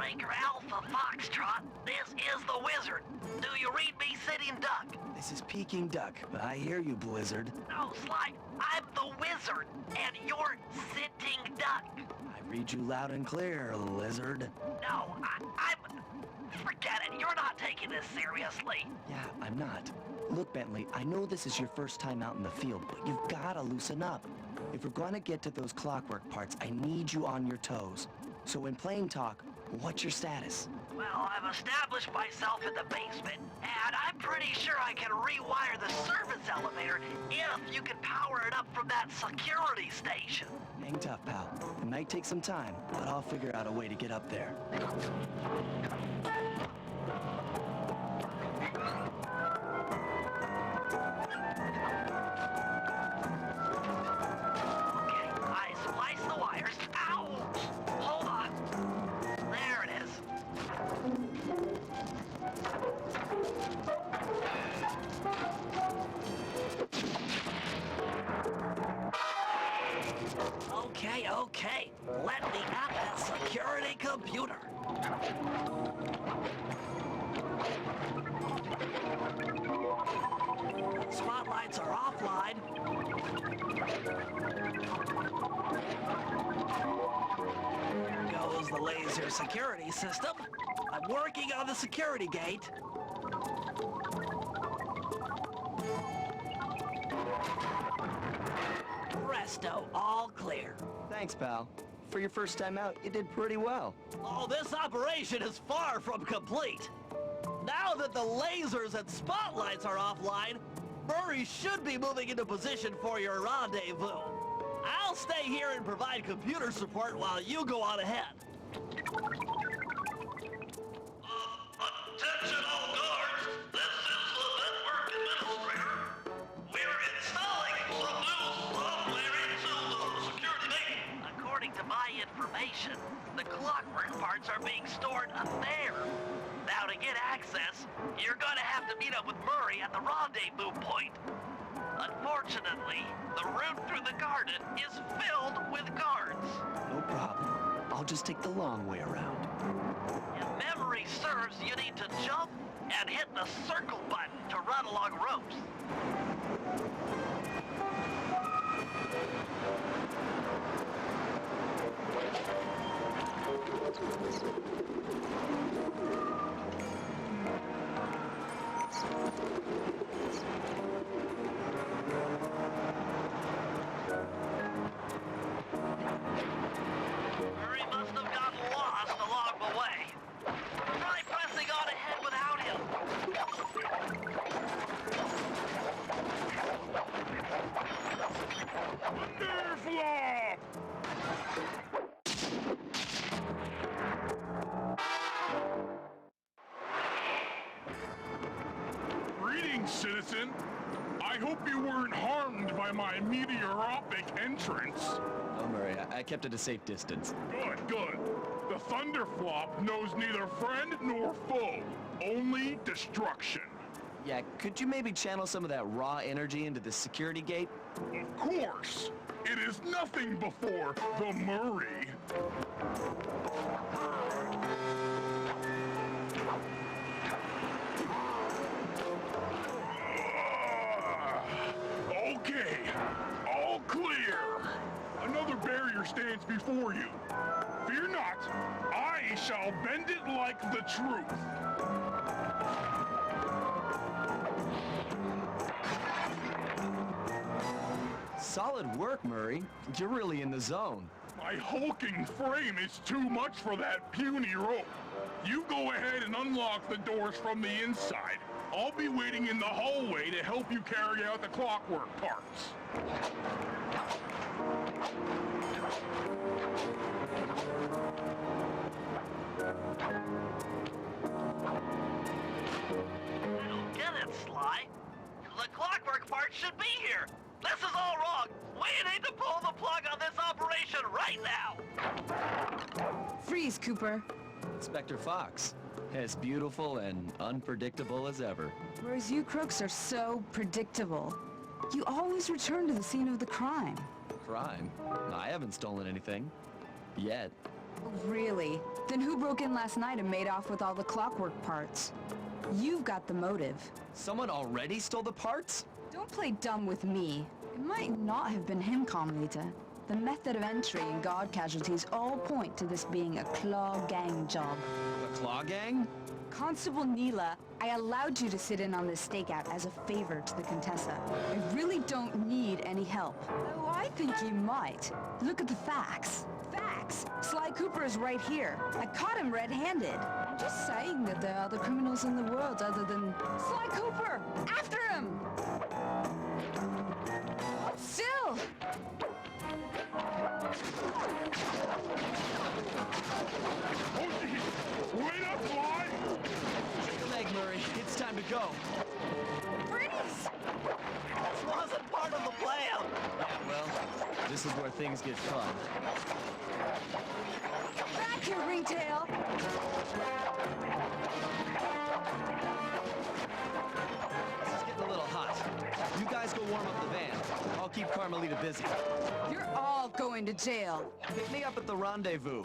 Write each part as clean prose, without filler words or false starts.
Breaker Alpha Foxtrot, this is the Wizard. Do you read me, Sitting Duck? This is Peking Duck, but I hear you, Blizzard. No, Sly, I'm the Wizard, and you're Sitting Duck. I read you loud and clear, Lizard. No, I'm... Forget it, you're not taking this seriously. Yeah, I'm not. Look, Bentley, I know this is your first time out in the field, but you've gotta loosen up. If we're gonna get to those clockwork parts, I need you on your toes. So in plain talk, what's your status? Well, I've established myself in the basement, and I'm pretty sure I can rewire the service elevator if you can power it up from that security station. Hang tough, pal. It might take some time, but I'll figure out a way to get up there. Okay, let me at that security computer. Spotlights are offline. Here goes the laser security system. I'm working on the security gate. Presto, all clear. Thanks, pal. For your first time out, you did pretty well. Oh, this operation is far from complete. Now that the lasers and spotlights are offline, Murray should be moving into position for your rendezvous. I'll stay here and provide computer support while you go on ahead. Attention all guards, this is the network administrator. We're installing some new software into the security gate. According to my information, the clockwork parts are being stored up there. Now to get access, you're gonna have to meet up with Murray at the rendezvous point. Unfortunately, the route through the garden is filled with guards. No problem. I'll just take the long way around. If memory serves, you need to jump and hit the circle button to run along ropes. Murray must have gotten lost along the way. Try pressing on ahead without him. Greetings, citizen. I hope you weren't harmed by my meteoropic entrance. Oh, Murray, I kept at a safe distance. Good, good. The Thunderflop knows neither friend nor foe, only destruction. Yeah, could you maybe channel some of that raw energy into the security gate? Of course. It is nothing before the Murray. Okay, all clear. Another barrier stands before you. Fear not, I shall bend it like the truth. Solid work, Murray. You're really in the zone. My hulking frame is too much for that puny rope. You go ahead and unlock the doors from the inside. I'll be waiting in the hallway to help you carry out the clockwork parts. I don't get it, Sly. The clockwork part should be here. This is all wrong. We need to pull the plug on this operation right now. Freeze, Cooper. Inspector Fox. As beautiful and unpredictable as ever. Whereas you crooks are so predictable. You always return to the scene of the crime. Crime? I haven't stolen anything. Yet. Really? Then who broke in last night and made off with all the clockwork parts? You've got the motive. Someone already stole the parts? Don't play dumb with me. It might not have been him, Carmelita. The method of entry and guard casualties all point to this being a Claw Gang job. The Claw Gang? Constable Neela, I allowed you to sit in on this stakeout as a favor to the Contessa. I really don't need any help. Though I think you might. Look at the facts. Facts? Sly Cooper is right here. I caught him red-handed. I'm just saying that there are other criminals in the world other than Sly Cooper! After him! Still! Oh, geez. Wait up, Sly! Take a leg, Murray. It's time to go. Freeze! This wasn't part of the plan. Yeah, well, this is where things get fun. Back here, Ringtail! This is getting a little hot. You guys go warm up the van. I'll keep Carmelita busy. You're all going to jail. Pick me up at the rendezvous.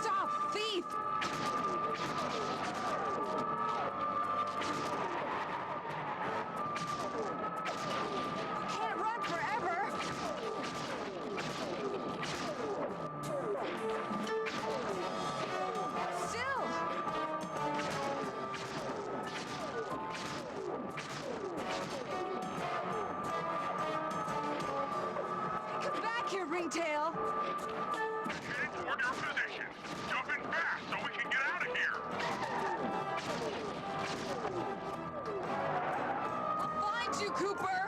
Stop, thief! You can't run forever! Still! Come back here, Ringtail! Heading toward your position. Jumping fast so we can get out of here. I'll find you, Cooper!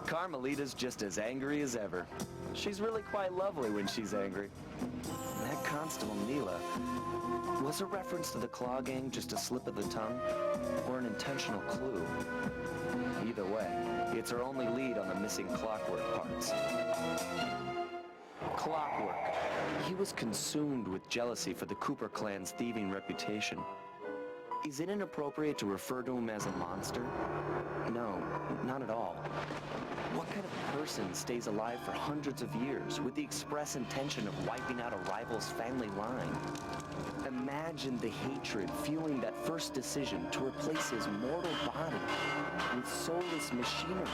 Carmelita's just as angry as ever. She's really quite lovely when she's angry. That Constable Neela, was a reference to the Claw Gang just a slip of the tongue? Or an intentional clue? Either way, it's her only lead on the missing clockwork parts. Clockwork. He was consumed with jealousy for the Cooper clan's thieving reputation. Is it inappropriate to refer to him as a monster? No, not at all. What kind of person stays alive for hundreds of years with the express intention of wiping out a rival's family line? Imagine the hatred fueling that first decision to replace his mortal body with soulless machinery.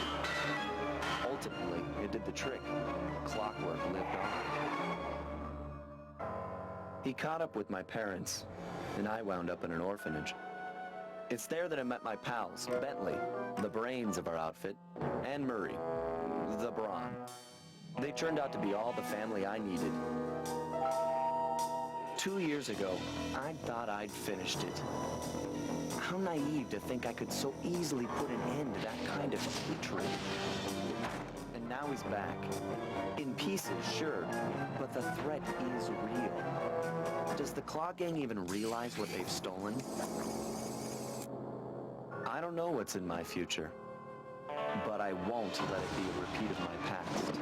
Ultimately, it did the trick. Clockwork lived on. He caught up with my parents, and I wound up in an orphanage. It's there that I met my pals, Bentley, the brains of our outfit, and Murray, the brawn. They turned out to be all the family I needed. 2 years ago, I thought I'd finished it. How naive to think I could so easily put an end to that kind of hatred. And now he's back. In pieces, sure, but the threat is real. Does the Claw Gang even realize what they've stolen? I don't know what's in my future, but I won't let it be a repeat of my past.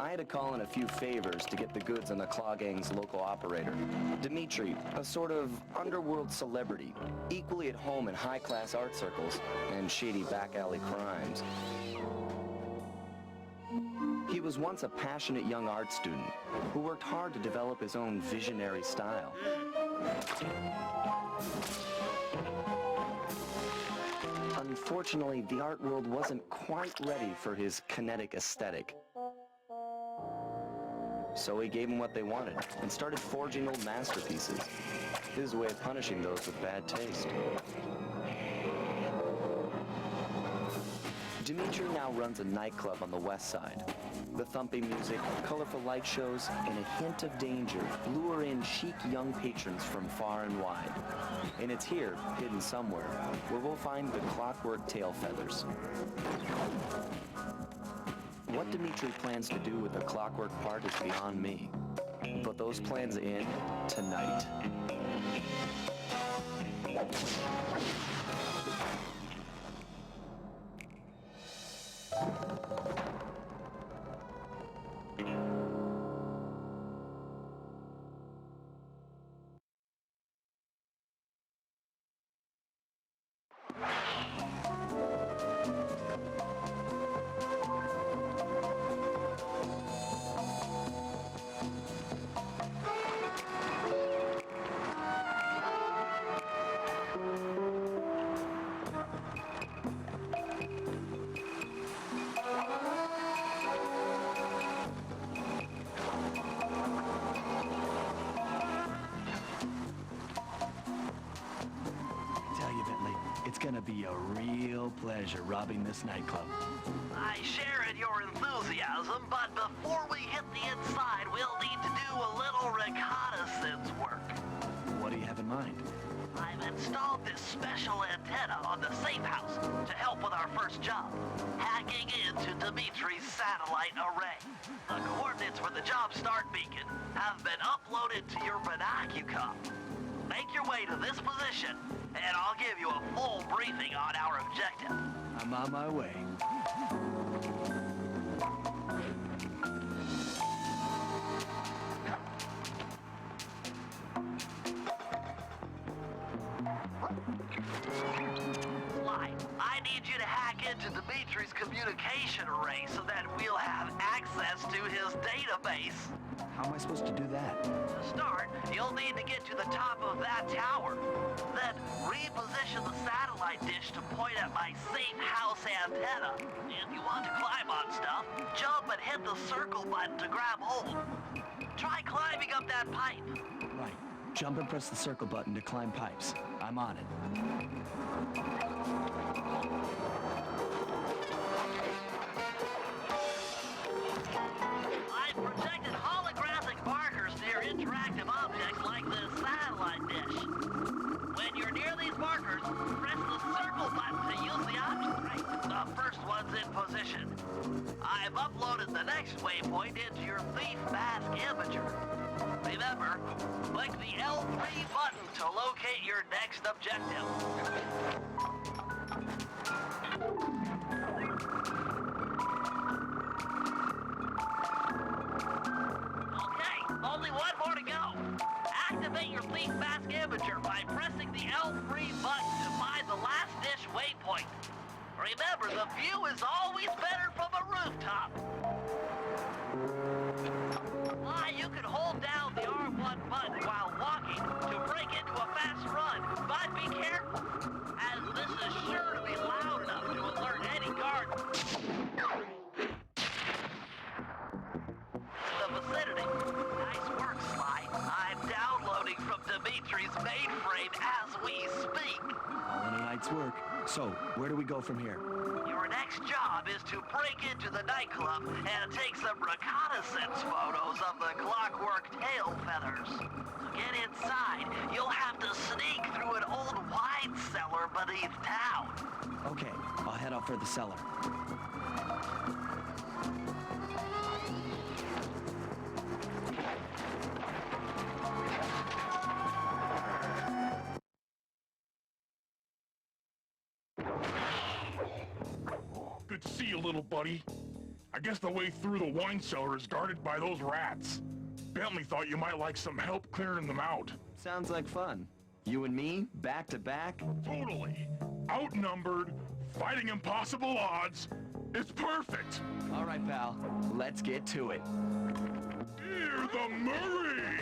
I had to call in a few favors to get the goods on the Claw Gang's local operator. Dimitri, a sort of underworld celebrity, equally at home in high-class art circles and shady back-alley crimes. He was once a passionate young art student who worked hard to develop his own visionary style. Unfortunately, the art world wasn't quite ready for his kinetic aesthetic. So he gave them what they wanted and started forging old masterpieces. His way of punishing those with bad taste. Dimitri now runs a nightclub on the west side. The thumping music, colorful light shows, and a hint of danger lure in chic young patrons from far and wide. And it's here, hidden somewhere, where we'll find the clockwork tail feathers. What Dimitri plans to do with the clockwork part is beyond me. But those plans end tonight. It's gonna be a real pleasure robbing this nightclub. I share in your enthusiasm, but before we hit the inside, we'll need to do a little reconnaissance work. What do you have in mind? I've installed this special antenna on the safe house to help with our first job, hacking into Dimitri's satellite array. The coordinates for the job start beacon have been uploaded to your binocular. Make your way to this position, and I'll give you a full briefing on our objective. I'm on my way. Sly, I need you to hack into Dimitri's communication array so that we'll have access to his database. How am I supposed to do that? To start, you'll need to get to the top of that tower. Then reposition the satellite dish to point at my safe house antenna. If you want to climb on stuff, jump and hit the circle button to grab hold. Try climbing up that pipe. Right. Jump and press the circle button to climb pipes. I'm on it. I've projected holographic markers near interactive objects like this satellite dish. When you're near these markers, press the circle button to use the object. Right, the first one's in position. I've uploaded the next waypoint into your thief mask imager. Remember, click the L3 button to locate your next objective. Okay, only one more to go. Activate your thief mask imager by pressing the L3 button to find the last dish waypoint. Remember, the view is always better from a rooftop. You can hold down the R1 button while walking to break into a fast run, but be careful, as this is sure to be loud enough to alert any guard in the vicinity. Nice work, Sly. I'm downloading from Dimitri's mainframe as we speak. All in a night's work. So, where do we go from here? Your next job is to break into the nightclub and take some reconnaissance photos of the clockwork tail feathers. To get inside, you'll have to sneak through an old wine cellar beneath town. Okay, I'll head out for the cellar. Good to see you, little buddy. I guess the way through the wine cellar is guarded by those rats. Bentley thought you might like some help clearing them out. Sounds like fun. You and me, back to back? Totally. Outnumbered, fighting impossible odds. It's perfect. All right, pal. Let's get to it. Hear the Murray!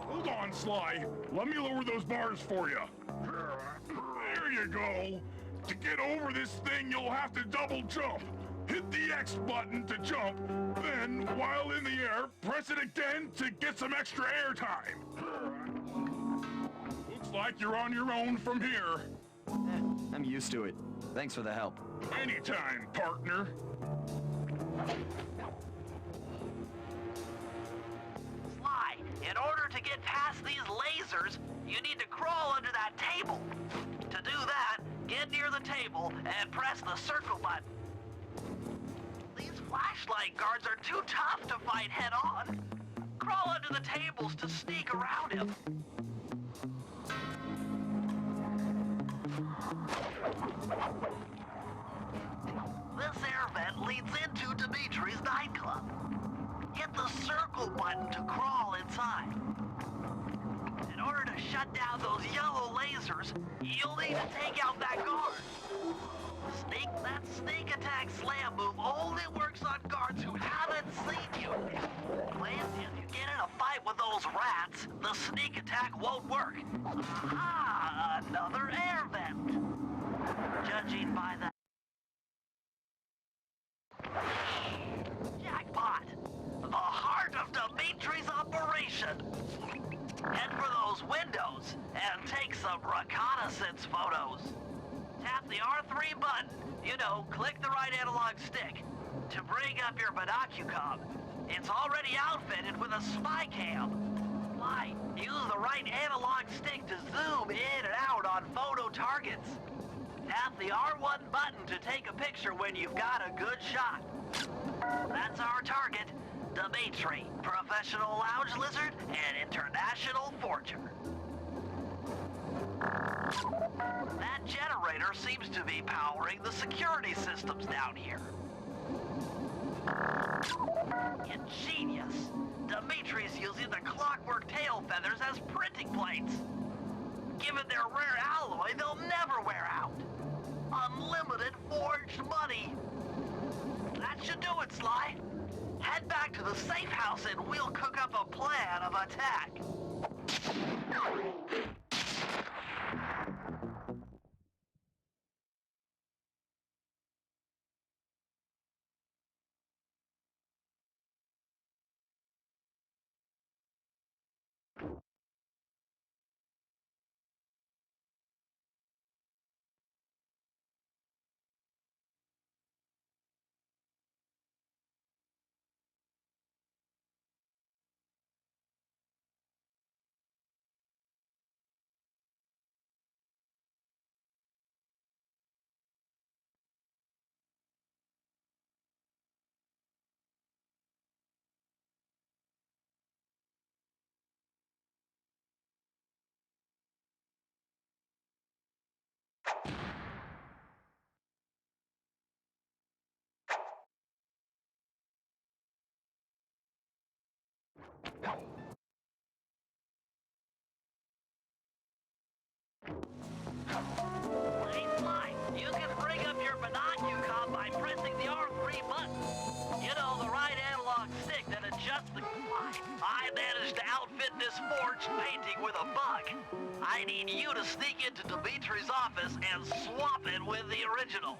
Hold on, Sly. Let me lower those bars for you. There you go. To get over this thing, you'll have to double jump. Hit the X button to jump, then, while in the air, press it again to get some extra air time. Looks like you're on your own from here. I'm used to it. Thanks for the help. Anytime, partner. Sly, in order to get past these lasers, you need to crawl under that table. To do that, get near the table and press the circle button. These flashlight guards are too tough to fight head-on. Crawl under the tables to sneak around him. This air vent leads into Dimitri's nightclub. Hit the circle button to crawl inside. In order to shut down those yellow lasers, you'll need to take out that guard. That sneak attack slam move only works on guards who haven't seen you. If you get in a fight with those rats, the sneak attack won't work. Aha! Another air vent. Judging by that... Jackpot! The heart of Dimitri's operation. Head for those windows and take some reconnaissance photos. Tap the R3 button, click the right analog stick, to bring up your binocucom. It's already outfitted with a spy cam. Why, use the right analog stick to zoom in and out on photo targets. Tap the R1 button to take a picture when you've got a good shot. That's our target, Dimitri, professional lounge lizard and international forger. That generator seems to be powering the security systems down here. Ingenious. Dimitri's using the clockwork tail feathers as printing plates. Given their rare alloy, they'll never wear out. Unlimited forged money. That should do it, Sly. Head back to the safe house and we'll cook up a plan of attack. Hey, Sly, you can bring up your binocucom by pressing the R3 button. The right analog stick that adjusts the... I managed to outfit this forged painting with a bug. I need you to sneak into Dimitri's office and swap it with the original.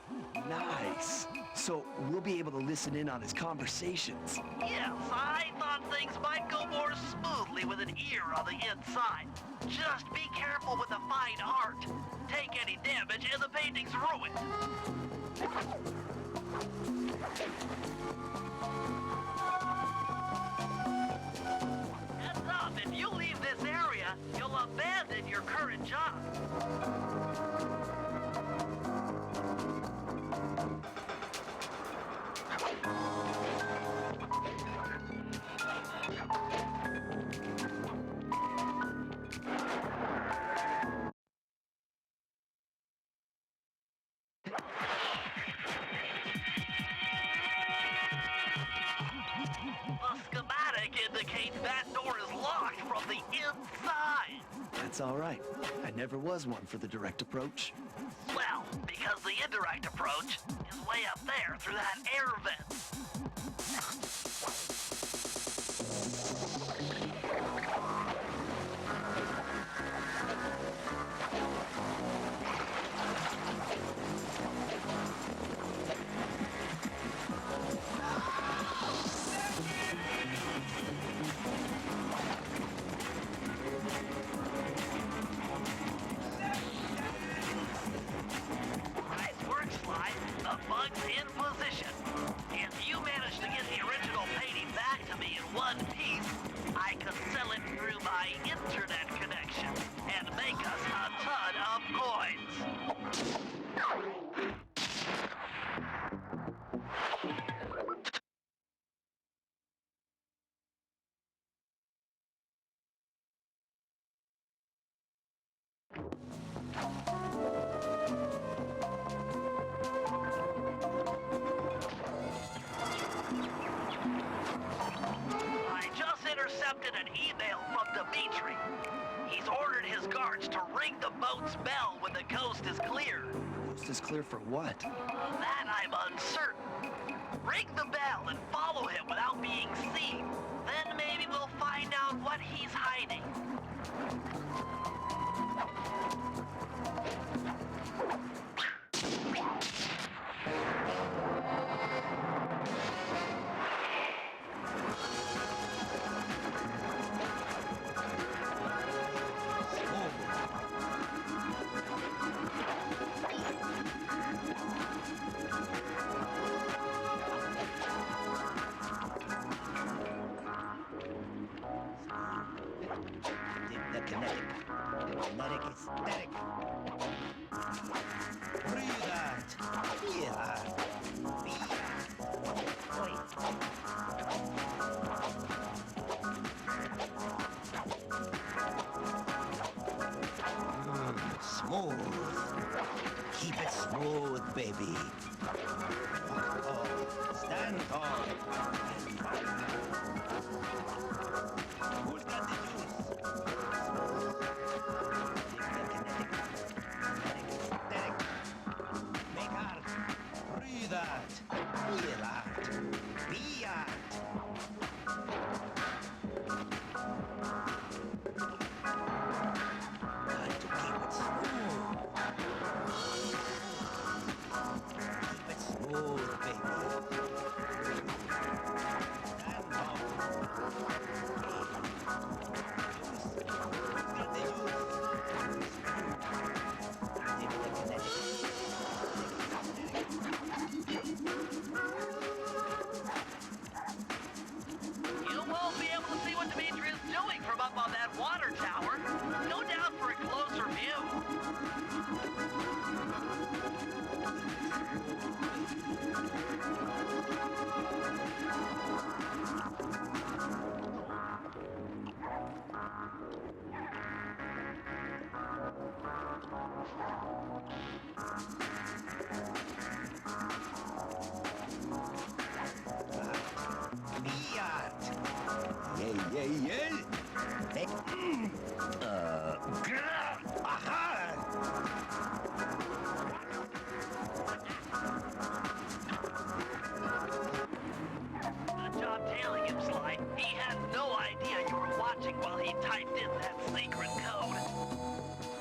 Nice. So we'll be able to listen in on his conversations. Yes, I thought things might go more smoothly with an ear on the inside. Just be careful with the fine art. Take any damage and the painting's ruined. Heads up, if you leave this area, you'll abandon your current job. That door is locked from the inside. That's all right. I never was one for the direct approach. Well, because the indirect approach is way up there through that air vent. I just intercepted an email from Dimitri. He's ordered his guards to ring the boat's bell when the coast is clear. Coast is clear for what? That I'm uncertain. Ring the bell and follow him without being seen. Then maybe we'll find out what he's hiding. The kinetic is static. Breathe out. Feel out. Be smooth. Keep it smooth, baby. Walk tall. Stand tall. Who's got the juice? Make art. Breathe out. Feel out. Be art. Got to keep it smooth. Keep it smooth, baby. Stand tall. You won't be able to see what Dimitri is doing from up on that water tower. Go down for a closer view. Yay, yay, yay! Hey, aha! Good job tailing him, Sly. He had no idea you were watching while he typed in that secret code.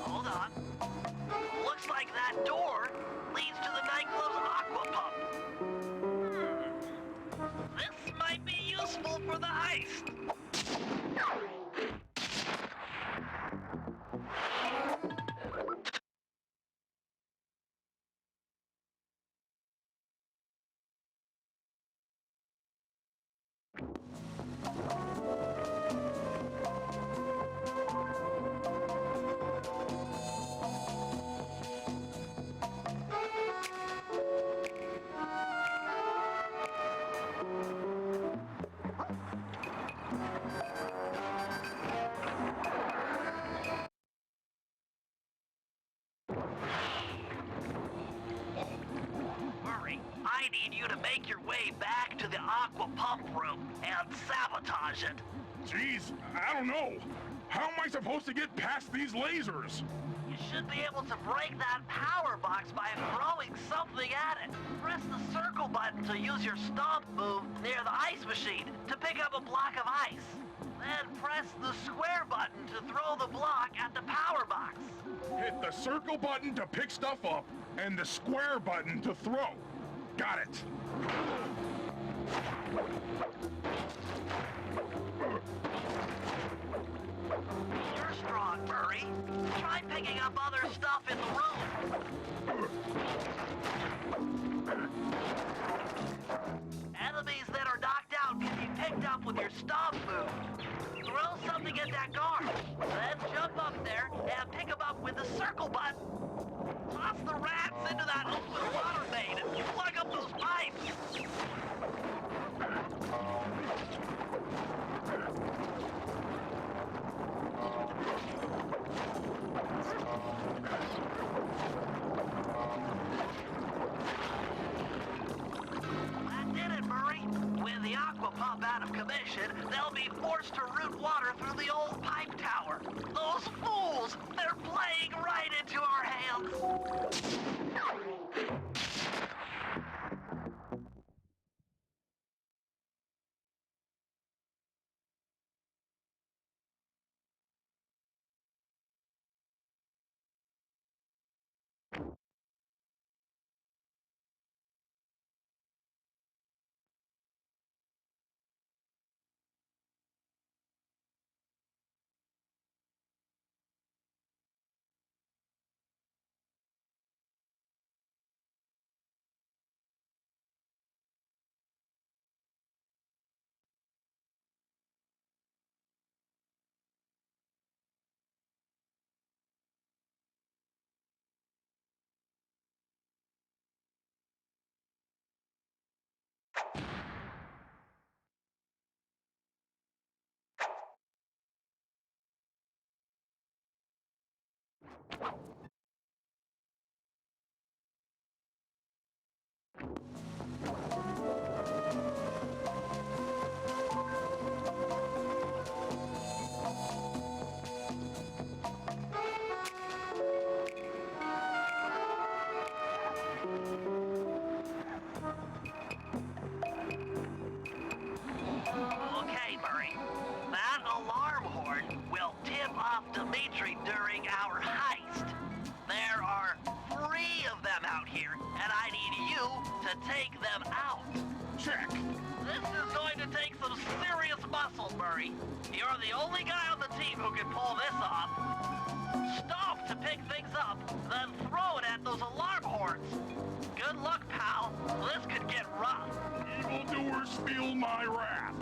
Hold on. Looks like that door leads to the nightclub's aqua pump. This might be useful for the heist. Murray, I need you to make your way back to the aqua pump room and sabotage it. Jeez, I don't know. How am I supposed to get past these lasers? You should be able to break that power box by throwing something at it. Press the circle button to use your stomp move near the ice machine to pick up a block of ice. Then press the square button to throw the block at the power box. Hit the circle button to pick stuff up and the square button to throw. Got it. You're strong, Murray. Try picking up other stuff in the room. Enemies that are knocked out can be picked up with your stomp move. Throw something at that guard, then jump up there and pick them up with the circle button. Toss the rats into that open water main and plug up those pipes. drop out of commission, they'll be forced to route water through the old pipe tower. Those fools! They're playing right into our hands! Okay, Murray. That alarm horn will tip off Dimitri during our heist. There are 3 of them out here, and I need you to take them out. Check. This is going to take some serious muscle, Murray. You're the only guy on the team who can pull this off. Stop to pick things up, then throw it at those alarm horns. Good luck, pal. This could get rough. Evildoers feel my wrath.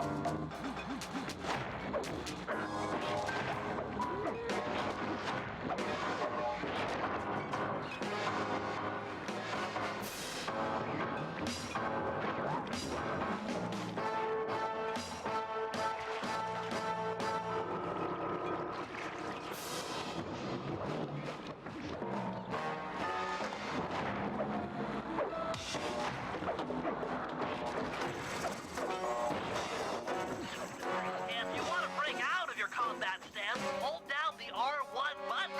If you want to break out of your combat stance, hold down the R1 button.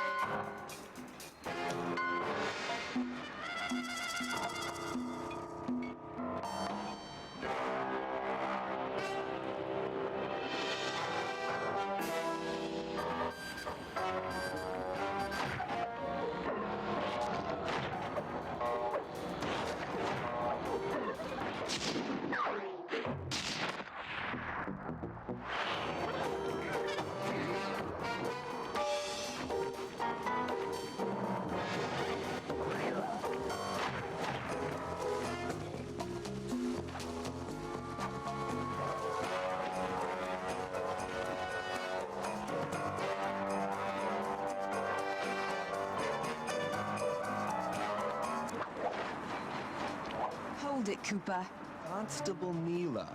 Hold it, Cooper. Constable Neela.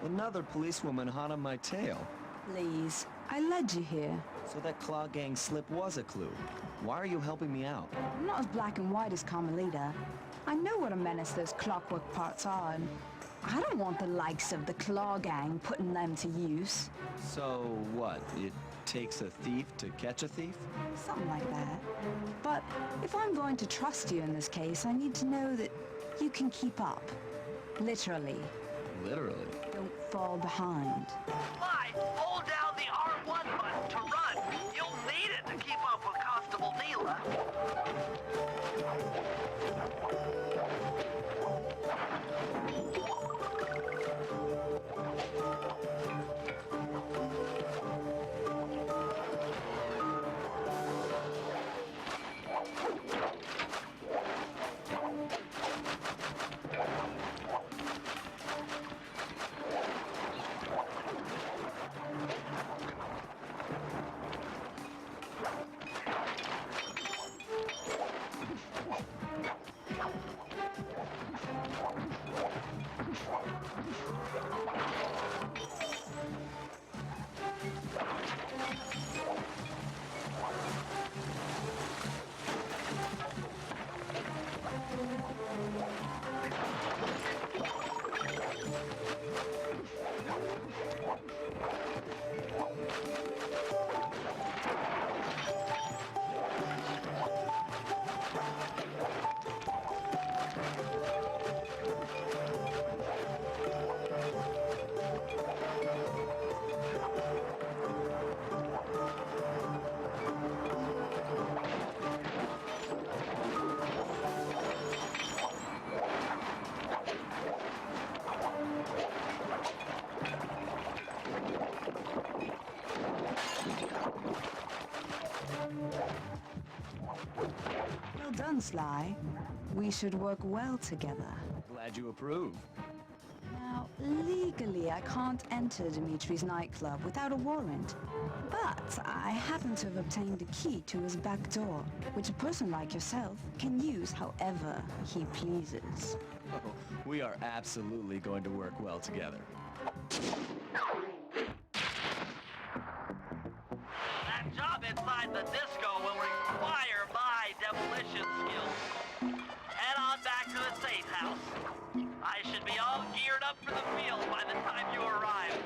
Another policewoman hot on my tail. Please. I led you here. So that Claw Gang slip was a clue. Why are you helping me out? I'm not as black and white as Carmelita. I know what a menace those clockwork parts are, and I don't want the likes of the Claw Gang putting them to use. So what? It takes a thief to catch a thief? Something like that. But if I'm going to trust you in this case, I need to know that you can keep up. Literally. Literally. Don't fall behind. Why? Hold down the R1 button to run. You'll need it to keep up with Constable Neela. Well done, Sly. We should work well together. Glad you approve. Now, legally, I can't enter Dimitri's nightclub without a warrant. But I happen to have obtained a key to his back door, which a person like yourself can use however he pleases. Oh, we are absolutely going to work well together. That job inside the disco will require my demolition skills. Head on back to the safe house. I should be all geared up for the field by the time you arrive.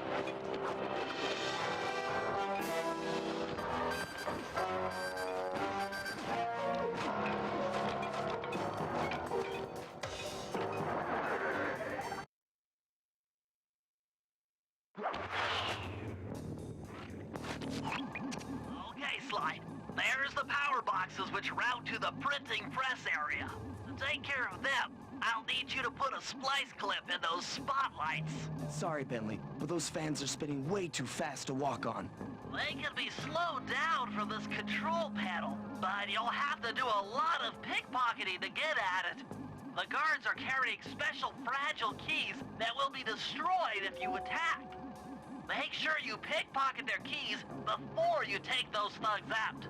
Okay, Sly. There's the power boxes which route to the printing press area. To take care of them, I'll need you to put a splice clip in those spotlights. Sorry, Bentley, but those fans are spinning way too fast to walk on. They can be slowed down from this control panel, but you'll have to do a lot of pickpocketing to get at it. The guards are carrying special fragile keys that will be destroyed if you attack. Make sure you pickpocket their keys before you take those thugs out.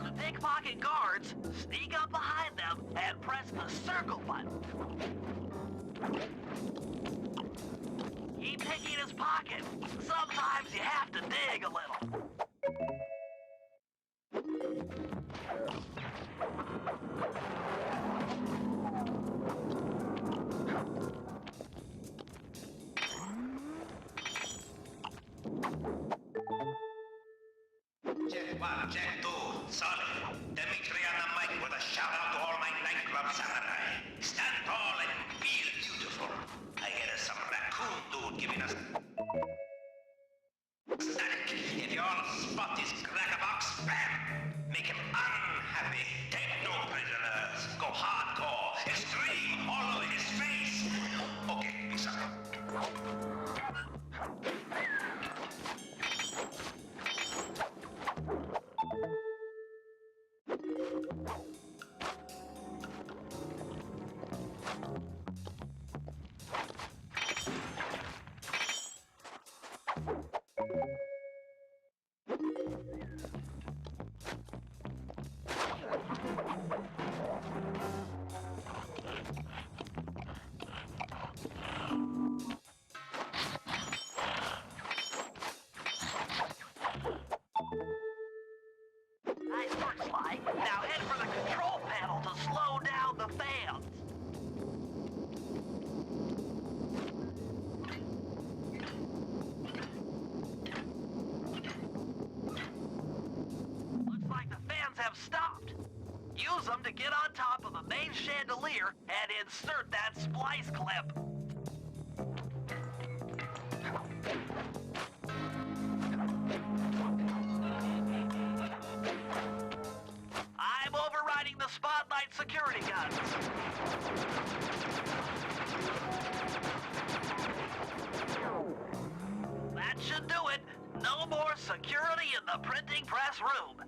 The pickpocket guards sneak up behind them and press the circle button. Keep picking his pocket. Sometimes you have to dig a little. Check 1, check 2. Solid. Dimitri on the mic with a shout out to all my nightclub samurai. Stand tall and feel beautiful. I get us some raccoon dude giving us static. If y'all spot this crackerbox, bam! Make him unhappy. Take no prisoners. Go hardcore. Extreme all over his face. Okay, peace out. Nice work, Sly. Now head for the control panel to slow down the fans. Looks like the fans have stopped. Use them to get on top of the main chandelier and insert that splice clip. I'm overriding the spotlight security guns. That should do it. No more security in the printing press room.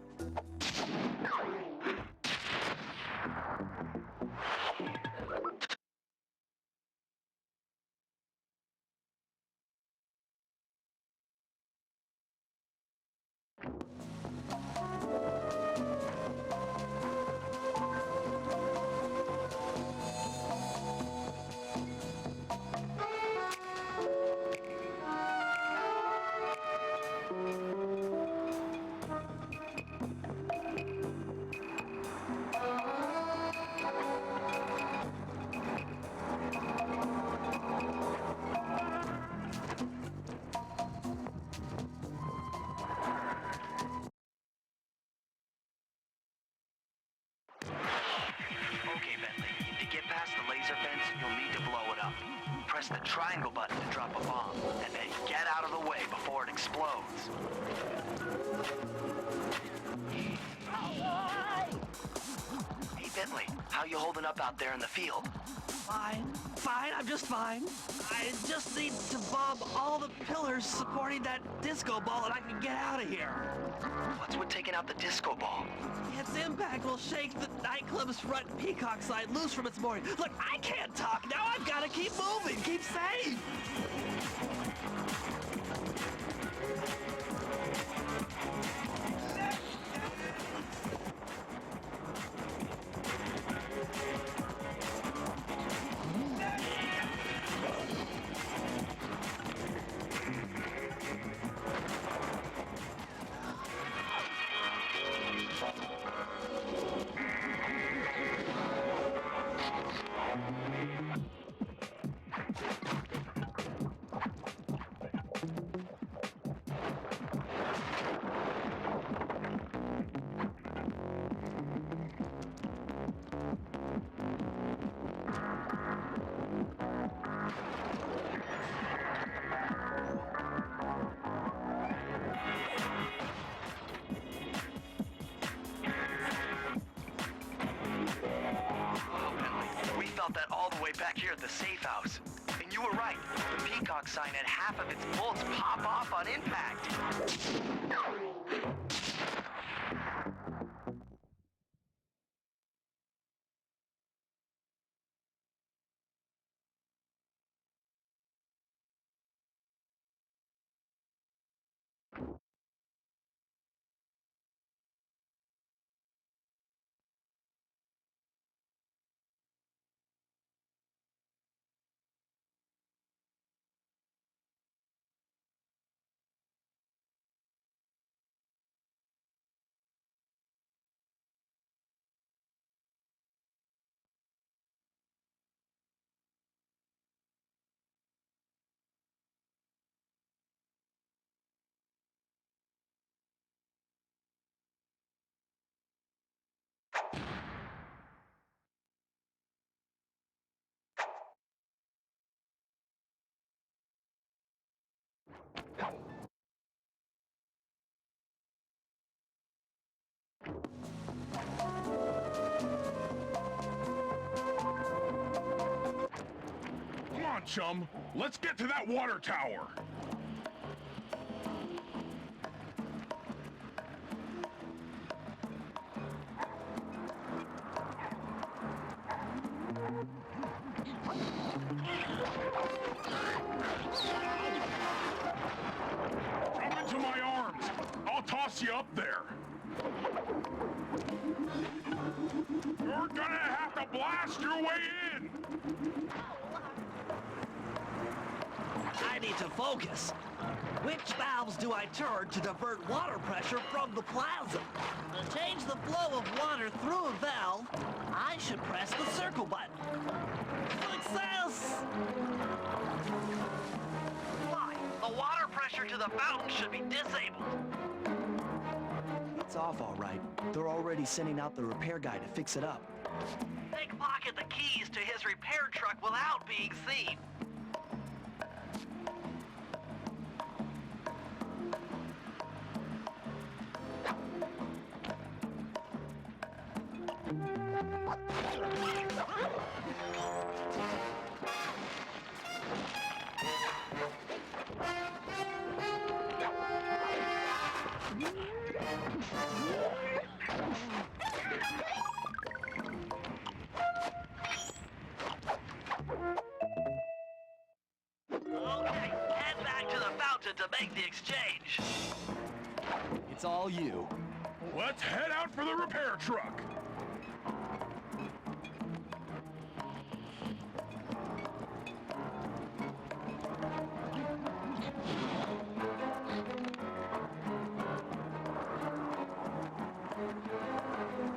Okay, Bentley. To get past the laser fence, you'll need to blow it up. Press the triangle button to drop a bomb, and then get out of the way before it explodes. Hey, Bentley, how you holding up out there in the field? Fine, I'm just fine. I just need to bomb all the pillars supporting that disco ball and I can get out of here. What's with taking out the disco ball? Its impact impact will shake the nightclub's front peacock sign loose from its mooring. Look, I can't talk now. I've got to keep moving. Keep safe. We felt that all the way back here at the safe house. And you were right. The peacock sign had half of its bolts pop off on impact. Come on, chum. Let's get to that water tower. Come into my arms. I'll toss you up there. You're gonna have to blast your way in. I need to focus. Which valves do I turn to divert water pressure from the plaza? To change the flow of water through a valve, I should press the circle button. Success! Why? The water pressure to the fountain should be disabled. It's off all right. They're already sending out the repair guy to fix it up. Pickpocket the keys to his repair truck without being seen. Okay, head back to the fountain to make the exchange. It's all you. Let's head out for the repair truck.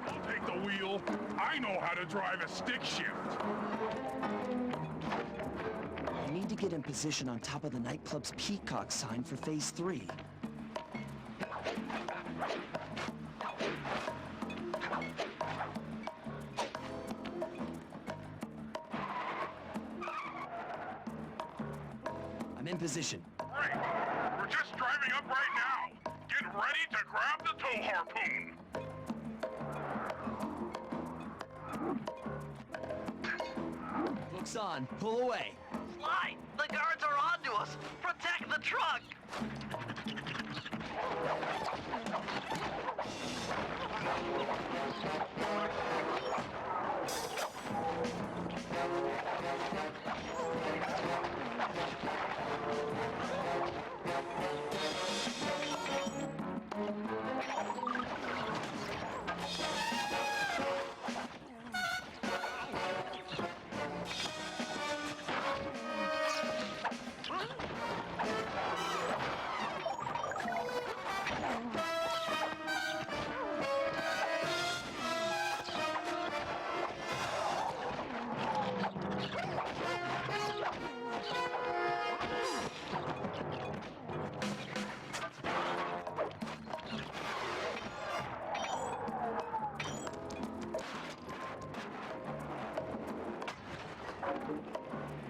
I'll take the wheel. I know how to drive a stick shift. I need to get in position on top of the nightclub's peacock sign for phase 3. I'm in position. Great. We're just driving up right now. Get ready to grab the tow harpoon. Hook's on. Pull away. Slide! The guards are onto us! Protect the truck!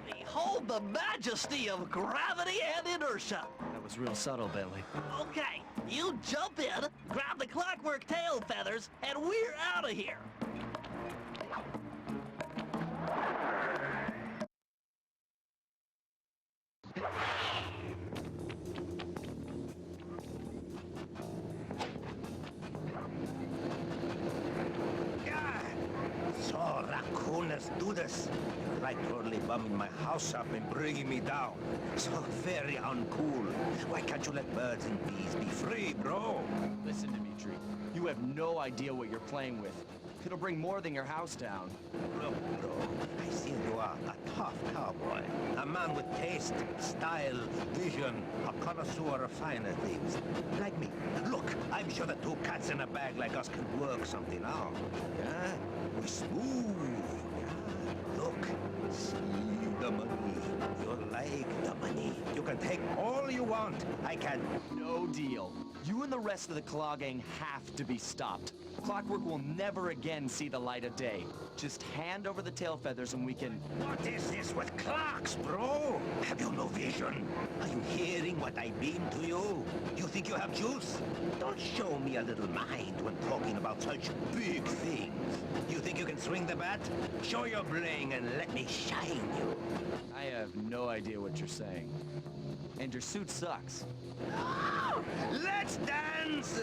Behold the majesty of gravity and inertia. That was real subtle, Bentley. Okay, you jump in, grab the clockwork tail feathers, and we're out of here. So, raccoon, let's do this. You're like totally bumming my house up and bringing me down. So very uncool. Why can't you let birds and bees be free, bro? Listen, Dimitri, you have no idea what you're playing with. It'll bring more than your house down. Look, bro, I see you are a tough cowboy. A man with taste, style, vision, a connoisseur of finer things. Like me. Look, I'm sure that two cats in a bag like us can work something out. Yeah? We're smooth. Yeah? Look, see the money. You like the money. You can take all you want. I can... No deal. You and the rest of the Claw Gang have to be stopped. Clockwork will never again see the light of day. Just hand over the tail feathers and we can... What is this with clocks, bro? Have you no vision? Are you hearing what I beam to you? You think you have juice? Don't show me a little mind when talking about such big things. You think you can swing the bat? Show your bling and let me shine you. I have no idea what you're saying. And your suit sucks. Let's dance!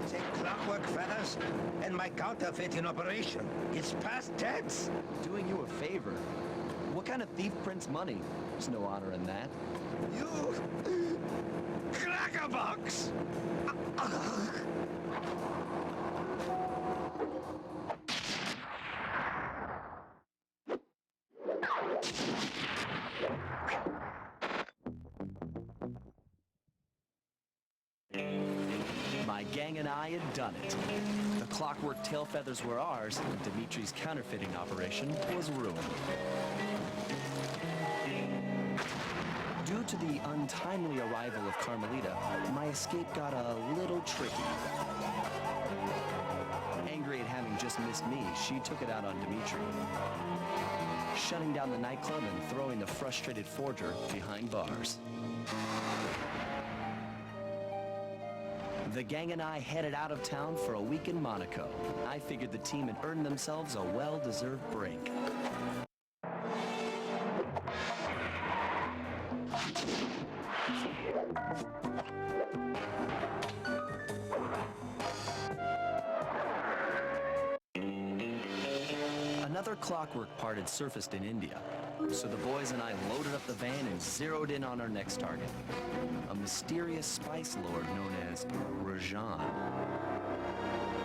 Take clockwork feathers and my counterfeit in operation. It's past tense. Doing you a favor. What kind of thief prints money? There's no honor in that. You... Crackerbox! My gang and I had done it. The clockwork tail feathers were ours, and Dimitri's counterfeiting operation was ruined. Due to the untimely arrival of Carmelita, my escape got a little tricky. Angry at having just missed me, she took it out on Dimitri, shutting down the nightclub and throwing the frustrated forger behind bars. The gang and I headed out of town for a week in Monaco. I figured the team had earned themselves a well-deserved break. Another clockwork part had surfaced in India. So the boys and I loaded up the van and zeroed in on our next target. A mysterious spice lord known as Rajan.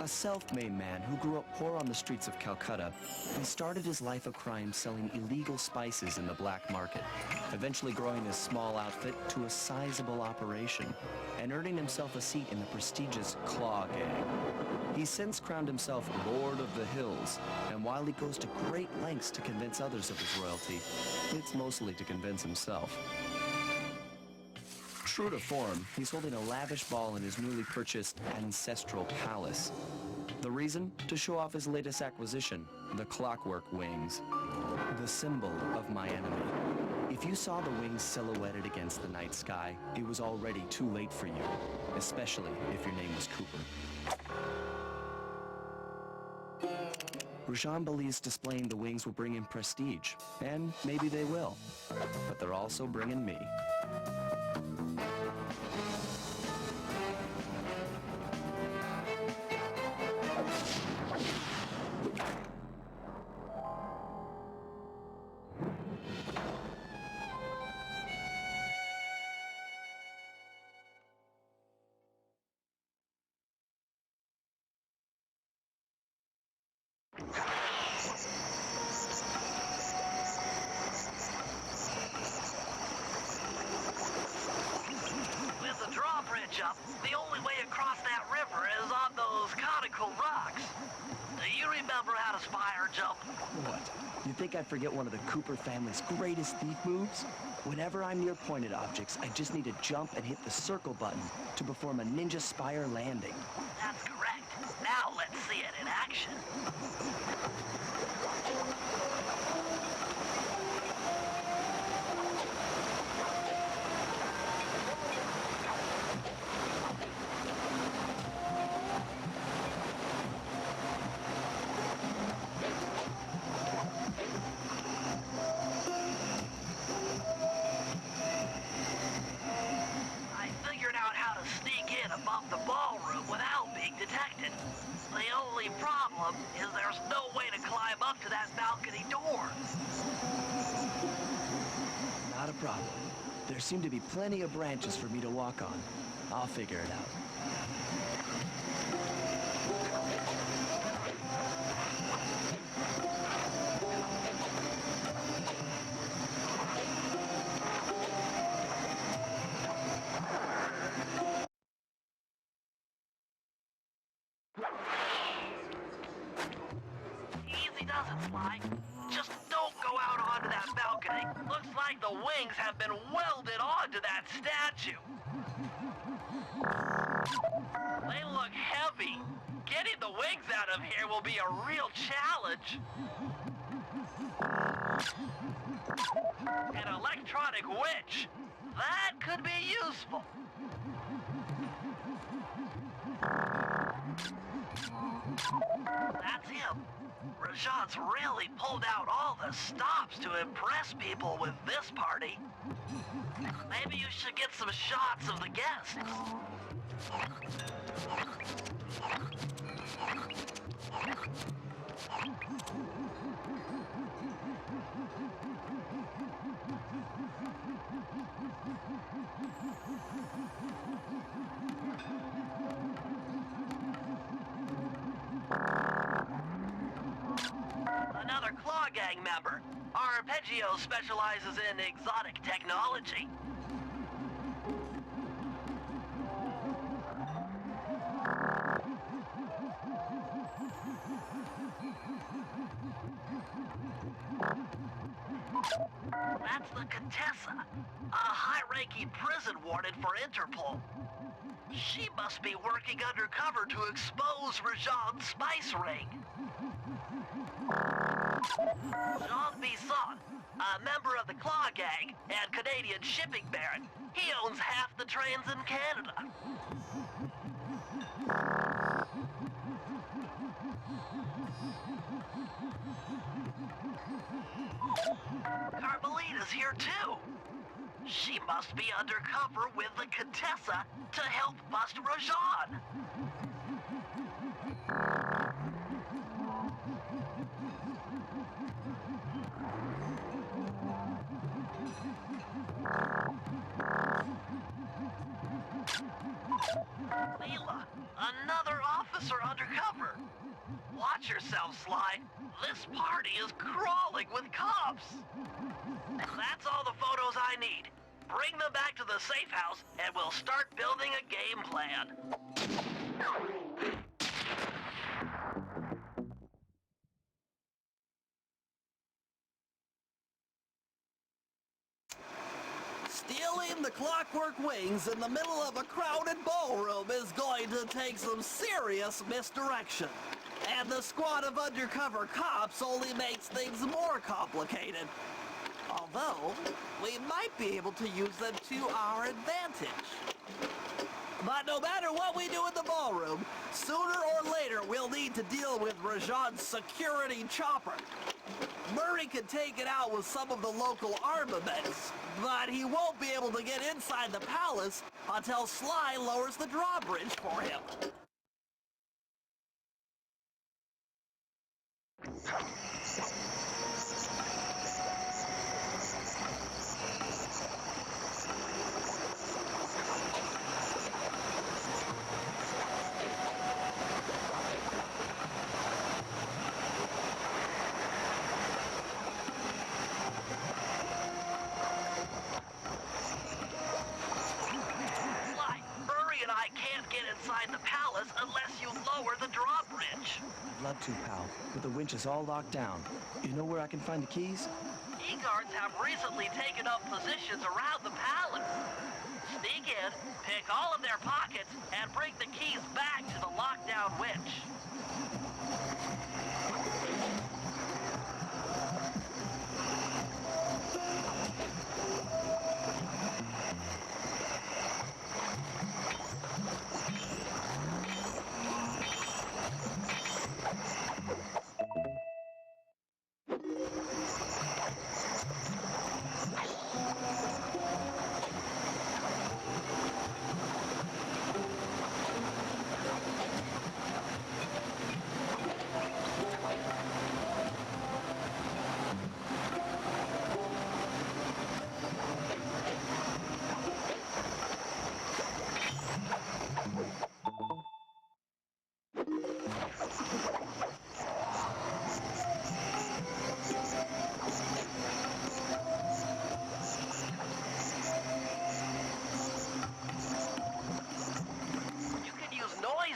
A self-made man who grew up poor on the streets of Calcutta, he started his life of crime selling illegal spices in the black market, eventually growing his small outfit to a sizable operation and earning himself a seat in the prestigious Claw Gang. He's since crowned himself Lord of the Hills, and while he goes to great lengths to convince others of his royalty, it's mostly to convince himself. True to form, he's holding a lavish ball in his newly purchased ancestral palace. The reason? To show off his latest acquisition, the Clockwork Wings, the symbol of my enemy. If you saw the wings silhouetted against the night sky, it was already too late for you, especially if your name was Cooper. Rajan believes displaying the wings will bring him prestige, and maybe they will, but they're also bringing me. With the drawbridge up, the only way across that river is on those conical rocks. Do you remember how to spire jump? What? You think I'd forget one of the Cooper family's greatest thief moves? Whenever I'm near pointed objects, I just need to jump and hit the circle button to perform a ninja spire landing. That's correct. Now let's see it in action. I figured out how to sneak in above the ballroom without being detected. The only problem is there's no way to climb up to that balcony door. Not a problem. There seem to be plenty of branches for me to walk on. I'll figure it out. Easy does it, Sly. Just don't go out onto that balcony. Looks like the wings have been welded onto that statue. They look heavy. Getting the wings out of here will be a real challenge. An electronic witch. That could be useful. That's him. Rajan's really pulled out all the stops to impress people with this party. Maybe you should get some shots of the guests. Another Claw Gang member. Arpeggio specializes in exotic technology. That's the Contessa, a high-ranking prison warden for Interpol. She must be working undercover to expose Rajan's spice ring. Jean Bisson, a member of the Claw Gang and Canadian shipping baron. He owns half the trains in Canada. Carmelita's here too. She must be undercover with the Contessa to help bust Rajan. Leela, another officer undercover. Watch yourself, Sly. This party is crawling with cops. That's all the photos I need. Bring them back to the safe house, and we'll start building a game plan. Stealing the Clockwork Wings in the middle of a crowded ballroom is going to take some serious misdirection. And the squad of undercover cops only makes things more complicated. Although, we might be able to use them to our advantage. But no matter what we do in the ballroom, sooner or later we'll need to deal with Rajan's security chopper. Murray can take it out with some of the local armaments, but he won't be able to get inside the palace until Sly lowers the drawbridge for him. Inside the palace unless you lower the drawbridge. I'd love to, pal, but the winch is all locked down. You know where I can find the keys? E-guards have recently taken up positions around the palace. Sneak in, pick all of their pockets, and bring the keys back to the lockdown winch.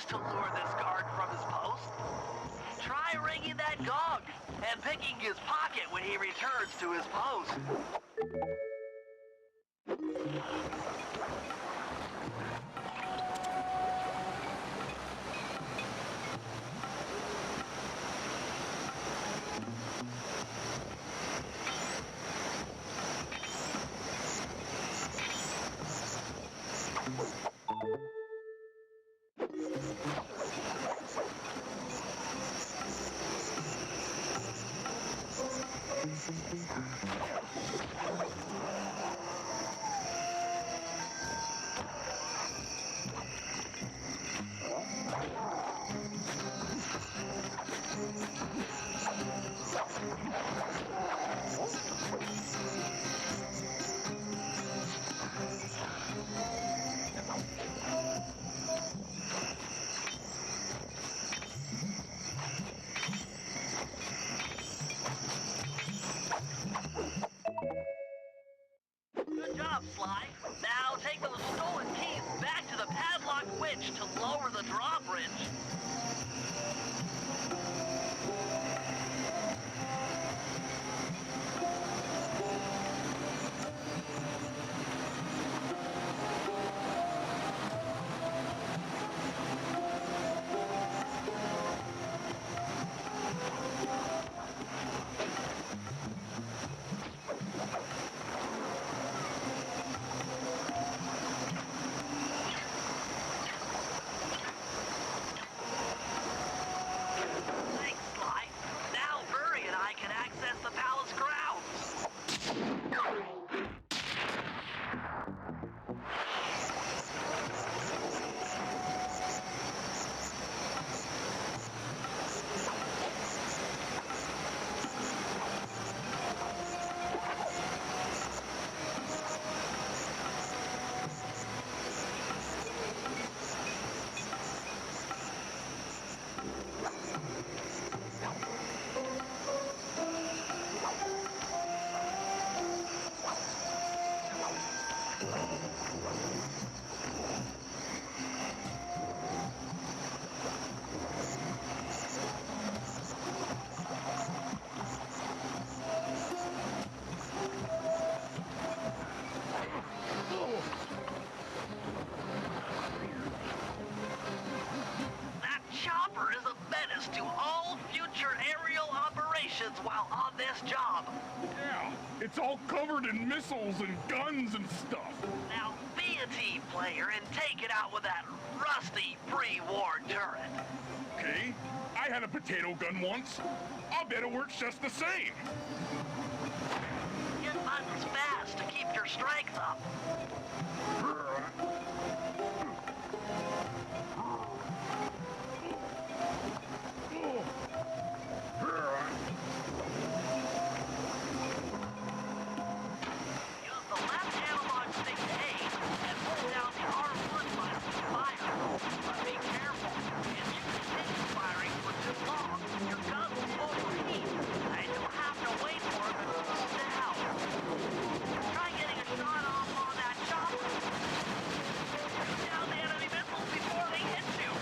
To lure this guard from his post. Try ringing that gong and picking his pocket when he returns to his post. Good job, Sly. Now take those stolen keys back to the padlock winch to lower the drawbridge. That chopper is a menace to all future aerial operations while on this job. Yeah, it's all covered in missiles and guns and stuff. Now be a team player and take it out with that rusty pre-war turret. Okay, I had a potato gun once. I'll bet it works just the same. Hit buttons fast to keep your strength up. Use the left analog stick to aim and hold down the R1 button to fire. But be careful. If you continue firing for too long, your gun will overheat, and you'll have to wait for it to cool down. Try getting a shot off on that chopper. Shoot down the enemy missiles before they hit you.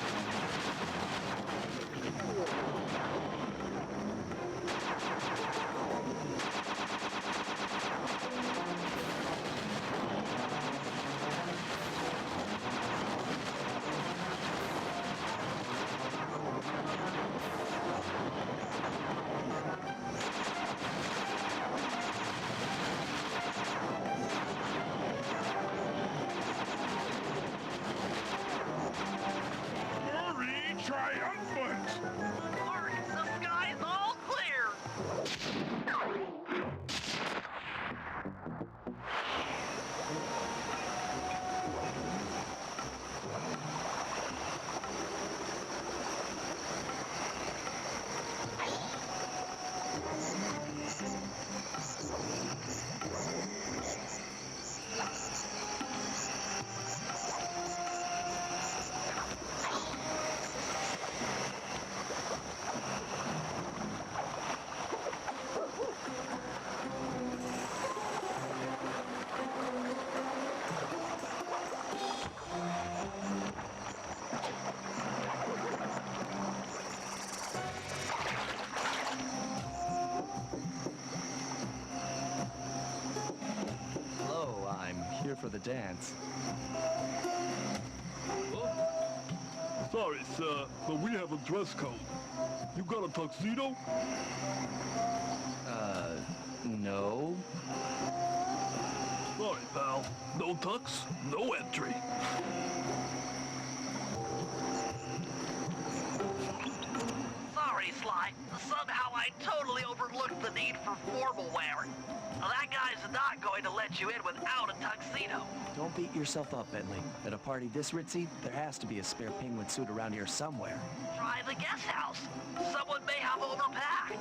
Hurry, triumphant! Mark, the sky's all clear. Hello, I'm here for the dance. Sorry, sir, but we have a dress code. You got a tuxedo? No. Sorry, pal. No tux, no entry. Sorry, Sly. Somehow I totally overlooked the need for formal wear. That guy's not going to let you in without a tuxedo. Don't beat yourself up, Bentley. At a party this ritzy, there has to be a spare penguin suit around here somewhere. Try the guest house. Someone may have overpacked.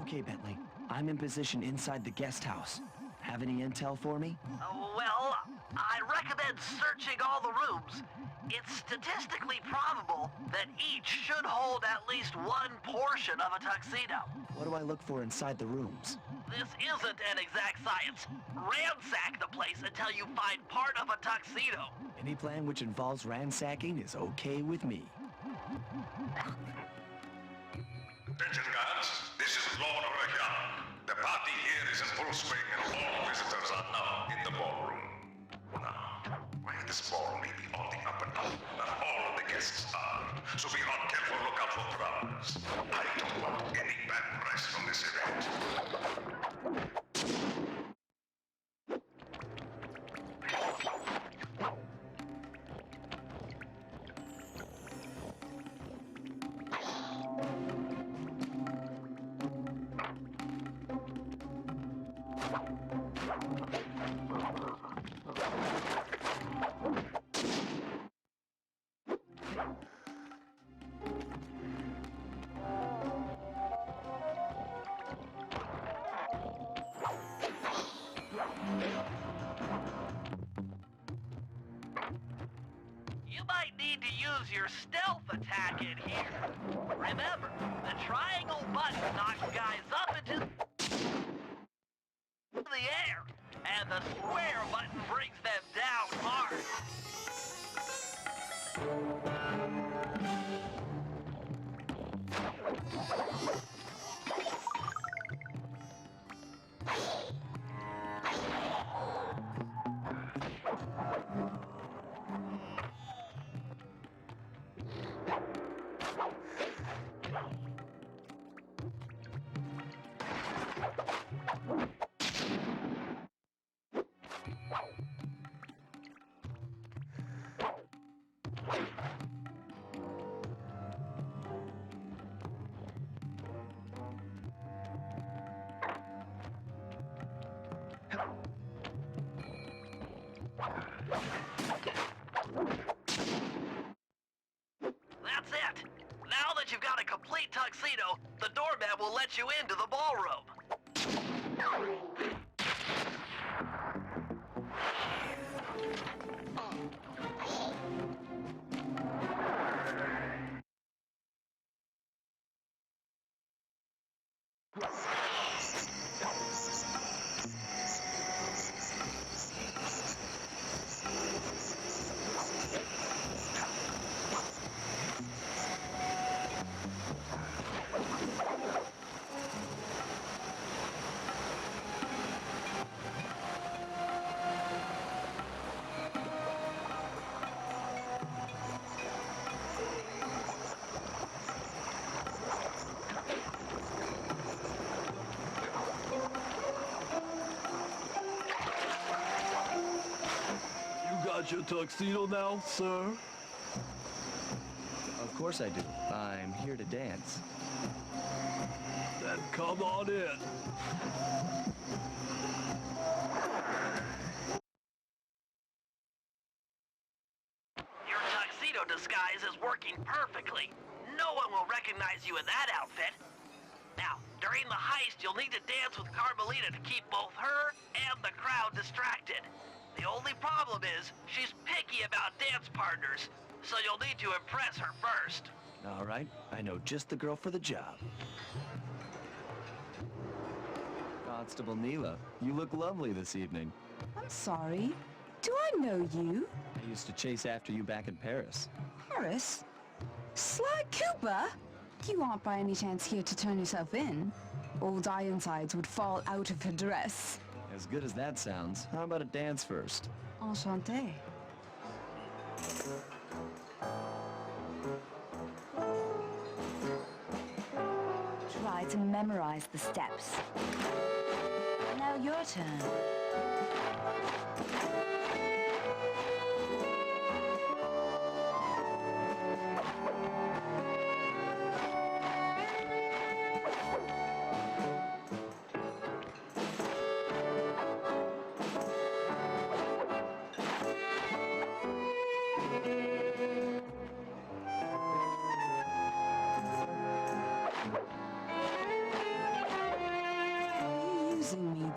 Okay, Bentley. I'm in position inside the guest house. Have any intel for me? Well, I recommend searching all the rooms. It's statistically probable that each should hold at least one portion of a tuxedo. What do I look for inside the rooms? This isn't an exact science. Ransack the place until you find part of a tuxedo. Any plan which involves ransacking is okay with me. Attention, guards. This is Lord Young. The party here is in full swing and all visitors are now in the ballroom. Now, this ballroom may be on the up and up. Not all of the guests are. So be on careful lookout for prowlers. I don't want any bad press from this event. You might need to use your stealth attack in here. Remember, the triangle button knocks guys up into the air, and the square button brings them down hard. That's it. Now that you've got a complete tuxedo, the doorman will let you into the ballroom. You got your tuxedo now, sir? Of course I do. I'm here to dance. Then come on in. Your tuxedo disguise is working perfectly. No one will recognize you in that outfit. Now, during the heist, you'll need to dance with Carmelita to keep both her and the crowd distracted. The only problem is, she's picky about dance partners, so you'll need to impress her first. All right, I know just the girl for the job. Constable Neela, you look lovely this evening. I'm sorry. Do I know you? I used to chase after you back in Paris. Paris? Sly Cooper? You aren't by any chance here to turn yourself in? Old Ironsides would fall out of her dress. As good as that sounds, how about a dance first? Enchanté. Try to memorize the steps. Now your turn.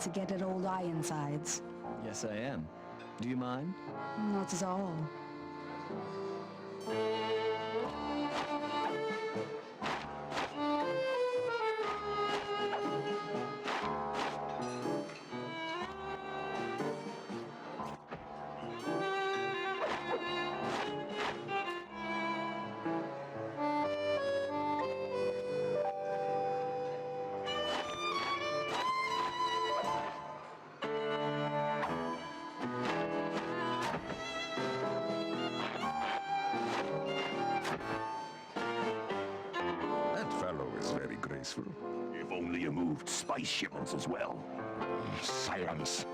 To get at old Ironsides. Yes, I am. Do you mind? Not at all. If only you moved spice shipments as well. Silence.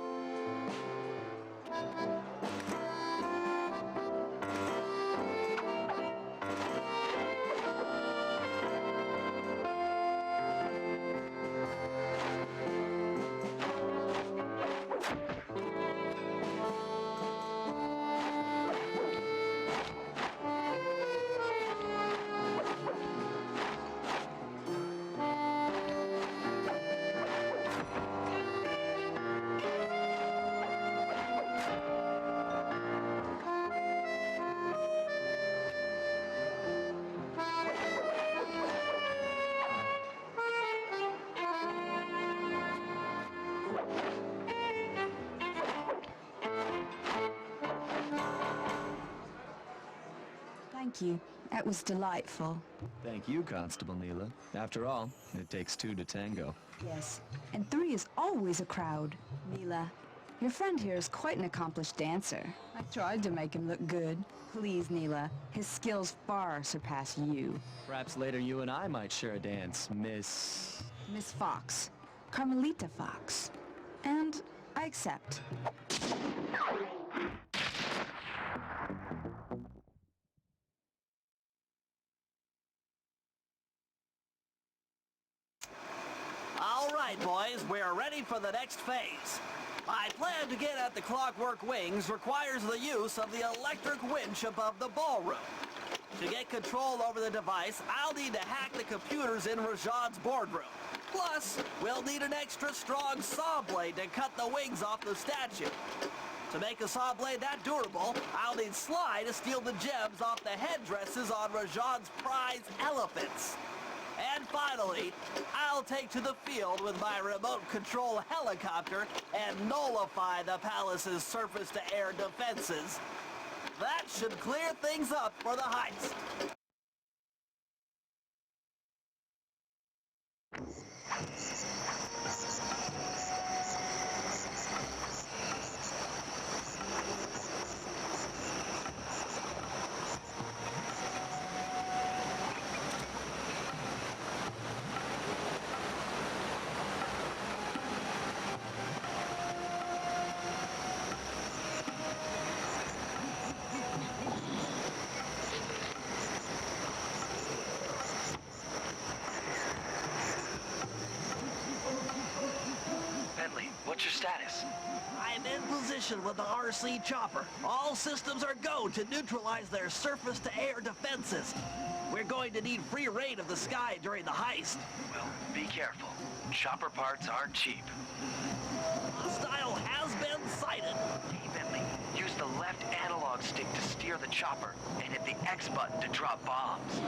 Thank you. That was delightful. Thank you, Constable Neela. After all, it takes two to tango. Yes, and 3 is always a crowd. Neela, your friend here is quite an accomplished dancer. I tried to make him look good. Please, Neela, his skills far surpass you. Perhaps later you and I might share a dance, Miss... Miss Fox. Carmelita Fox. And I accept. All right, boys, we're ready for the next phase. My plan to get at the clockwork wings requires the use of the electric winch above the ballroom. To get control over the device, I'll need to hack the computers in Rajad's boardroom. Plus, we'll need an extra strong saw blade to cut the wings off the statue. To make a saw blade that durable, I'll need Sly to steal the gems off the headdresses on Rajad's prize elephants. And finally, I'll take to the field with my remote control helicopter and nullify the palace's surface-to-air defenses. That should clear things up for the heist. What's your status? I'm in position with the RC chopper. All systems are go to neutralize their surface-to-air defenses. We're going to need free reign of the sky during the heist. Well, be careful. Chopper parts aren't cheap. Hostile has been sighted. Hey, Bentley, use the left analog stick to steer the chopper and hit the X button to drop bombs.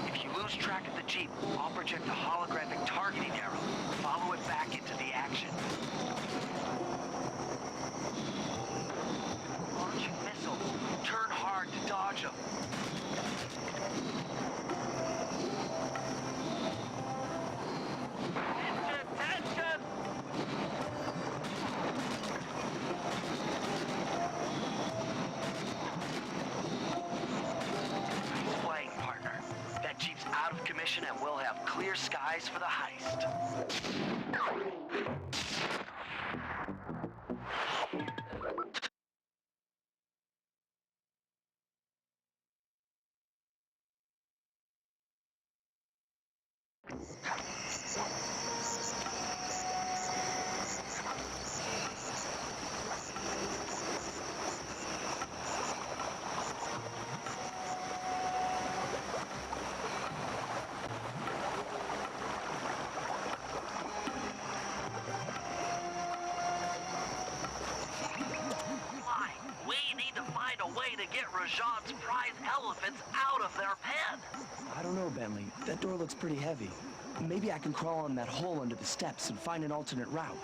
If you lose track of the Jeep, I'll project a holographic targeting arrow. Follow it back into the action. Launching missiles. Turn hard to dodge them. Attention! Nice flying, partner. That Jeep's out of commission and we'll have clear skies for the heist. To get Rajad's prize elephants out of their pen. I don't know, Bentley. That door looks pretty heavy. Maybe I can crawl on that hole under the steps and find an alternate route.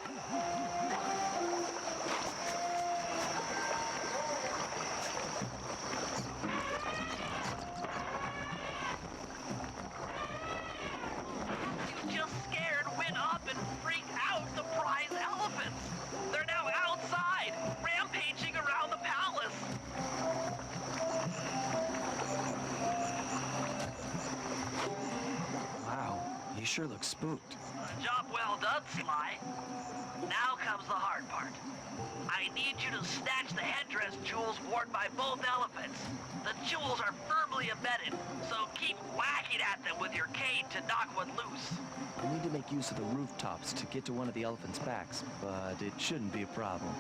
You just scared, went up, and freaked out the prize elephants. They're now outside, rampaging around the palace. Wow, you sure look spooked. Job well done, Sly. Now comes the hard part. I need you to snatch the headdress jewels worn by both elephants. The jewels are firmly embedded, so keep whacking at them with your cane to knock one loose. I need to make use of the rooftops to get to one of the elephants' backs, but it shouldn't be a problem.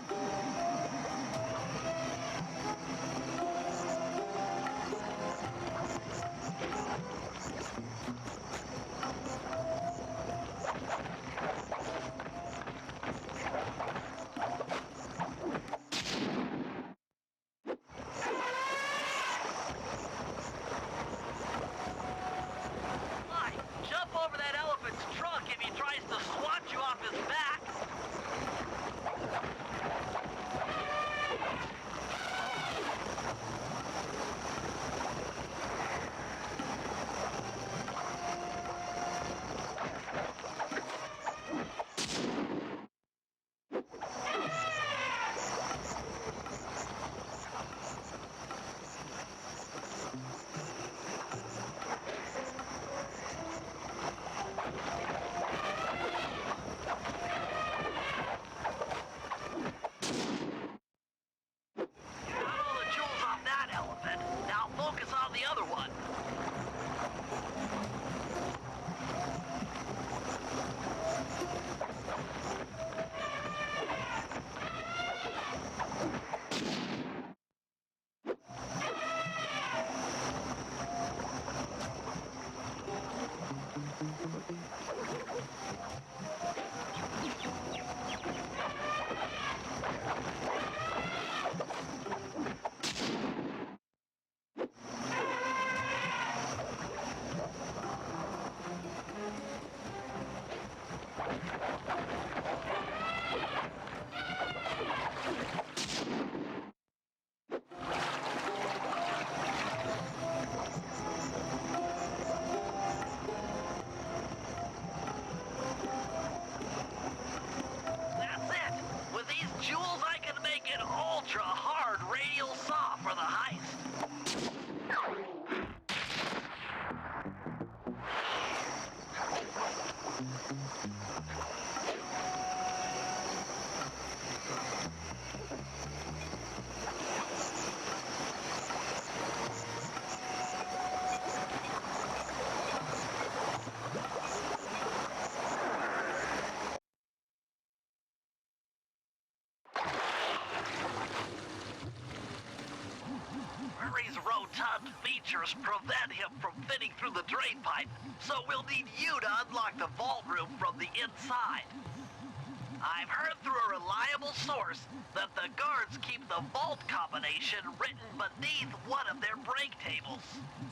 Murray's rotund features prevent him from fitting through the drain pipe, so we'll need you to unlock the vault room from the inside. I've heard through a reliable source that the guards keep the vault combination written beneath one of their break tables.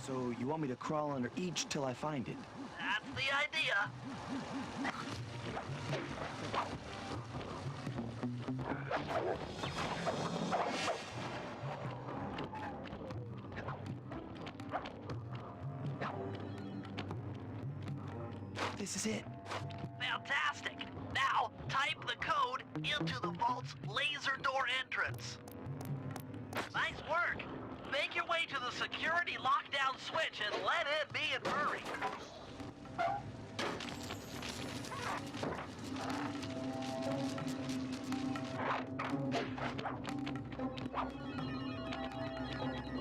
So you want me to crawl under each till I find it? That's the idea. This is it. Fantastic. Now, type the code into the vault's laser door entrance. Nice work. Make your way to the security lockdown switch and let in me and Murray.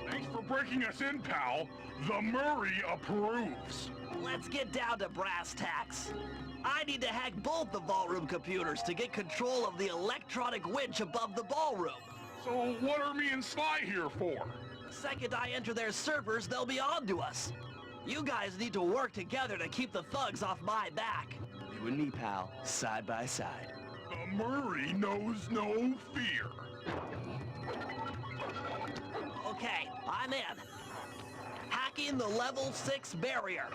Thanks for breaking us in, pal. The Murray approves. Let's get down to brass tacks. I need to hack both the ballroom computers to get control of the electronic winch above the ballroom. So what are me and Sly here for? The second I enter their servers, they'll be on to us. You guys need to work together to keep the thugs off my back. You and me, pal, side by side. The Murray knows no fear. Okay, I'm in. Hacking the level 6 barrier.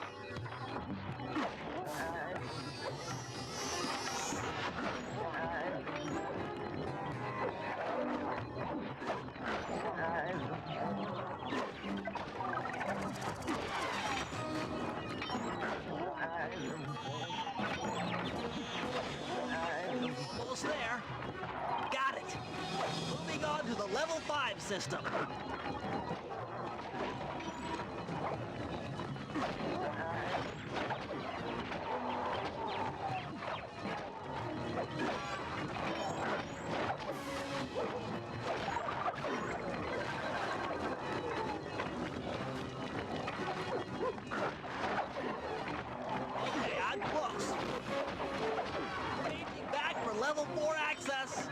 Almost there. Got it. Moving on to the level 5 system. Okay, I'm close. Changing back for level 4 access.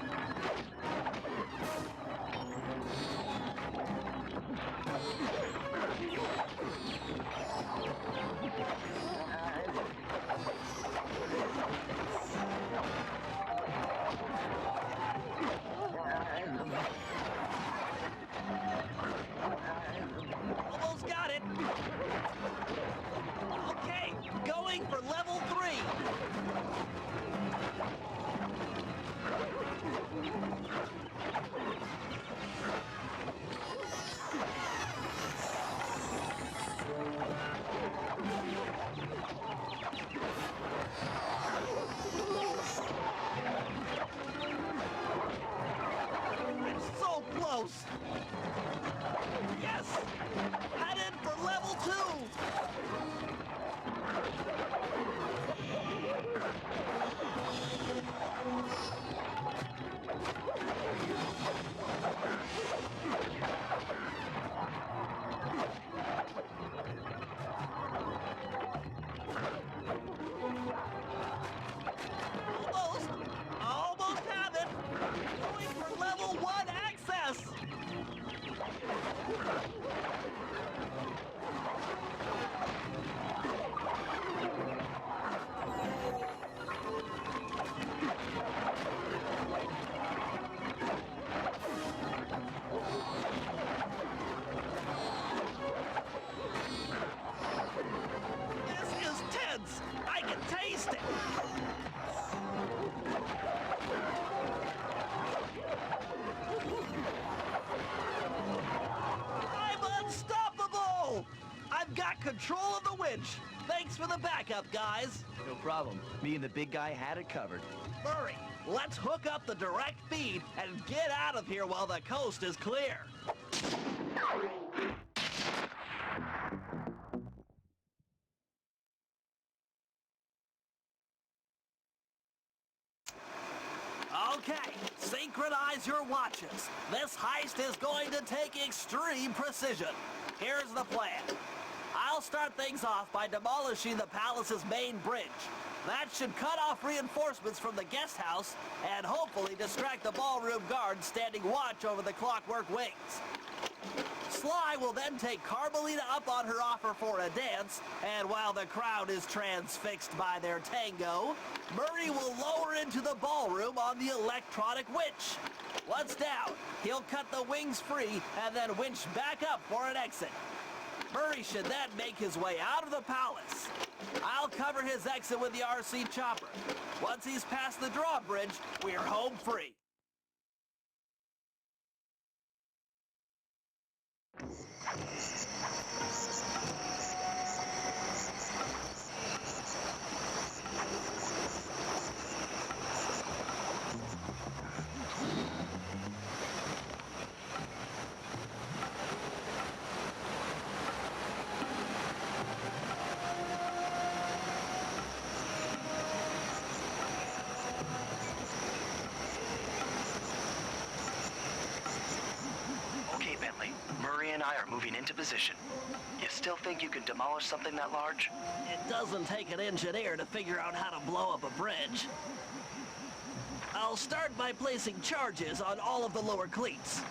Almost got it. Okay, going for level 3. I'm so close. Yes! Headed for level 2! Almost have it! Going for level 1 access! This is tense! I can taste it! I'm unstoppable! I've got control of the winch! Thanks for the backup, guys! No problem. Me and the big guy had it covered. Murray, let's hook up the direct feed and get out of here while the coast is clear. Okay, synchronize your watches. This heist is going to take extreme precision. Here's the plan. I'll I'll start things off by demolishing the palace's main bridge. That should cut off reinforcements from the guest house and hopefully distract the ballroom guards standing watch over the clockwork wings. Sly will then take Carmelita up on her offer for a dance, and while the crowd is transfixed by their tango, Murray will lower into the ballroom on the electronic winch. Once down, he'll cut the wings free and then winch back up for an exit. Murray should then make his way out of the palace. I'll cover his exit with the RC chopper. Once he's past the drawbridge, we're home free. Okay, Bentley. Murray and I are moving into position. You still think you can demolish something that large? It doesn't take an engineer to figure out how to blow up a bridge. I'll start by placing charges on all of the lower cleats.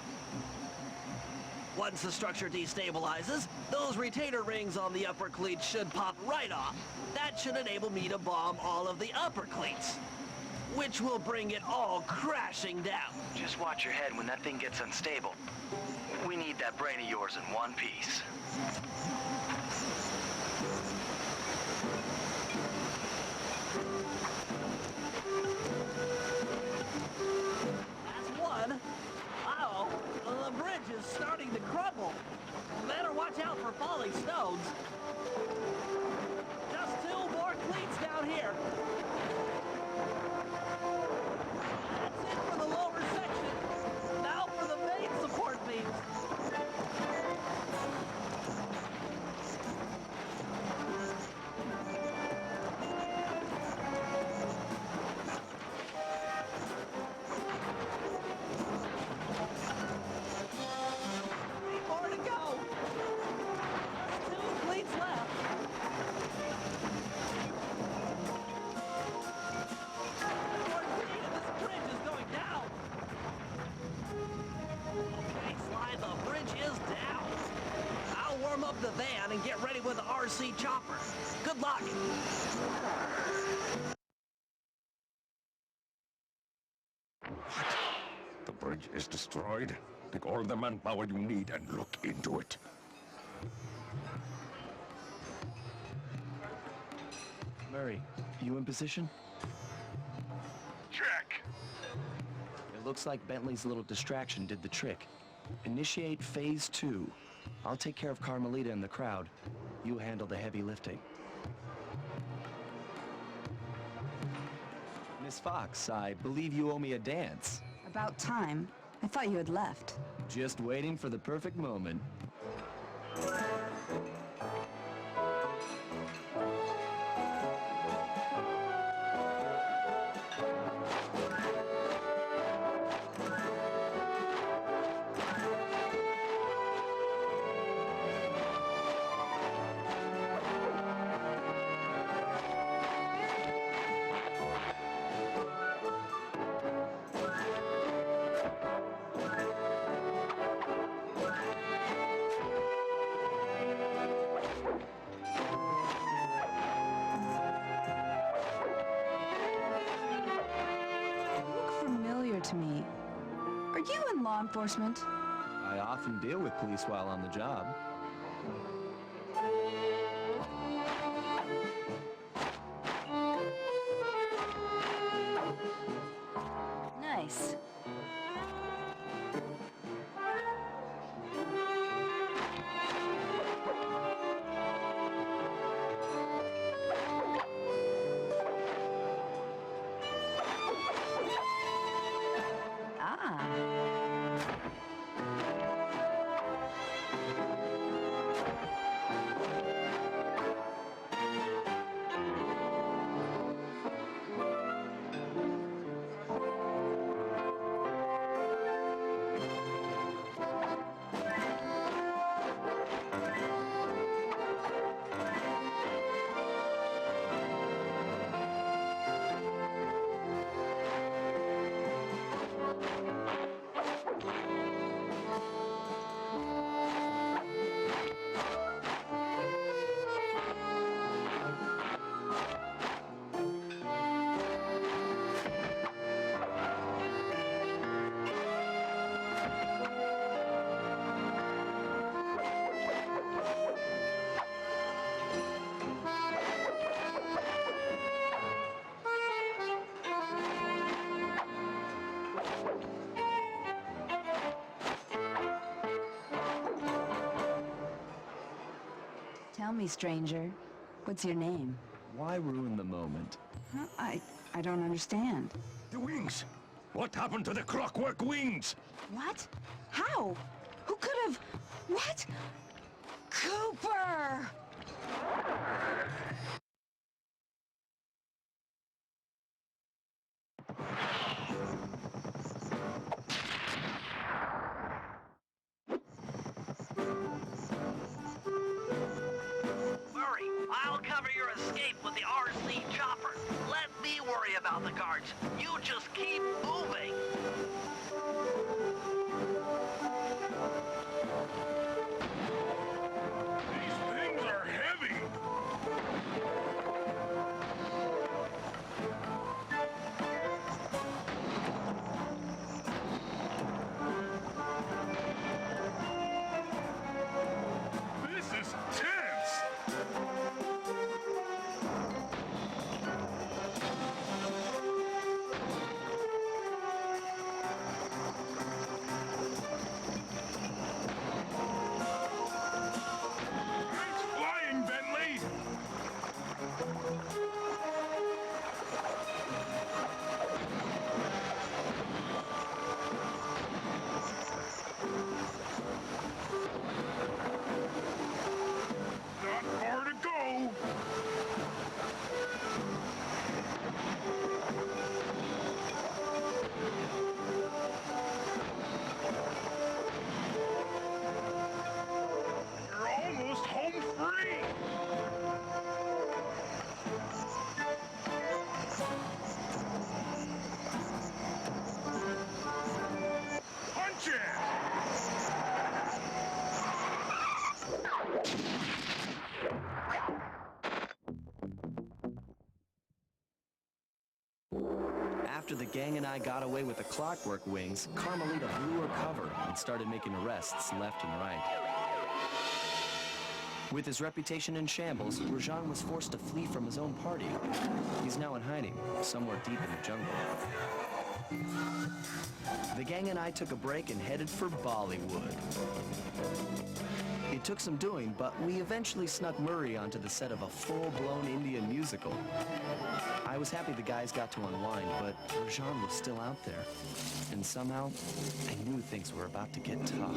Once the structure destabilizes, those retainer rings on the upper cleats should pop right off. That should enable me to bomb all of the upper cleats, which will bring it all crashing down. Just watch your head when that thing gets unstable. We need that brain of yours in one piece. That's one. Uh-oh, the bridge is starting to crumble. Better watch out for falling stones. Just two more cleats down here. That's it for the lower section. Now for the main support beams. Three more to go. Just two cleats left. More cleat and this bridge is going down. Okay, Sly, the bridge is down. I'll warm up the van and get ready with the RC chopper. Good luck. The bridge is destroyed. Take all the manpower you need and look into it. Murray, you in position? Check. It looks like Bentley's little distraction did the trick. Initiate phase 2. I'll take care of Carmelita and the crowd. You handle the heavy lifting. Miss Fox, I believe you owe me a dance. About time. I thought you had left. Just waiting for the perfect moment. To me. Are you in law enforcement? I often deal with police while on the job. Nice. Tell me, stranger, what's your name? Why ruin the moment? Huh? I don't understand. The wings! What happened to the clockwork wings? What? How? Who could have... What? Cooper! Murray, I'll cover your escape with the RC chopper. Let me worry about the guards. You just keep moving. These things are heavy. This is tense. Nice flying, Bentley. Not far to go. You're almost home free. Punch it! After the gang and I got away with the clockwork wings, Carmelita blew her cover and started making arrests left and right. With his reputation in shambles, Rajan was forced to flee from his own party. He's now in hiding, somewhere deep in the jungle. The gang and I took a break and headed for Bollywood. It took some doing, but we eventually snuck Murray onto the set of a full-blown Indian musical. I was happy the guys got to unwind, but Rajan was still out there. And somehow, I knew things were about to get tough.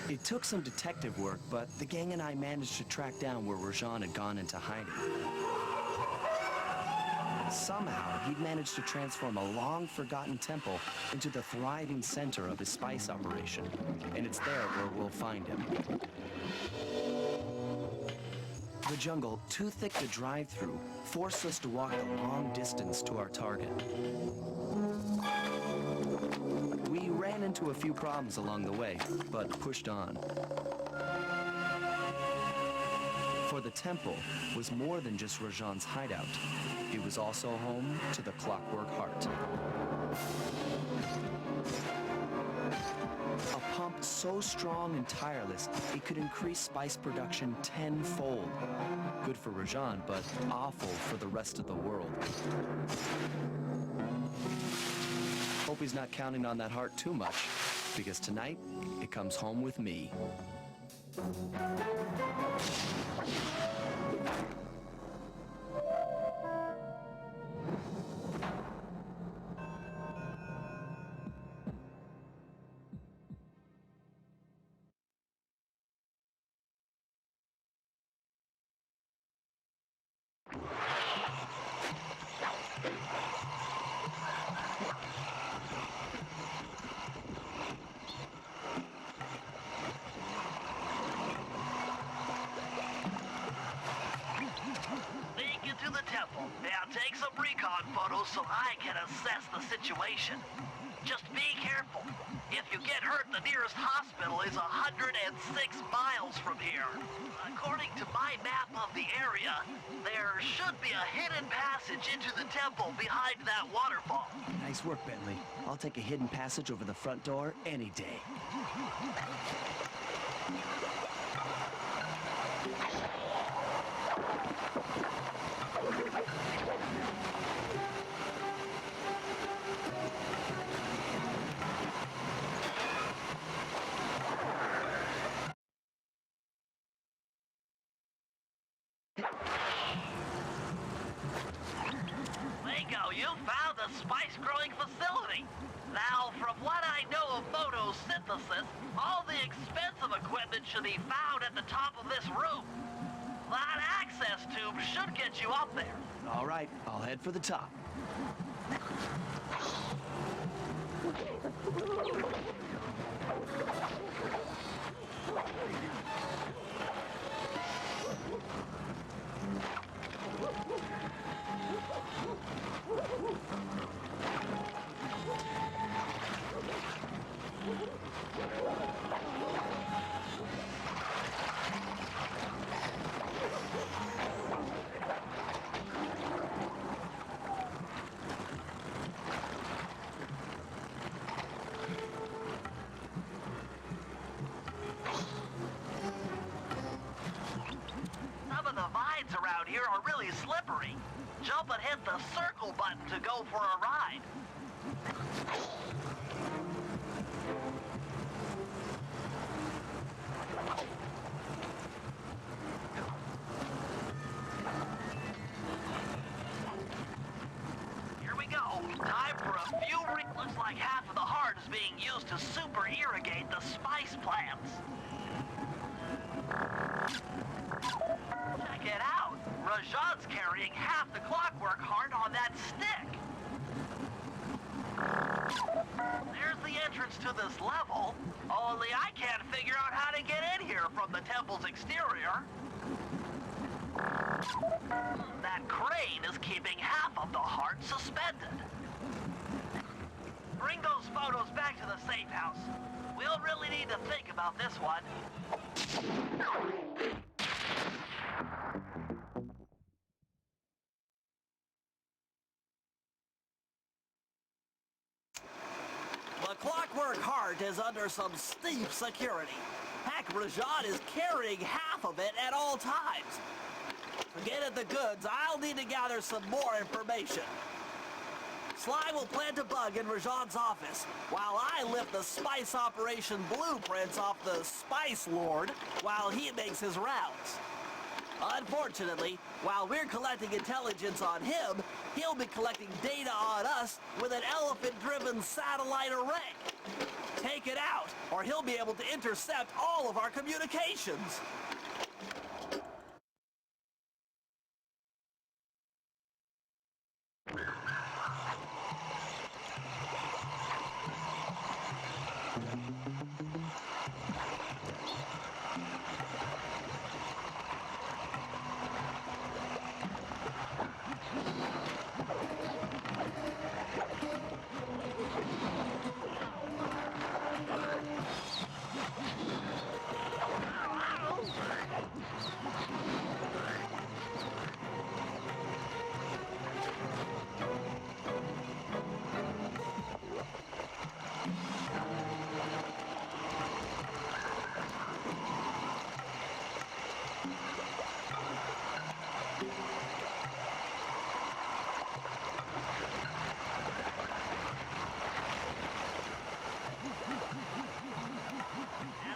It took some detective work, but the gang and I managed to track down where Rajan had gone into hiding. Somehow, he'd managed to transform a long-forgotten temple into the thriving center of his spice operation. And it's there where we'll find him. The jungle, too thick to drive through, forced us to walk the long distance to our target. We ran into a few problems along the way, but pushed on. For the temple was more than just Rajan's hideout. It was also home to the Clockwork Heart. A pump so strong and tireless, it could increase spice production tenfold. Good for Rajan, but awful for the rest of the world. Hope he's not counting on that heart too much, because tonight, it comes home with me. Sneak into the temple. Now take some recon photos so I can assess the situation. Just be careful. If you get hurt, the nearest hospital is 106 miles from here. According to my map of the area, there should be a hidden passage into the temple behind that waterfall. Nice work, Bentley. I'll take a hidden passage over the front door any day. Lingo, you found the spice-growing facility. Now, from what I know of photosynthesis, all the expensive equipment should be found at the top of this room. That access tube should get you up there. All right, I'll head for the top. Some of the vines around here are really slippery. Jump and hit the circle button to go for a ride. Here we go. Time for a few looks like half of the heart is being used to super irrigate the spice plants. Check it out. Rajan's carrying half the clockwork heart on that stick. There's the entrance to this level, only I can't figure out how to get in here from the temple's exterior. That crane is keeping half of the heart suspended. Bring those photos back to the safe house. We'll really need to think about this one. The clockwork heart is under some steep security. Heck, Rajan is carrying half of it at all times. To get at the goods, I'll need to gather some more information. Sly will plant a bug in Rajan's office, while I lift the spice operation blueprints off the Spice Lord while he makes his rounds. Unfortunately, while we're collecting intelligence on him, he'll be collecting data on us with an elephant-driven satellite array. Take it out, or he'll be able to intercept all of our communications.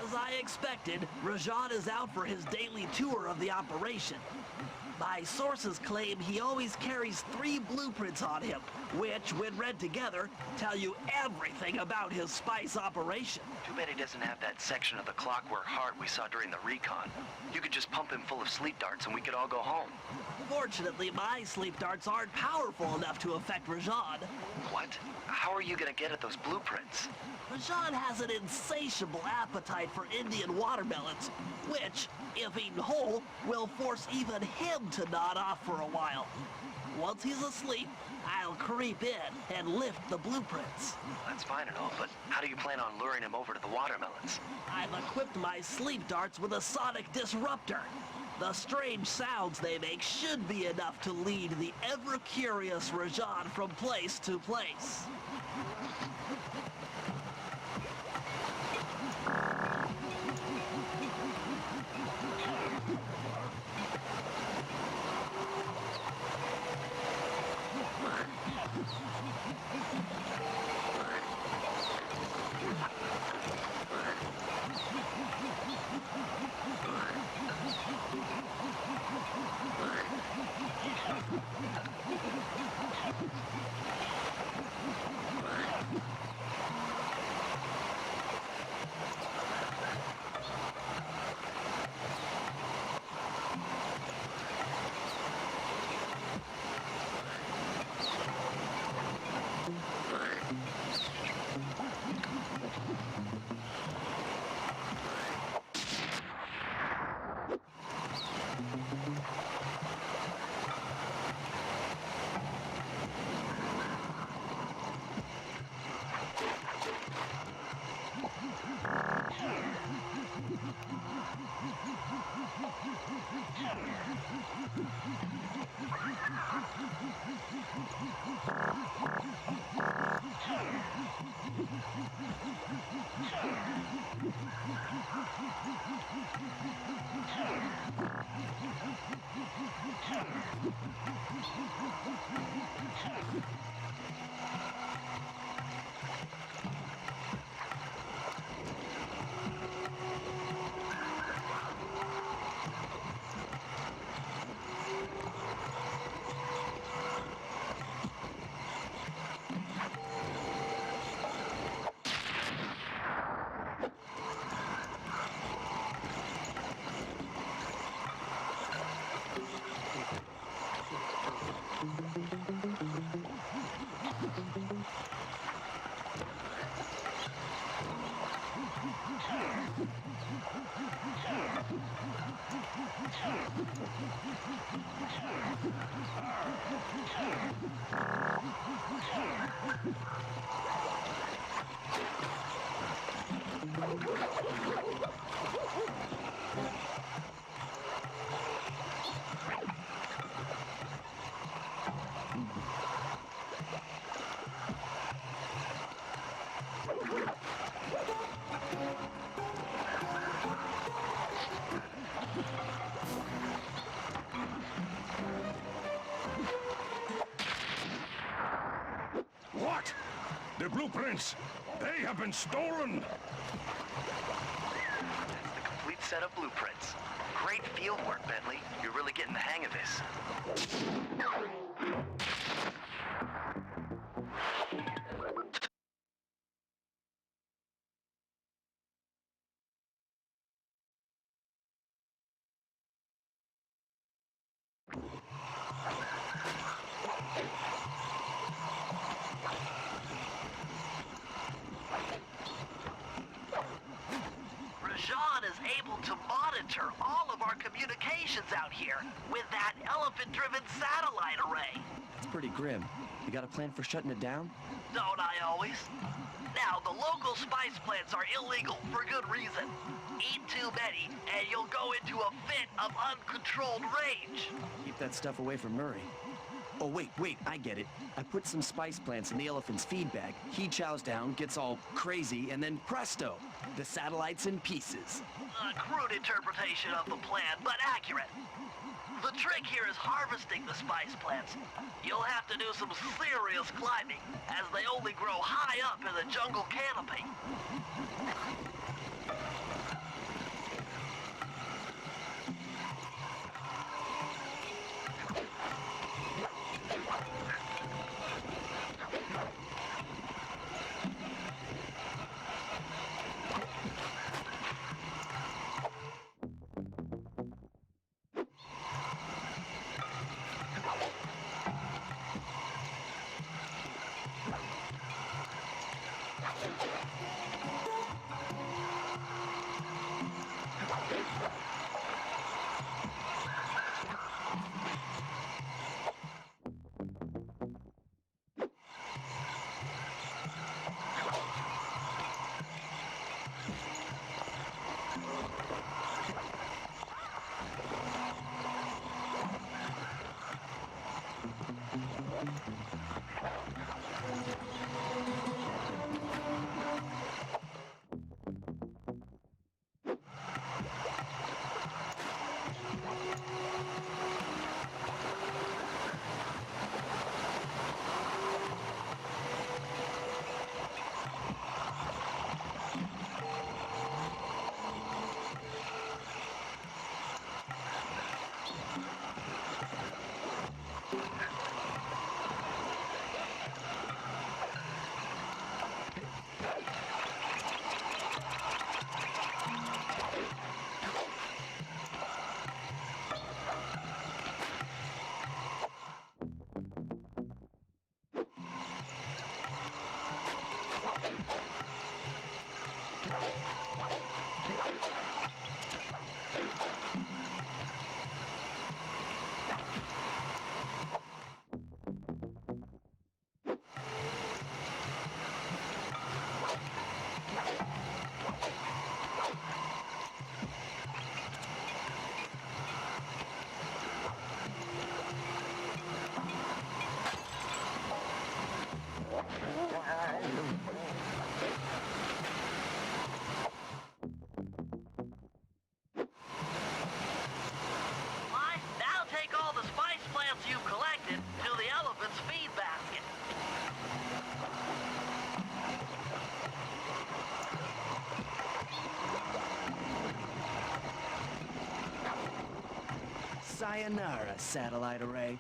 As I expected, Rajan is out for his daily tour of the operation. My sources claim he always carries 3 blueprints on him, which, when read together, tell you everything about his spice operation. Too bad he doesn't have that section of the clockwork heart we saw during the recon. You could just pump him full of sleep darts and we could all go home. Fortunately, my sleep darts aren't powerful enough to affect Rajan. What? How are you gonna get at those blueprints? Rajan has an insatiable appetite for Indian watermelons, which, if eaten whole, will force even him to nod off for a while. Once he's asleep, I'll creep in and lift the blueprints. That's fine and all, but how do you plan on luring him over to the watermelons? I've equipped my sleep darts with a sonic disruptor. The strange sounds they make should be enough to lead the ever-curious Rajan from place to place. What? The blueprints! They have been stolen! That's the complete set of blueprints. Great field work, Bentley. You're really getting the hang of this. Rajan is able to monitor all of our communications out here with that elephant-driven satellite array. It's pretty grim. You got a plan for shutting it down? Don't I always? Now, the local spice plants are illegal for good reason. Eat too many, and you'll go into a fit of uncontrolled rage. Keep that stuff away from Murray. Oh, wait, I get it. I put some spice plants in the elephant's feed bag. He chows down, gets all crazy, and then presto, the satellite's in pieces. A crude interpretation of the plan, but accurate. The trick here is harvesting the spice plants. You'll have to do some serious climbing, as they only grow high up in the jungle canopy. Sayonara, satellite array.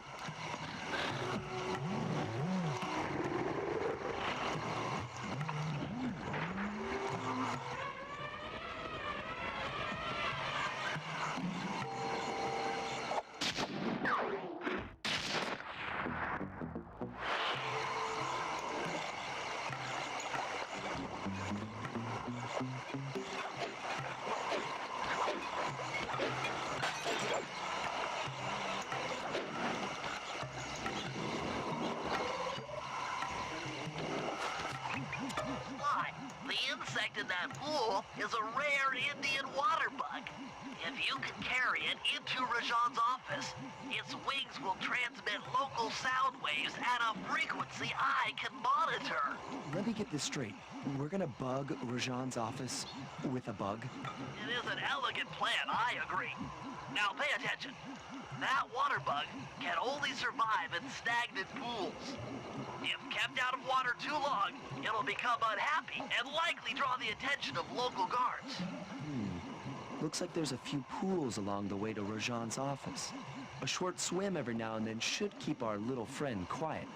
Why, the insect in that pool is a rare Indian water bug. If you can carry it into Rajan's office, its wings will transmit local sound waves at a frequency I can monitor. Let me get this straight. We're gonna bug Rajan's office with a bug? It is an elegant plan, I agree. Now pay attention. That water bug can only survive in stagnant pools. If kept out of water too long, it'll become unhappy and likely draw the attention of local guards. Looks like there's a few pools along the way to Rajan's office. A short swim every now and then should keep our little friend quiet.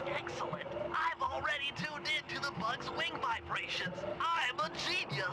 Excellent. I've already tuned into the bug's wing vibrations. I'm a genius.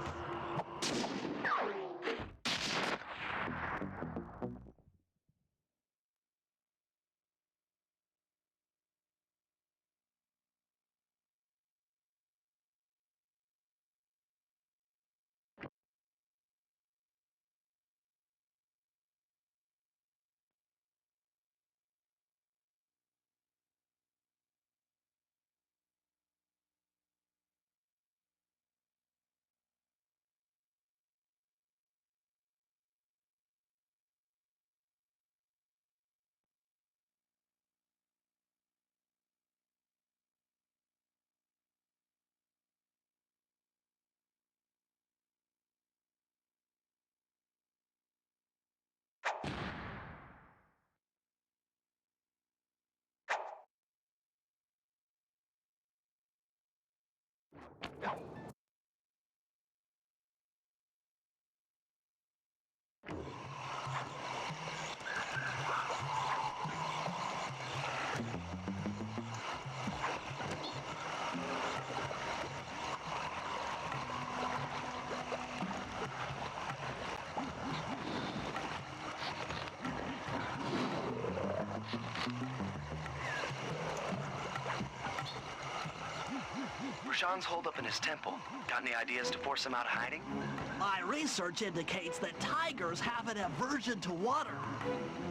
Rajan's holed up in his temple. Got any ideas to force him out of hiding? My research indicates that tigers have an aversion to water.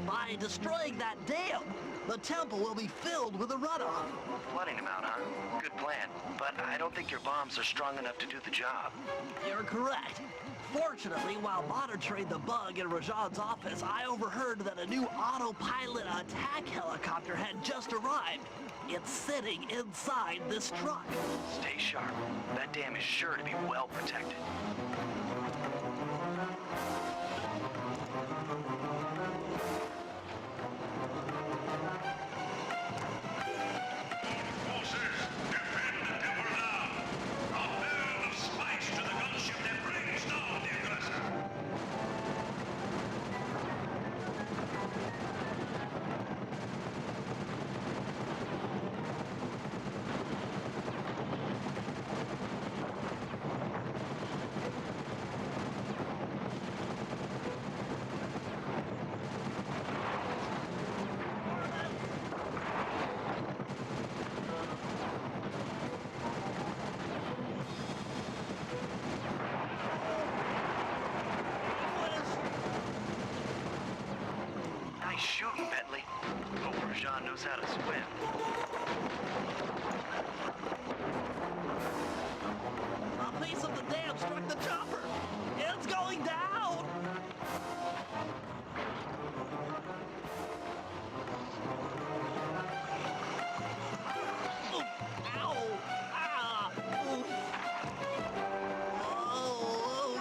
By destroying that dam, the temple will be filled with a runoff. Flooding him out, huh? Good plan. But I don't think your bombs are strong enough to do the job. You're correct. Fortunately, while monitoring the bug in Rajan's office, I overheard that a new autopilot attack helicopter had just arrived. It's sitting inside this truck. Stay sharp. That dam is sure to be well protected. Forces, defend the temple now! A barrel of spice to the gunship that brings down the aggressor! Nice shooting, Bentley. Hope Rajan knows how to swim. A piece of the dam struck the chopper. It's going down. Ow! Ah! Oof. Oh!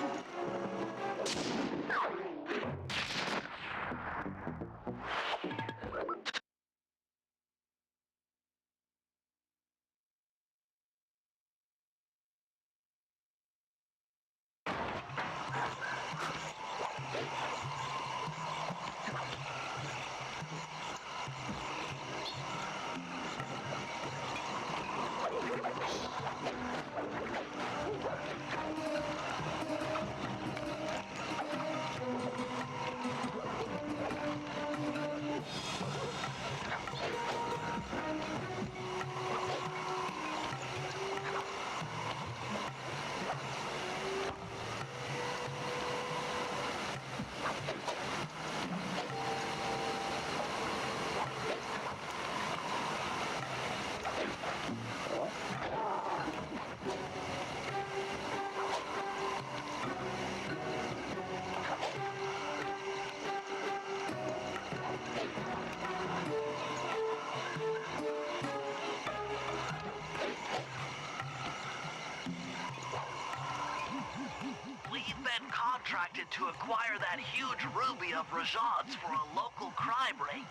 We've been contracted to acquire that huge ruby of Rajan's for a local crime ring.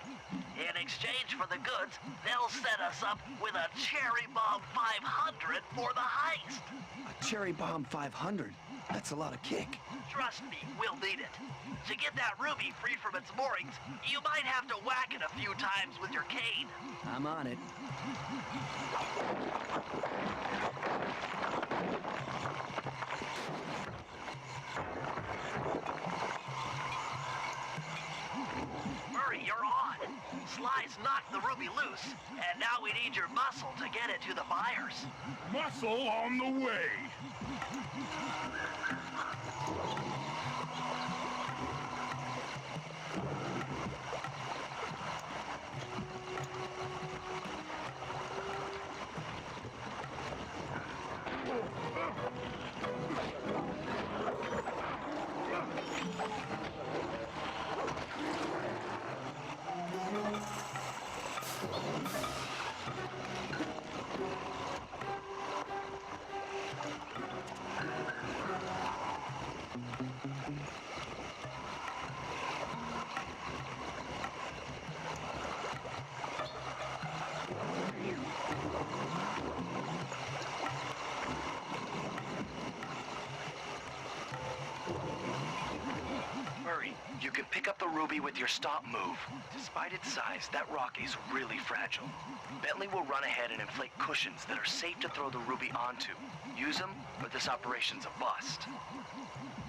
In exchange for the goods, they'll set us up with a Cherry Bomb 500 for the heist. A Cherry Bomb 500? That's a lot of kick. Trust me, we'll need it. To get that ruby free from its moorings, you might have to whack it a few times with your cane. I'm on it. Murray, you're on. Sly's knocked the ruby loose, and now we need your muscle to get it to the buyers. Muscle on the way. Murray, you can pick up the ruby with your stop move. Despite its size, that rock is really fragile. Bentley will run ahead and inflate cushions that are safe to throw the ruby onto. Use them, or this operation's a bust.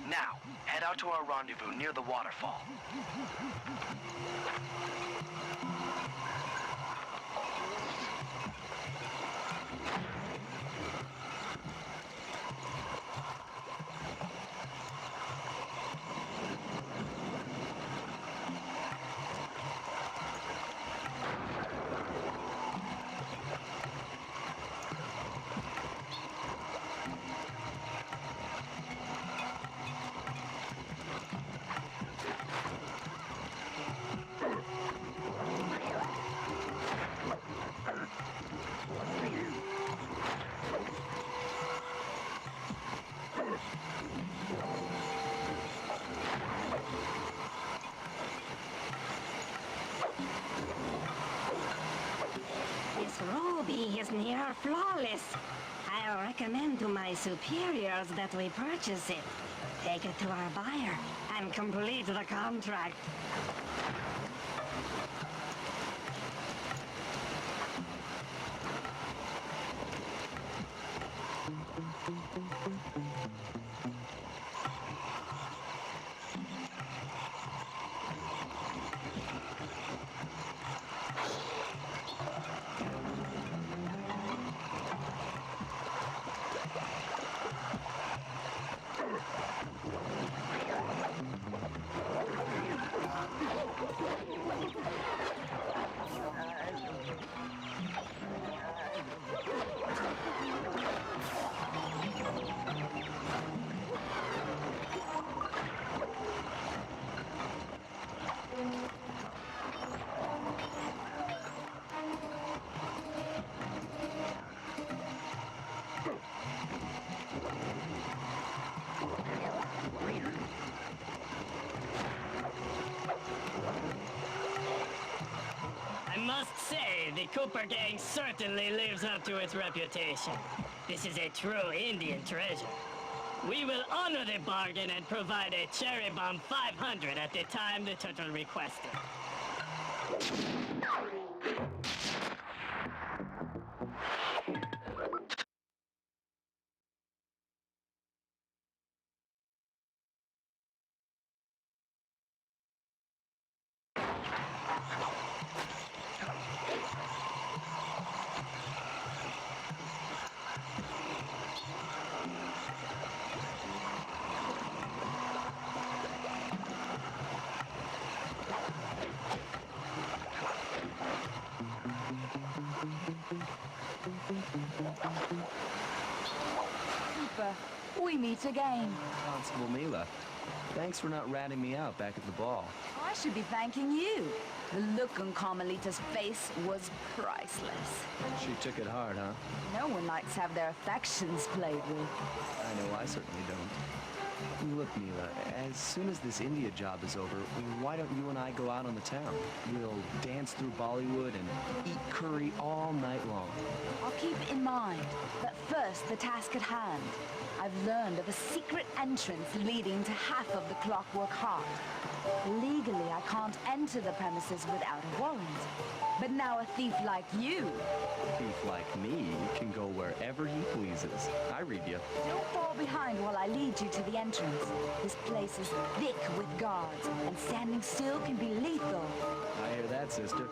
Now, head out to our rendezvous near the waterfall. this. I'll recommend to my superiors that we purchase it. Take it to our buyer and complete the contract. I must say, the Cooper gang certainly lives up to its reputation. This is a true Indian treasure. We will honor the bargain and provide a cherry bomb 500 at the time the turtle requested. Cooper, we meet again. Constable Mila, thanks for not ratting me out back at the ball. I should be thanking you. The look on Carmelita's face was priceless. She took it hard, huh? No one likes to have their affections played with. I know I certainly don't. Look, Mila, as soon as this India job is over, why don't you and I go out on the town? We'll dance through Bollywood and eat curry all night long. I'll keep it in mind. But first, the task at hand. I've learned of a secret entrance leading to half of the Clockwork Heart. Legally, I can't enter the premises without a warrant. But now a thief like you... A thief like me can go wherever he pleases. I read you. Don't fall behind while I lead you to the entrance. This place is thick with guards, and standing still can be lethal. I hear that, sister.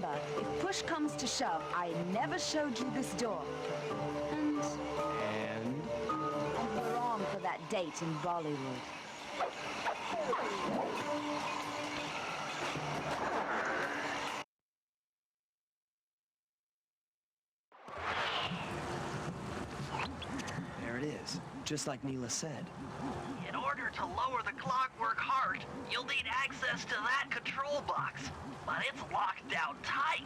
remember, if push comes to shove, I never showed you this door. And we're on for that date in Bollywood. There it is, just like Neela said. In order to lower the clockwork heart, you'll need access to that control box. But it's locked down tight.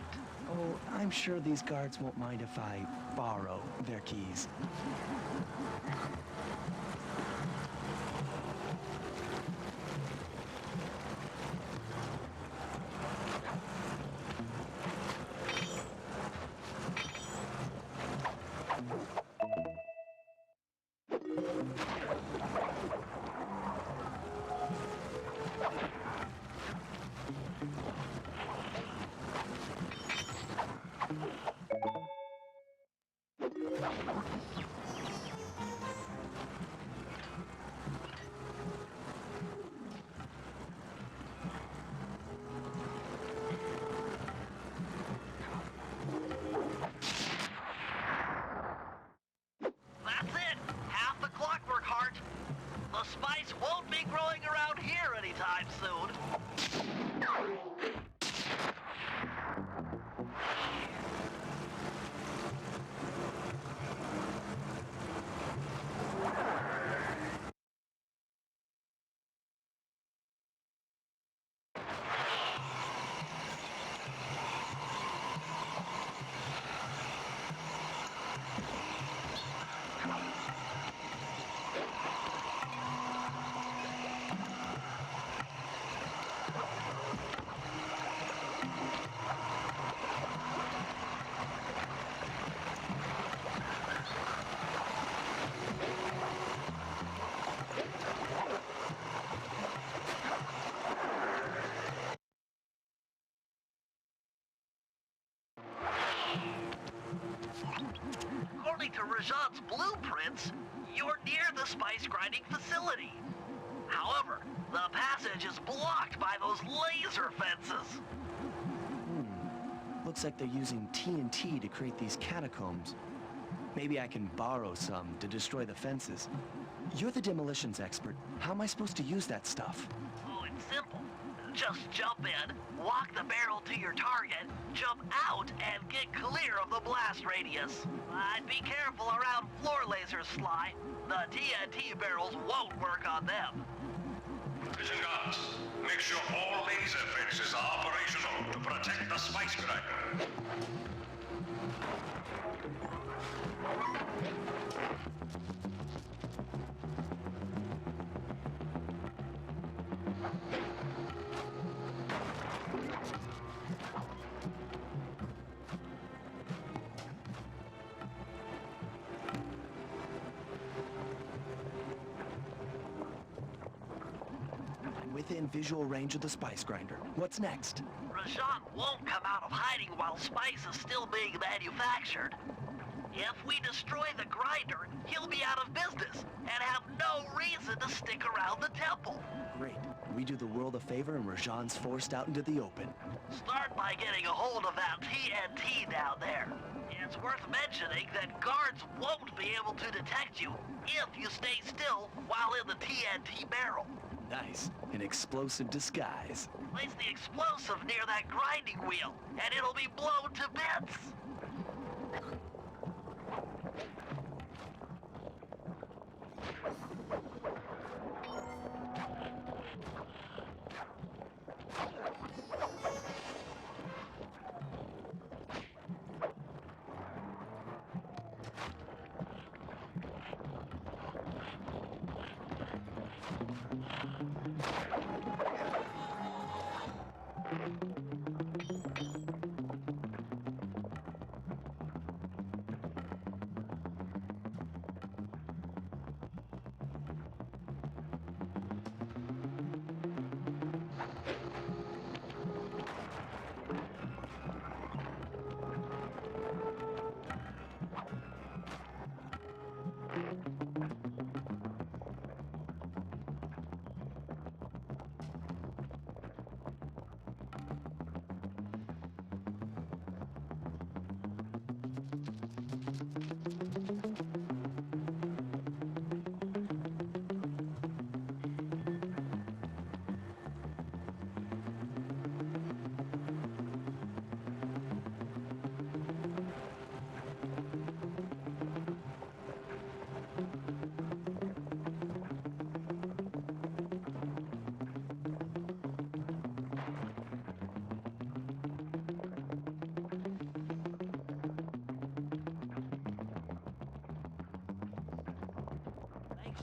Oh, I'm sure these guards won't mind if I borrow their keys. That's it. Half the clockwork heart. The spice won't be growing around here anytime soon. According to Rajan's blueprints, you're near the spice grinding facility. However, the passage is blocked by those laser fences. Looks like they're using TNT to create these catacombs. Maybe I can borrow some to destroy the fences. You're the demolitions expert. How am I supposed to use that stuff? Oh, it's simple. Just jump in, walk the barrel to your target, jump out, and get clear of the blast radius. I'd be careful around floor lasers, Sly. The TNT barrels won't work on them. Vision guards, make sure all laser fences are operational to protect the spice grinder. Within visual range of the spice grinder. What's next? Rajan won't come out of hiding while spice is still being manufactured. If we destroy the grinder, he'll be out of business and have no reason to stick around the temple. Great. We do the world a favor and Rajan's forced out into the open. Start by getting a hold of that TNT down there. It's worth mentioning that guards won't be able to detect you if you stay still while in the TNT barrel. Nice. An explosive disguise. Place the explosive near that grinding wheel, and it'll be blown to bits.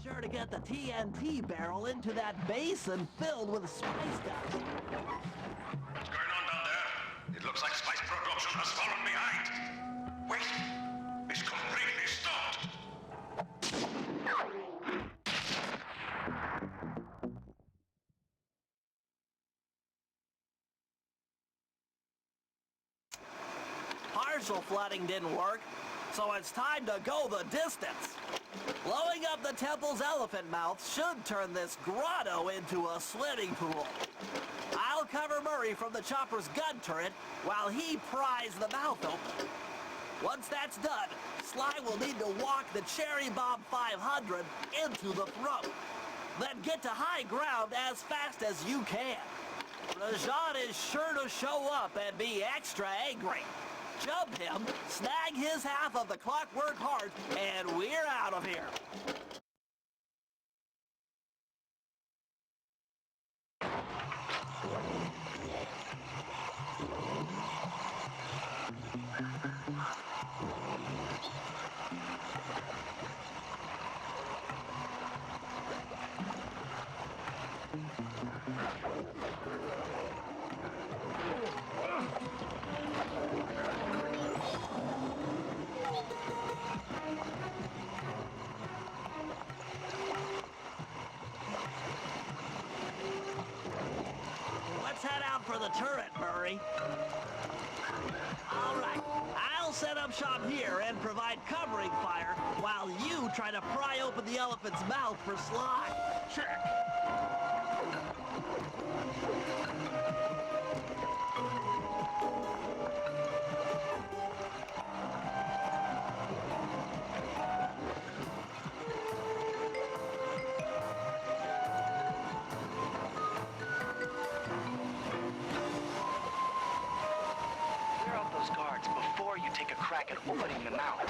sure to get the TNT barrel into that basin filled with spice dust. What's going on down there? It looks like spice production has fallen behind. Wait! It's completely stopped! Partial flooding didn't work, so it's time to go the distance. Blowing up the temple's elephant mouth should turn this grotto into a swimming pool. I'll cover Murray from the chopper's gun turret while he pries the mouth open. Once that's done, Sly will need to walk the Cherry Bomb 500 into the throat. Then get to high ground as fast as you can. Rajan is sure to show up and be extra angry. Jump him, snag his half of the clockwork heart, and we're out of here. Let's head out for the turret, Murray. All right, I'll set up shop here and provide covering fire while you try to pry open the elephant's mouth for Sly. Check. Clear out those guards before you take a crack at opening them out.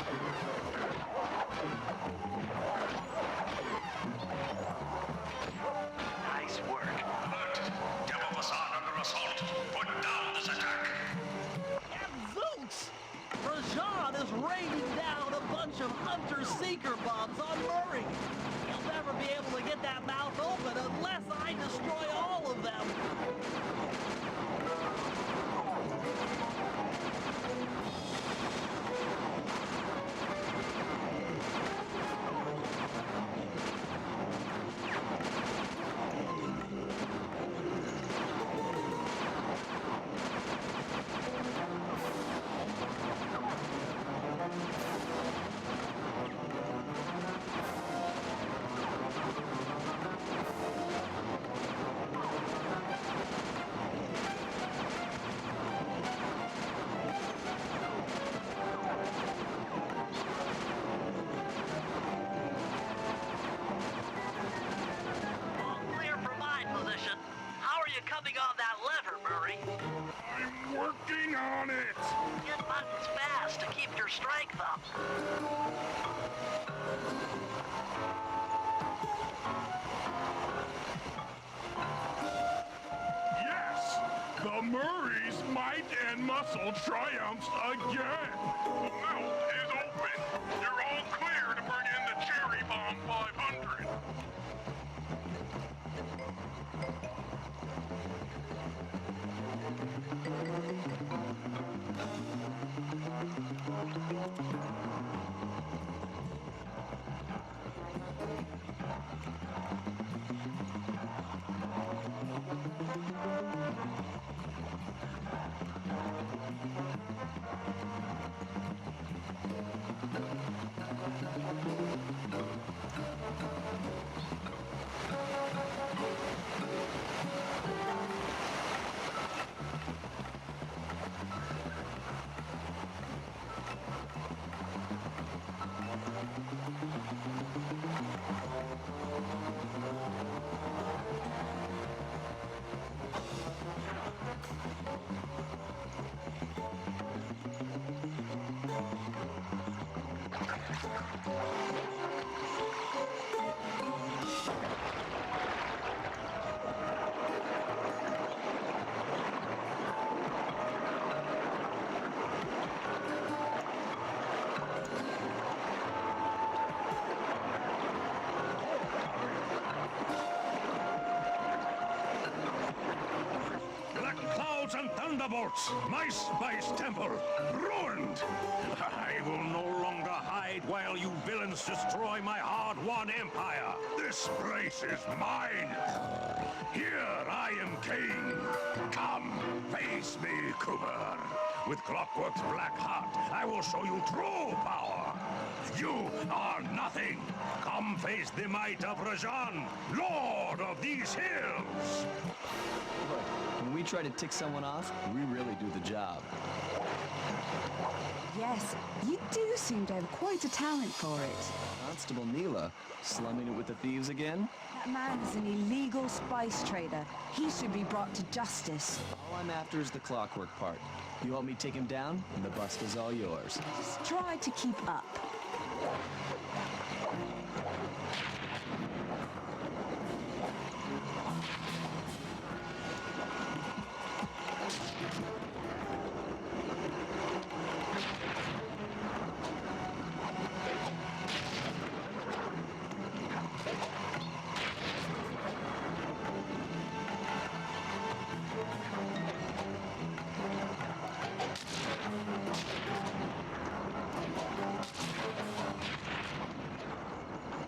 Nice work. Alert! Devil Facade under assault! Put down this attack! Zooks! Rajan is raining down a bunch of Hunter-Seeker bombs on Murray. He'll never be able to get that mouth open unless I destroy all of them. All clear for my position. How are you coming on that lever, Murray? I'm working on it. Hit buttons fast to keep your strength up. Yes! The Murray's might and muscle triumphs again. The mouth is open. You're all clear to bring in the Cherry Bomb 500. Thunderbolts! My spice temple ruined! I will no longer hide while you villains destroy my hard-won empire. This place is mine. Here I am king. Come, face me, Cooper. With Clockwork's black heart, I will show you true power. You are nothing. Come face the might of Rajan, Lord of these hills. Look, when we try to tick someone off, we really do the job. Yes, you do seem to have quite a talent for it. Constable Neela, slumming it with the thieves again? That man is an illegal spice trader. He should be brought to justice. All I'm after is the clockwork part. You help me take him down, and the bust is all yours. Just try to keep up.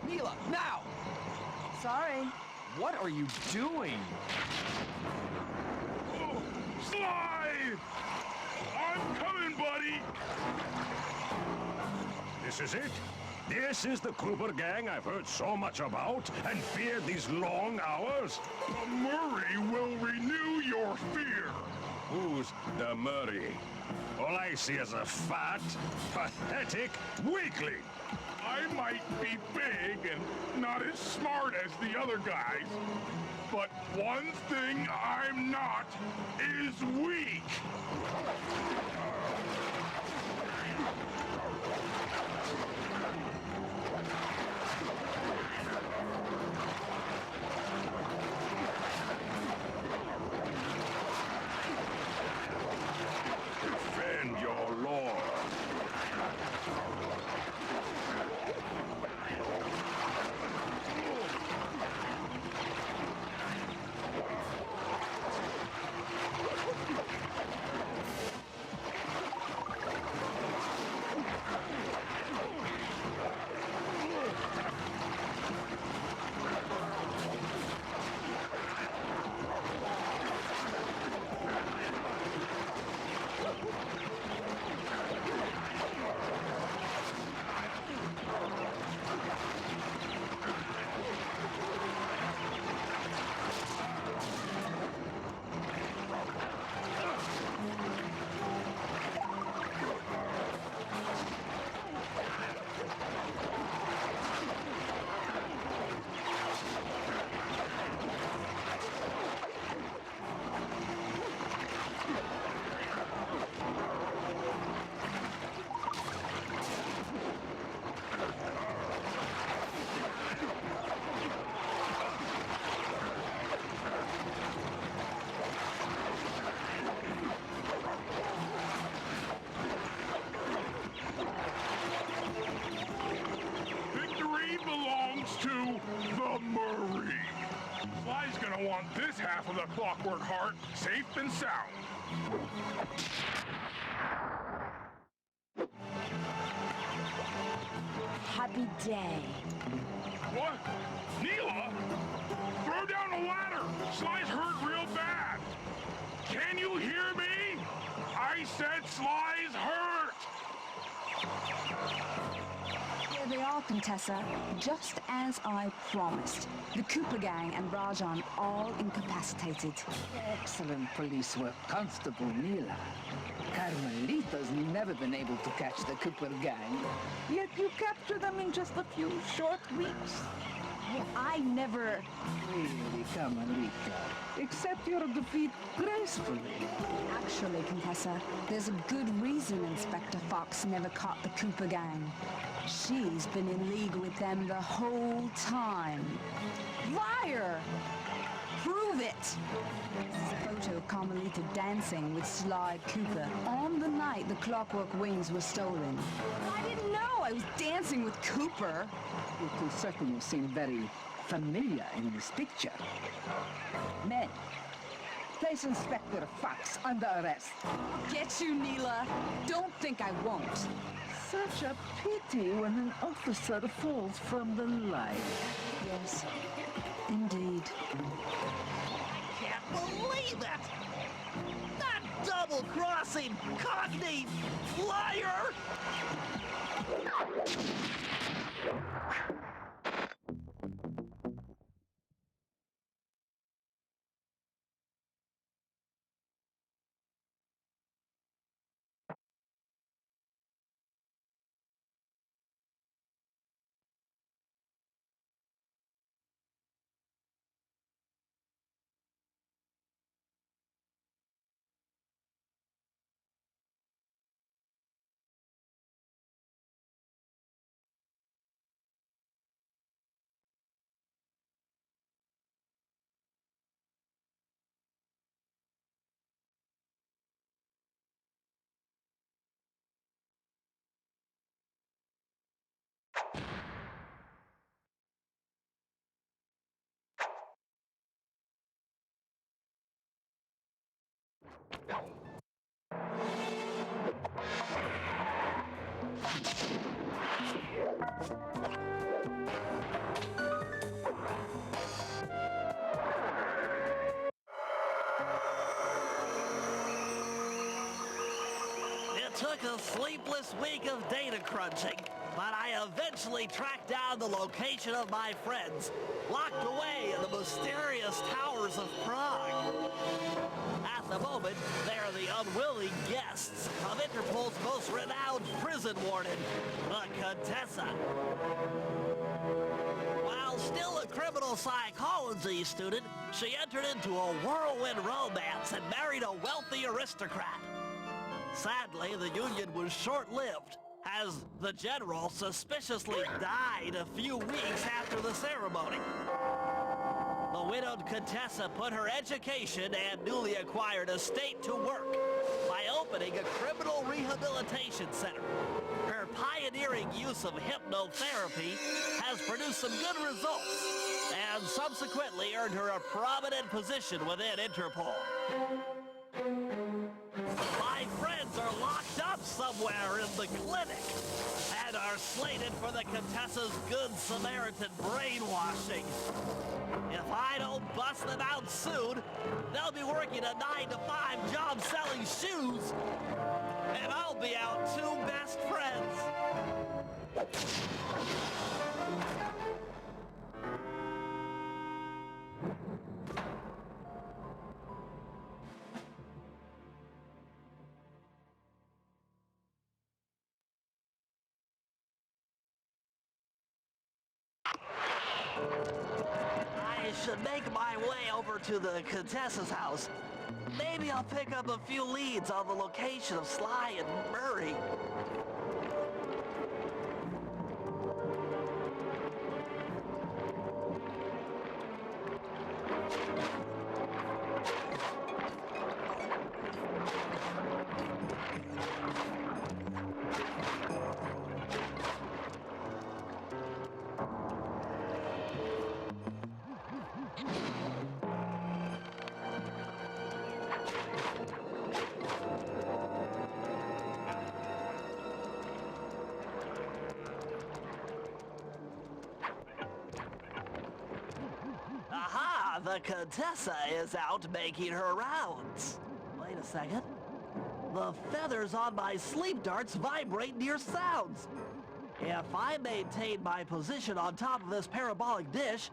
Neela, now! Sorry. What are you doing? Oh, Sly! I'm coming, buddy! This is it? This is the Cooper gang I've heard so much about and feared these long hours? The Murray will renew your fear. Who's the Murray? All I see is a fat, pathetic weakling. I might be big and not as smart as the other guys, but one thing I'm not is weak. Defend your lord. Victory belongs to the Murray. Sly's gonna want this half of the Clockwork Heart safe and sound. Happy day. What? Neela? Throw down the ladder! Sly's hurt real bad! Can you hear me? I said Sly's hurt! Here they are, Contessa. Just as I promised. The Cooper gang and Rajan all incapacitated. Excellent police work, Constable Neela. Carmelita's never been able to catch the Cooper gang, yet you captured them in just a few short weeks. I never... Really, Carmelita, accept your defeat gracefully. Actually, Contessa, there's a good reason Inspector Fox never caught the Cooper gang. She's been in league with them the whole time. Liar! Prove it! This is a photo of Carmelita dancing with Sly Cooper on the night the Clockwork Wings were stolen. I didn't know I was dancing with Cooper. You two certainly seem very familiar in this picture. Men, Place Inspector Fox under arrest. Get you, Neela. Don't think I won't. Such a pity when an officer falls from the line. Yes, indeed. Can't believe it! That double-crossing cockney liar! It took a sleepless week of data crunching, but I eventually tracked down the location of my friends, locked away in the mysterious towers of Prague. At the moment, they're the unwilling guests of Interpol's most renowned prison warden, the Contessa. While still a criminal psychology student, she entered into a whirlwind romance and married a wealthy aristocrat. Sadly, the union was short-lived, as the general suspiciously died a few weeks after the ceremony. The widowed Contessa put her education and newly acquired estate to work by opening a criminal rehabilitation center. Her pioneering use of hypnotherapy has produced some good results, and subsequently earned her a prominent position within Interpol. My friends are locked up somewhere in the clinic and are slated for the Contessa's Good Samaritan brainwashing. If I don't bust them out soon, they'll be working a 9-to-5 job selling shoes, and I'll be out two best friends. I should make my way over to the Contessa's house. Maybe I'll pick up a few leads on the location of Sly and Murray. Aha! The Contessa is out making her rounds. Wait a second. The feathers on my sleep darts vibrate near sounds. If I maintain my position on top of this parabolic dish,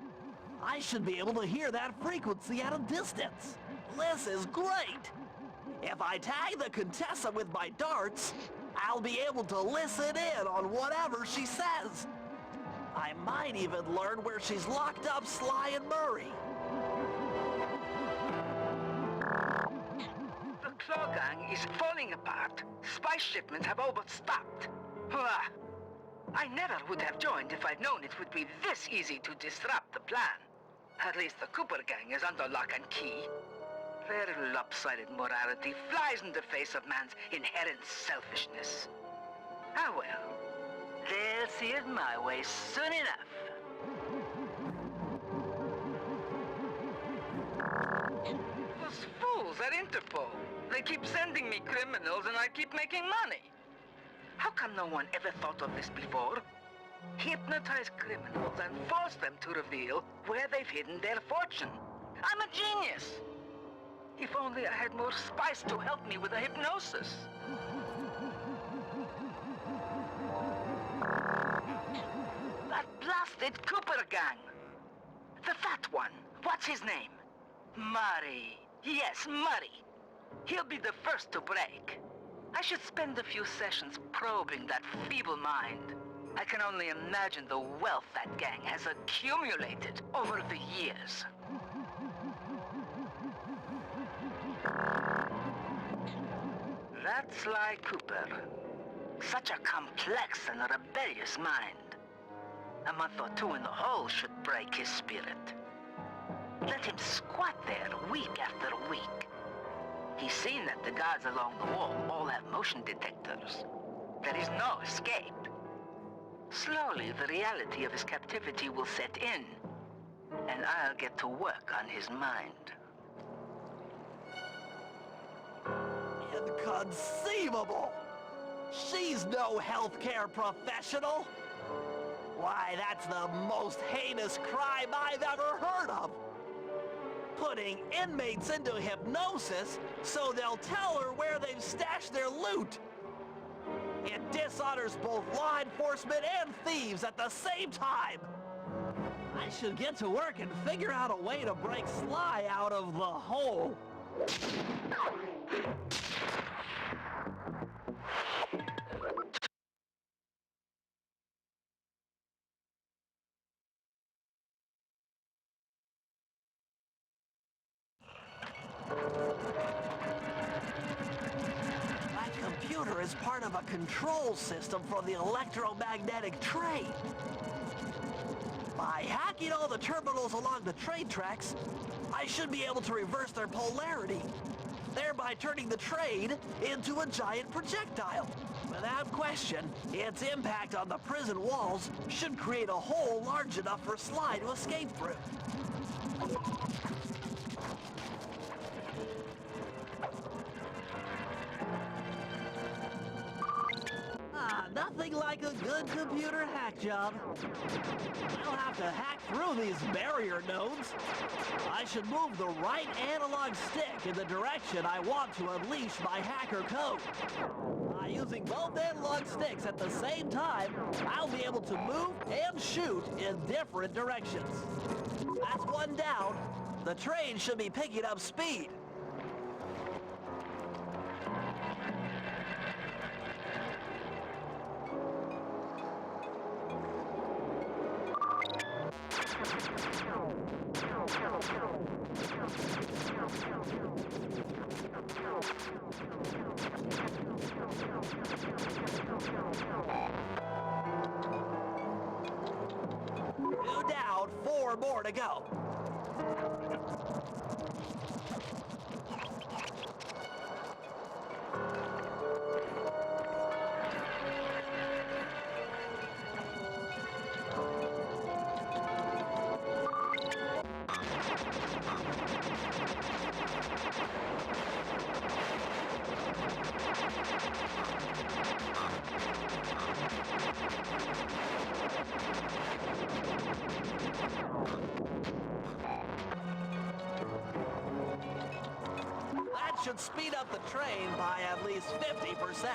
I should be able to hear that frequency at a distance. This is great! If I tag the Contessa with my darts, I'll be able to listen in on whatever she says. I might even learn where she's locked up Sly and Murray. The Claw Gang is falling apart. Spice shipments have overstocked. I never would have joined if I'd known it would be this easy to disrupt the plan. At least the Cooper Gang is under lock and key. Their lopsided morality flies in the face of man's inherent selfishness. Ah well, they'll see it my way soon enough. Those are Interpol. They keep sending me criminals and I keep making money. How come no one ever thought of this before? Hypnotize criminals and force them to reveal where they've hidden their fortune. I'm a genius. If only I had more spice to help me with the hypnosis. That blasted Cooper gang. The fat one. What's his name? Murray. Yes, Murray. He'll be the first to break. I should spend a few sessions probing that feeble mind. I can only imagine the wealth that gang has accumulated over the years. That's Sly Cooper. Such a complex and rebellious mind. A month or two in the hole should break his spirit. Let him squat there week after week. He's seen that the guards along the wall all have motion detectors. There is no escape. Slowly, the reality of his captivity will set in, and I'll get to work on his mind. Inconceivable! She's no healthcare professional! Why, that's the most heinous crime I've ever heard of! Putting inmates into hypnosis so they'll tell her where they've stashed their loot! It dishonors both law enforcement and thieves at the same time! I should get to work and figure out a way to break Sly out of the hole. That computer is part of a control system for the electromagnetic train. By hacking all the terminals along the train tracks, I should be able to reverse their polarity, thereby turning the train into a giant projectile. Without question, its impact on the prison walls should create a hole large enough for Sly to escape through. Nothing like a good computer hack job. I'll have to hack through these barrier nodes. I should move the right analog stick in the direction I want to unleash my hacker code. By using both analog sticks at the same time, I'll be able to move and shoot in different directions. That's one down. The train should be picking up speed. Two down, 4 more to go. That should speed up the train by at least 50%.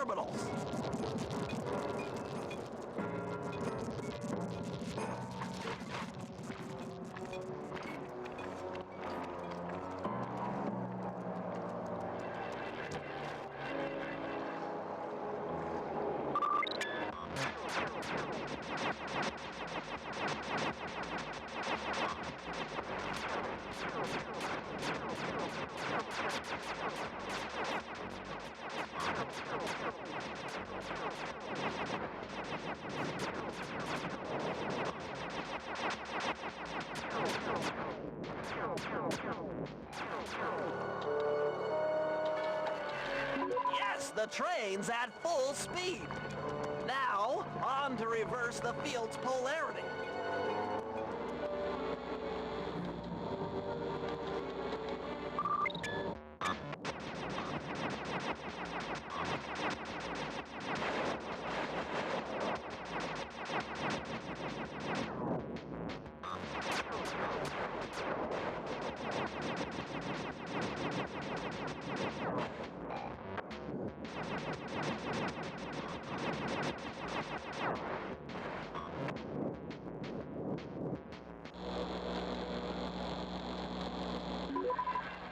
terminals. Yes, the train's at full speed. Now, on to reverse the field's polarity.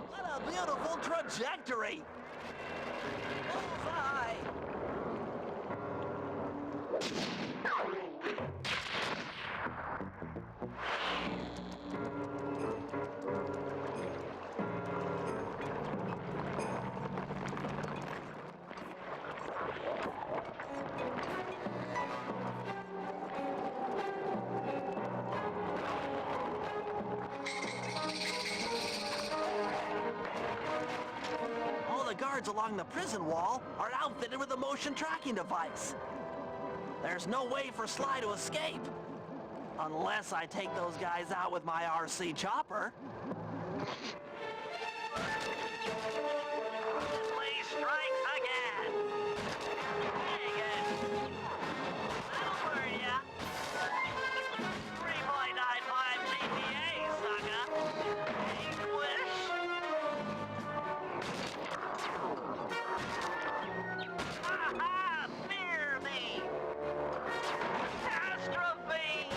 What a beautiful trajectory! Bullseye! All the guards along the prison wall are outfitted with a motion tracking device. There's no way for Sly to escape. Unless I take those guys out with my RC chopper. Please strikes again. Dang it. That'll burn ya. 3.95 GPA, sucker. English. Ha-ha! Fear me. Catastrophe.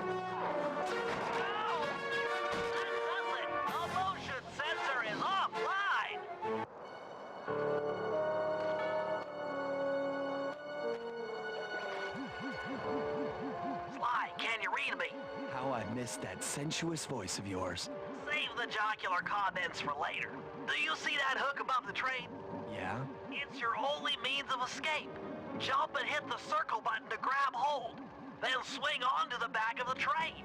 No! That does it. The motion sensor is offline. Sly, can you read me? How I missed that sensuous voice of yours. Save the jocular comments for later. Do you see that hook above the train? Yeah? It's your only means of escape. Jump and hit the circle button to grab hold. Then swing onto the back of the train.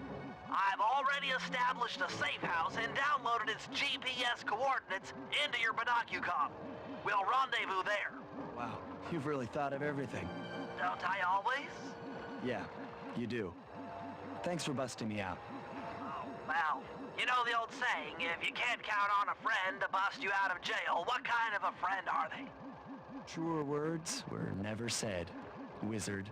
I've already established a safe house and downloaded its GPS coordinates into your binocucom. We'll rendezvous there. Wow, you've really thought of everything. Don't I always? Yeah, you do. Thanks for busting me out. Oh, well, you know the old saying, if you can't count on a friend to bust you out of jail, what kind of a friend are they? Truer words were never said, wizard.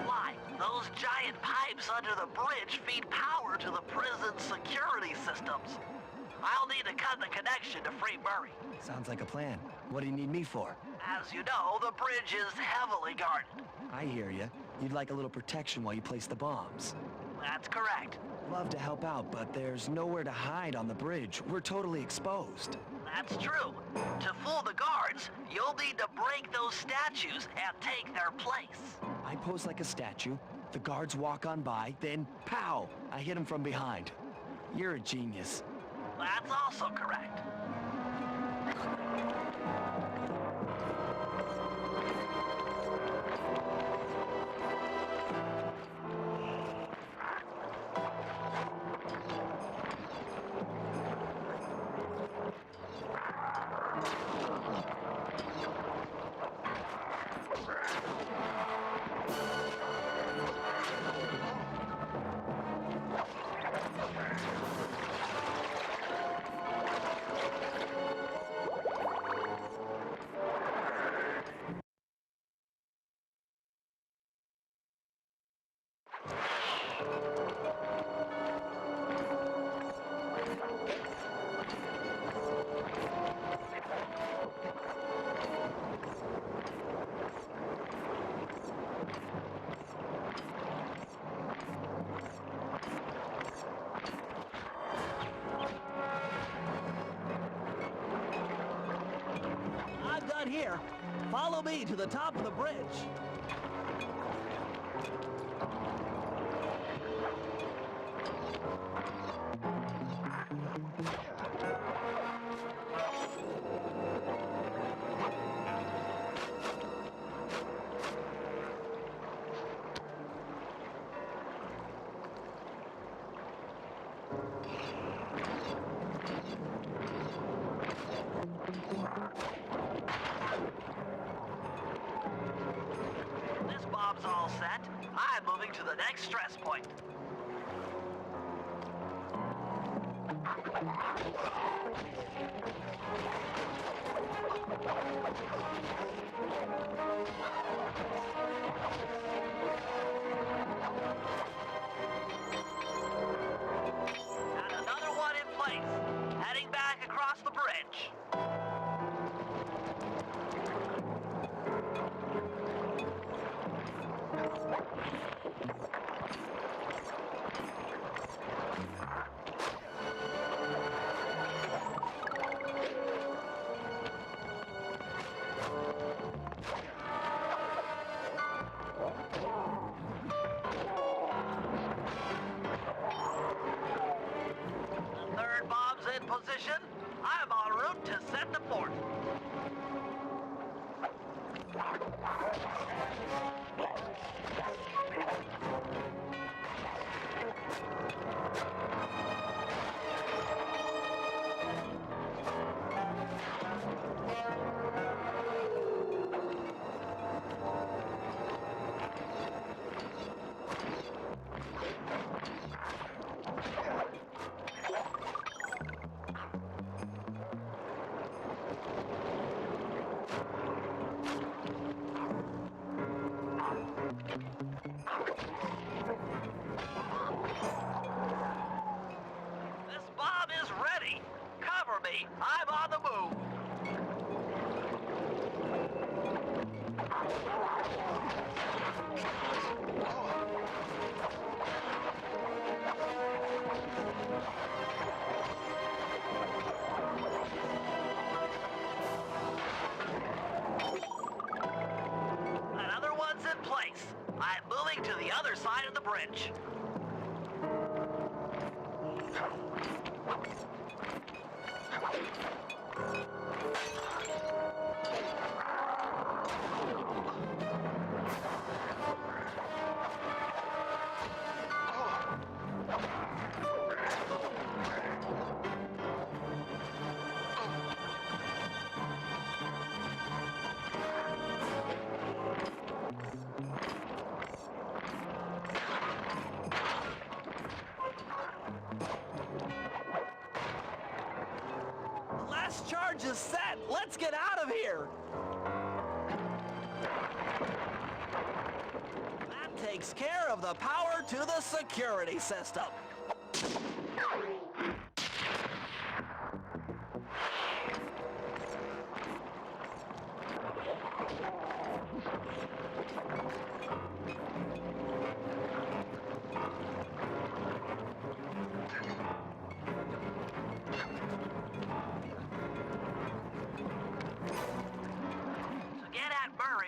Sly, those giant pipes under the bridge feed power to the prison's security systems. I'll need to cut the connection to free Murray. Sounds like a plan. What do you need me for? As you know, the bridge is heavily guarded. I hear you. You'd like a little protection while you place the bombs. That's correct. Love to help out, but there's nowhere to hide on the bridge. We're totally exposed. That's true. To fool the guards, you'll need to break those statues and take their place. I pose like a statue, the guards walk on by, then pow! I hit them from behind. You're a genius. That's also correct. I'm done here. Follow me to the top of the bridge. This bomb's all set. I'm moving to the next stress point. And another one in place. Heading back across the bridge. The third bomb's in position. I'm en route to set the fourth. This bomb is ready. Cover me. I'm on the move. Another one's in place. I'm moving to the other side of the bridge. stage is set. Let's get out of here. That takes care of the power to the security system.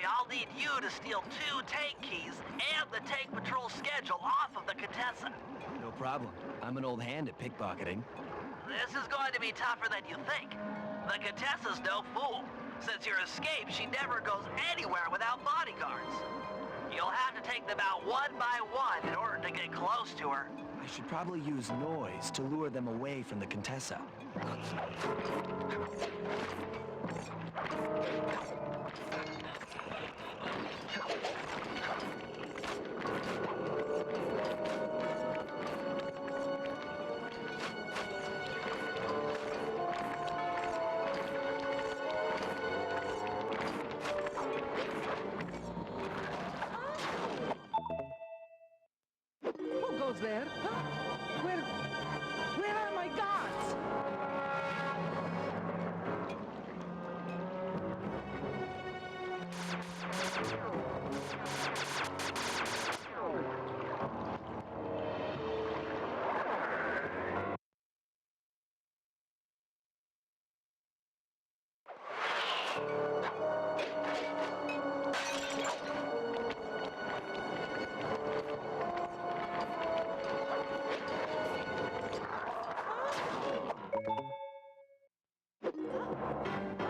I'll need you to steal 2 tank keys and the tank patrol schedule off of the Contessa. No problem. I'm an old hand at pickpocketing. This is going to be tougher than you think. The Contessa's no fool. Since your escape, she never goes anywhere without bodyguards. You'll have to take them out one by one in order to get close to her. I should probably use noise to lure them away from the Contessa. Who goes there? Huh? Where are my guards?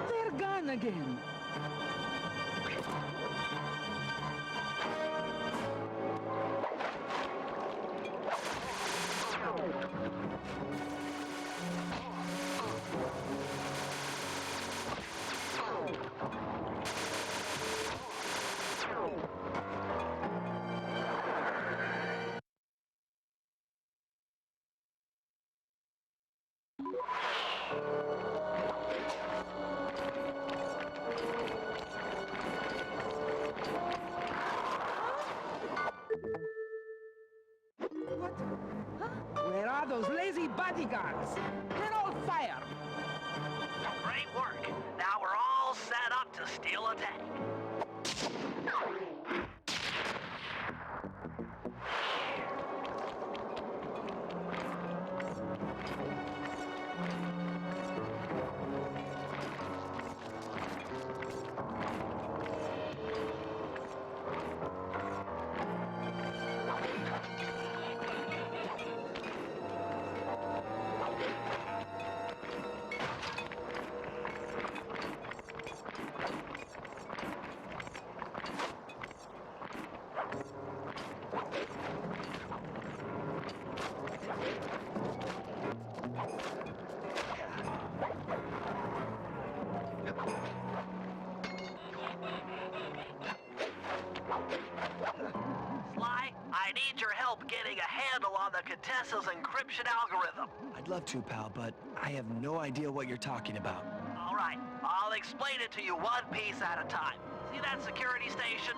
They're gone again. What? Huh? Where are those lazy bodyguards? They're all fired. Great work. Now we're all set up to steal a tank. I need your help getting a handle on the Contessa's encryption algorithm. I'd love to, pal, but I have no idea what you're talking about. All right, I'll explain it to you one piece at a time. See that security station?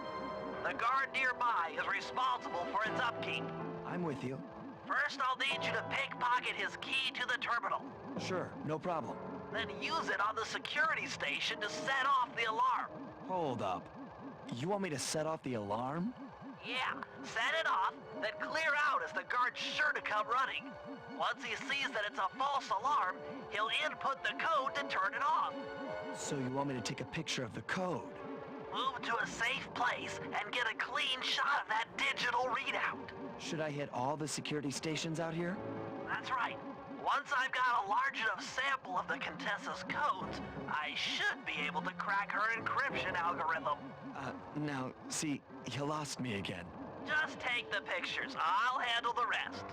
The guard nearby is responsible for its upkeep. I'm with you. First, I'll need you to pickpocket his key to the terminal. Sure, no problem. Then use it on the security station to set off the alarm. Hold up. You want me to set off the alarm? Yeah, set it off, then clear out as the guard's sure to come running. Once he sees that it's a false alarm, he'll input the code to turn it off. So you want me to take a picture of the code? Move to a safe place and get a clean shot of that digital readout. Should I hit all the security stations out here? That's right. Once I've got a large enough sample of the Contessa's codes, I should be able to crack her encryption algorithm. Now, see, you lost me again. Just take the pictures. I'll handle the rest.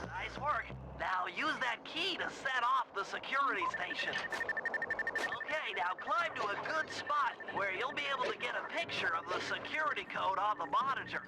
Nice work. Now use that key to set off the security station. Okay, now climb to a good spot where you'll be able to get a picture of the security code on the monitor.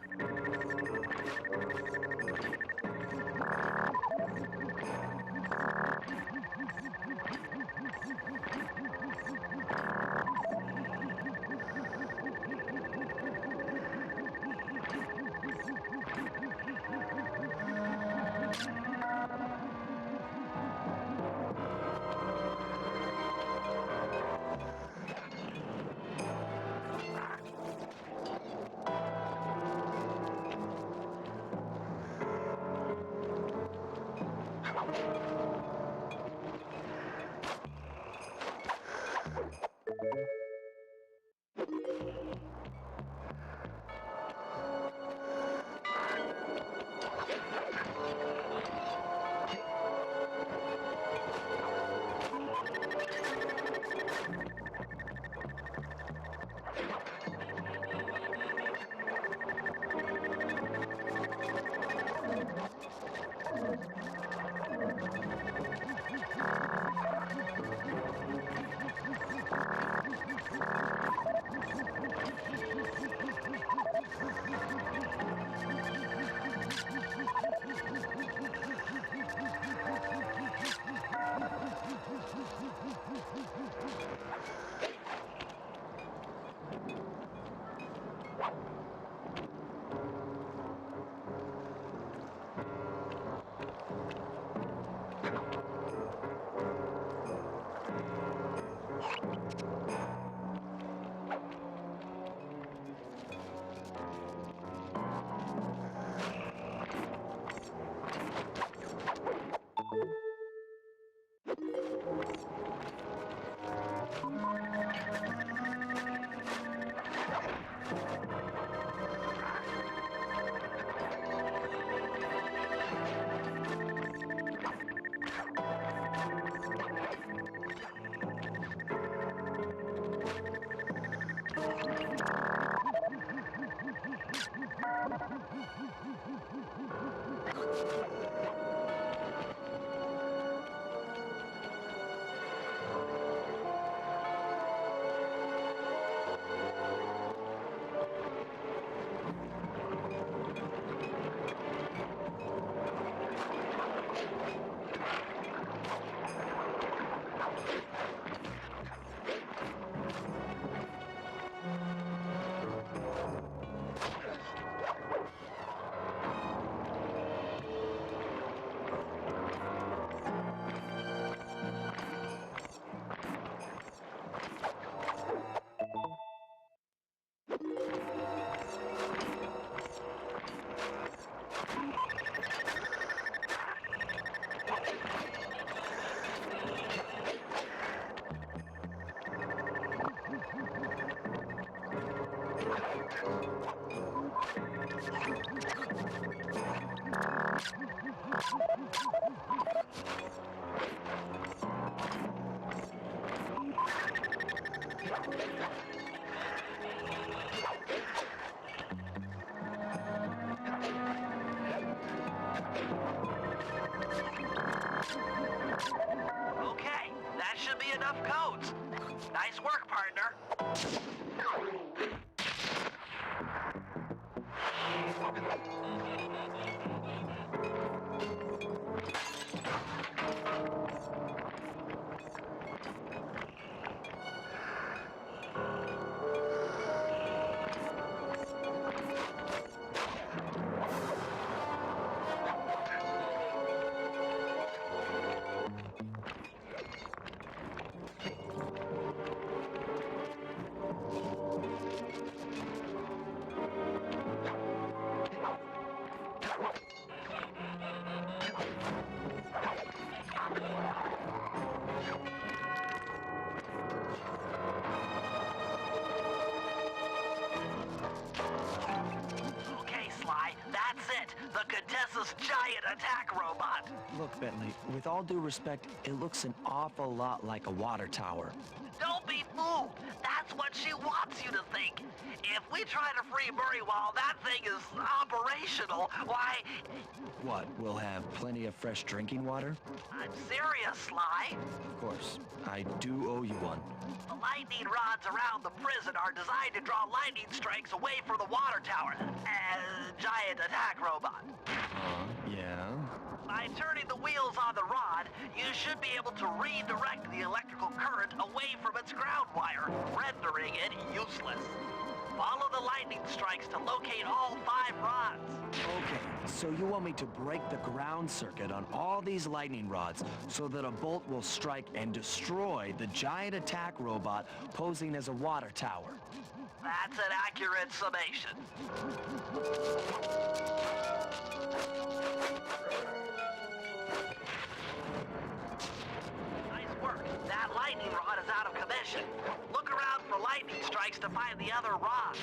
Okay, that should be enough codes. Nice work, partner. the Contessa's giant attack robot. Look, Bentley, with all due respect, it looks an awful lot like a water tower. Don't be fooled. That's what she wants you to think. If we try to free Murray while that thing is operational, why... What, we'll have plenty of fresh drinking water? I'm serious, Sly. Of course, I do owe you one. The lightning rods around the prison are designed to draw lightning strikes away from the water tower. Giant attack robot. Yeah? By turning the wheels on the rod, you should be able to redirect the electrical current away from its ground wire, rendering it useless. Follow the lightning strikes to locate all 5 rods. Okay, so you want me to break the ground circuit on all these lightning rods so that a bolt will strike and destroy the giant attack robot posing as a water tower. That's an accurate summation. Nice work. That lightning rod is out of commission. Look around for lightning strikes to find the other rods.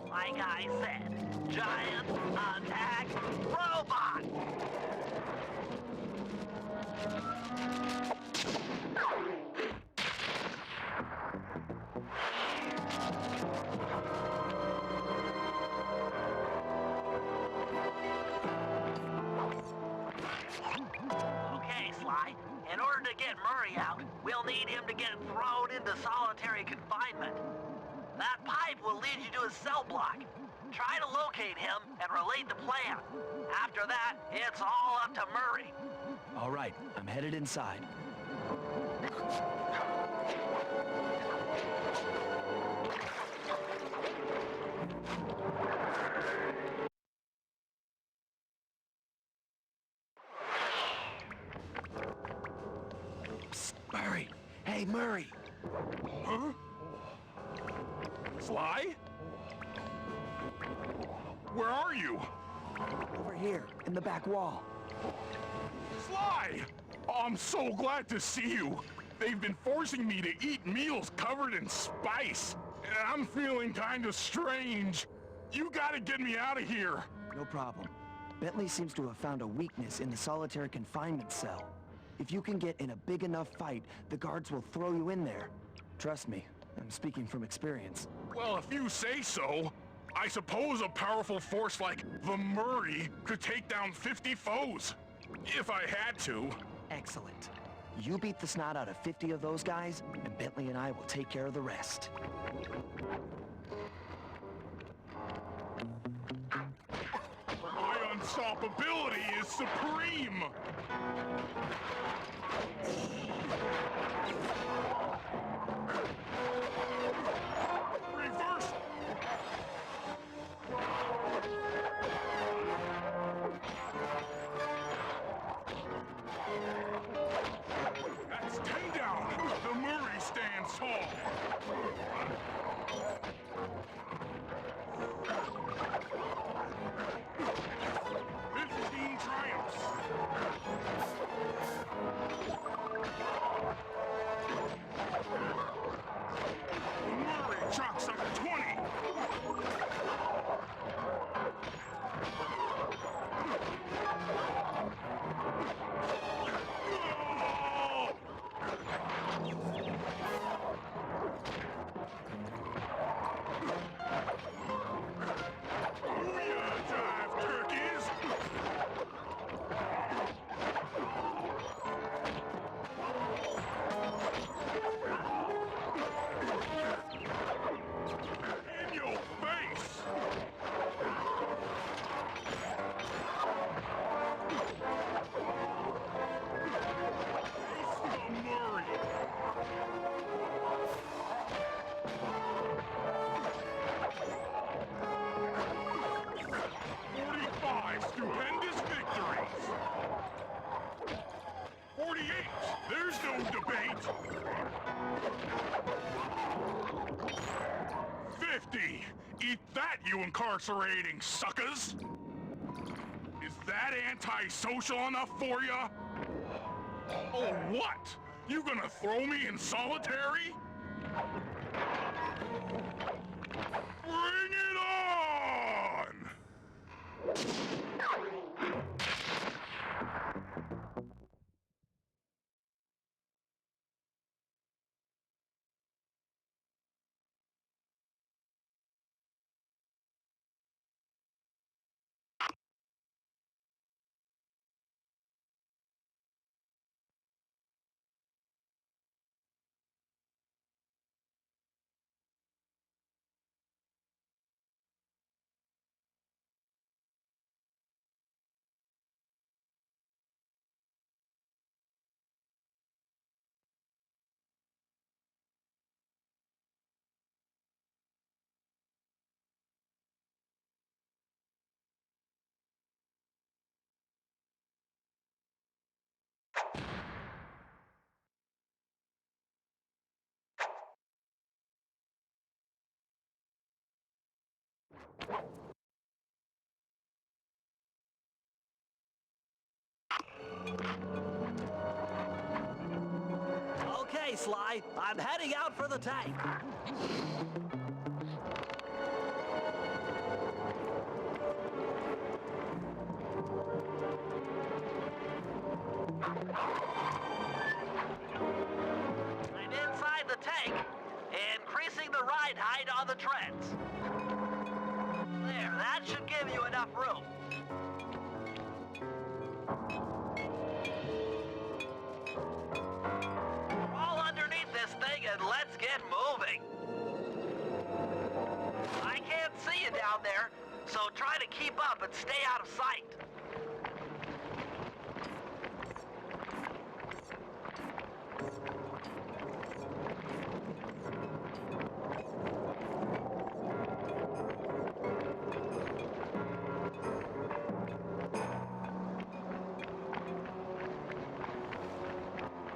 Like I said, giant attack robot! Okay, Sly. In order to get Murray out, we'll need him to get thrown into solitary confinement. That pipe will lead you to his cell block. Try to locate him and relate the plan. After that, it's all up to Murray. All right, I'm headed inside. Psst, Murray! Hey, Murray! Huh? Sly? Where are you? Over here, in the back wall. Sly! Oh, I'm so glad to see you. They've been forcing me to eat meals covered in spice. And I'm feeling kind of strange. You gotta get me out of here. No problem. Bentley seems to have found a weakness in the solitary confinement cell. If you can get in a big enough fight, the guards will throw you in there. Trust me, I'm speaking from experience. Well, if you say so, I suppose a powerful force like the Murray could take down 50 foes. If I had to. Excellent. You beat the snot out of 50 of those guys, and Bentley and I will take care of the rest. My unstoppability is supreme! Reverse! That's 10 down! The Murray stands tall! 15 triumphs! The Murray chalks up 20! In your face! Face the Murray! Stupendous victories! 48! There's no debate! 50! Eat that, you incarcerating suckers! Is that antisocial enough for ya? Oh, what? You gonna throw me in solitary? Bring it on! Okay, Sly, I'm heading out for the tank. I'm inside the tank, increasing the ride height on the treads. There, that should give you enough room. Crawl underneath this thing and let's get moving. I can't see you down there, so try to keep up and stay out of sight.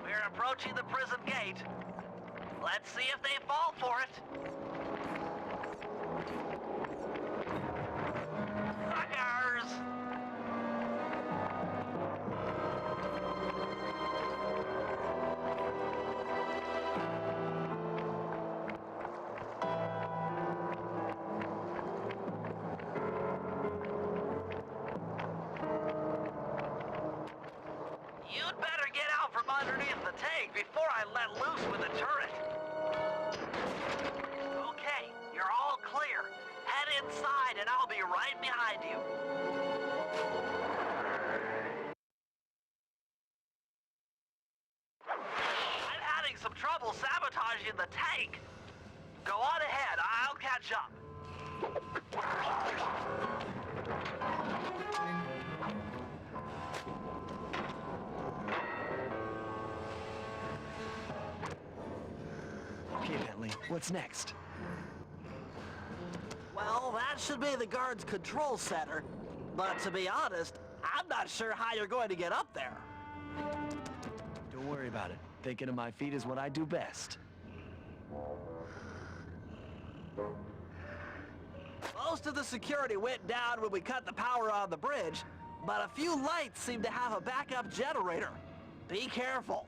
We're approaching the prison gate. Let's see if they fall for it. Suckers! You'd better get out from underneath the tank before I let loose with the turret. Okay, you're all clear. Head inside and I'll be right behind you. I'm having some trouble sabotaging the tank. Go on ahead, I'll catch up. Okay, Bentley, what's next? Well, that should be the guard's control center. But to be honest, I'm not sure how you're going to get up there. Don't worry about it. Thinking of my feet is what I do best. Most of the security went down when we cut the power on the bridge, but a few lights seem to have a backup generator. Be careful.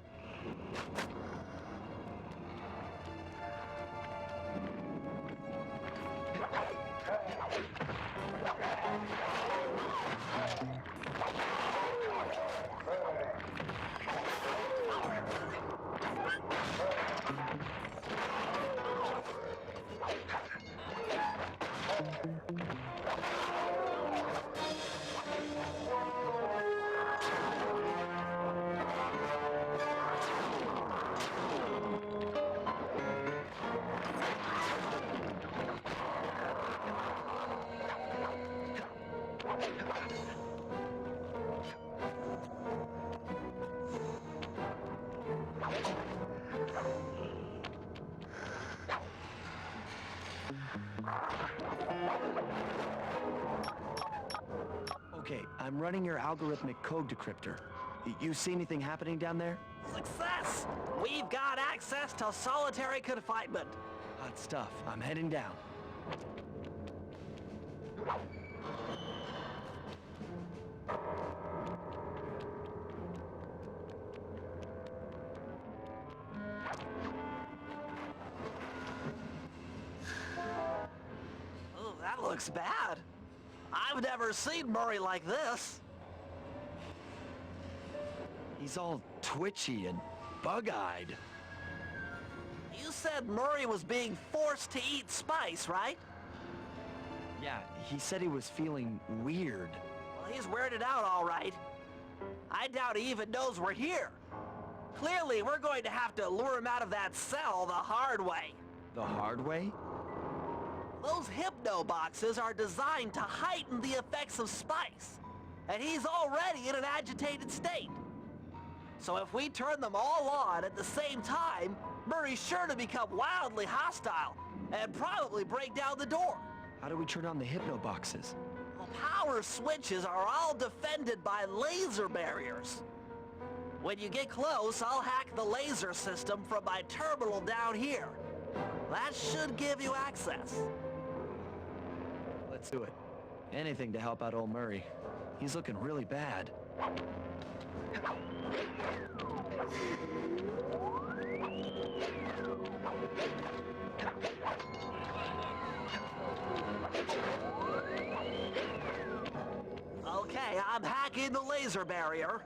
Okay, I'm running your algorithmic code decryptor. You see anything happening down there? Success! We've got access to solitary confinement. Hot stuff. I'm heading down. Oh, that looks bad. I've never seen Murray like this. He's all twitchy and bug-eyed. You said Murray was being forced to eat spice, right? Yeah, he said he was feeling weird. Well, he's weirded out all right. I doubt he even knows we're here. Clearly, we're going to have to lure him out of that cell the hard way. The hard way? Those hypno boxes are designed to heighten the effects of spice, and he's already in an agitated state. So if we turn them all on at the same time, Murray's sure to become wildly hostile and probably break down the door. How do we turn on the hypno boxes? The power switches are all defended by laser barriers. When you get close, I'll hack the laser system from my terminal down here. That should give you access. Let's do it. Anything to help out old Murray. He's looking really bad. Okay, I'm hacking the laser barrier.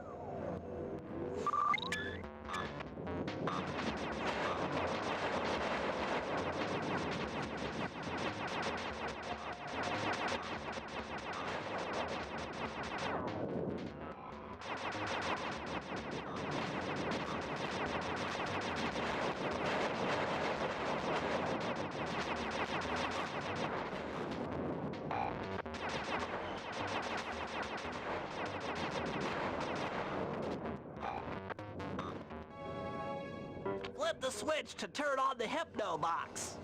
Flip the switch to turn on the hypno box.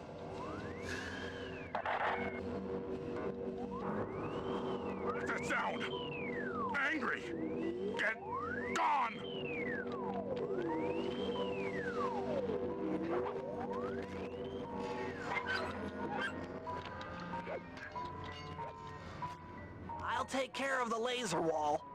What's that sound? Angry! Get gone! I'll take care of the laser wall.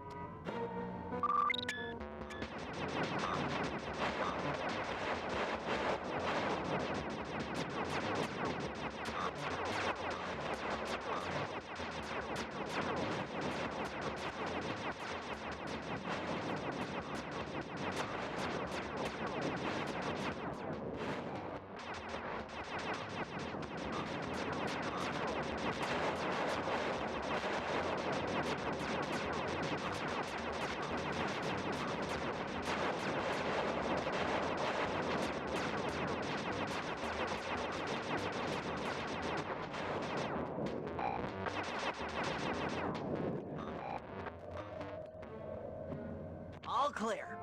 clear.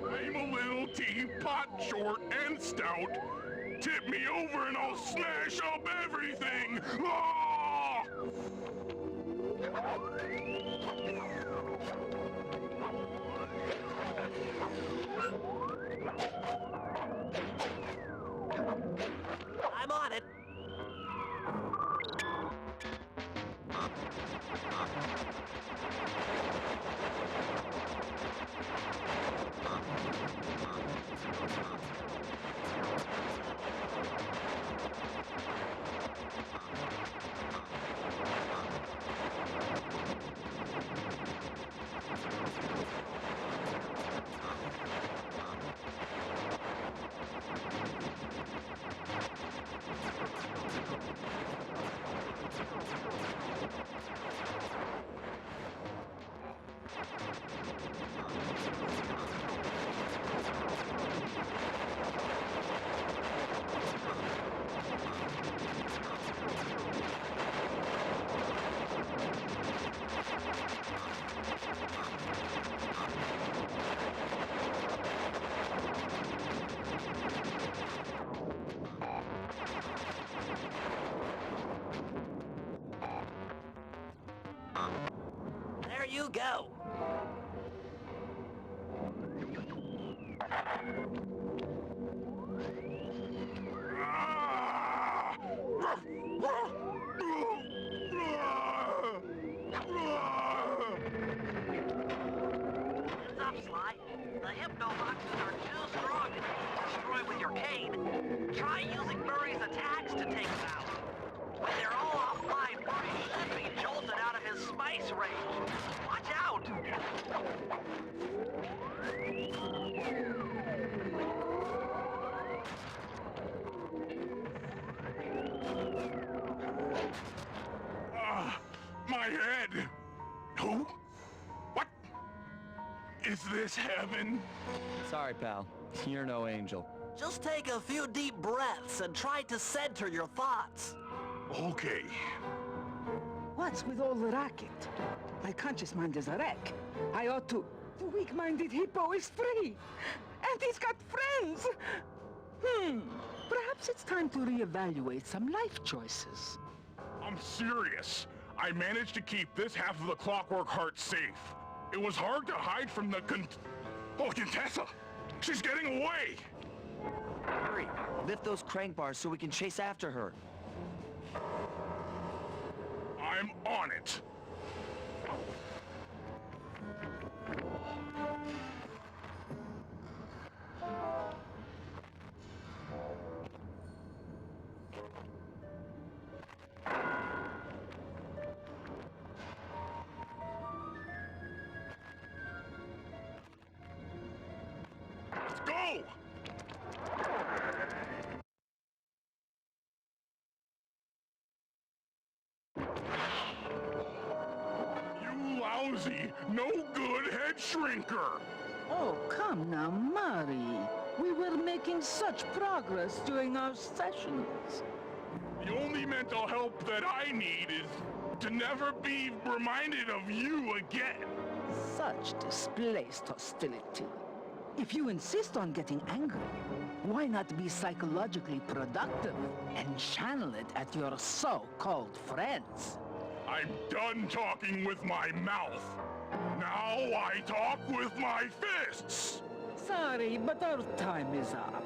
I'm a little teapot, short and stout. Tip me over and I'll smash up everything! Ah! I'm on it. There you go. Heads up, Sly. The hypno boxes are too strong to be destroyed with your cane. Try using Murray's attacks to take them out. When they're all offline, Murray should be jolted out of his spice range. Watch out! My head! Who? What? Is this heaven? Sorry, pal. You're no angel. Just take a few deep breaths and try to center your thoughts. Okay. What's with all the racket? My conscious mind is a wreck. I ought to... The weak-minded hippo is free! And he's got friends! Perhaps it's time to reevaluate some life choices. I'm serious. I managed to keep this half of the Clockwork Heart safe. It was hard to hide from the Contessa! She's getting away! Hurry, lift those crank bars so we can chase after her. I'm on it. Let's go! You lousy, no good head shrinker! Oh, come now, Murray. We were making such progress during our sessions. The only mental help that I need is to never be reminded of you again. Such displaced hostility. If you insist on getting angry, why not be psychologically productive and channel it at your so-called friends? I'm done talking with my mouth. Now I talk with my fists! Sorry, but our time is up.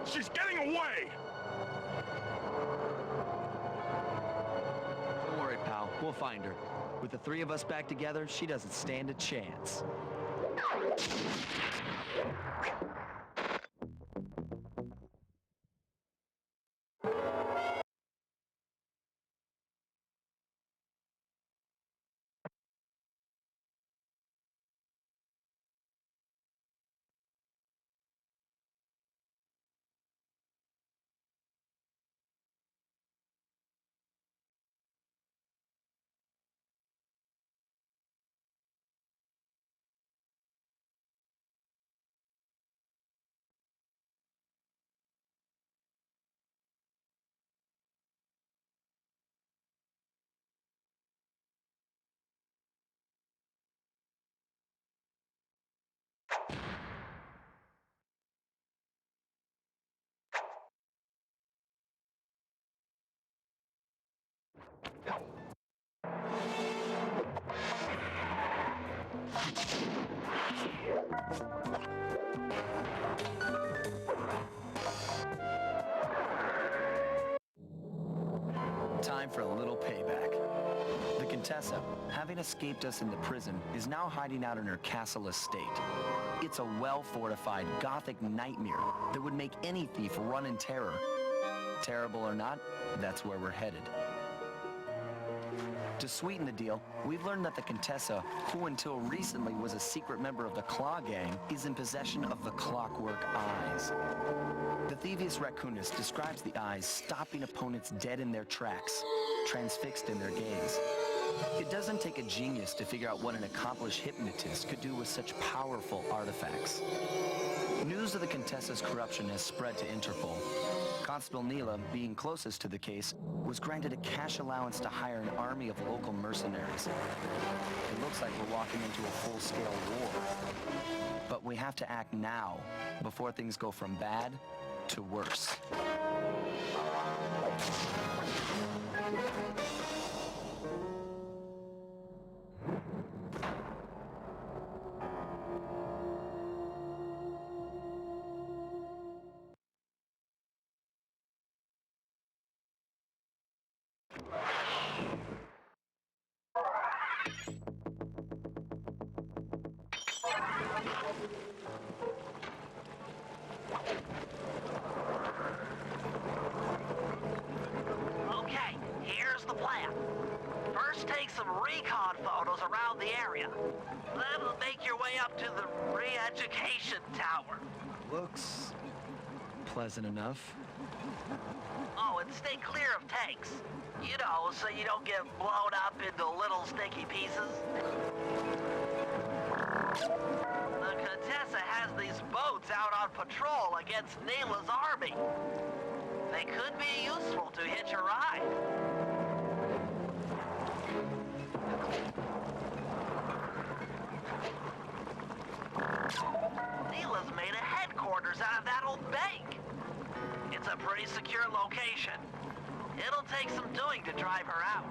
She's getting away! Don't worry, pal. We'll find her. With the three of us back together, she doesn't stand a chance. Time for a little payback. The Contessa, having escaped us in the prison, is now hiding out in her castle estate. It's a well-fortified Gothic nightmare that would make any thief run in terror. Terrible or not, that's where we're headed. To sweeten the deal, we've learned that the Contessa, who until recently was a secret member of the Claw Gang, is in possession of the clockwork eyes. The Thieves Raccoonist describes the eyes stopping opponents dead in their tracks, transfixed in their gaze. It doesn't take a genius to figure out what an accomplished hypnotist could do with such powerful artifacts. News of the Contessa's corruption has spread to Interpol. Constable Neela, being closest to the case, was granted a cash allowance to hire an army of local mercenaries. It looks like we're walking into a full-scale war. But we have to act now, before things go from bad to worse. Okay, here's the plan. First, take some recon photos around the area. Then make your way up to the re-education tower. Looks pleasant enough. Oh, and stay clear of tanks. You know, so you don't get blown up into little sticky pieces. The Contessa has these boats out on patrol against Neela's army. They could be useful to hitch a ride. Neela's made a headquarters out of that old bank. It's a pretty secure location. It'll take some doing to drive her out.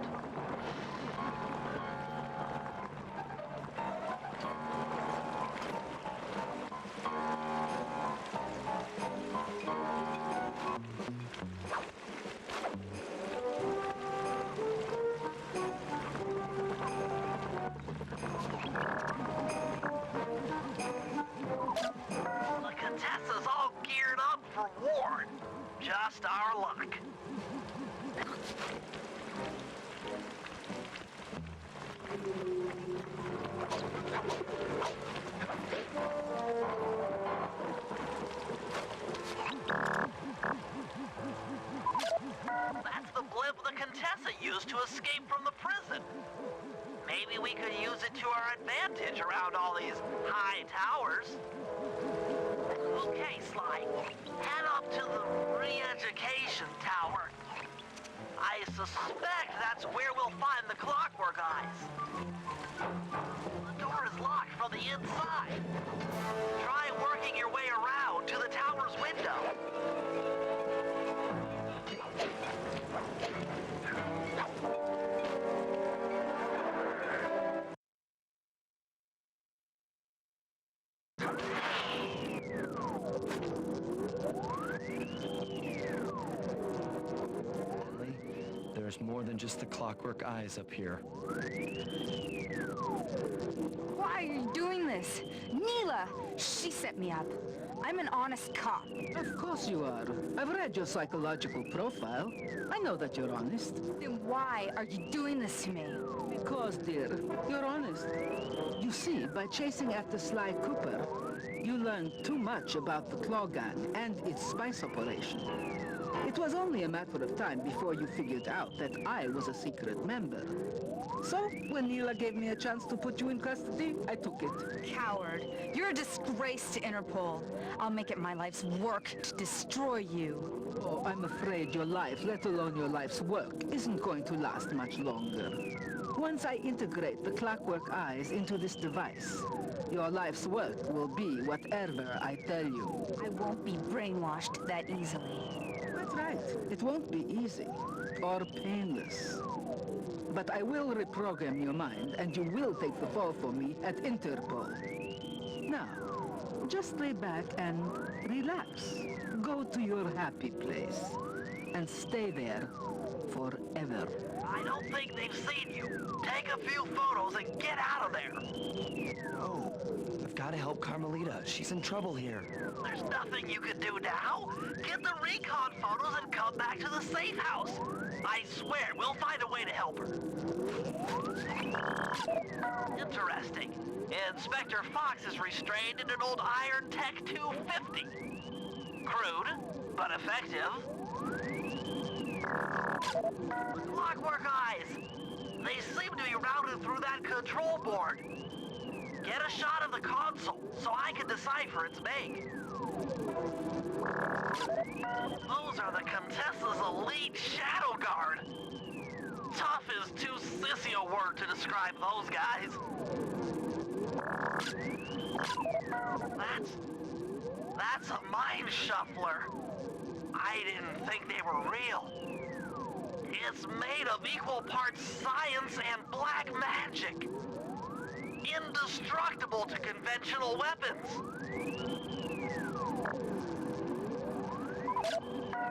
The Contessa's all geared up for war. Just our luck. That's the blimp the Contessa used to escape from the prison. Maybe we could use it to our advantage around all these high towers. Okay, Sly, head up to the re-education tower. I suspect that's where we'll find the clockwork eyes. The door is locked from the inside. Try working your way around to the tower's window. there's more than just the clockwork eyes up here. Why are you doing this? Neela! She set me up. I'm an honest cop. Of course you are. I've read your psychological profile. I know that you're honest. Then why are you doing this to me? Because, dear, you're honest. You see, by chasing after Sly Cooper, you learned too much about the Claw Gang and its spice operation. It was only a matter of time before you figured out that I was a secret member. So, when Neela gave me a chance to put you in custody, I took it. Coward. You're a disgrace to Interpol. I'll make it my life's work to destroy you. Oh, I'm afraid your life, let alone your life's work, isn't going to last much longer. Once I integrate the clockwork eyes into this device, your life's work will be whatever I tell you. I won't be brainwashed that easily. That's right. It won't be easy or painless. But I will reprogram your mind, and you will take the fall for me at Interpol. Now, just lay back and relax. Go to your happy place, and stay there forever. I don't think they've seen you. Take a few photos and get out of there. Oh, I've got to help Carmelita. She's in trouble here. There's nothing you can do now. Get the recon photos and come back to the safe house. I swear, we'll find a way to help her. Interesting. Inspector Fox is restrained in an old Iron Tech 250. Crude, but effective. Clockwork eyes. They seem to be routed through that control board. Get a shot of the console so I can decipher its make. Those are the Contessa's elite shadow guard. Tough is too sissy a word to describe those guys. That's a mind shuffler. I didn't think they were real. It's made of equal parts science and black magic. Indestructible to conventional weapons.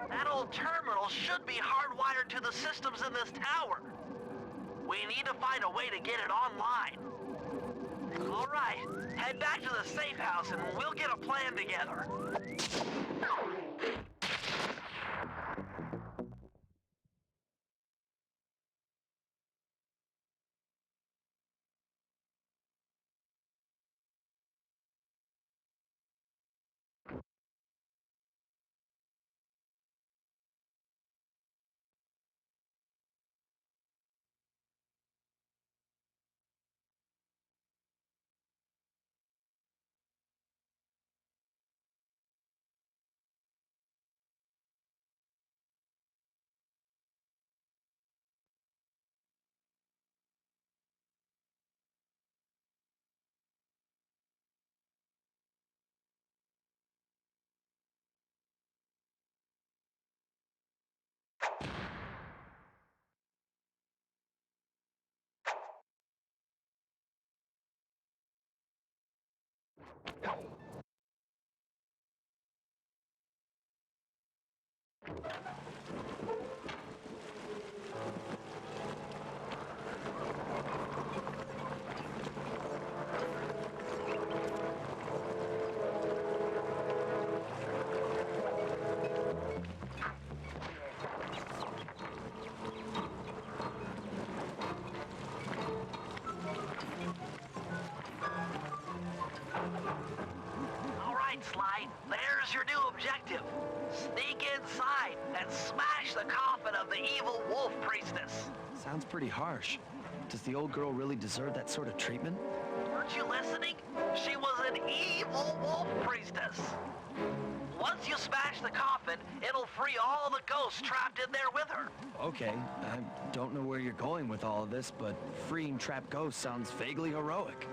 That old terminal should be hardwired to the systems in this tower. We need to find a way to get it online. All right, head back to the safe house and we'll get a plan together. Sly, there's your new objective. Sneak inside and smash the coffin of the evil wolf priestess. Sounds pretty harsh. Does the old girl really deserve that sort of treatment? Weren't you listening? She was an evil wolf priestess. Once you smash the coffin, it'll free all the ghosts trapped in there with her. Okay, I don't know where you're going with all of this, but freeing trapped ghosts sounds vaguely heroic.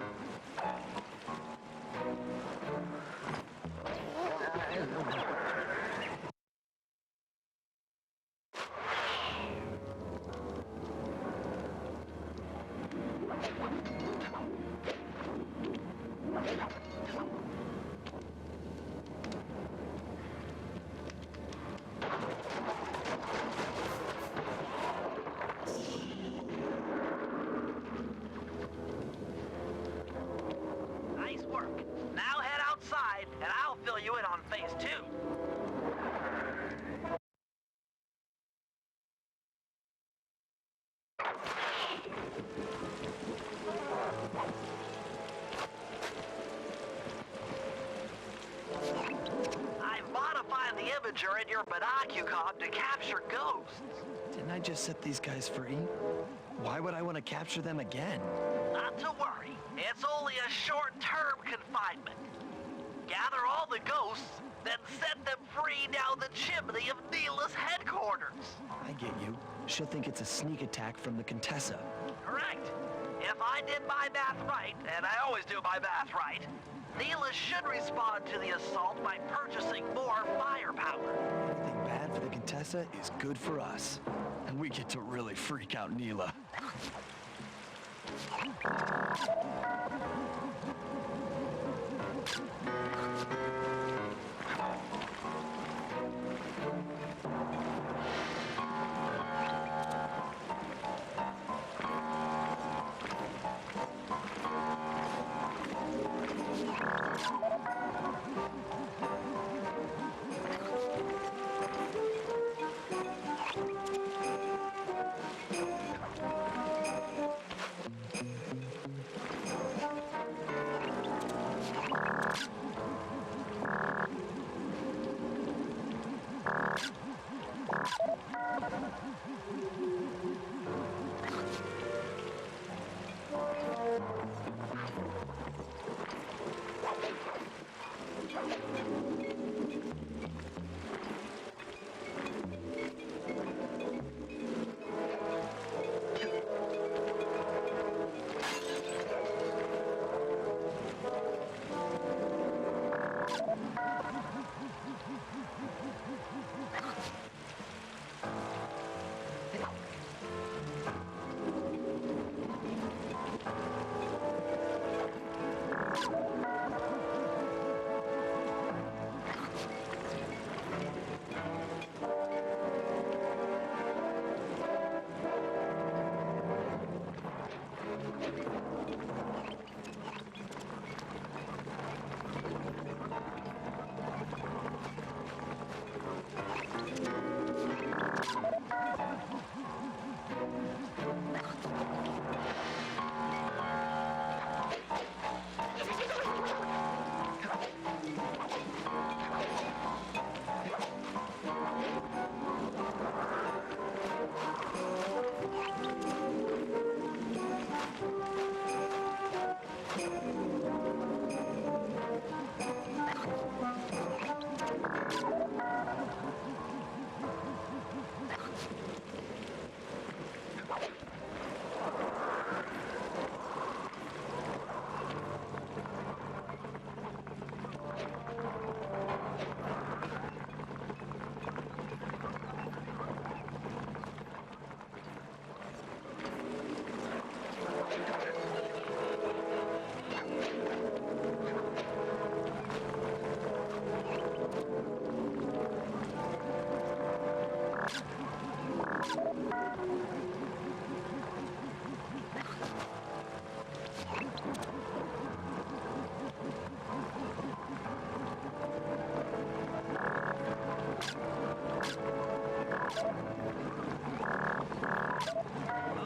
the imager in your binocucom to capture ghosts. Didn't I just set these guys free? Why would I want to capture them again? Not to worry. It's only a short-term confinement. Gather all the ghosts, then set them free down the chimney of Neela's headquarters. I get you. She'll think it's a sneak attack from the Contessa. Correct. If I did my math right, and I always do my math right, Neela should respond to the assault by purchasing more firepower. Anything bad for the Contessa is good for us. And we get to really freak out Neela.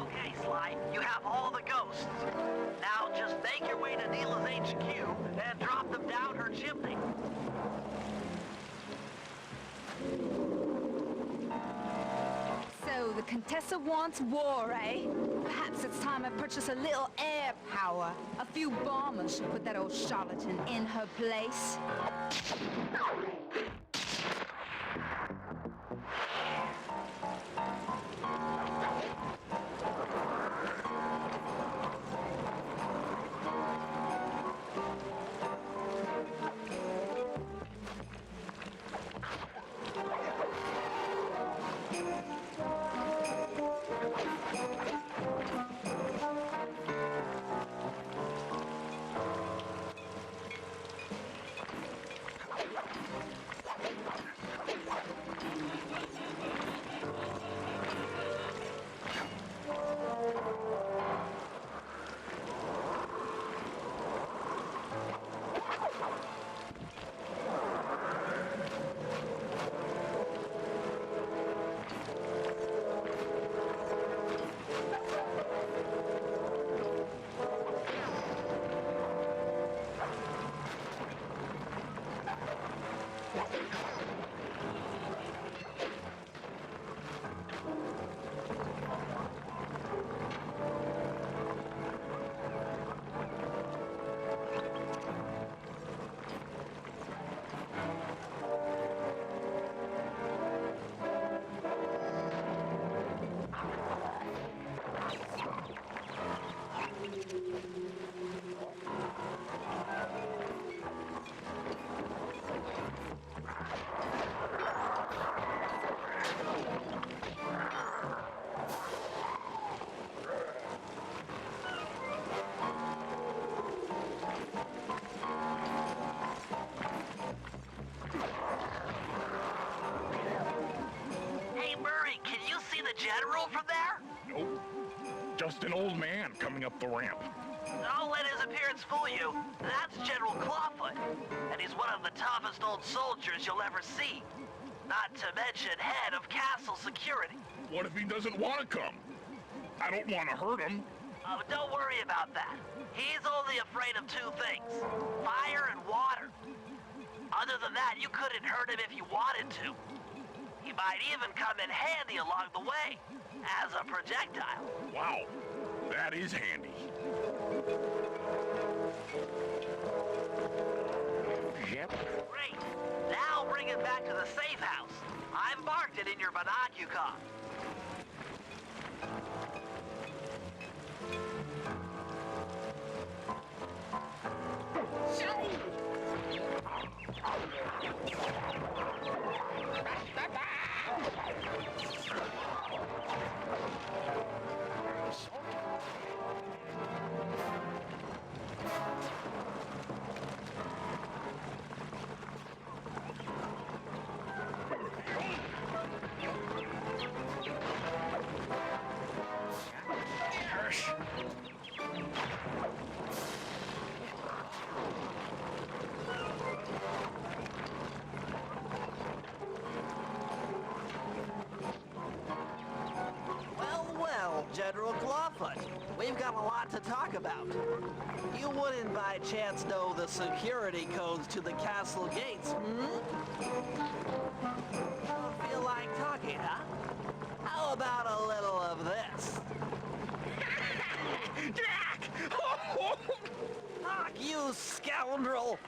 Okay, Sly, you have all the ghosts. Now just make your way to Neela's HQ and drop them down her chimney. So the Contessa wants war, eh? Perhaps it's time I purchase a little air power. A few bombers should put that old charlatan in her place. just an old man coming up the ramp. Don't let his appearance fool you. That's General Clawfoot, and he's one of the toughest old soldiers you'll ever see. Not to mention head of castle security. What if he doesn't want to come? I don't want to hurt him. Oh, don't worry about that. He's only afraid of two things, fire and water. Other than that, you couldn't hurt him if you wanted to. He might even come in handy along the way, as a projectile. Wow, that is handy. Yep. Great. Now bring it back to the safe house. I've marked it in your binocular. General Clawfoot, we've got a lot to talk about. You wouldn't by chance know the security codes to the castle gates, Don't feel like talking, huh? How about a little of this? Jack! Fuck you, scoundrel!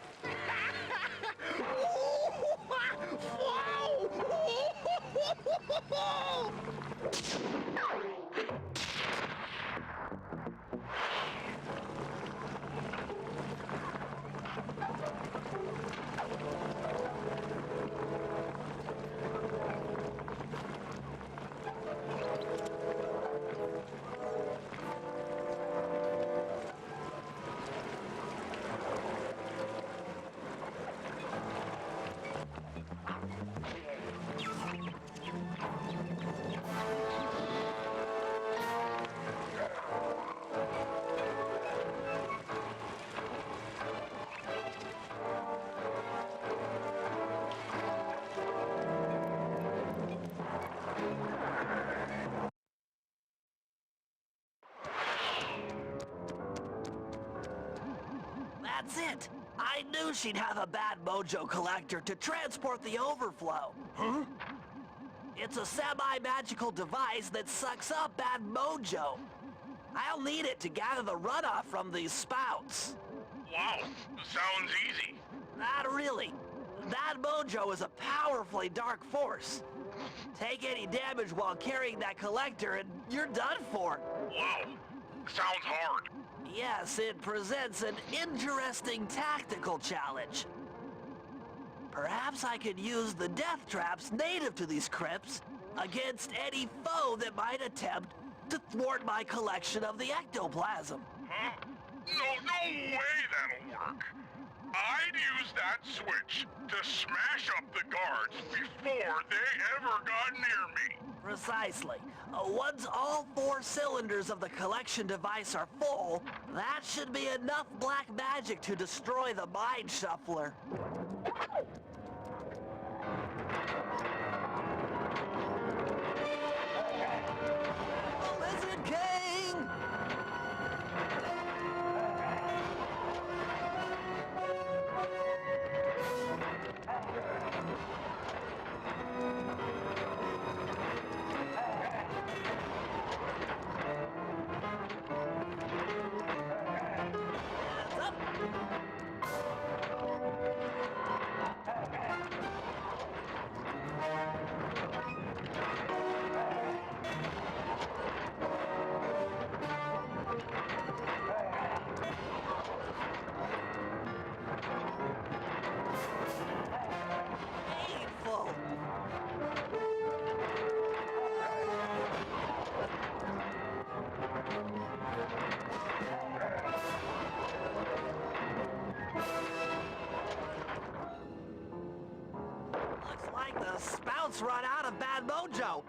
That's it! I knew she'd have a bad mojo collector to transport the overflow. Huh? It's a semi-magical device that sucks up bad mojo. I'll need it to gather the runoff from these spouts. Wow, sounds easy. Not really. That mojo is a powerfully dark force. Take any damage while carrying that collector and you're done for. Wow, sounds hard. Yes, it presents an interesting tactical challenge. Perhaps I could use the death traps native to these crypts against any foe that might attempt to thwart my collection of the ectoplasm. Huh? No way that'll work. I'd use that switch to smash up the guards before they ever got near me. Precisely. Once all 4 cylinders of the collection device are full, that should be enough black magic to destroy the Mind Shuffler. Lizard King! Painful. Looks like the spouts run out of bad mojo.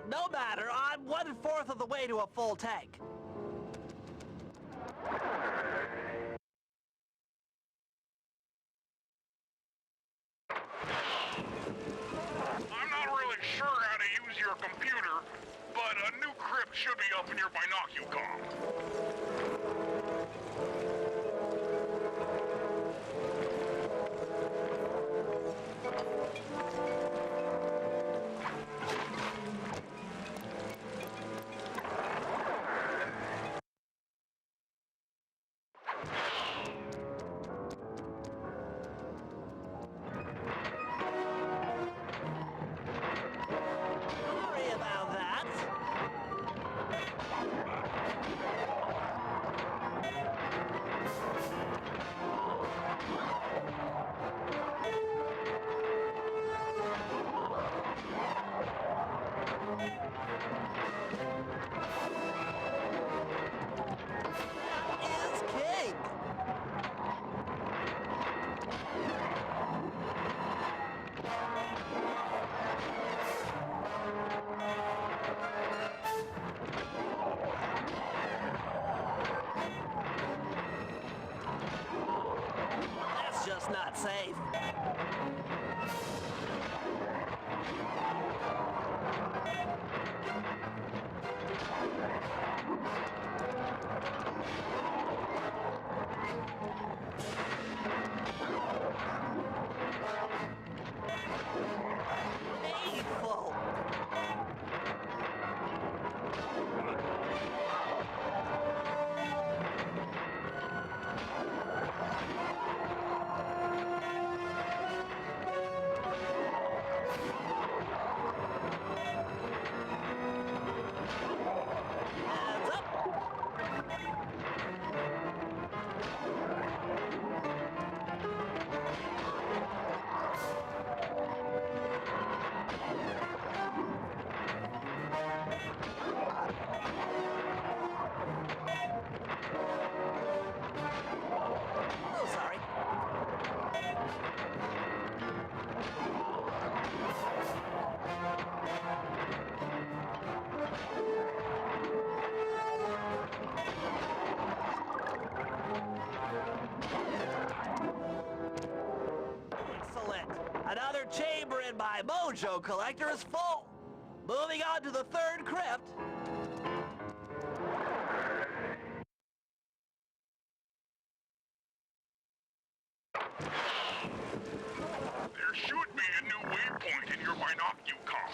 No matter, I'm 1/4 of the way to a full tank. your computer, but a new crypt should be up in your binocucom. Sorry about that. Is king. That's just not safe. Painful. Hands up. Oh, sorry. Excellent. Another chamber in my mojo collector is full. Moving on to the third crypt. There should be a new waypoint in your binocucom.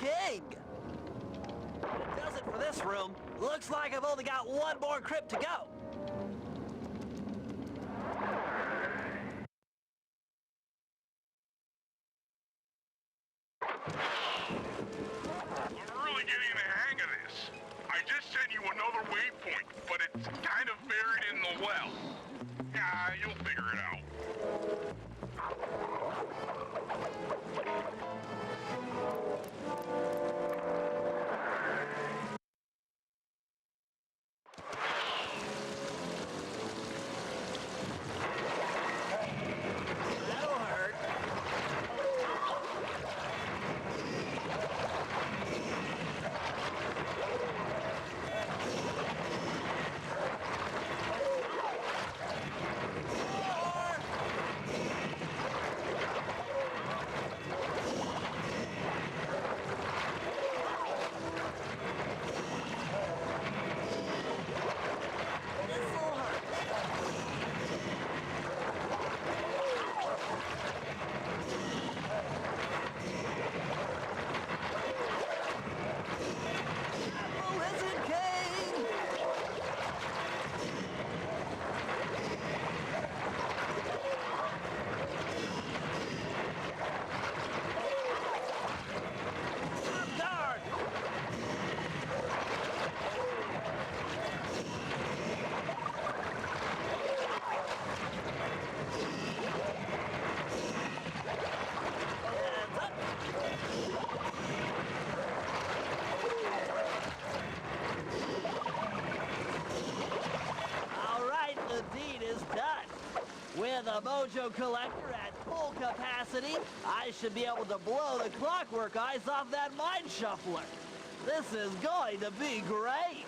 king. That does it for this room. Looks like I've only got one more crypt to go. With a mojo collector at full capacity, I should be able to blow the clockwork eyes off that mine shuffler. This is going to be great.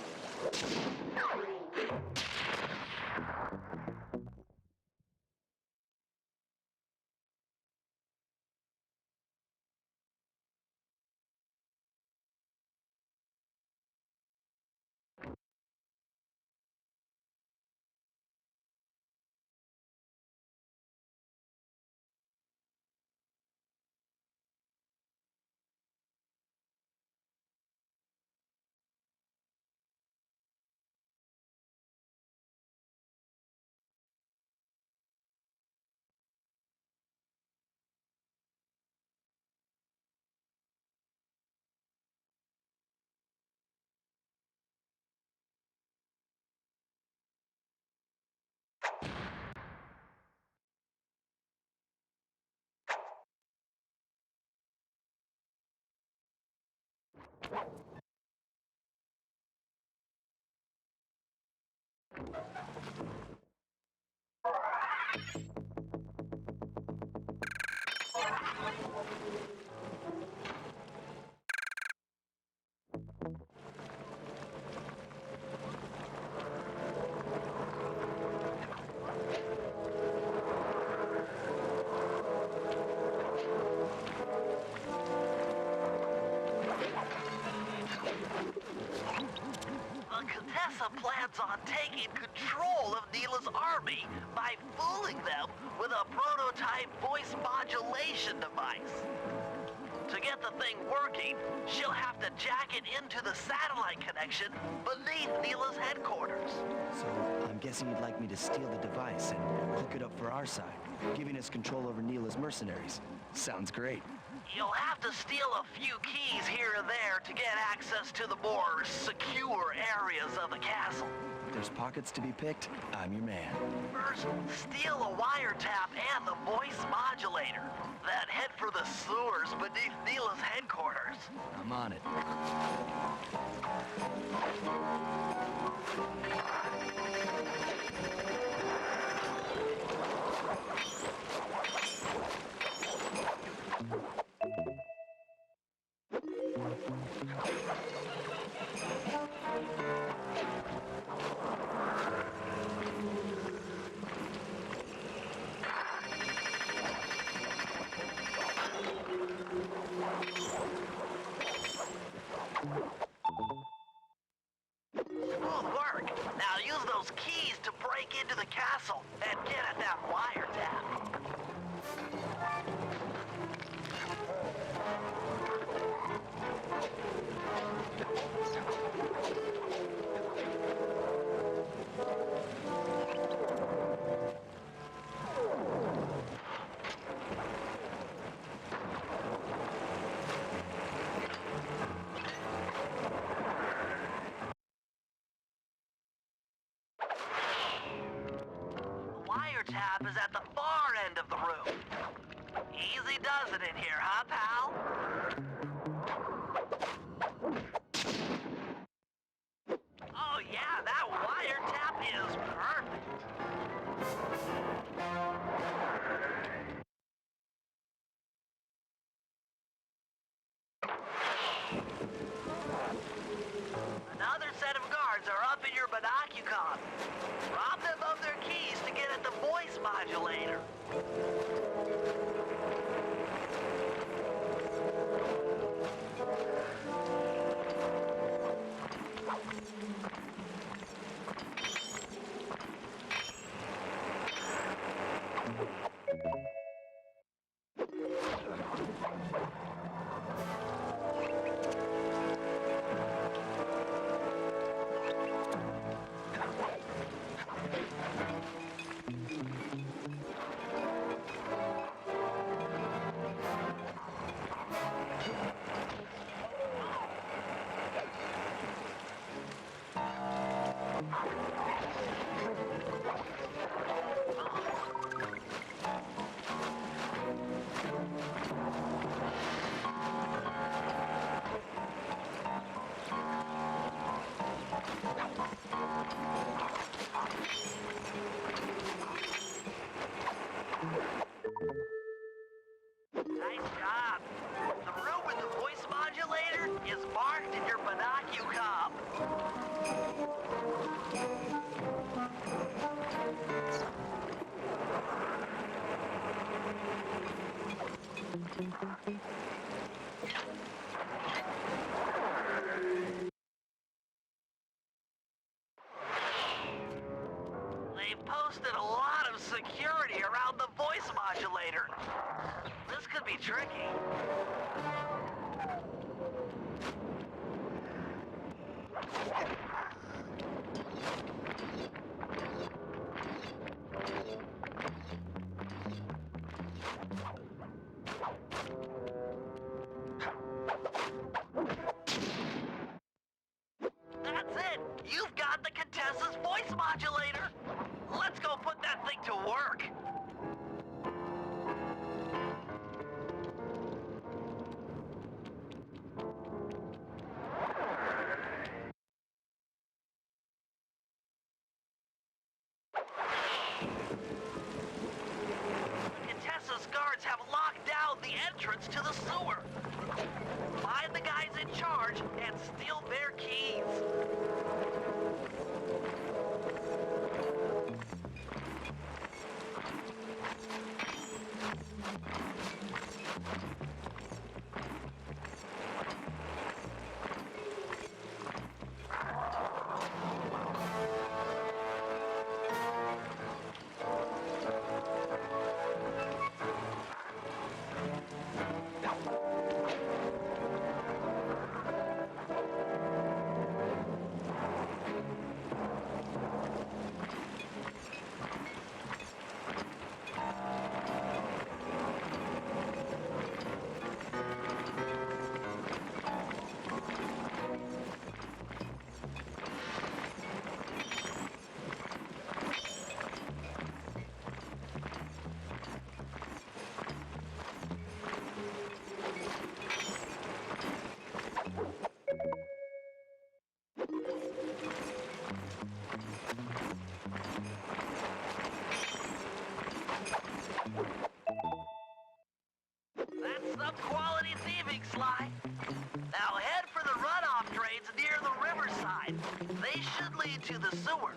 The Contessa plans on taking control of Neela's army by fooling them with a prototype voice modulation device. To get the thing working, she'll have to jack it into the satellite connection beneath Neela's headquarters. So, I'm guessing you'd like me to steal the device and hook it up for our side, giving us control over Neela's mercenaries. Sounds great. You'll have to steal a few keys here and there to get access to the more secure areas of the castle. If there's pockets to be picked, I'm your man. First, steal a wiretap and the voice modulator. Then head for the sewers beneath Neela's headquarters. I'm on it. Smooth work. Now use those keys to break into the castle and get at that wiretap. Wiretap is at the far end of the room. Easy does it in here, huh, pal? Oh yeah, that wiretap is perfect. Another set of guards are up in your binocucom. Rob them of their keys to get at the voice modulator. They've posted a lot of security around the voice modulator. This could be tricky. That's it! You've got the Contessa's voice modulator! Let's go put that thing to work! Contessa's guards have locked down the entrance to the sewer. Find the guys in charge and steal their keys. That's some quality thieving, Sly. Now head for the runoff drains near the riverside. They should lead to the sewer.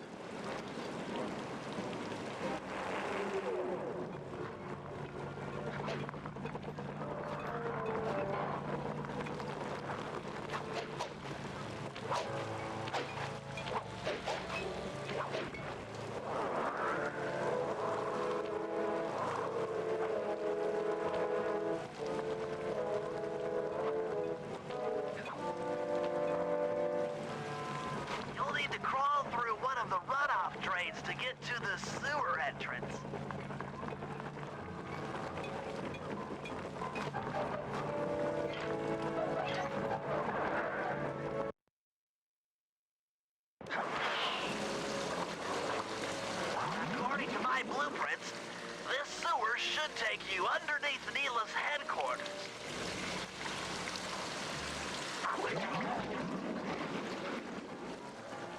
You'll need to crawl through one of the runoff drains to get to the sewer entrance. According to my blueprints, this sewer should take you underneath Neela's headquarters.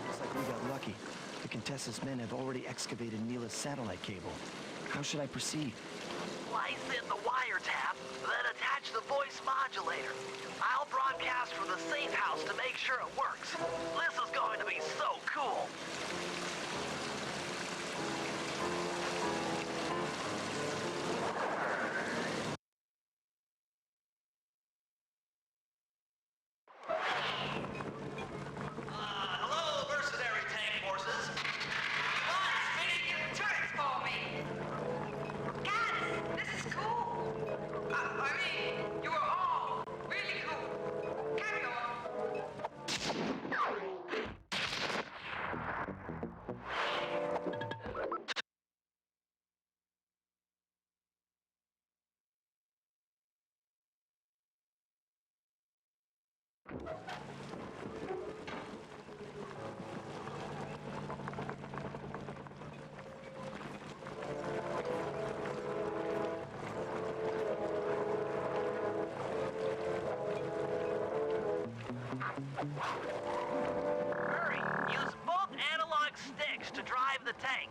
Looks like we got lucky. The Contessa's men have already excavated Neela's satellite cable. How should I proceed? Slice in the wiretap, then attach the voice modulator. I'll broadcast from the safe house to make sure it works. This is going to be so cool. Hello, mercenary tank forces. What's fitting your turrets for me? Guys, this is cool. I mean, you are all really cool. Carry on. Hurry! Use both analog sticks to drive the tank.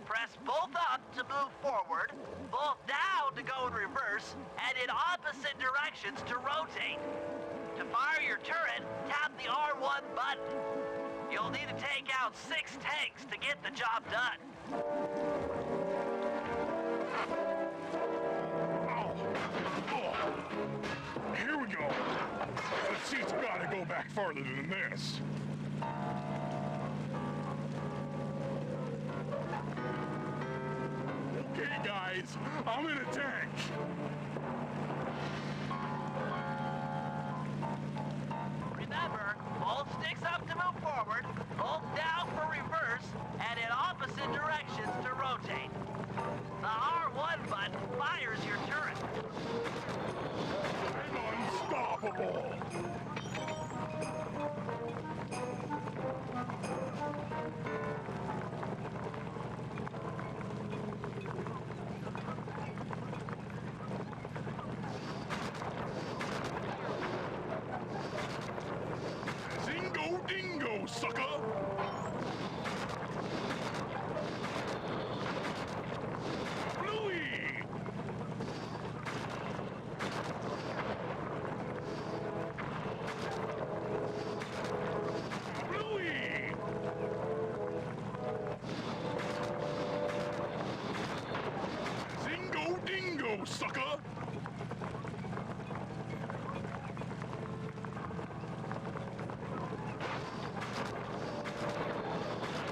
Press both up to move forward, both down to go in reverse, and in opposite directions to rotate. To fire your turret, tap the R1 button. You'll need to take out 6 tanks to get the job done. guess it's gotta go back farther than this. Okay, guys, I'm in a tank. Remember, hold sticks up to move forward, hold down for reverse, and in opposite directions to rotate. The R1 button fires your turret. I'm unstoppable. Zingo dingo, sucker! Bluey! Bluey! Zingo dingo, sucker!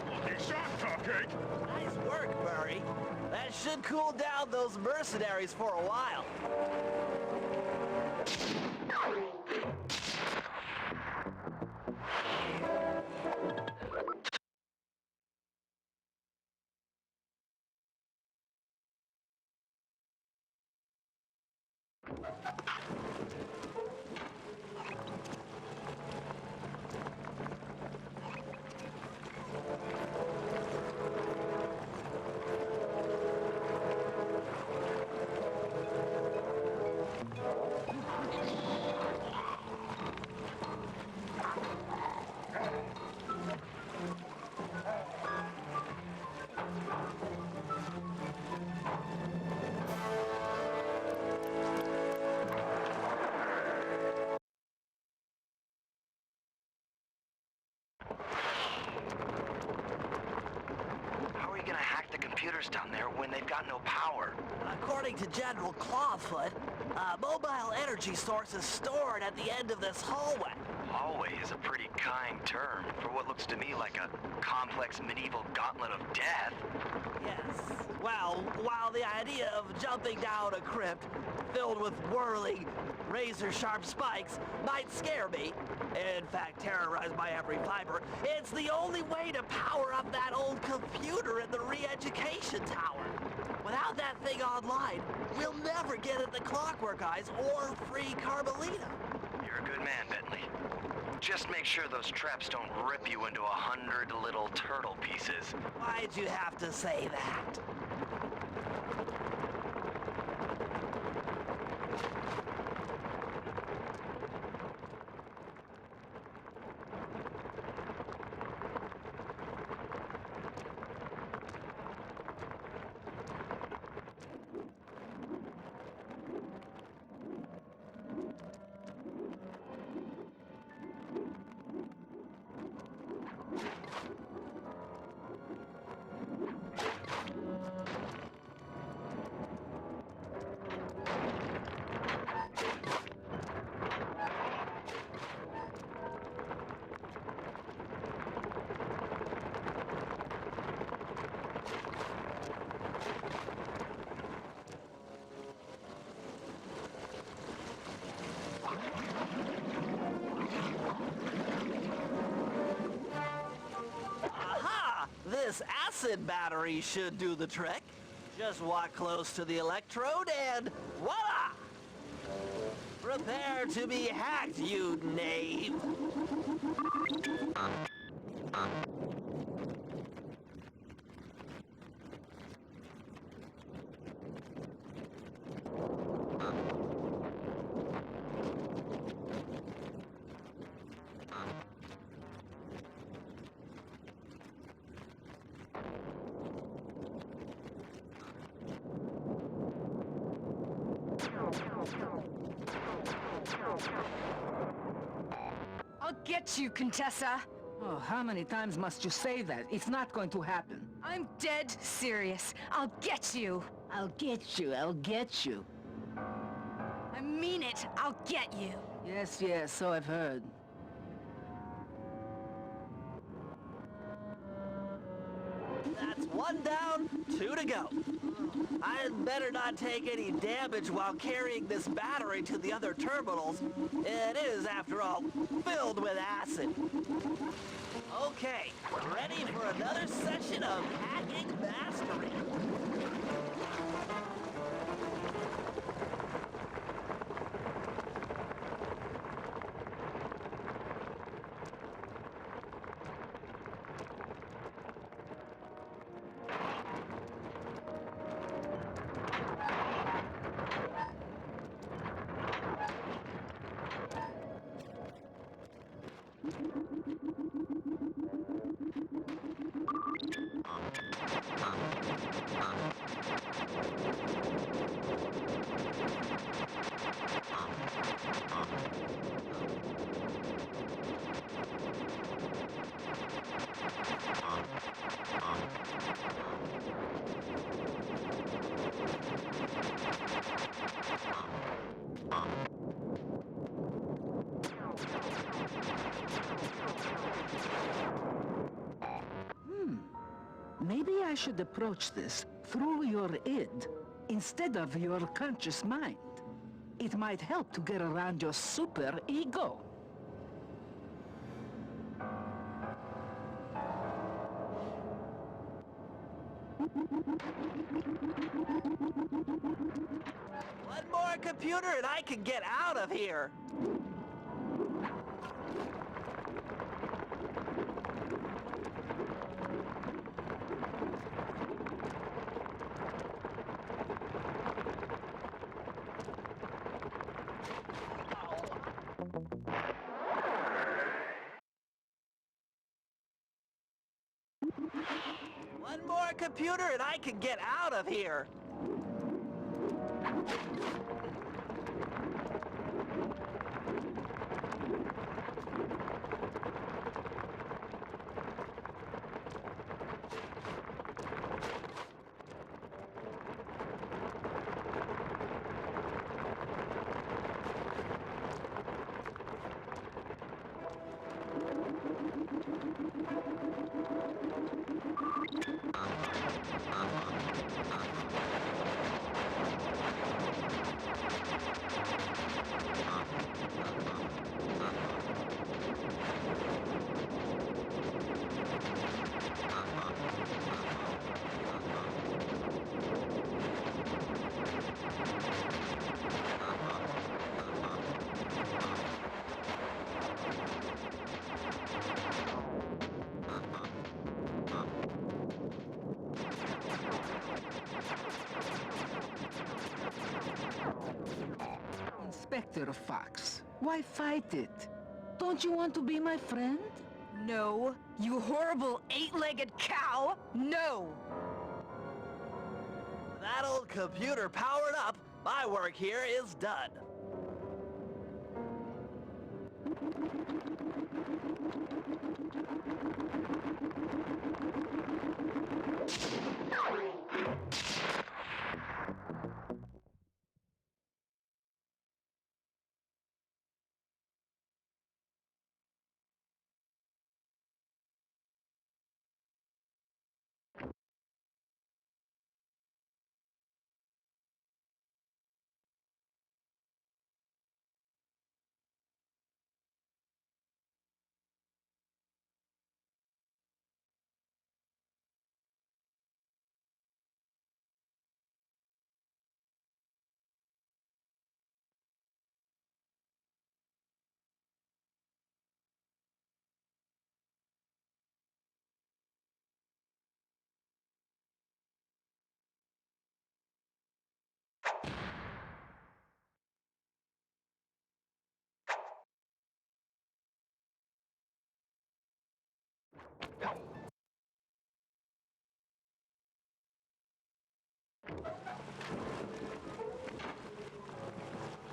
Lucky shot, Cupcake! Nice work, Murray. That should cool down those mercenaries for a while. How are we gonna hack the computers down there when they've got no power? According to General Clawfoot, a mobile energy source is stored at the end of this hallway. Hallway is a pretty kind term for what looks to me like a complex medieval gauntlet of death. Yes. Well, while the idea of jumping down a crypt filled with whirling, razor-sharp spikes might scare me, in fact terrorize my every fiber, it's the only way to power up that old computer in the re-education tower. Without that thing online, we'll never get at the Clockwork Eyes or free Carmelita. You're a good man, Bentley. Just make sure those traps don't rip you into 100 little turtle pieces. Why'd you have to say that? This acid battery should do the trick. Just walk close to the electrode and voila! Prepare to be hacked, you knave! I'll get you, Contessa. Oh, how many times must you say that? It's not going to happen. I'm dead serious. I'll get you. I'll get you. I mean it. I'll get you. Yes, yes, so I've heard. That's one down, two to go. I'd better not take any damage while carrying this battery to the other terminals. It is, after all, filled with acid. Okay, ready for another session of hacking mastery. Maybe I should approach this through your id instead of your conscious mind. It might help to get around your super ego. One more computer and I can get out of here. One more computer and I can get out of here. Inspector Fox, why fight it? Don't you want to be my friend? No, you horrible eight-legged cow! No! That old computer powered up, my work here is done.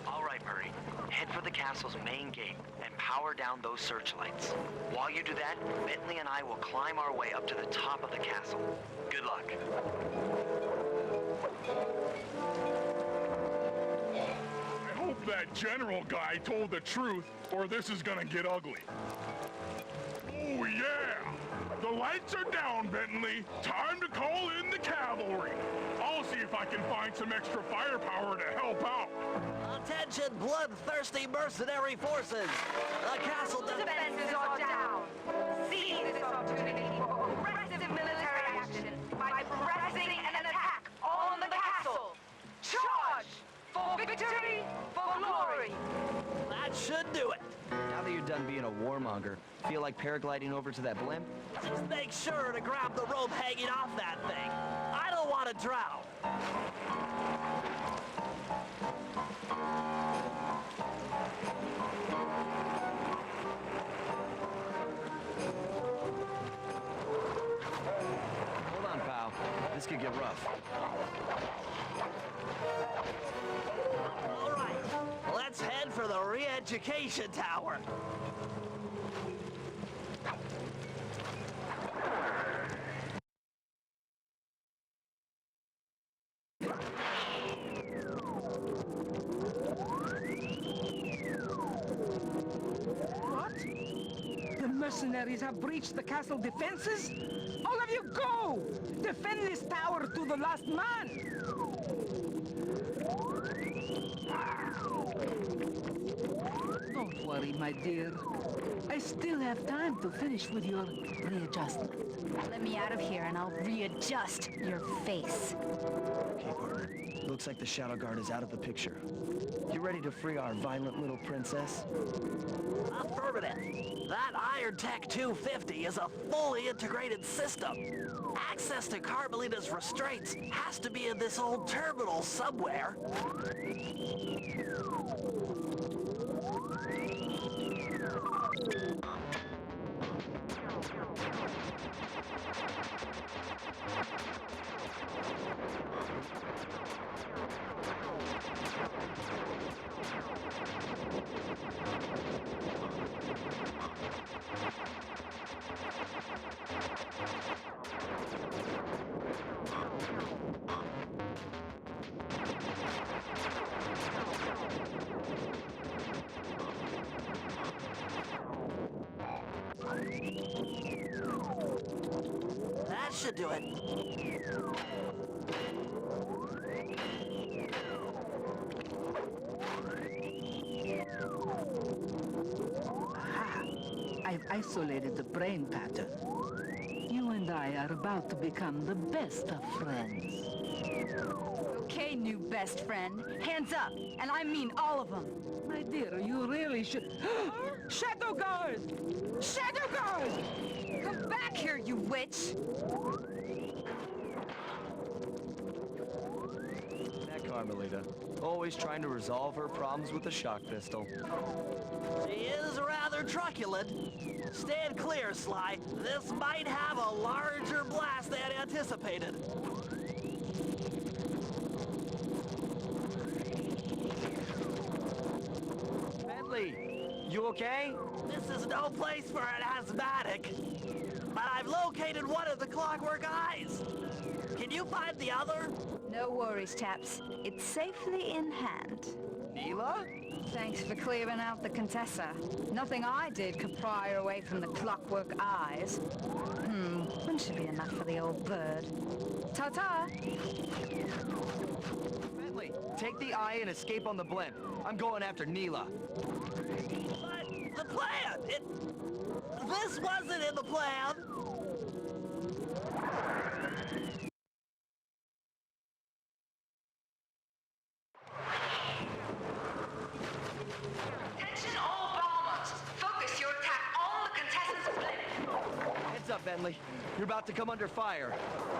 All right, Murray. Head for the castle's main gate and power down those searchlights. While you do that, Bentley and I will climb our way up to the top of the castle. Good luck. I hope that general guy told the truth, or this is gonna get ugly. Oh, yeah! The lights are down, Bentley. Time to call in the cavalry. I'll see if I can find some extra firepower to help out. Attention, bloodthirsty mercenary forces! The castle Defenses are down. Seize this opportunity for aggressive military action by pressing an attack on the castle. Charge! For victory, for glory! That should do it. Now that you're done being a warmonger, feel like paragliding over to that blimp? Just make sure to grab the rope hanging off that thing. I don't want to drown. Hold on, pal. This could get rough. All right, let's head for the re-education tower. What? The mercenaries have breached the castle defenses? All of you go! Defend this tower to the last man! Don't worry, my dear. I still have time to finish with your readjustment. Let me out of here and I'll readjust your face. Okay, partner. Looks like the Shadow Guard is out of the picture. You ready to free our violent little princess? Affirmative. That Iron Tech 250 is a fully integrated system. Access to Carmelita's restraints has to be in this old terminal somewhere. That should do it. Aha! I've isolated the brain pattern. You and I are about to become the best of friends. Okay, new best friend. Hands up, and I mean all of them. My dear, you really should... Shadow Guard! Shadow Guard! Come back here, you witch! That Carmelita. Always trying to resolve her problems with a shock pistol. She is rather truculent. Stand clear, Sly. This might have a larger blast than anticipated. Bentley, you okay? This is no place for an asthmatic. But I've located one of the clockwork eyes. Can you find the other? No worries, Taps. It's safely in hand. Neela? Thanks for clearing out the Contessa. Nothing I did could pry her away from the clockwork eyes. One should be enough for the old bird. Ta-ta! Bentley, take the eye and escape on the blimp. I'm going after Neela. But the plan! This wasn't in the plan! Attention all bombers! Focus your attack on the Contessa's blimp! Heads up, Bentley. You're about to come under fire.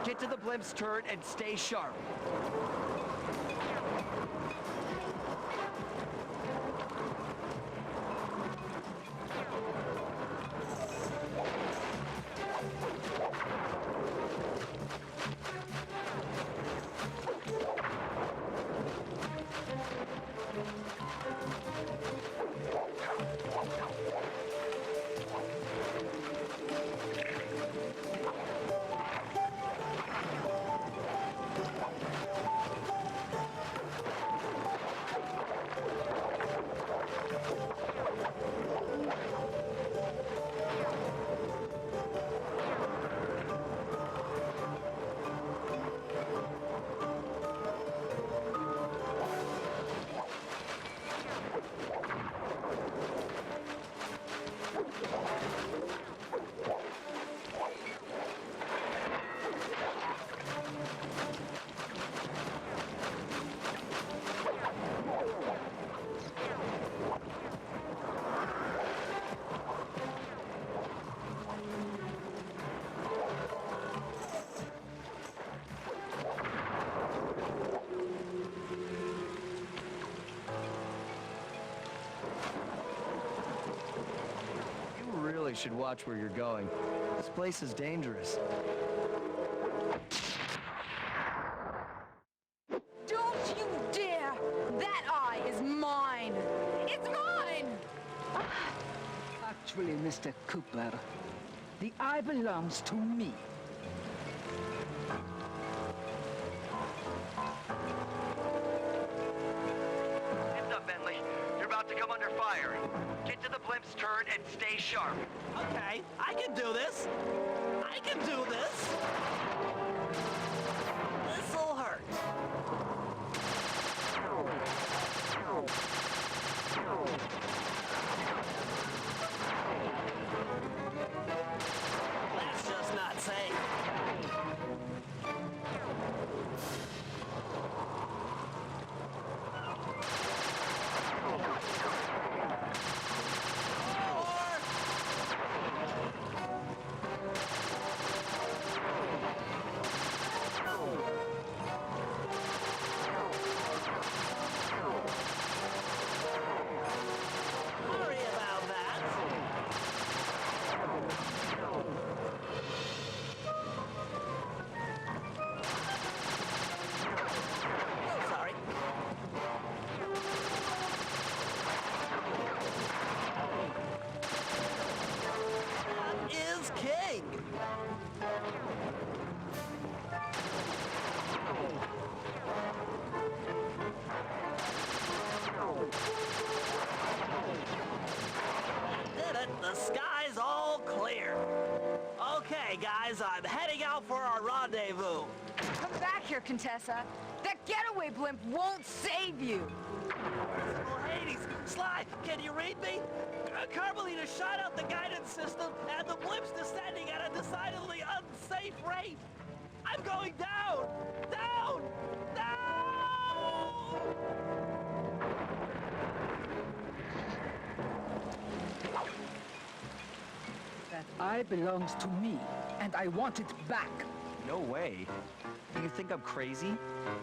Get to the blimp's turret and stay sharp. should watch where you're going. This place is dangerous. Don't you dare! That eye is mine! It's mine! Actually, Mr. Cooper, the eye belongs to me. Heads up, Bentley. You're about to come under fire. Get to the blimp's turret and stay sharp. Okay, I can do this. I can do this. This'll hurt. That's just not safe. Sorry about that. Oh, sorry. That is king. Did it. The sky's all clear. Okay, guys, I'm heading out for our rendezvous. Come back here, Contessa. That getaway blimp won't save you! Oh, Hades, Sly, can you read me? Carmelita shot out the guidance system, and the blimp's descending at a decidedly unsafe rate. I'm going down! Down! Down! That eye belongs to me, and I want it back. No way. Do you think I'm crazy?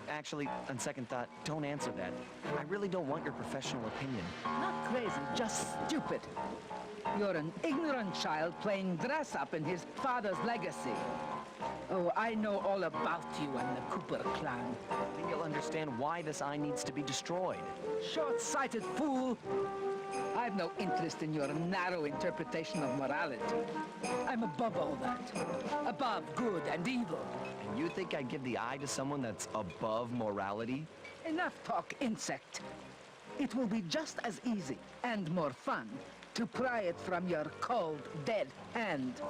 Actually, on second thought, don't answer that. I really don't want your professional opinion. Not crazy, just stupid. You're an ignorant child playing dress-up in his father's legacy. Oh, I know all about you and the Cooper clan. Then you'll understand why this eye needs to be destroyed. Short-sighted fool! I've no interest in your narrow interpretation of morality. I'm above all that. Above good and evil. And you think I'd give the eye to someone that's above morality? Enough talk, insect. It will be just as easy and more fun to pry it from your cold, dead hand.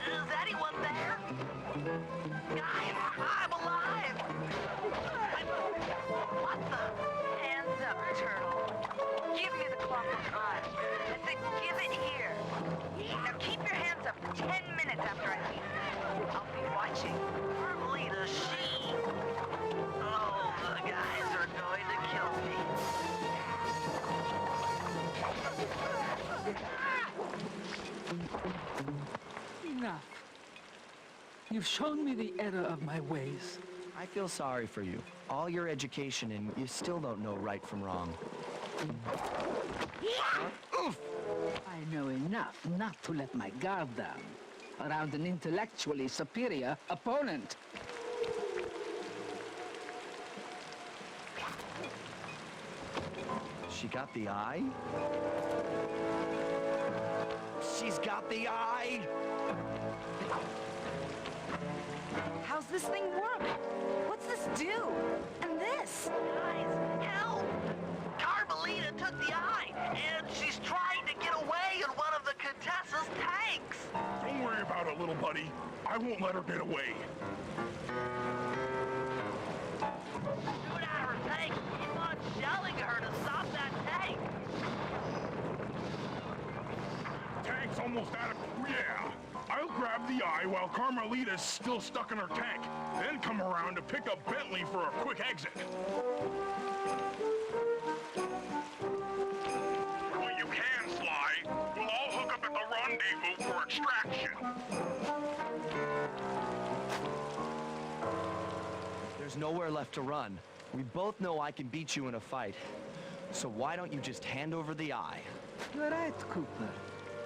Is anyone there? Guys, I'm alive! What the? Hands up, turtle. Give me the clockwork eye. I said give it here. Now keep your hands up for 10 minutes after I leave. I'll be watching. Carmelita, she... Oh, the guys are going to kill me. Enough. You've shown me the error of my ways. I feel sorry for you. All your education and you still don't know right from wrong. Oof! I know enough not to let my guard down around an intellectually superior opponent. She got the eye? She's got the eye! How's this thing work? What's this do? And this? Guys, help! Carmelita took the eye, and she's trying to get away in one of the Contessa's tanks. Don't worry about it, little buddy. I won't let her get away. Shoot at her tank. Keep on shelling her to stop that tank. Tank's almost out of... Yeah. I'll grab the eye while Carmelita's still stuck in her tank. Then come around to pick up Bentley for a quick exit. rendezvous for extraction. There's nowhere left to run. We both know I can beat you in a fight. So why don't you just hand over the eye? You're right, Cooper.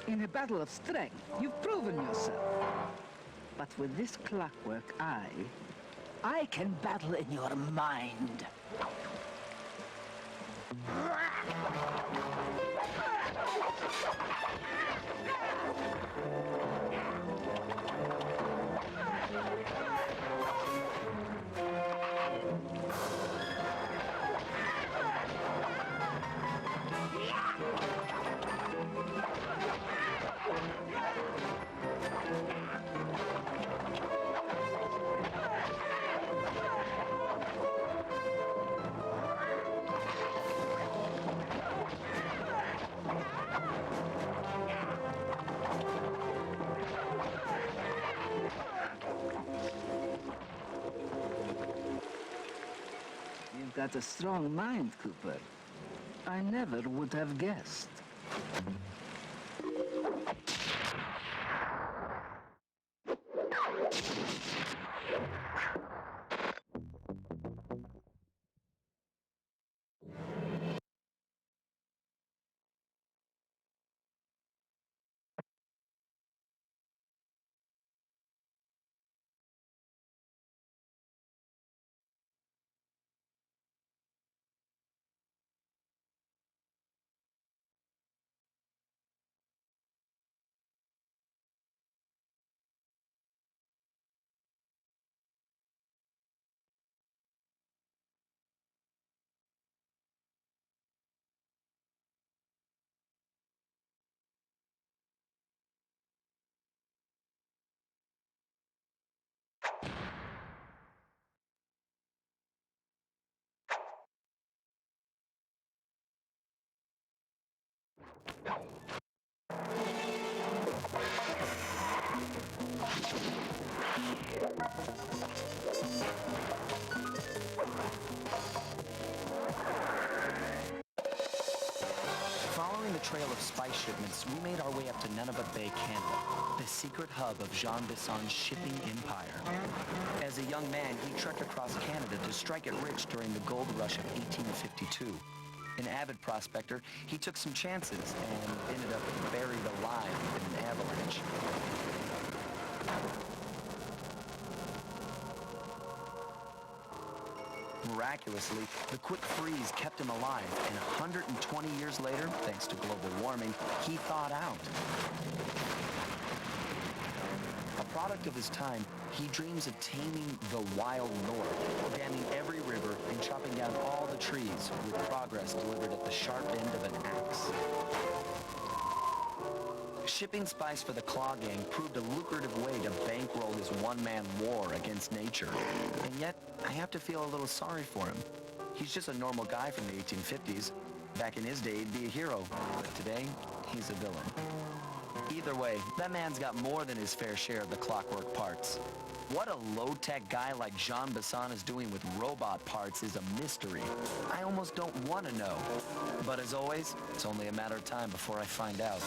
In a battle of strength, you've proven yourself. But with this clockwork eye, I can battle in your mind. You've got a strong mind, Cooper. I never would have guessed. Following the trail of spice shipments, we made our way up to Nunavut Bay, Canada, the secret hub of Jean Bisson's shipping empire. As a young man, he trekked across Canada to strike it rich during the gold rush of 1852. An avid prospector, he took some chances and ended up buried alive in an avalanche. Miraculously, the quick freeze kept him alive, and 120 years later, thanks to global warming, he thawed out. A product of his time, he dreams of taming the wild north, damming every river and chopping down all the trees, with progress delivered at the sharp end of an axe. Shipping spice for the Claw Gang proved a lucrative way to bankroll his one-man war against nature. And yet, I have to feel a little sorry for him. He's just a normal guy from the 1850s. Back in his day, he'd be a hero. But today, he's a villain. Either way, that man's got more than his fair share of the clockwork parts. What a low-tech guy like Jean Bisson is doing with robot parts is a mystery. I almost don't want to know. But as always, it's only a matter of time before I find out.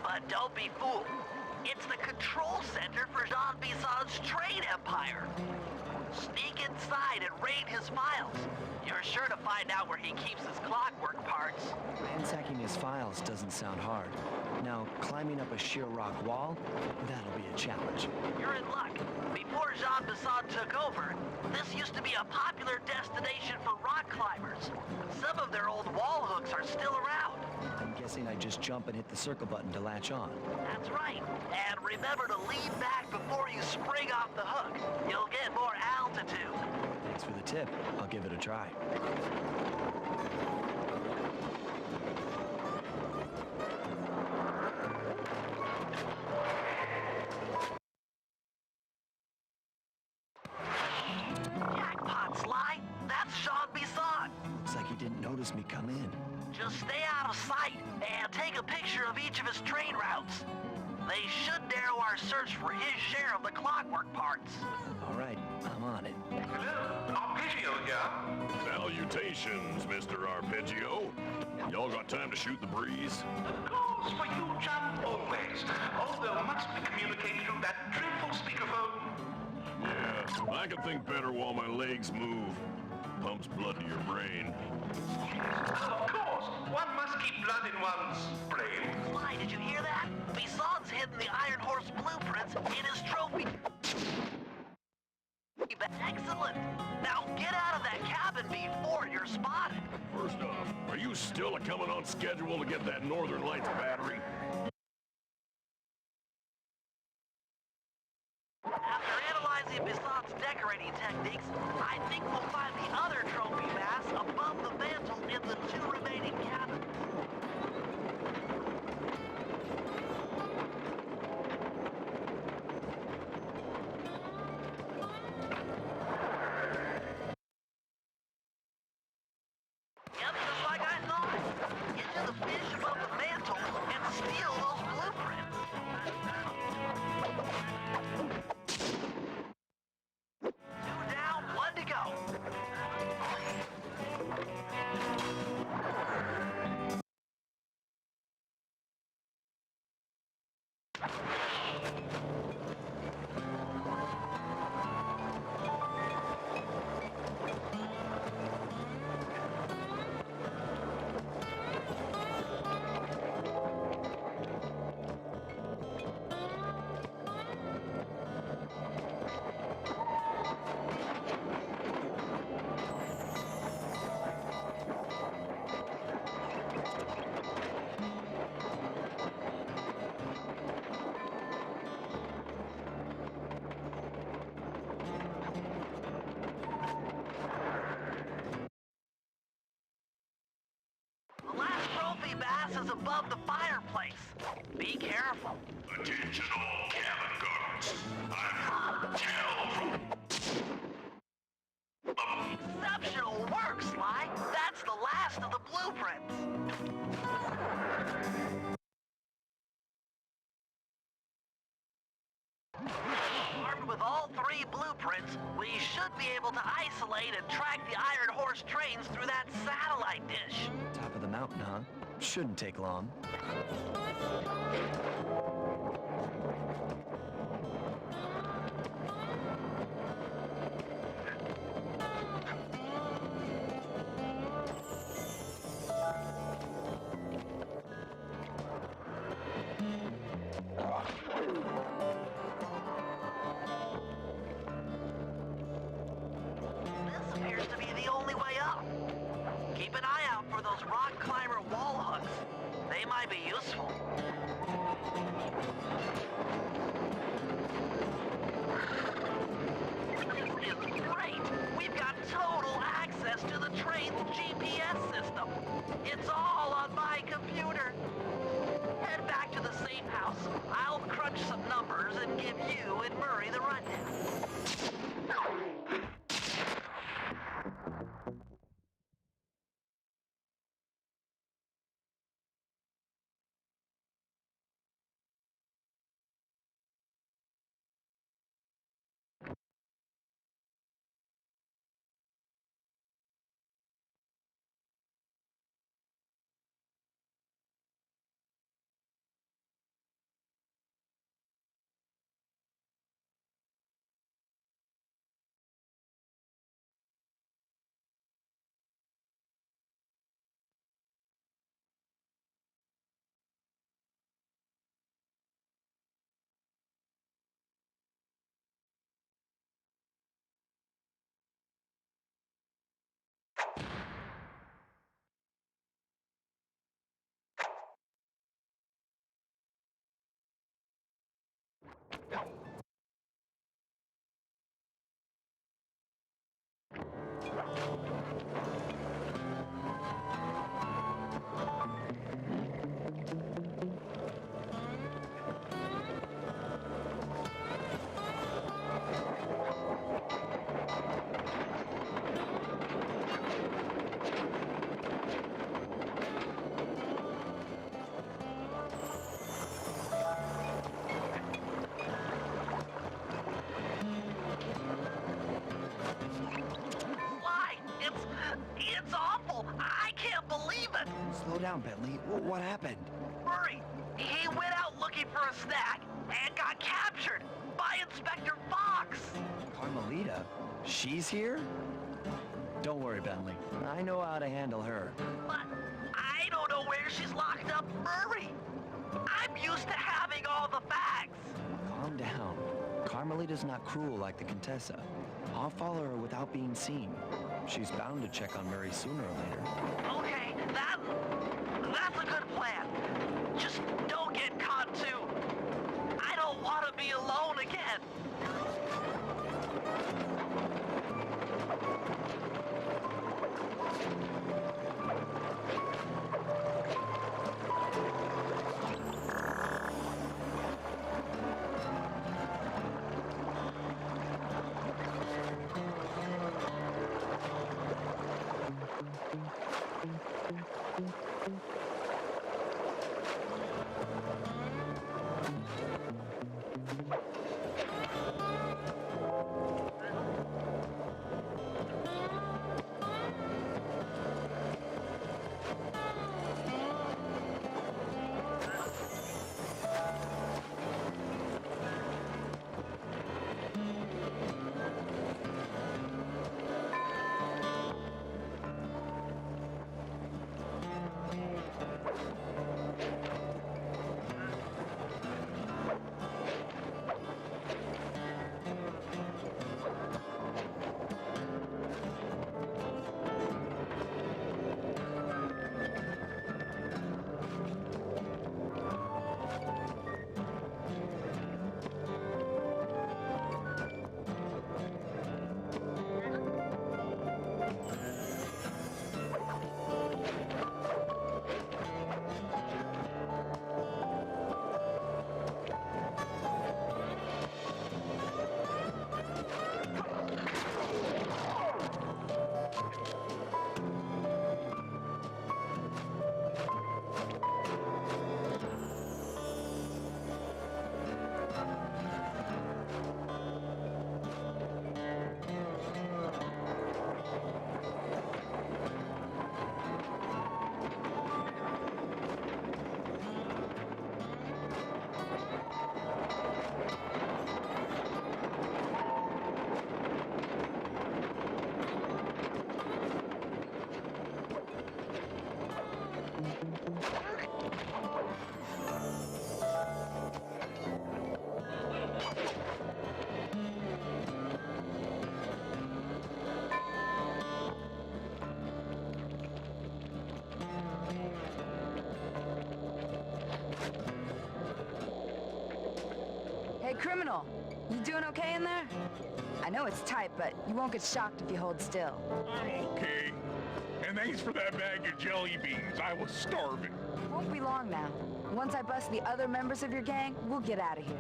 But don't be fooled. It's the control center for Jean Bisson's trade empire. Sneak inside and raid his files. You're sure to find out where he keeps his clockwork parts. Ransacking his files doesn't sound hard. Now, climbing up a sheer rock wall, that'll be a challenge. You're in luck. Before Jean Bisson took over, this used to be a popular destination for rock climbers. Some of their old wall hooks are still around. I'm guessing I just jump and hit the circle button to latch on. That's right. And remember to lean back before you spring off the hook. You'll get more altitude. Thanks for the tip. I'll give it a try. Jackpot, Sly. That's Sean Bisson. Looks like he didn't notice me come in. Just stay out of sight and take a picture of each of his train routes. They should narrow our search for his share of the clockwork parts. All right, I'm on it. Hello, Arpeggio here. Salutations, Mr. Arpeggio. Y'all got time to shoot the breeze? Of course, for you, chap, always. Although must we communicate through that dreadful speakerphone? Yeah, I can think better while my legs move. Pumps blood to your brain. Of course, one must keep blood in one's brain. Sly, did you hear that? Bisson's hidden the Iron Horse blueprints in his trophy. Excellent. Now get out of that cabin before you're spotted. First off, are you still coming on schedule to get that Northern Lights battery? After analyzing Bisson's decorating techniques, I think we'll find the other trophy mass above the mantle in the two remaining cabins. Yep, just like I thought. Get to the fish above the mantle and steal those blueprints. Two down, one to go. The last trophy mass is above the fireplace. Be careful. Attention all cabin guards. I've heard tell from... Exceptional work, Sly. That's the last of the blueprints. Armed with all three blueprints, we should be able to isolate and track the Iron Horse trains through that satellite dish. Top of the mountain, huh? Shouldn't take long. This appears to be the only way up. Keep an eye out for those rock climber wall hooks. They might be useful. This is great. We've got total access to the train's GPS system. It's all on my computer. Head back to the safe house. I'll crunch some numbers and give you and Murray the rundown. down, Bentley. What happened? Murray, he went out looking for a snack and got captured by Inspector Fox. Carmelita? She's here? Don't worry, Bentley. I know how to handle her. But I don't know where she's locked up, Murray. I'm used to having all the facts. Calm down. Carmelita's not cruel like the Contessa. I'll follow her without being seen. She's bound to check on Murray sooner or later. Okay, that's a good plan. Just don't get caught too. I don't want to be alone again. Hey, criminal. You doing okay in there? I know it's tight, but you won't get shocked if you hold still. I'm okay. And thanks for that bag of jelly beans. I was starving. Won't be long now. Once I bust the other members of your gang, we'll get out of here.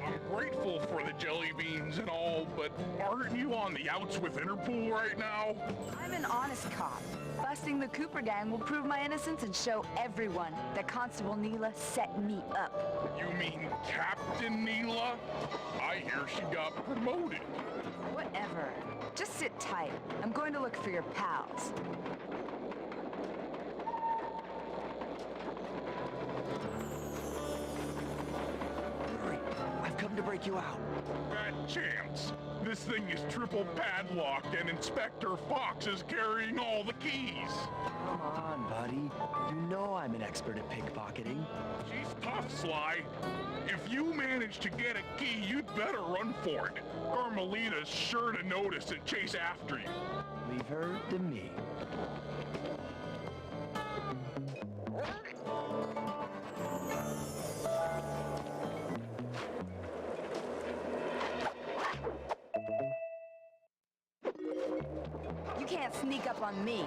I'm grateful for the jelly beans and all, but aren't you on the outs with Interpol right now? I'm an honest cop. Busting the Cooper gang will prove my innocence and show everyone that Constable Neela set me up. You mean Captain Neela? I hear she got promoted. Whatever. Just sit tight. I'm going to look for your pals. Hurry, I've come to break you out. Bad chance. This thing is triple padlocked and Inspector Fox is carrying all the keys. Come on, buddy. You know I'm an expert at pickpocketing. She's tough, Sly. If you manage to get a key, you'd better run for it. Carmelita's sure to notice and chase after you. Leave her to me. You can't sneak up on me.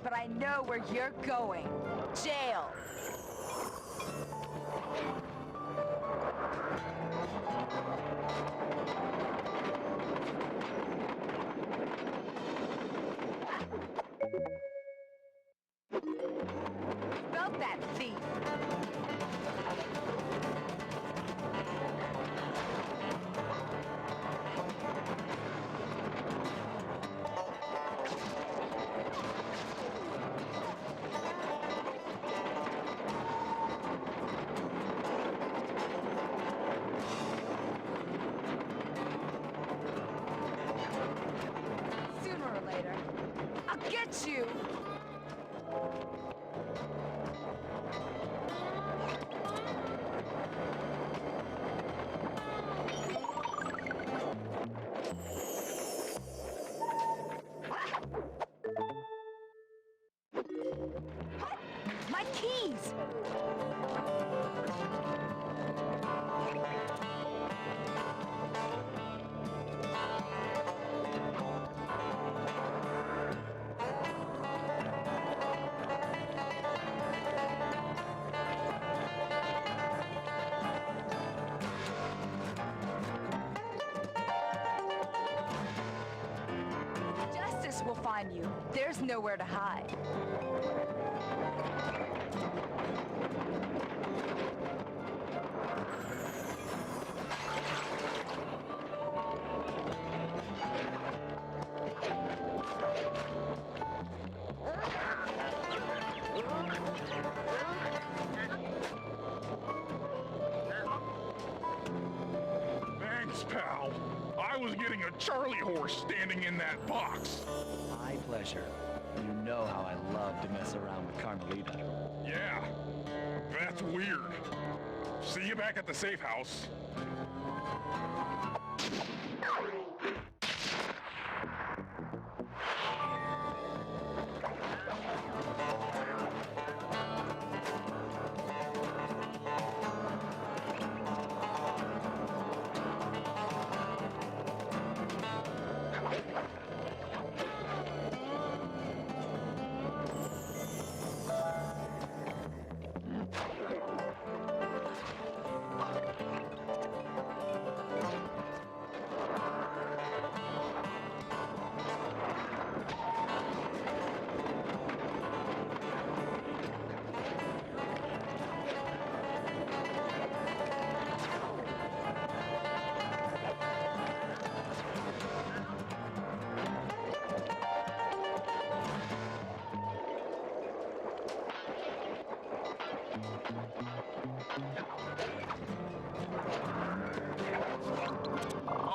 But I know where you're going. Jail. got you! My keys! Justice will find you. There's nowhere to hide. Thanks, pal. I was getting a Charlie horse standing in that box. My pleasure. You know how I love to mess around with Carmelita. Yeah, that's weird. See you back at the safe house.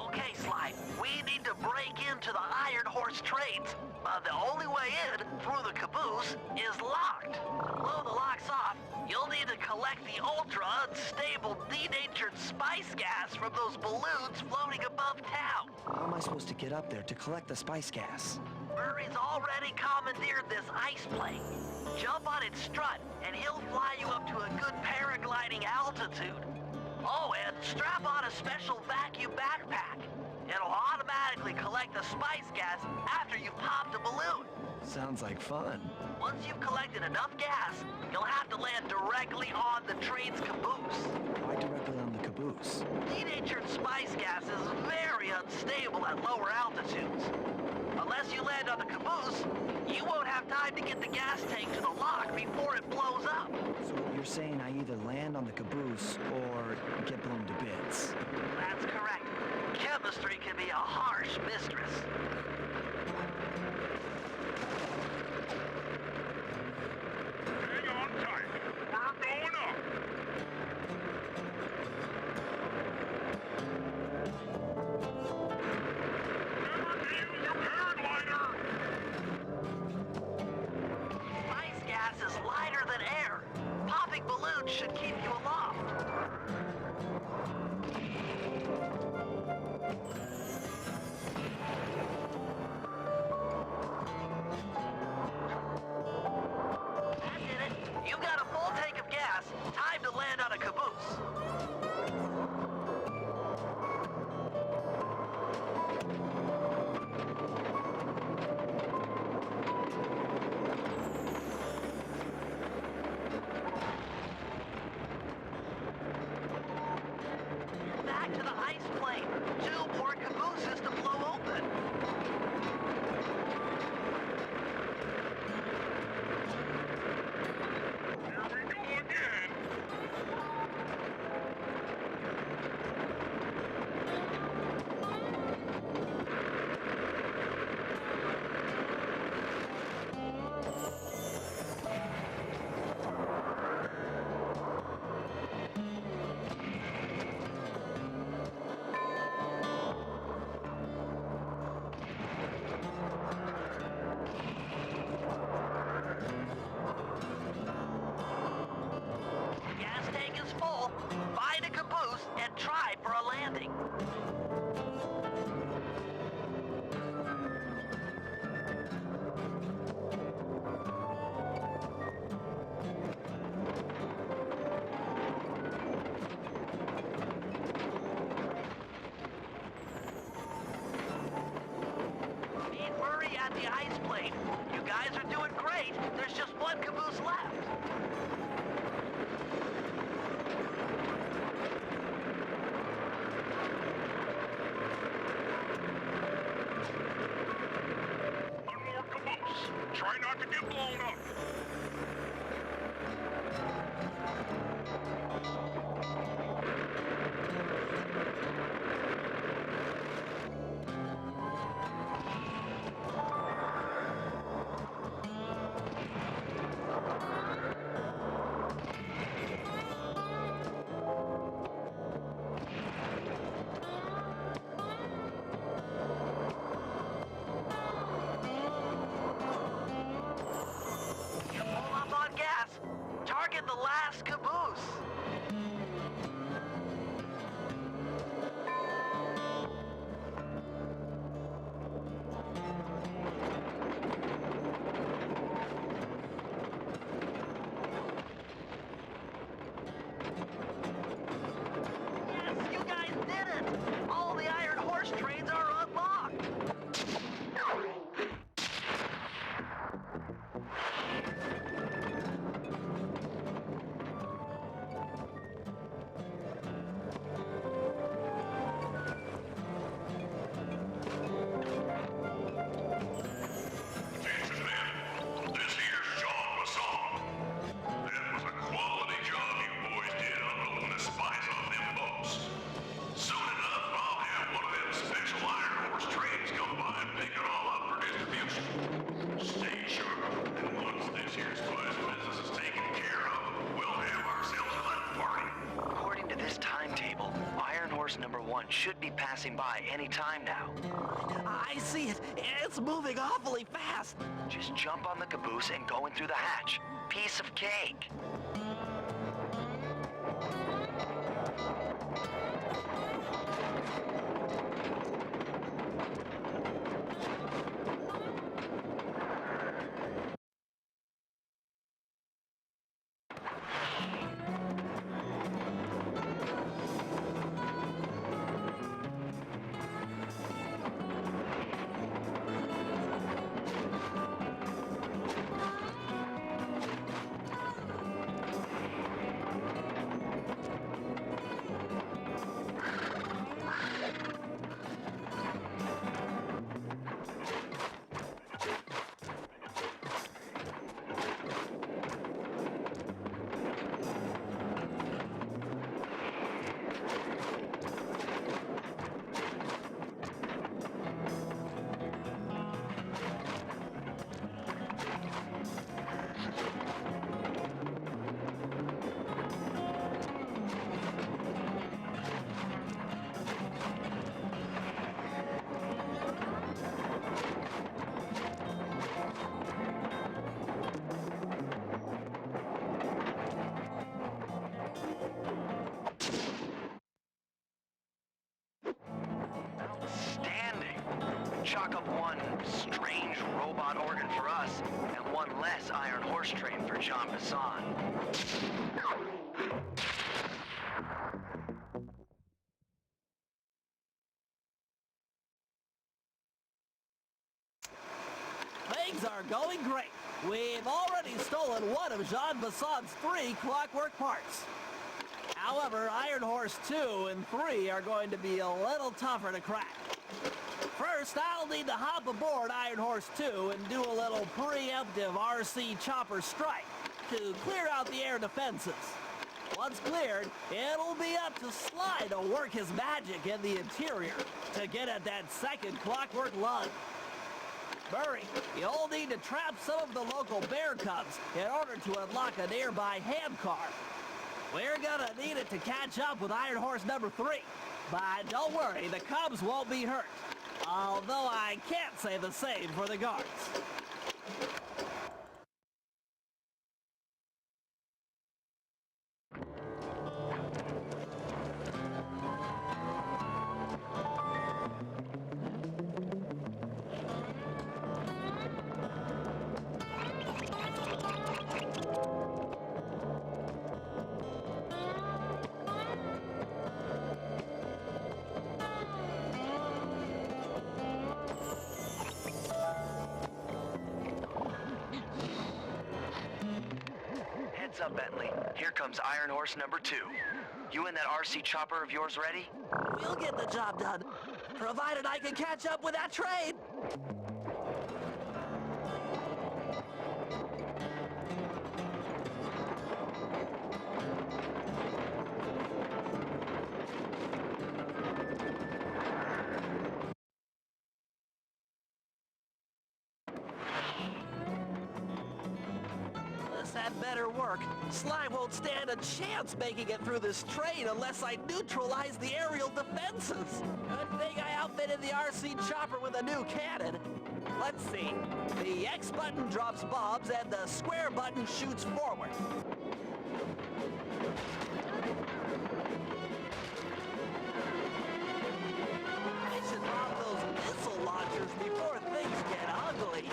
Okay, Slide, we need to break into the Iron Horse trades. The only way in, through the caboose, is locked. To blow the locks off, you'll need to collect the ultra-unstable denatured spice gas from those balloons floating above town. How am I supposed to get up there to collect the spice gas? Murray's already commandeered this ice plane. Jump on its strut, and he'll fly you up to a good paragliding altitude. Oh, and strap on a special vacuum backpack. It'll automatically collect the spice gas after you've popped a balloon. Sounds like fun. Once you've collected enough gas, you'll have to land directly on the train's caboose. Why directly on the caboose? Denatured spice gas is very unstable at lower altitudes. Unless you land on the caboose, you won't have time to get the gas tank to the lock before it blows up. So you're saying I either land on the caboose or get blown to bits? That's correct. Chemistry can be a harsh mistress. Hang on tight. We're going up. Remember to use your paraglider. Spice gas is lighter than air. Popping balloons should keep you aloft. That did it. You've got a full tank of gas. Time to land on a caboose. Back to the ice plane. 2 more cabooses to blow open. Here we go again. the ice plate. You guys are doing great. There's just one caboose left. One more caboose. Try not to get blown up. Pull up on gas. Target the last caboose. Yes, you guys did it! All the Iron Horse trains are unlocked! Attention, men. This here's John Basson. That was a quality job you boys did unloading the spice off them boats. Soon enough, I'll have one of them special Iron Horse trains come by and pick it all up for distribution. Stay sharp, and once this here spice business is taken care of, we'll have ourselves a hunt party. According to this timetable, Iron Horse number 1 should be passing by any time now. I see it. It's moving awfully fast. Just jump on the caboose and go in through the hatch. Piece of cake. Outstanding. Chalk up one strange robot organ for us, and one less Iron Horse train for John Basson. Things are going great. We've already stolen one of Jean Basson's 3 clockwork parts. However, Iron Horse 2 and 3 are going to be a little tougher to crack. First, I'll need to hop aboard Iron Horse 2 and do a little preemptive RC chopper strike to clear out the air defenses. Once cleared, it'll be up to Sly to work his magic in the interior to get at that second clockwork lug. Murray, you'll need to trap some of the local bear cubs in order to unlock a nearby hand car. We're gonna need it to catch up with Iron Horse number 3. But don't worry, the cubs won't be hurt. Although I can't say the same for the guards. Heads up, Bentley. Here comes Iron Horse number 2. You and that RC chopper of yours ready? We'll get the job done, provided I can catch up with that train. This had better work. Slime won't stand a chance making it through this train unless I neutralize the aerial defenses. Good thing I outfitted the RC chopper with a new cannon. Let's see. The X button drops bombs and the square button shoots forward. I should drop those missile launchers before things get ugly.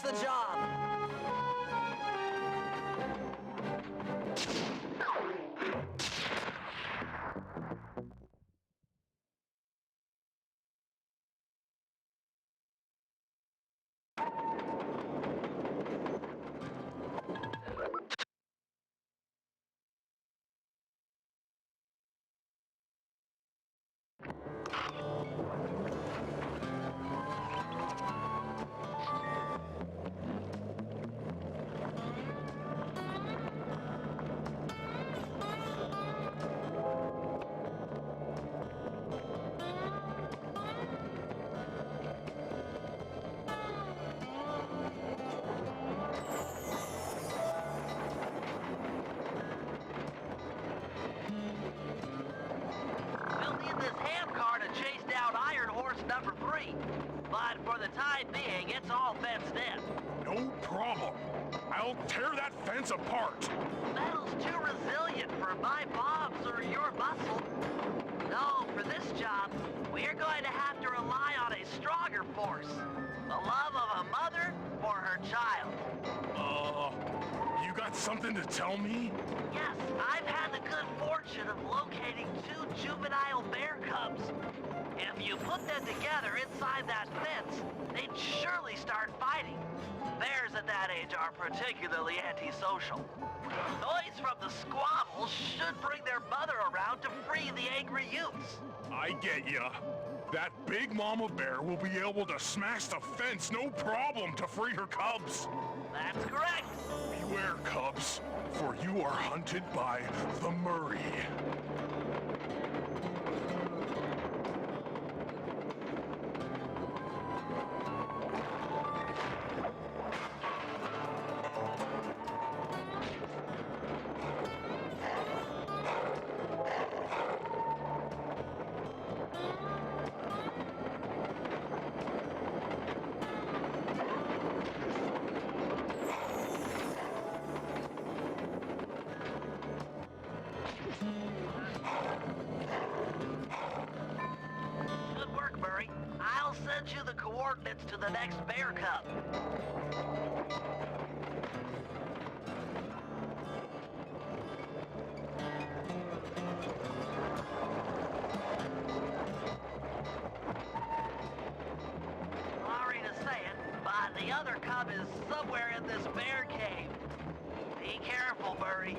The job. Number 3. But for the time being, it's all fenced in. No problem. I'll tear that fence apart. Metal's too resilient for my bombs or your muscle. No, for this job, we're going to have to rely on a stronger force. The love of a mother for her child. You got something to tell me? Yes, I've had the good fortune of locating 2 juvenile bear cubs. If you put them together inside that fence, they'd surely start fighting. Bears at that age are particularly antisocial. Noise from the squabbles should bring their mother around to free the angry youths. I get ya. That big mama bear will be able to smash the fence no problem to free her cubs. That's correct. Beware, cubs, for you are hunted by the Murray. coordinates to the next bear cub. Sorry to say it, but the other cub is somewhere in this bear cave. Be careful, Murray.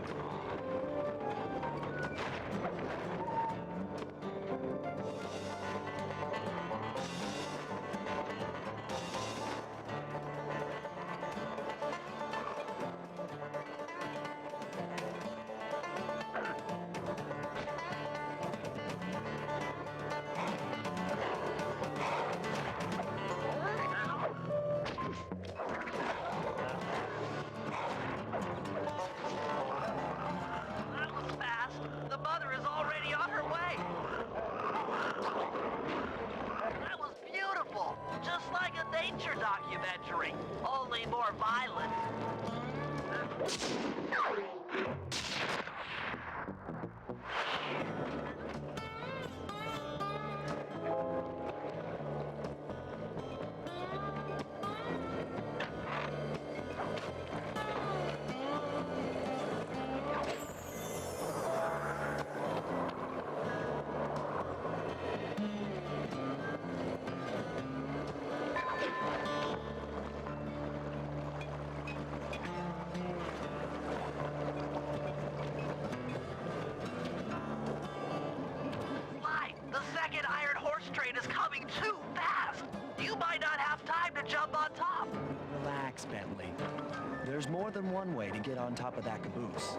That was fast. The mother is already on her way. That was beautiful. Just like a nature documentary, only more violent. Why? The second iron horse train is coming too fast. You might not have time to jump on top. Relax, Bentley. There's more than one way to get on top of that caboose.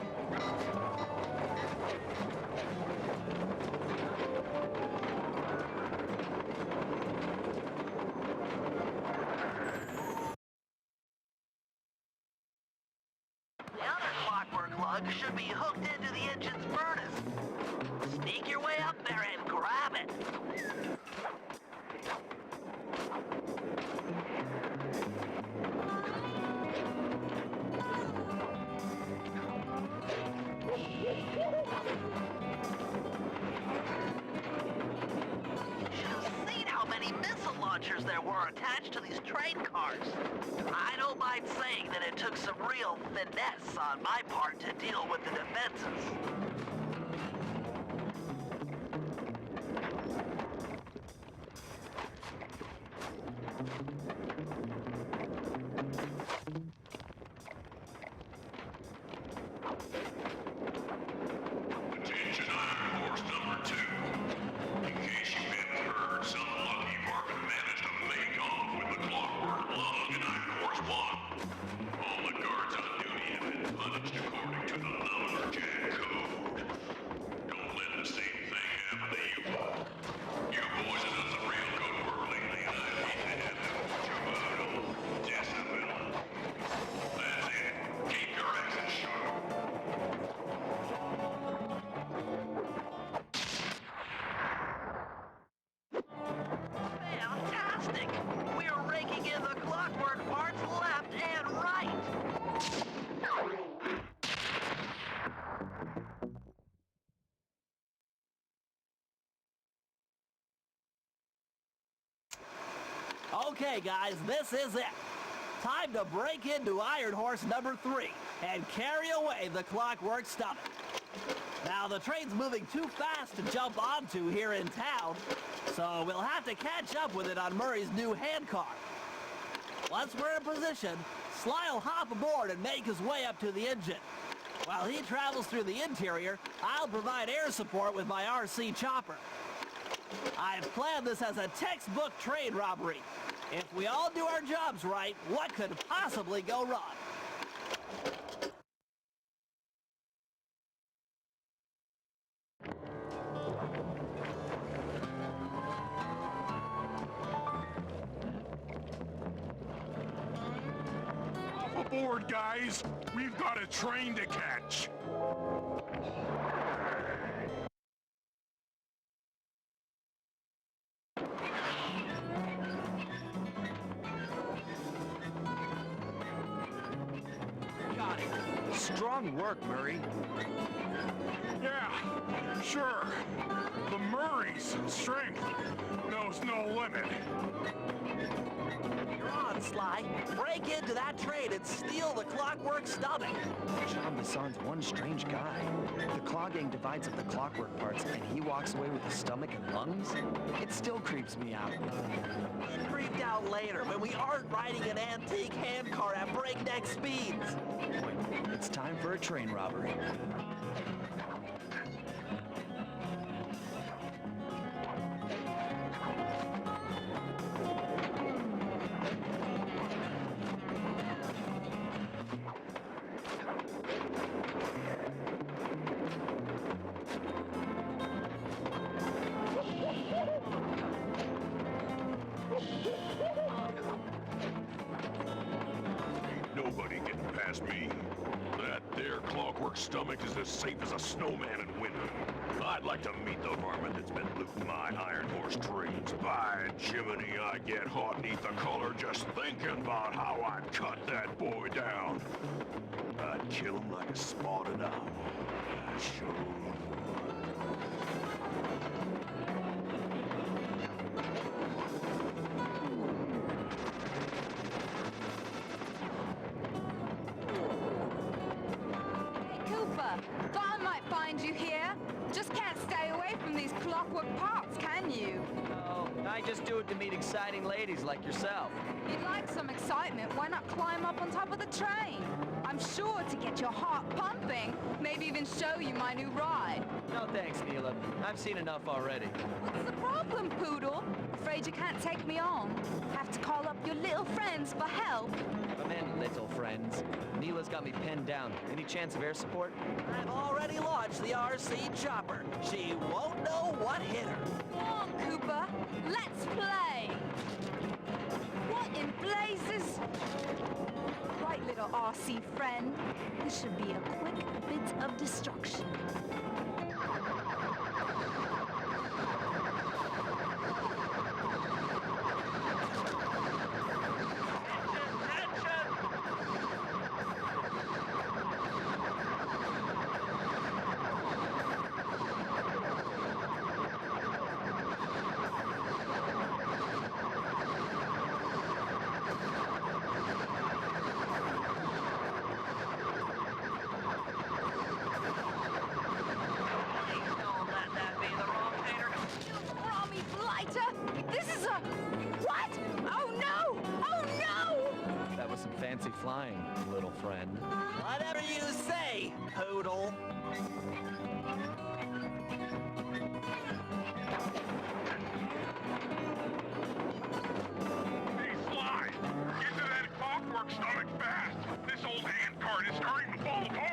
The other clockwork lug should be hooked into the engine's furnace. Sneak your way up there and grab it. Should have seen how many missile launchers there were attached to these train cars. I don't mind saying that it took some real finesse on my part to deal with the defenses. Attention Iron Horse number 2. In case you hadn't heard, some lucky varmint managed to make off with the clockwork lug in Iron Horse 1. All the guards on duty have been punished according to the lumberjack code. Don't let the same thing happen to you. You boys have done some real good work lately, and I hate to have to put you out on discipline. That's it. Keep your accent sharp. Fantastic! We're raking in the clockwork parts left and right. Okay, guys, this is it. Time to break into Iron Horse number 3 and carry away the clockwork stomach. Now, the train's moving too fast to jump onto here in town, so we'll have to catch up with it on Murray's new handcar. Once we're in position, Sly'll hop aboard and make his way up to the engine. While he travels through the interior, I'll provide air support with my RC chopper. I've planned this as a textbook train robbery. If we all do our jobs right, what could possibly go wrong? Off aboard, guys. We've got a train to catch. Got it. Strong work, Murray. Yeah, sure. The Murray's strength knows no limit. You're on, Sly. Break into that train and steal the clockwork stomach. Jean Bisson's one strange guy. The Claw Gang divides up the clockwork parts, and he walks away with the stomach and lungs? It still creeps me out. Get creeped out later when we aren't riding an antique handcar at breakneck speeds. It's time for a train robbery. Nobody getting past me. That there clockwork stomach is as safe as a snowman in winter. I'd like to meet the varmint that's been looting my iron horse trains. By Jiminy, I get hot neath the collar just thinking about how I'd cut that boy down. I'd kill him like a spotted owl. I sure would. Thought I might find you here. Just can't stay away from these clockwork parts, can you? Oh, I just do it to meet exciting ladies like yourself. If you'd like some excitement, why not climb up on top of the train? I'm sure to get your heart pumping, maybe even show you my new ride. No thanks, Neela. I've seen enough already. What's the problem, Poodle? Afraid you can't take me on? Have to call up your little friends for help? I meant little friends. Neela's got me pinned down. Any chance of air support? I've already launched the RC chopper. She won't know what hit her. Come on, Cooper. Let's play. What in blazes? Right, little RC friend. This should be a quick bit of destruction. Fancy flying, little friend. Whatever you say, Poodle. Hey, Sly! Get to that clockwork stomach fast! This old handcart is starting to fall apart!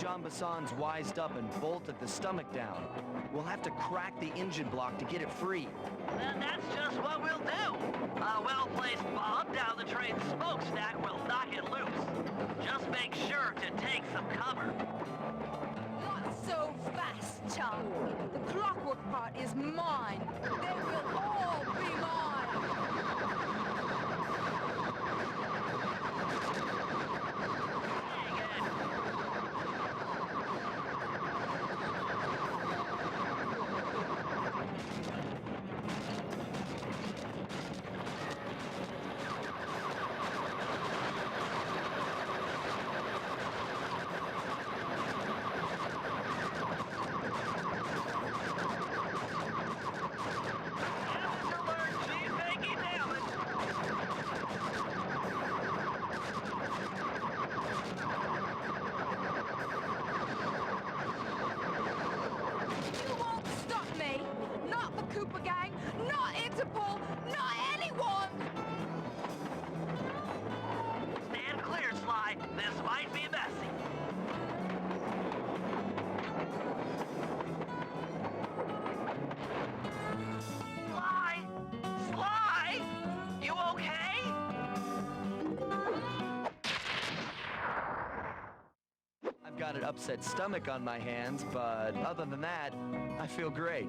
Jean Bassan's wised up and bolted the stomach down. We'll have to crack the engine block to get it free. Then that's just what we'll do. A well-placed bomb down the train's smokestack will knock it loose. Just make sure to take some cover. Not so fast, chum. The clockwork part is mine. They will all be mine. Got an upset stomach on my hands, but other than that, I feel great.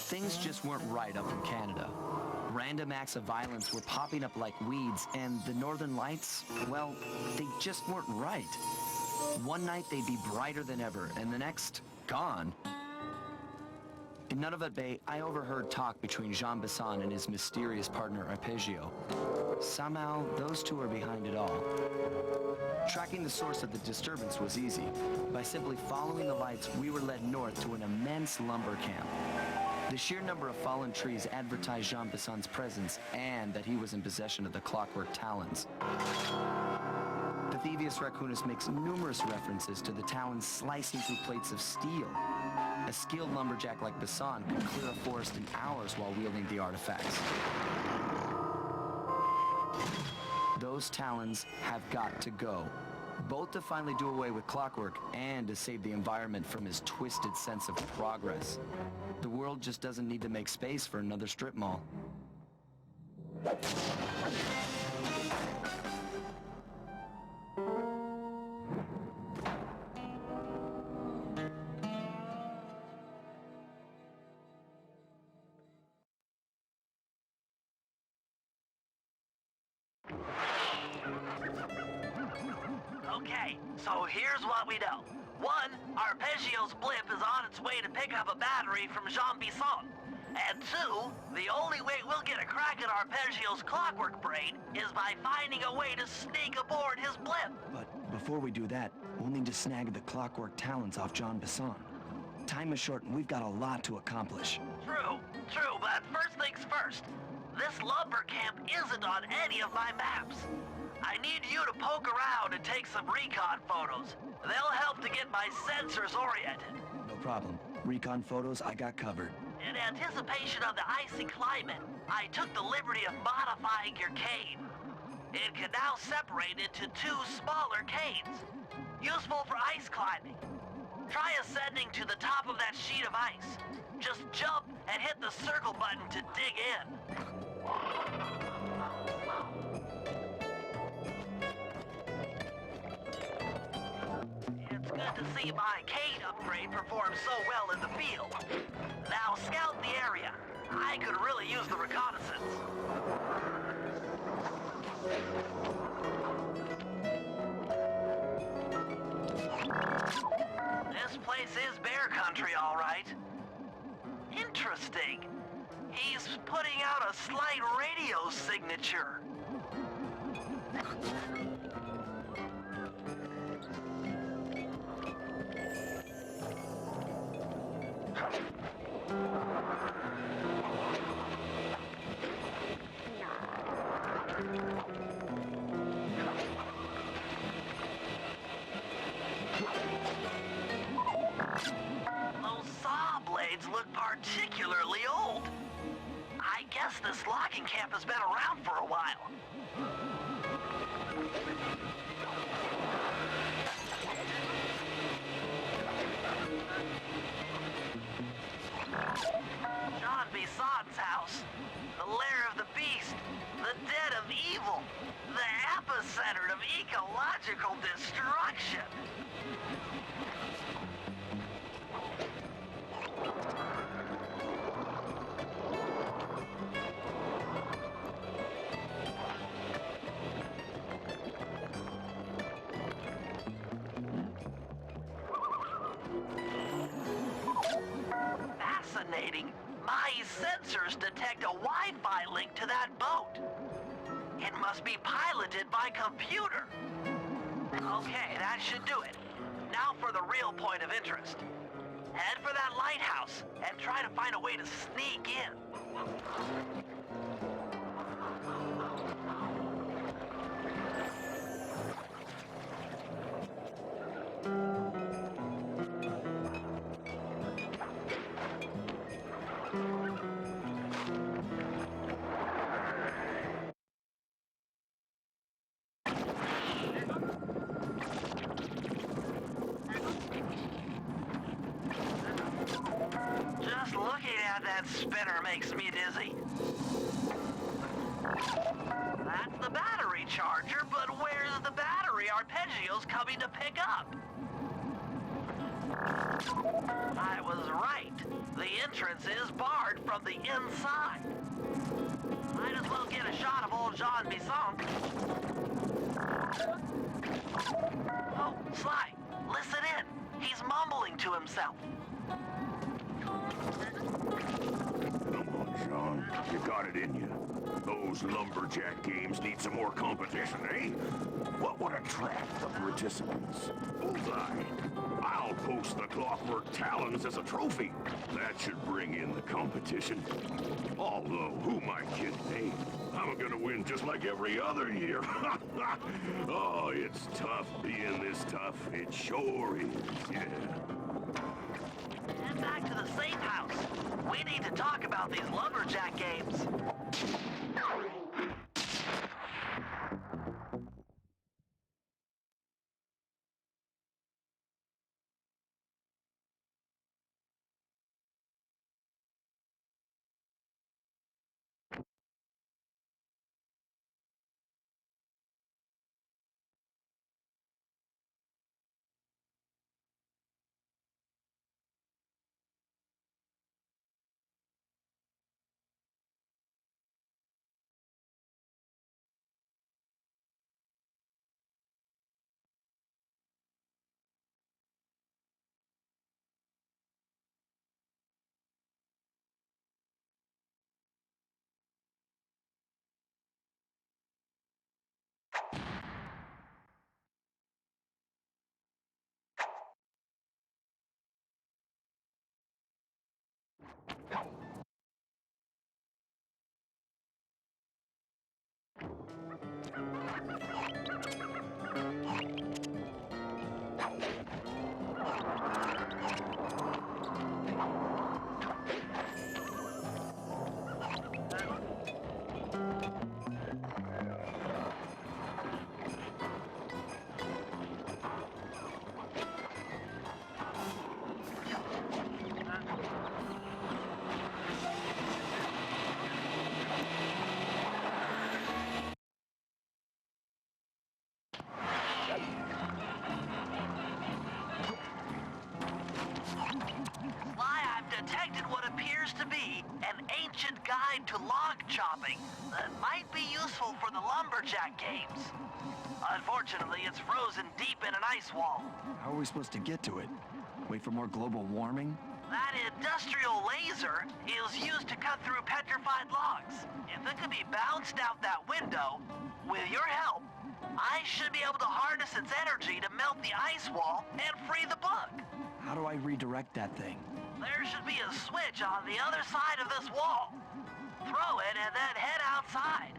Things just weren't right up in Canada. Random acts of violence were popping up like weeds, and the Northern Lights, well, they just weren't right. One night they'd be brighter than ever, and the next, gone. In Nunavut Bay, I overheard talk between Jean Bassan and his mysterious partner Arpeggio. Somehow, those two are behind it all. Tracking the source of the disturbance was easy. By simply following the lights, we were led north to an immense lumber camp. The sheer number of fallen trees advertised Jean Bassan's presence and that he was in possession of the clockwork talons. The Thieves Raccoonus makes numerous references to the talons slicing through plates of steel. A skilled lumberjack like Bassan could clear a forest in hours while wielding the artifacts. Those talons have got to go, both to finally do away with clockwork and to save the environment from his twisted sense of progress. The world just doesn't need to make space for another strip mall. Okay, so here's what we know. One, Arpeggio's blimp is on its way to pick up a battery from Jean Bassan. And two, the only way we'll get a crack at Arpeggio's clockwork brain is by finding a way to sneak aboard his blimp. But before we do that, we'll need to snag the clockwork talons off Jean Bassan. Time is short and we've got a lot to accomplish. True, but first things first. This lumber camp isn't on any of my maps. I need you to poke around and take some recon photos. They'll help to get my sensors oriented. No problem. Recon photos, I got covered. In anticipation of the icy climate, I took the liberty of modifying your cane. It can now separate into two smaller canes, useful for ice climbing. Try ascending heading to the top of that sheet of ice. Just jump and hit the circle button to dig in. It's good to see my Kate upgrade perform so well in the field. Now scout the area. I could really use the reconnaissance. This place is bear country, all right. Interesting. He's putting out a slight radio signature. Those saw blades look particularly old. I guess this logging camp has been around for a while. John Bison's house. The lair of the beast. The den of evil. The epicenter of ecological destruction. Fascinating. My sensors detect a Wi-Fi link to that boat. It must be piloted by computer. Okay, that should do it. Now for the real point of interest. Head for that lighthouse and try to find a way to sneak in. Just looking at that spinner makes me dizzy. That's the battery charger, but where's the battery arpeggios coming to pick up? I was right. The entrance is barred from the inside. Might as well get a shot of old Jean Bison. Oh, Sly, listen in. He's mumbling to himself. Come on, Sean. You got it in you. Those lumberjack games need some more competition, eh? What would attract the participants? Bullseye. I'll post the clockwork talons as a trophy. That should bring in the competition. Although, who am I kidding, eh? I'm gonna win just like every other year. Oh, it's tough being this tough. It sure is, yeah. Head back to the safe house. We need to talk about these lumberjack games. an ancient guide to log chopping that might be useful for the lumberjack games. Unfortunately, it's frozen deep in an ice wall. How are we supposed to get to it? Wait for more global warming? That industrial laser is used to cut through petrified logs. If it could be bounced out that window, with your help, I should be able to harness its energy to melt the ice wall and free the bug. How do I redirect that thing? There should be a switch on the other side of this wall. Throw it and then head outside.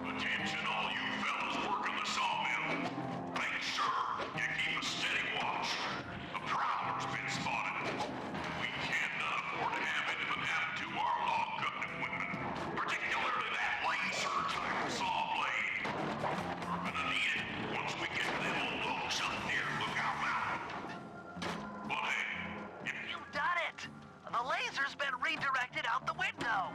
Attention all you fellas working the sawmill. Make sure you keep a steady watch. A prowler's been spotted. We cannot afford to have anything happen to our log cutting equipment, particularly that laser-type saw blade. We're gonna need it once we get them old logs up near Lookout Mountain. But hey, if You've done it! The laser's been redirected out the window.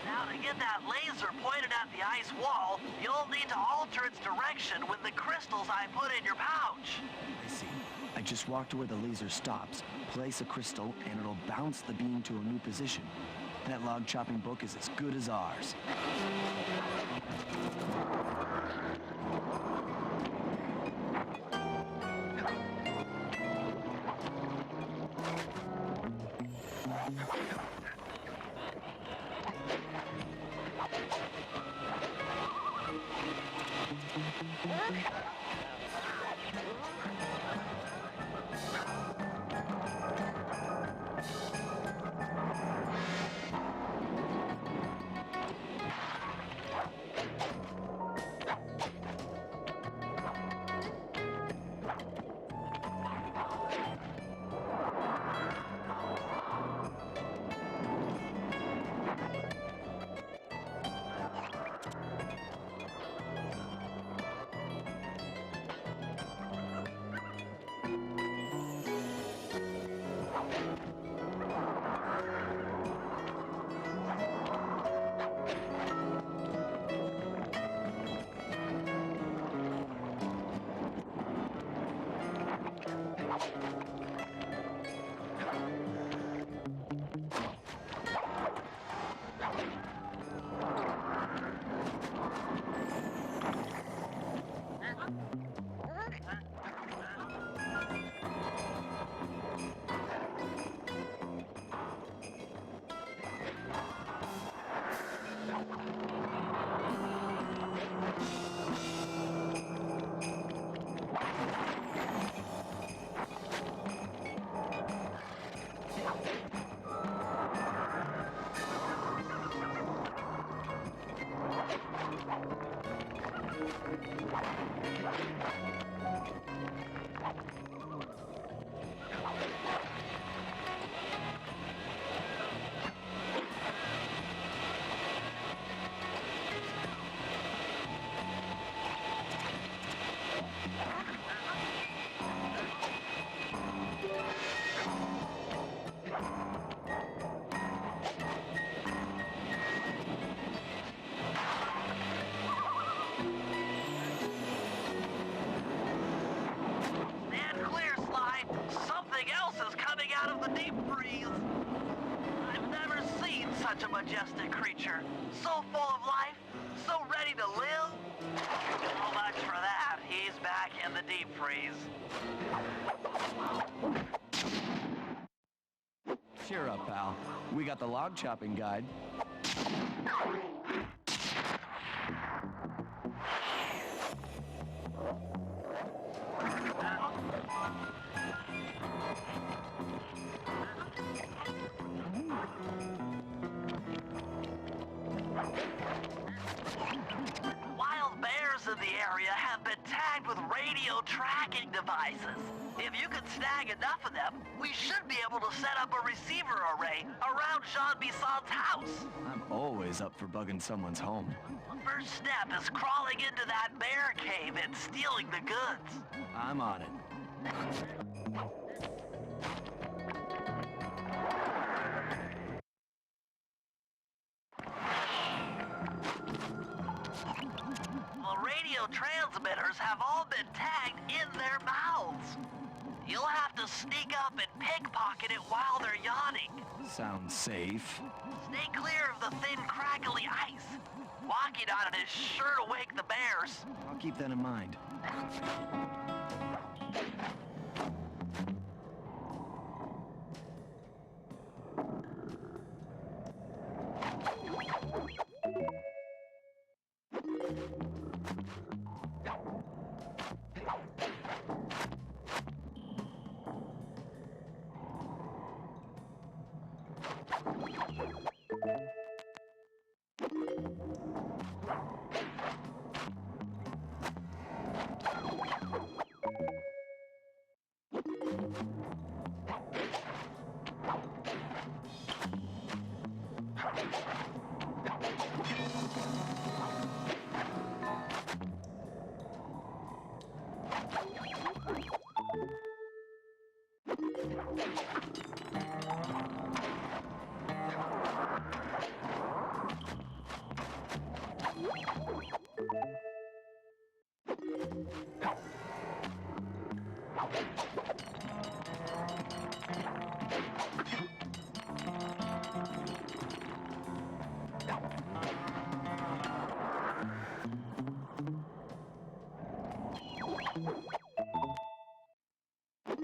Now to get that laser pointed at the ice wall, you'll need to alter its direction with the crystals I put in your pouch. I see. I just walk to where the laser stops, place a crystal, and it'll bounce the beam to a new position. That log chopping book is as good as ours. such a majestic creature. So full of life, so ready to live. So much for that. He's back in the deep freeze. Cheer up, pal. We got the log chopping guide. Wild bears in the area have been tagged with radio tracking devices. If you can snag enough of them, we should be able to set up a receiver array around Jean Bisson's house. I'm always up for bugging someone's home. First step is crawling into that bear cave and stealing the goods. I'm on it. The radio transmitters have all been tagged in their mouths. You'll have to sneak up and pickpocket it while they're yawning. Sounds safe. Stay clear of the thin, crackly ice. Walking on it is sure to wake the bears. I'll keep that in mind.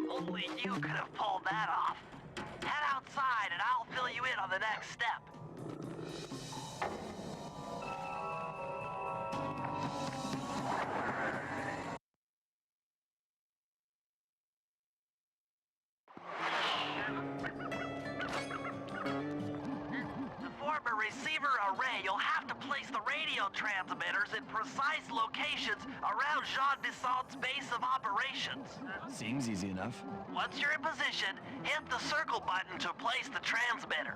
Only you could have pulled that off. Head outside and I'll fill you in on the next step. To form a receiver array, you'll have to place the radio transmitters in precise locations around Jean Bisson's base of operations. Seems easy enough. Once you're in position, hit the circle button to place the transmitter.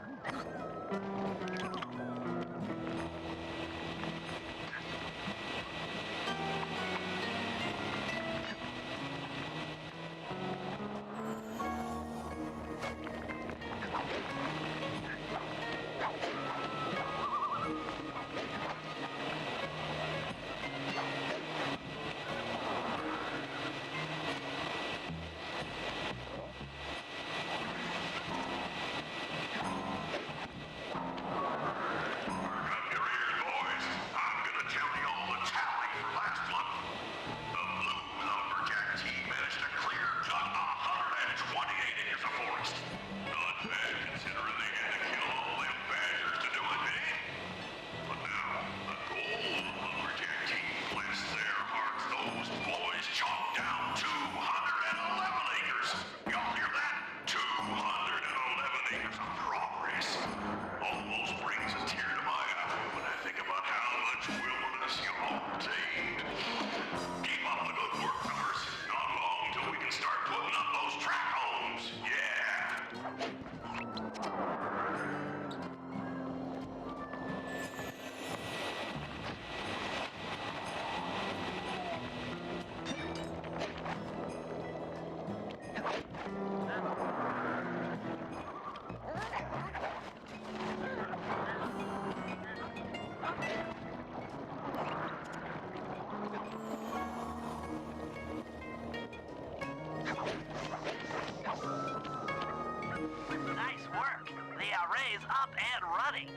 Nice work. The array's up and running.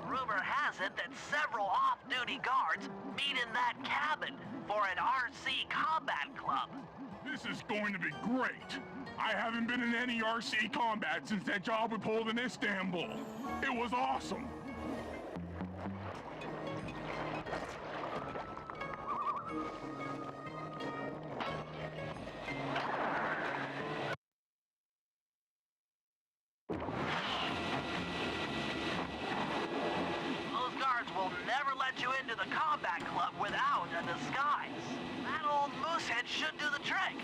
Rumor has it that several off-duty guards meet in that cabin for an RC combat club. This is going to be great. I haven't been in any RC combat since that job we pulled in Istanbul. It was awesome. Those guards will never let you into the combat club without a disguise. That old moosehead should do the trick.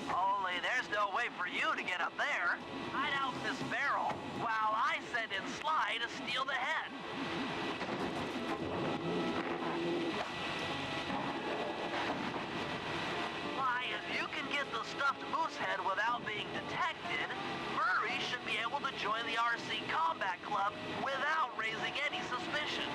Only there's no way for you to get up there. Hide out in this barrel while I send in Sly to steal the head. Sly, if you can get the stuffed moosehead without being detected, Murray should be able to join the RC Combat Club without raising any suspicion.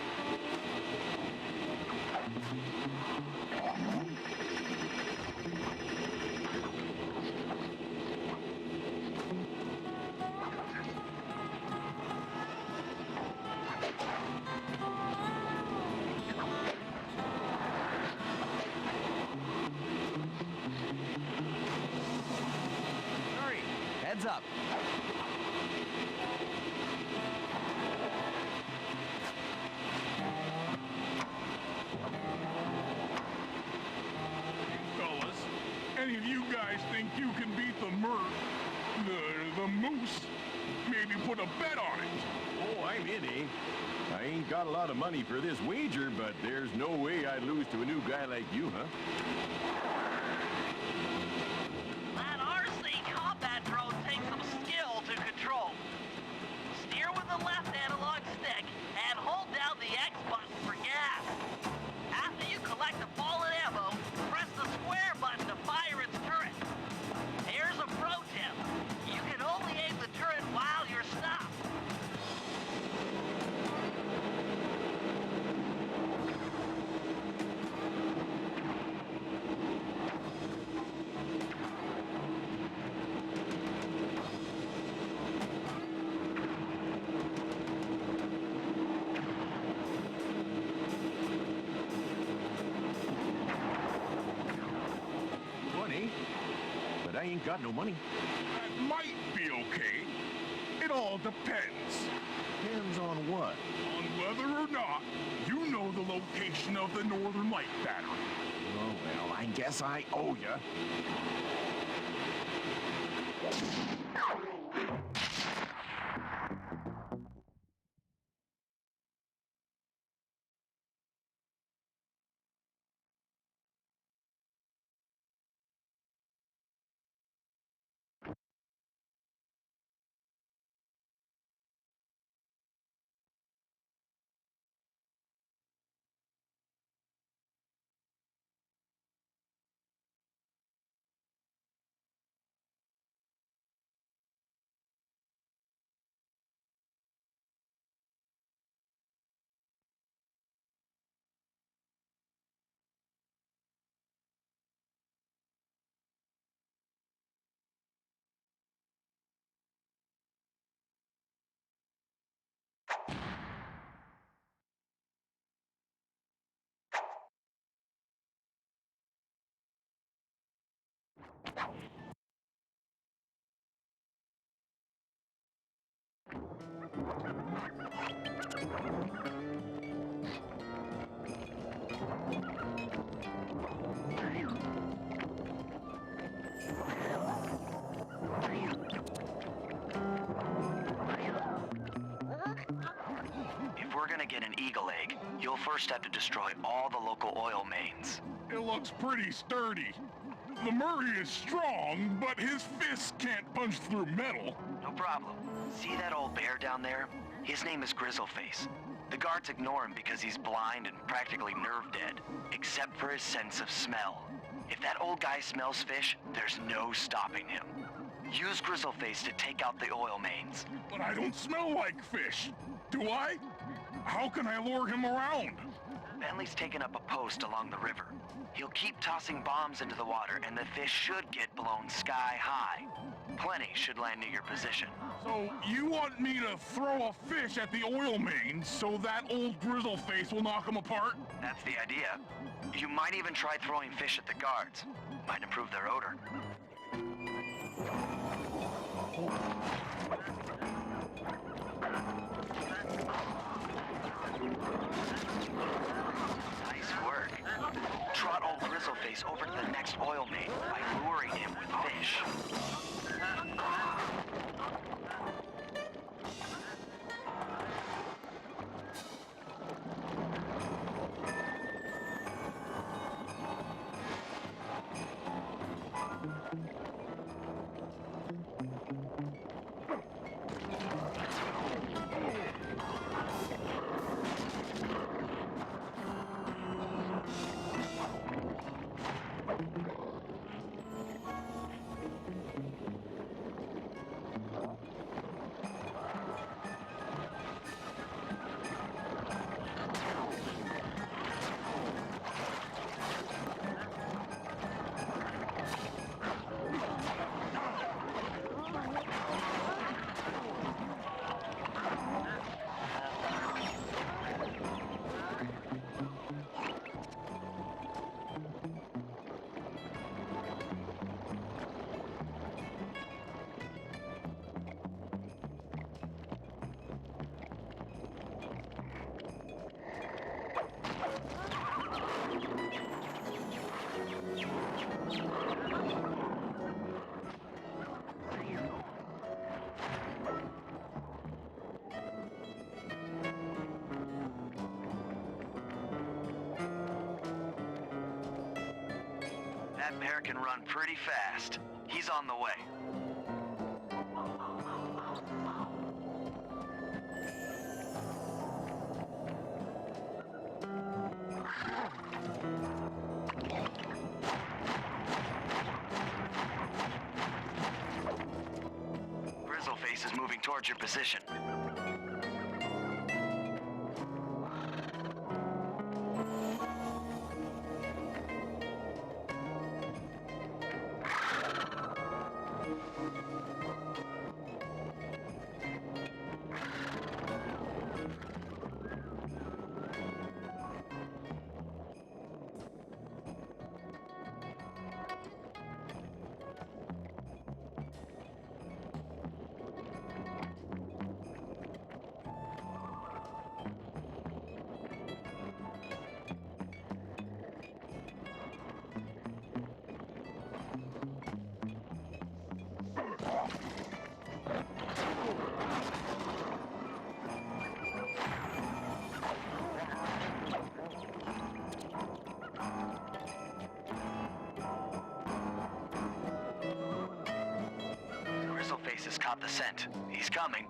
Hurry! Heads up! Fellas, any of you guys think you can beat the the moose? Maybe put a bet on it. Oh, I'm in, eh? I ain't got a lot of money for this wager, but there's no way I'd lose to a new guy like you, huh? That RC combat drone takes some skill to control. Steer with the left analog stick and hold down the X button for gas. After you collect the fallen ammo, press the square button to fire its turret. Here's a pro tip. You can only aim the turret while you're stopped. Funny, but I ain't got no money. That might be okay. It all depends. Depends on what? On whether or not you know the location of the Northern Light Battery. Oh, well, I guess I owe ya. If we're gonna get an eagle egg, you'll first have to destroy all the local oil mains. It looks pretty sturdy. The Murray is strong, but his fists can't punch through metal. No problem. See that old bear down there? His name is Grizzleface. The guards ignore him because he's blind and practically nerve dead, except for his sense of smell. If that old guy smells fish, there's no stopping him. Use Grizzleface to take out the oil mains. But I don't smell like fish. Do I? How can I lure him around? Bentley's taken up a post along the river. He'll keep tossing bombs into the water, and the fish should get blown sky high. Plenty should land near your position. So, you want me to throw a fish at the oil main so that old grizzle face will knock them apart? That's the idea. You might even try throwing fish at the guards. Might improve their odor. Nice work. Trot old Grizzleface over to the next oil main by luring him with fish. That bear can run pretty fast. He's on the way. Grizzleface is moving towards your position. Grizzleface has caught the scent. He's coming.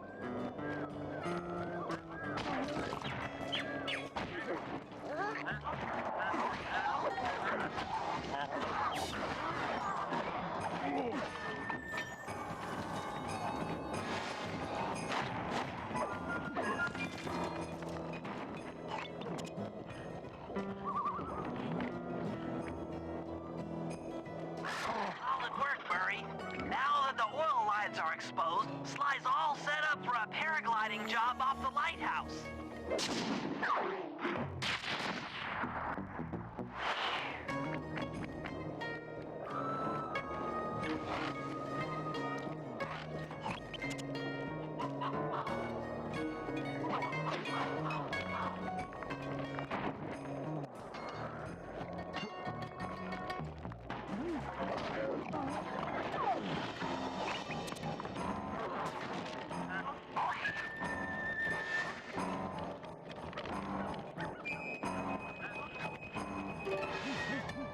Solid work, Murray. Now that the oil lines are exposed, Sly's all set up for a paragliding job off the lighthouse.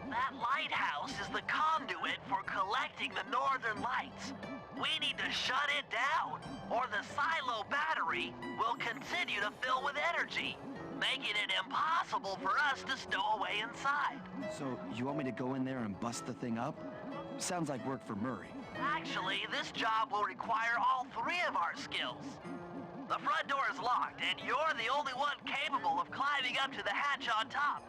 That lighthouse is the conduit for collecting the northern lights. We need to shut it down, or the silo battery will continue to fill with energy, making it impossible for us to stow away inside. So, you want me to go in there and bust the thing up? Sounds like work for Murray. Actually, this job will require all three of our skills. The front door is locked, and you're the only one capable of climbing up to the hatch on top.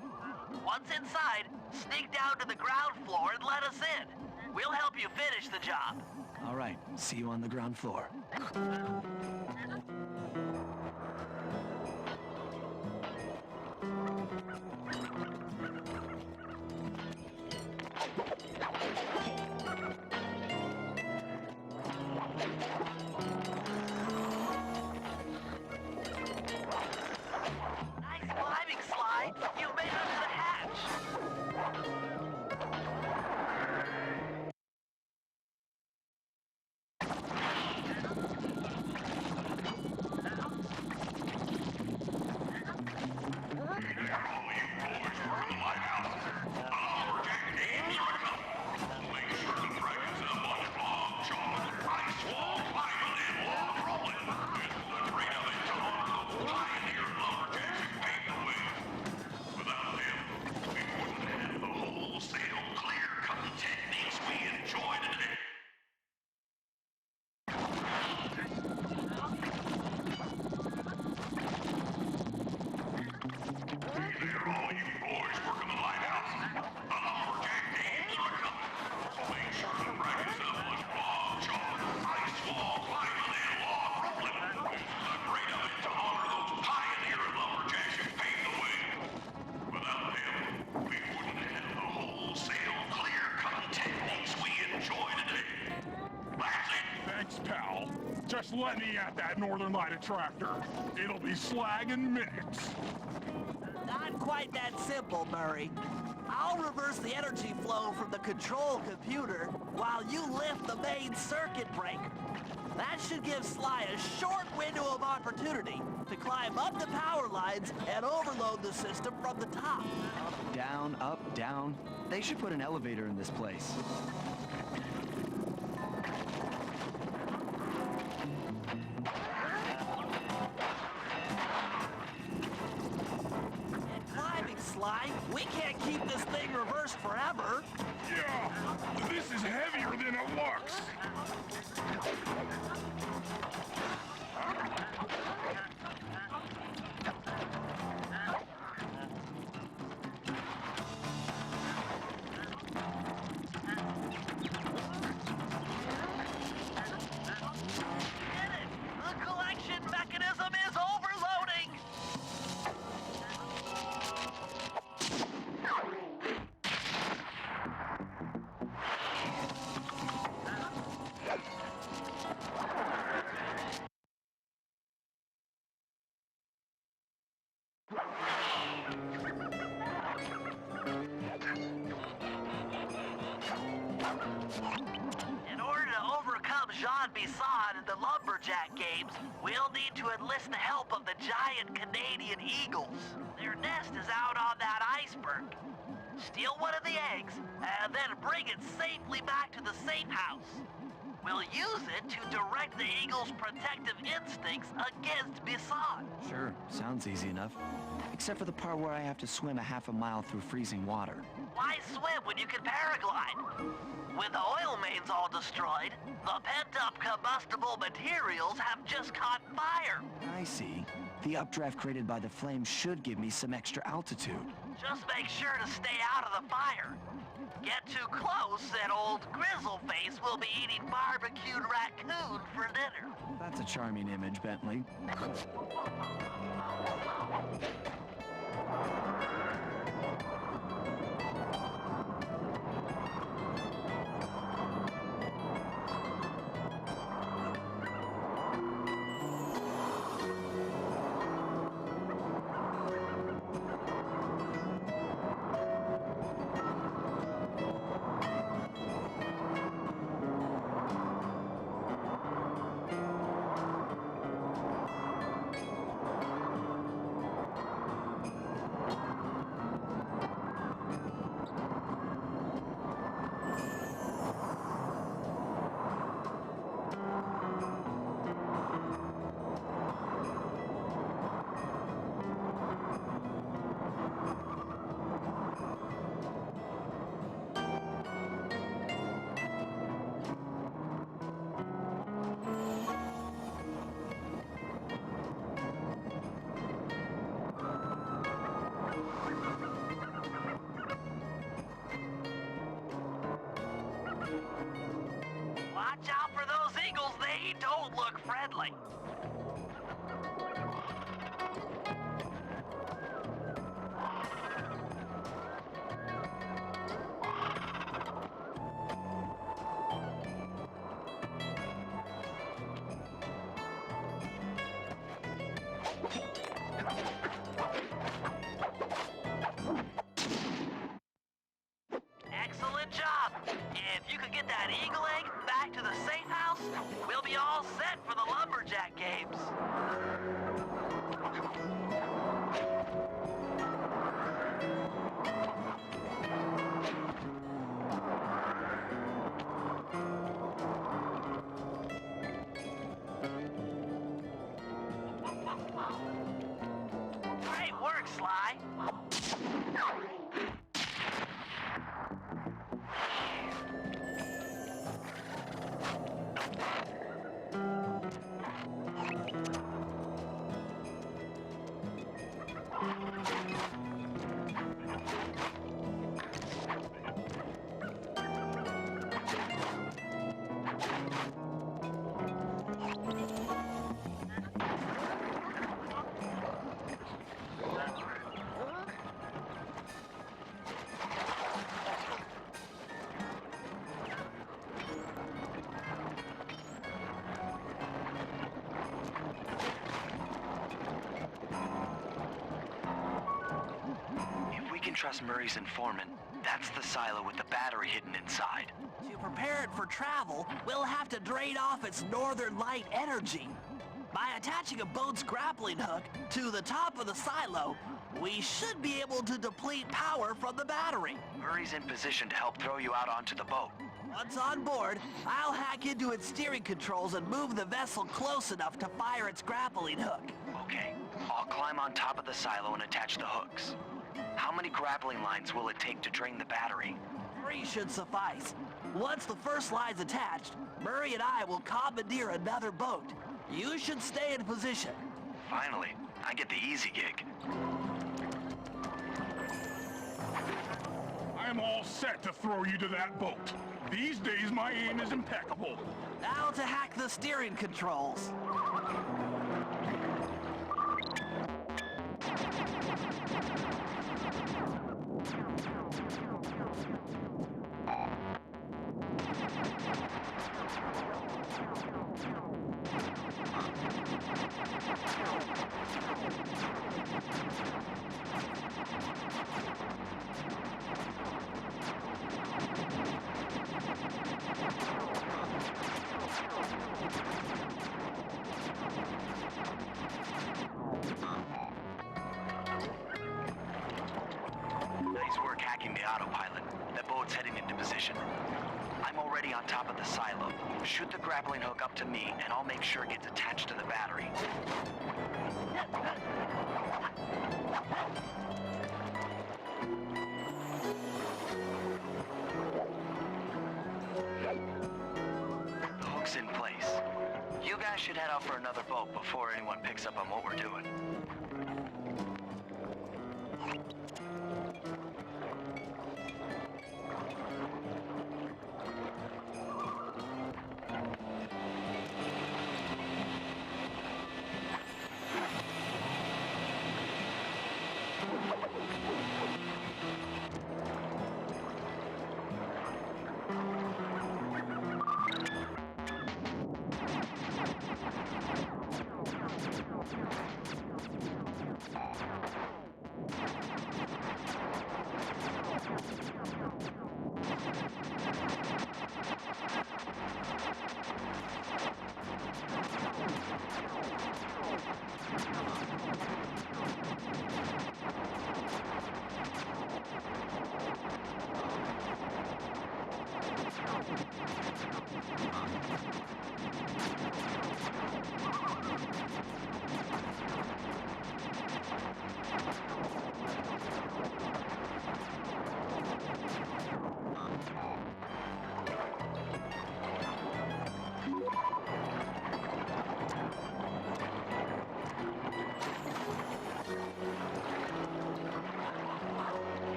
Once inside, sneak down to the ground floor and let us in. We'll help you finish the job. All right, see you on the ground floor. Nice climbing, Sly. You made it to the hatch. Thanks, pal. Just let me at that Northern Light attractor. It'll be slag in minutes. Not quite that simple, Murray. I'll reverse the energy flow from the control computer while you lift the main circuit breaker. That should give Sly a short window of opportunity to climb up the power lines and overload the system from the top. Up, down. They should put an elevator in this place. Climbing, Sly. We can't keep this thing reversed forever. Yeah, this is heavier than it looks. The collection mechanism is overloading! In order to overcome Jean Bisson and the Lumberjack games, we'll need to enlist the help of the giant Canadian eagles. Their nest is out on that iceberg. Steal one of the eggs, and then bring it safely back to the safe house. We'll use it to direct the eagle's protective instincts against Bisson. Sure, sounds easy enough. Except for the part where I have to swim a half a mile through freezing water. Why swim when you can paraglide? With the oil mains all destroyed, the pent-up combustible materials have just caught fire. I see. The updraft created by the flames should give me some extra altitude. Just make sure to stay out of the fire. Get too close and old Grizzleface will be eating barbecued raccoon for dinner. That's a charming image, Bentley. Watch out for those eagles, they don't look friendly. Excellent job. If you could get that eagle egg back to the safe house, we'll be all set for the lumberjack games. Great work, Sly. If we can trust Murray's informant, that's the silo with the battery hidden inside. To prepare it for travel, we'll have to drain off its northern light energy. By attaching a boat's grappling hook to the top of the silo, we should be able to deplete power from the battery. Murray's in position to help throw you out onto the boat. Once on board, I'll hack into its steering controls and move the vessel close enough to fire its grappling hook. Okay, I'll climb on top of the silo and attach the hooks. How many grappling lines will it take to drain the battery? 3 should suffice. Once the first line's attached, Murray and I will commandeer another boat. You should stay in position. Finally, I get the easy gig. I'm all set to throw you to that boat. These days, my aim is impeccable. Now to hack the steering controls. Nice work hacking the autopilot. The boat's heading into position. I'm already on top of the silo. Shoot the grappling hook up to me, and I'll make sure it gets attached to the battery. The hook's in place. You guys should head out for another boat before anyone picks up on what we're doing.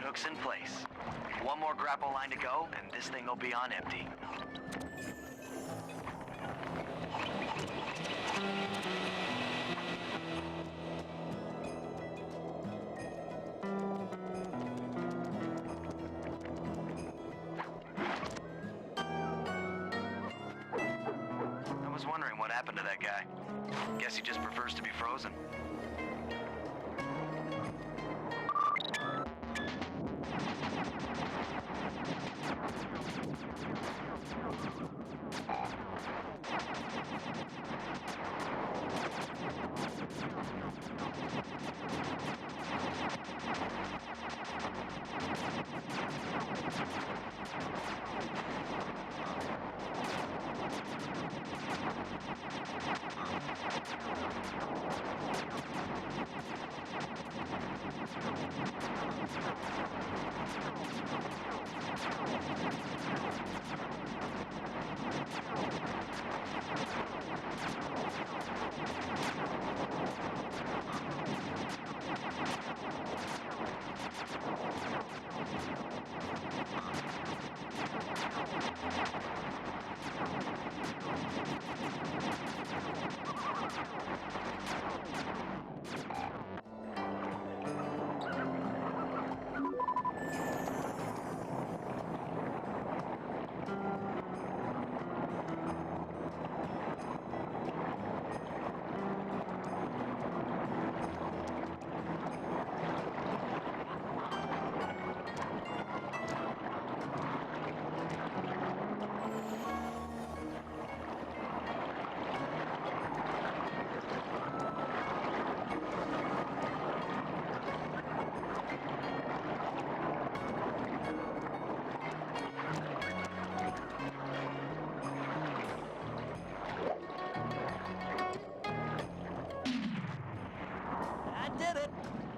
Hook's in place. One more grapple line to go, and this thing will be on empty. I was wondering what happened to that guy. Guess he just prefers to be frozen.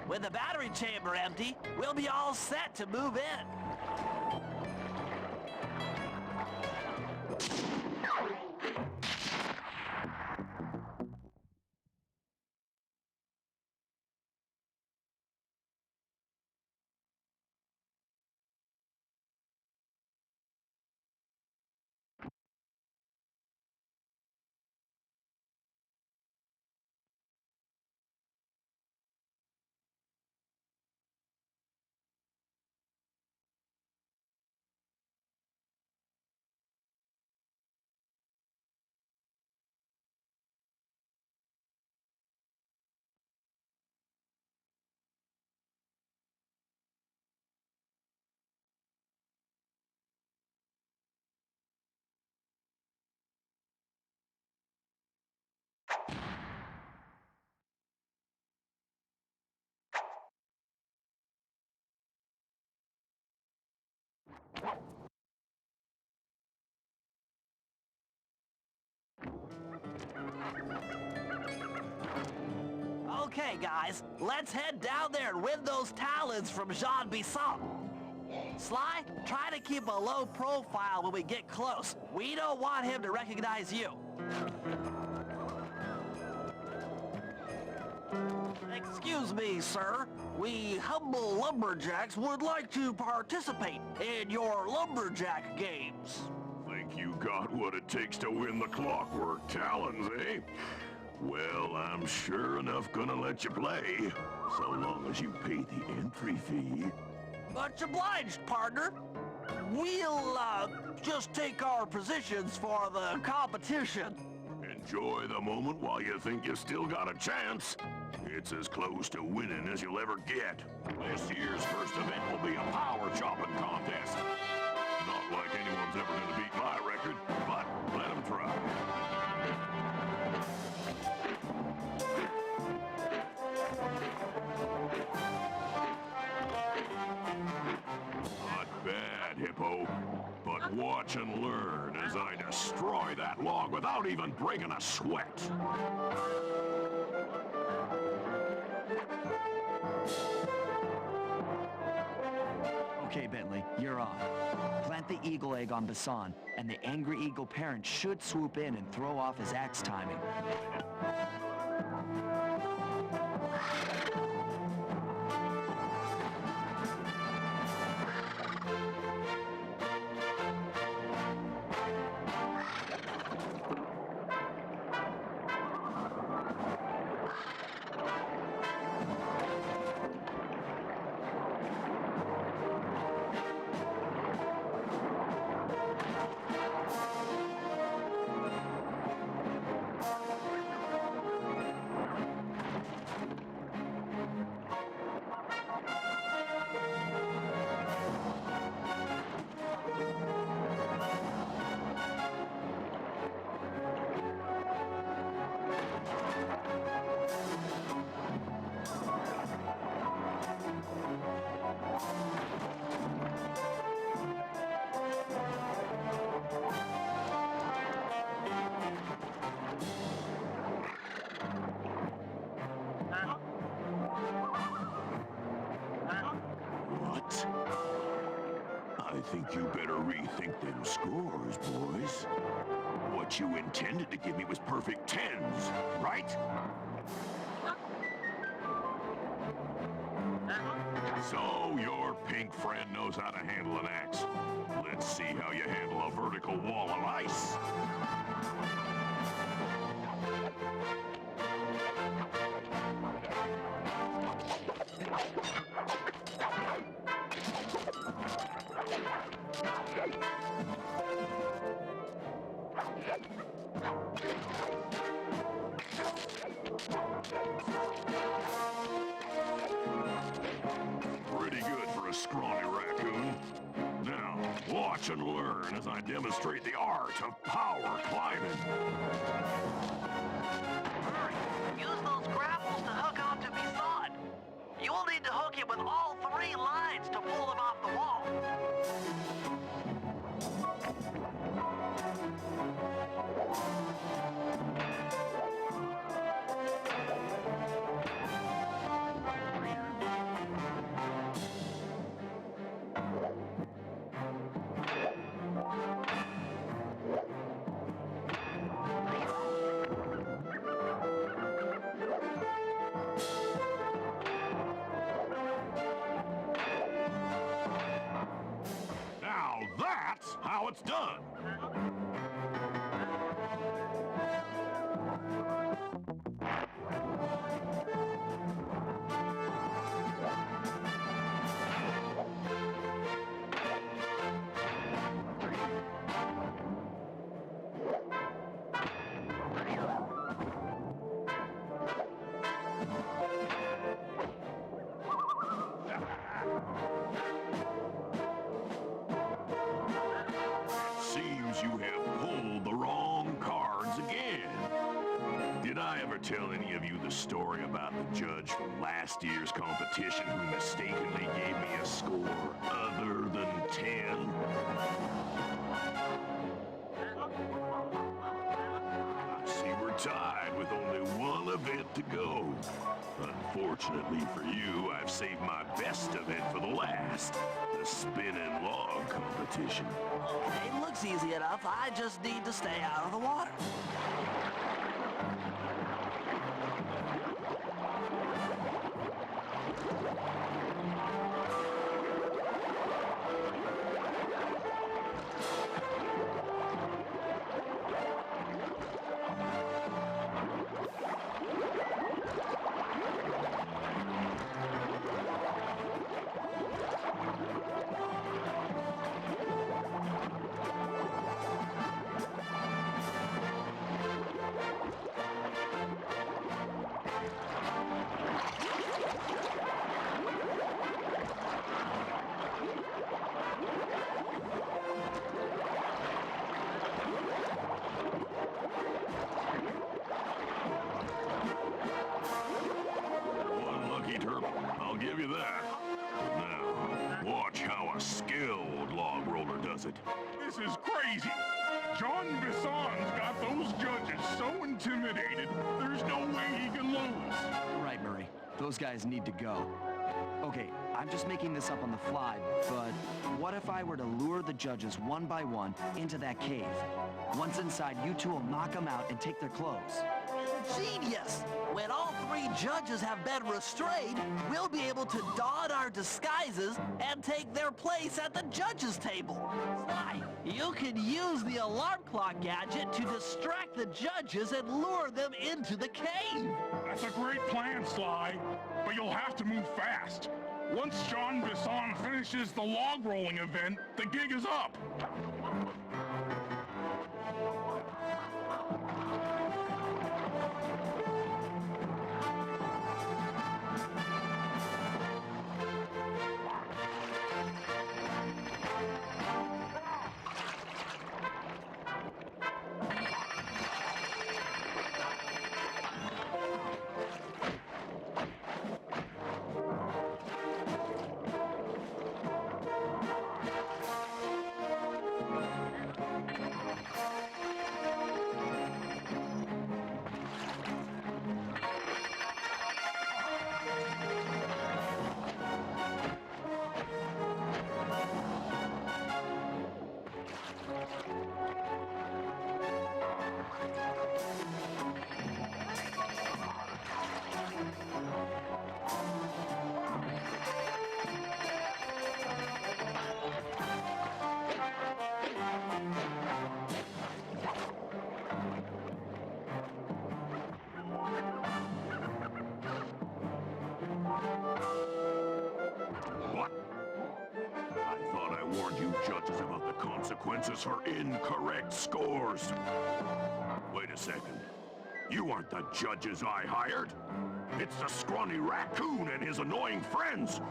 With the battery chamber empty, we'll be all set to move in. Okay, guys, let's head down there and win those talons from Jean Bisson. Sly, try to keep a low profile when we get close. We don't want him to recognize you. Excuse me, sir. We humble lumberjacks would like to participate in your lumberjack games. Think you got what it takes to win the clockwork talons, eh? Well, I'm sure enough gonna let you play, so long as you pay the entry fee. Much obliged, partner. We'll, just take our positions for the competition. Enjoy the moment while you think you still got a chance. It's as close to winning as you'll ever get. This year's first event will be a power chopping contest. Not like anyone's ever gonna beat my record, but let them try. Not bad, Hippo. But watch and learn as I destroy that log without even breaking a sweat. Okay, Bentley, you're on. Plant the eagle egg on Bassan, and the angry eagle parent should swoop in and throw off his axe timing. think you better rethink them scores, boys. What you intended to give me was perfect tens, right? So your pink friend knows how to handle an axe. Let's see how you handle a vertical wall of ice. Pretty good for a scrawny raccoon. Now, watch and learn as I demonstrate the art of power climbing. Hurry! Use those grapples to hook onto me sod. You will need to hook it with all 3 lines to pull them off the wall. Now that's how it's done. Seems you have pulled the wrong cards again. Did I ever tell any of you the story about the judge from last year's competition who mistakenly gave me a score other than 10? I see we're tied with only one event to go. Unfortunately for you, I've saved my best event for the last, the spinning log competition. It looks easy enough. I just need to stay out of the water. One lucky turtle, I'll give you that. Now, watch how a skilled log roller does it. This is crazy. John Bisson's got those judges so intimidated, there's no way he can lose. Right, Murray. Those guys need to go. Okay, I'm just making this up on the fly, but what if I were to lure the judges one by one into that cave? Once inside, you two will knock them out and take their clothes. Genius! When all 3 judges have been restrained, we'll be able to don our disguises and take their place at the judges' table. Sly, you can use the alarm clock gadget to distract the judges and lure them into the cave. That's a great plan, Sly, but you'll have to move fast. Once John Bisson finishes the log rolling event, the gig is up. judges about the consequences for incorrect scores. Wait a second. You aren't the judges I hired. It's the scrawny raccoon and his annoying friends.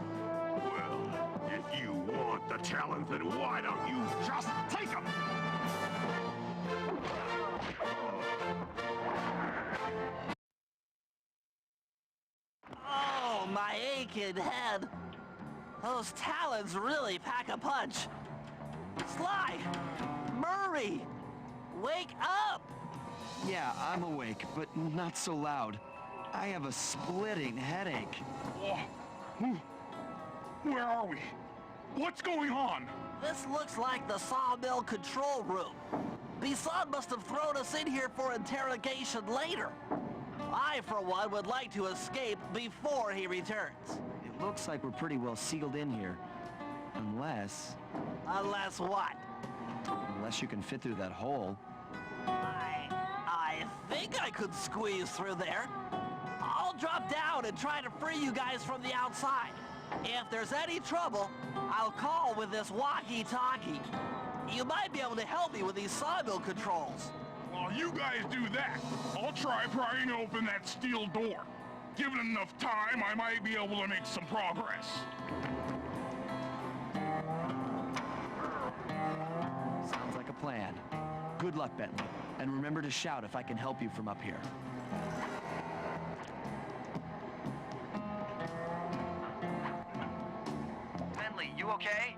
Well, if you want the talent, then why don't you just take them? Oh, my aching head. Those talons really pack a punch. Sly! Murray! Wake up! Yeah, I'm awake, but not so loud. I have a splitting headache. Where are we? What's going on? This looks like the sawmill control room. Bisson must have thrown us in here for interrogation later. I, for one, would like to escape before he returns. It looks like we're pretty well sealed in here. Unless... Unless what? Unless you can fit through that hole. I think I could squeeze through there. I'll drop down and try to free you guys from the outside. If there's any trouble, I'll call with this walkie-talkie. You might be able to help me with these sawmill controls. While you guys do that, I'll try prying open that steel door. Given enough time, I might be able to make some progress. Sounds like a plan. Good luck, Bentley. And remember to shout if I can help you from up here. Bentley, you okay?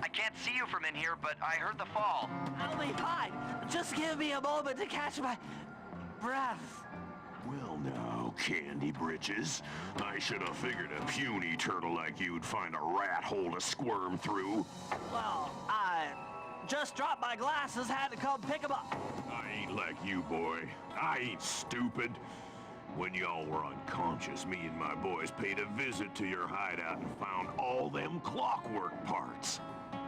I can't see you from in here, but I heard the fall. I'll be fine. Just give me a moment to catch my breath. Well now, Candy Britches. I should have figured a puny turtle like you'd find a rat hole to squirm through. Well, I just dropped my glasses, had to come pick them up. I ain't like you, boy. I ain't stupid. When y'all were unconscious, me and my boys paid a visit to your hideout and found all them clockwork parts.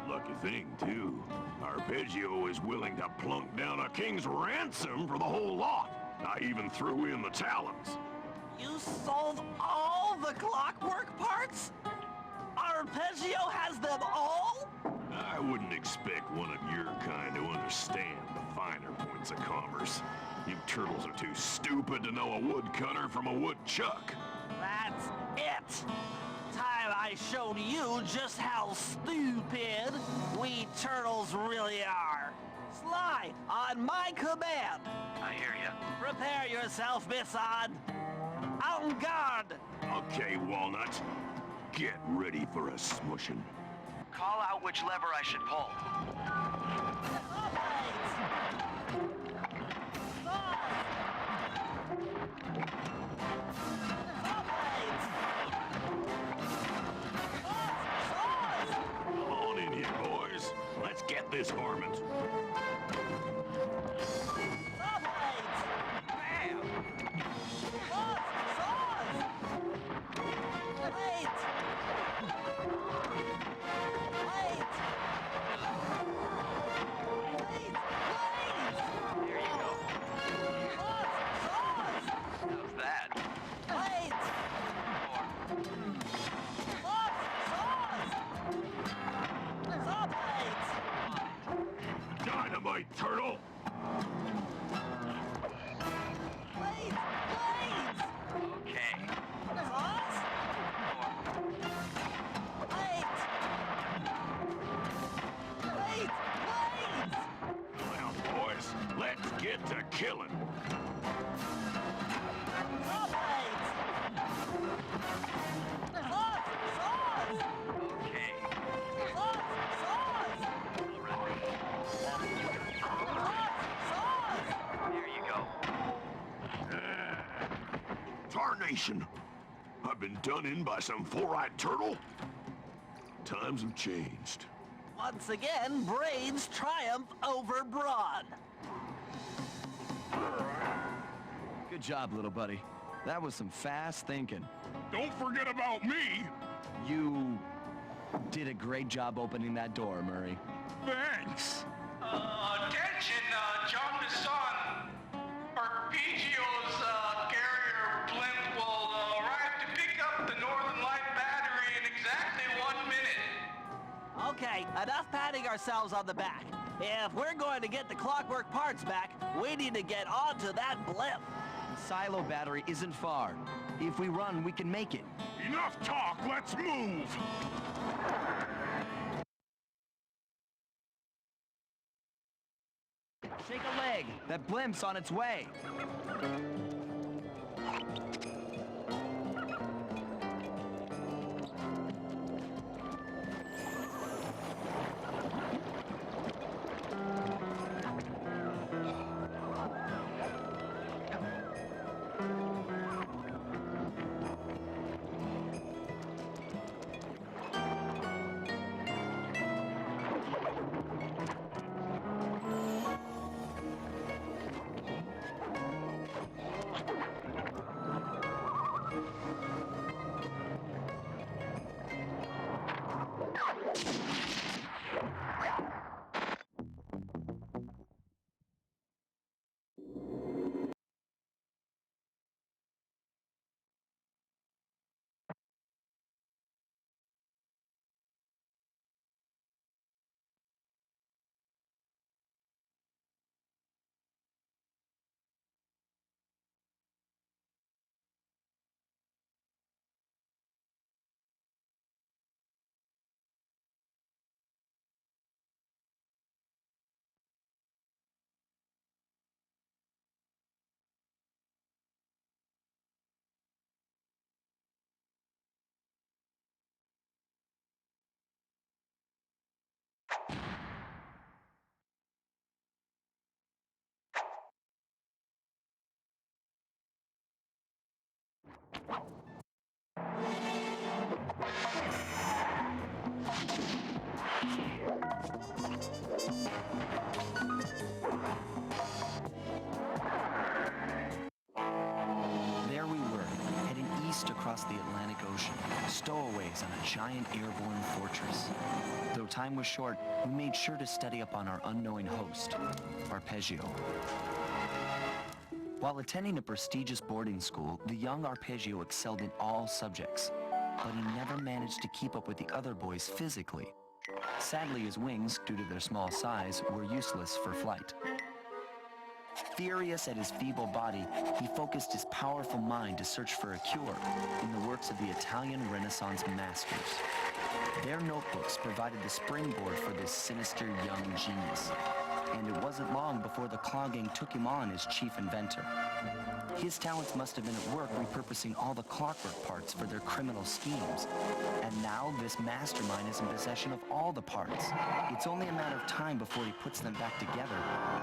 Lucky thing, too. Arpeggio is willing to plunk down a king's ransom for the whole lot. I even threw in the talons. You sold all the clockwork parts? Arpeggio has them all? I wouldn't expect one of your kind to understand the finer points of commerce. You turtles are too stupid to know a woodcutter from a woodchuck. That's it. Time I showed you just how stupid we turtles really are. Sly, on my command. I hear you. Prepare yourself, Bisson. En garde. Okay, Walnut. Get ready for a smushing. Call out which lever I should pull. Come on in here, boys. Let's get this varmint. Dynamite, turtle! Okay. Well, boys, let's get to killing. Okay. There you go. Tarnation! I've been done in by some four-eyed turtle? Times have changed. Once again, brains triumph over brawn. Good job, little buddy. That was some fast thinking. Don't forget about me! You did a great job opening that door, Murray. Thanks! Attention, John Bisson. Arpeggio's carrier blimp will arrive to pick up the Northern Light battery in exactly 1 minute. Okay, Okay, enough patting ourselves on the back. If we're going to get the clockwork parts back, we need to get onto that blimp. The silo battery isn't far. If we run, we can make it. Enough talk, let's move! Shake a leg. That blimp's on its way. There we were, heading east across the Atlantic Ocean, stowaways on a giant airborne fortress. Though time was short, we made sure to study up on our unknowing host, Arpeggio. While attending a prestigious boarding school, the young Arpeggio excelled in all subjects, but he never managed to keep up with the other boys physically. Sadly, his wings, due to their small size, were useless for flight. Furious at his feeble body, he focused his powerful mind to search for a cure in the works of the Italian Renaissance masters. Their notebooks provided the springboard for this sinister young genius, and it wasn't long before the Claw Gang took him on as chief inventor. His talents must have been at work repurposing all the clockwork parts for their criminal schemes. And now this mastermind is in possession of all the parts. It's only a matter of time before he puts them back together.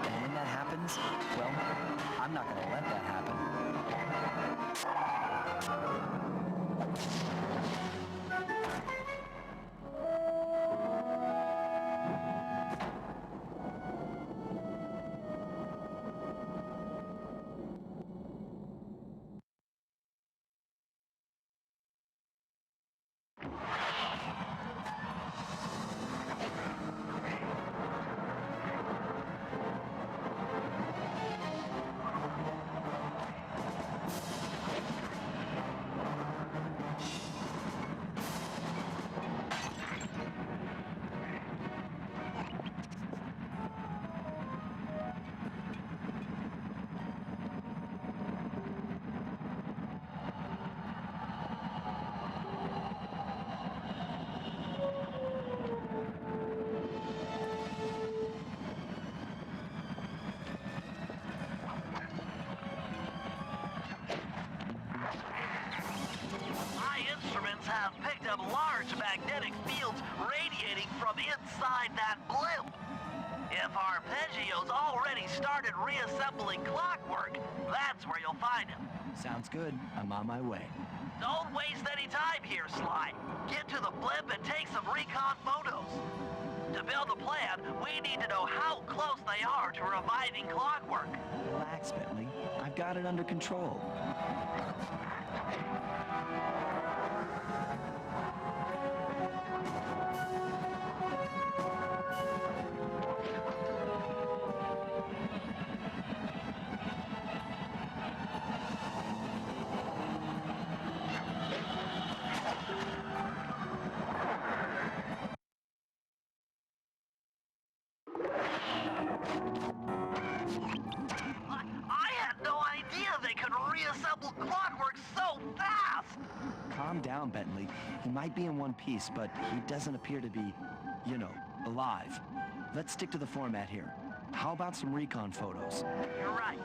And when that happens, well, I'm not gonna let that happen. Have picked up large magnetic fields radiating from inside that blimp. If Arpeggio's already started reassembling clockwork, that's where you'll find him. Sounds good. I'm on my way. Don't waste any time here, Sly. Get to the blimp and take some recon photos. To build a plan, we need to know how close they are to reviving clockwork. Relax, Bentley. I've got it under control. reassemble clockwork so fast? Calm down, Bentley. He might be in one piece, but he doesn't appear to be, you know, alive. Let's stick to the format here. How about some recon photos? You're right.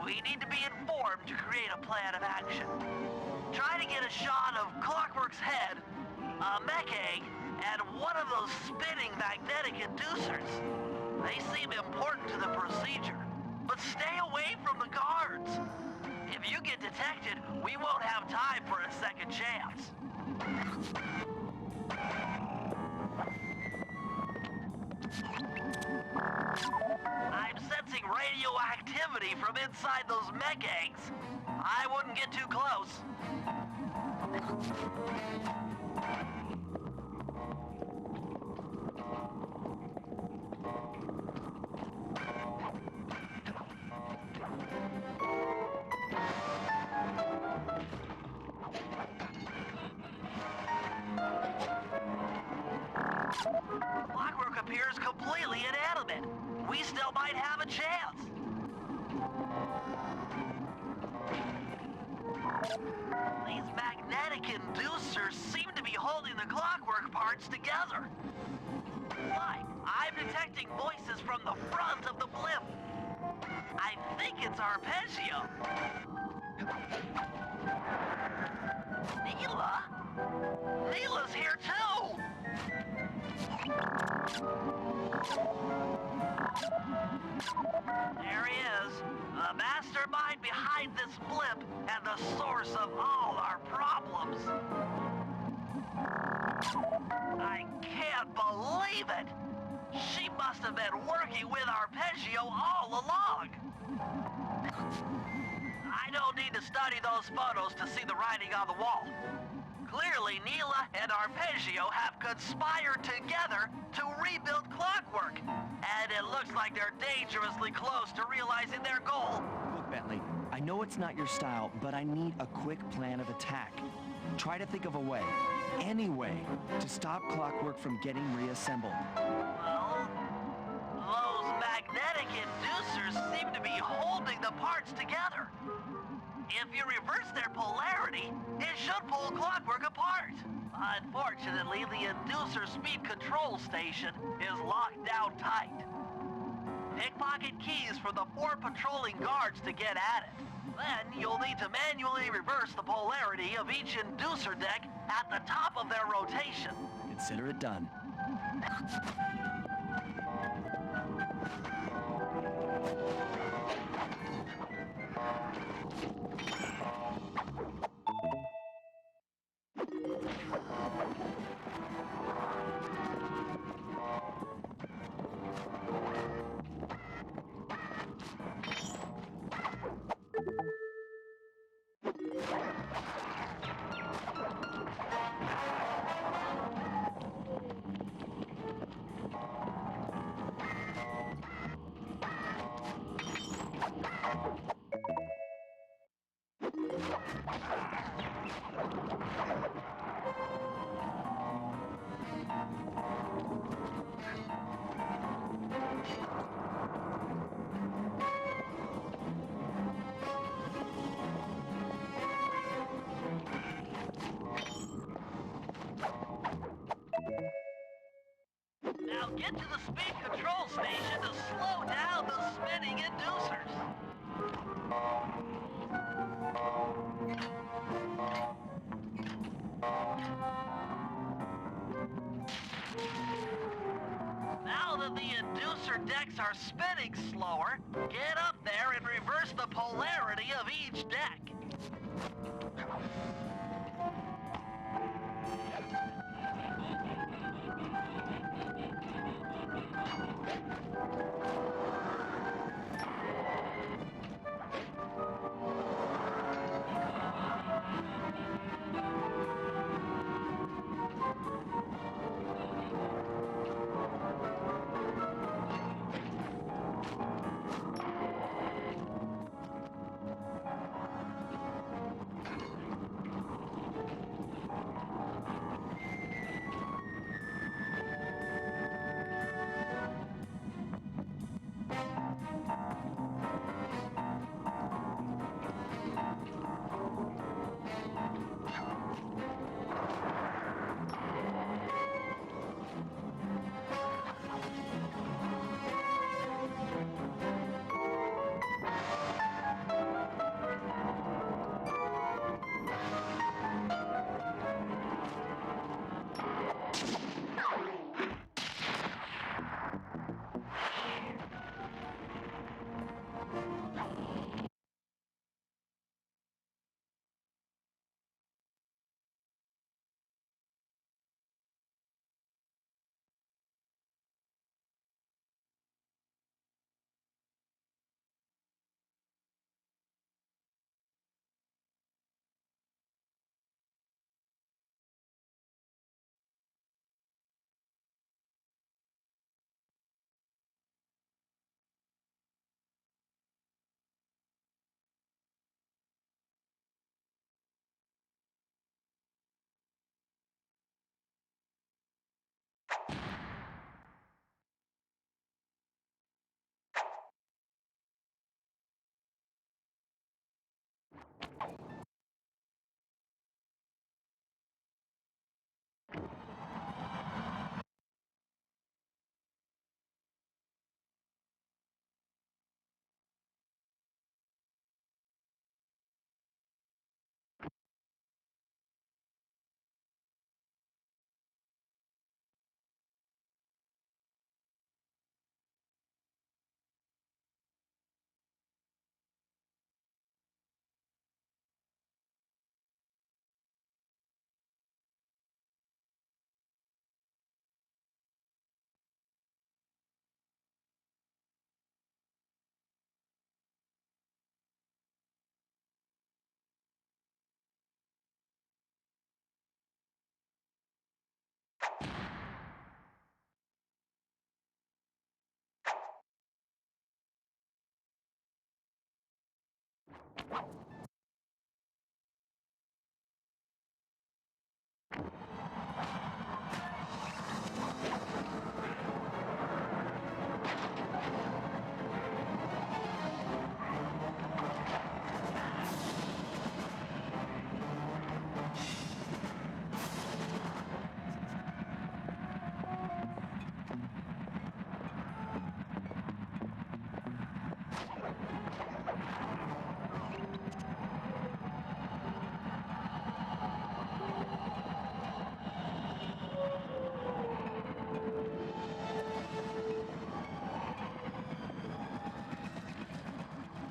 We need to be informed to create a plan of action. Try to get a shot of Clockwork's head, a mech egg, and one of those spinning magnetic inducers. They seem important to the procedure, but stay away from the guards. If you get detected, we won't have time for a second chance. I'm sensing radioactivity from inside those mech eggs. I wouldn't get too close. Clockwork appears completely inanimate. We still might have a chance. These magnetic inducers seem to be holding the clockwork parts together. Like, I'm detecting voices from the front of the blimp. I think it's Arpeggio. Neela? Neela's here too! There he is, the mastermind behind this blimp and the source of all our problems. I can't believe it! She must have been working with Arpeggio all along! I don't need to study those photos to see the writing on the wall. Clearly, Neela and Arpeggio have conspired together to rebuild Clockwork. And it looks like they're dangerously close to realizing their goal. Look, Bentley, I know it's not your style, but I need a quick plan of attack. Try to think of a way, any way, to stop Clockwork from getting reassembled. Well, those magnetic inducers seem to be holding the parts together. If you reverse their polarity, it should pull Clockwork apart. Unfortunately, the inducer speed control station is locked down tight. Pickpocket keys for the 4 patrolling guards to get at it. Then you'll need to manually reverse the polarity of each inducer deck at the top of their rotation. Consider it done. Now get to the speed control station to slow down the spinning inducers. Now that the inducer decks are spinning slower, get up there and reverse the polarity of each deck.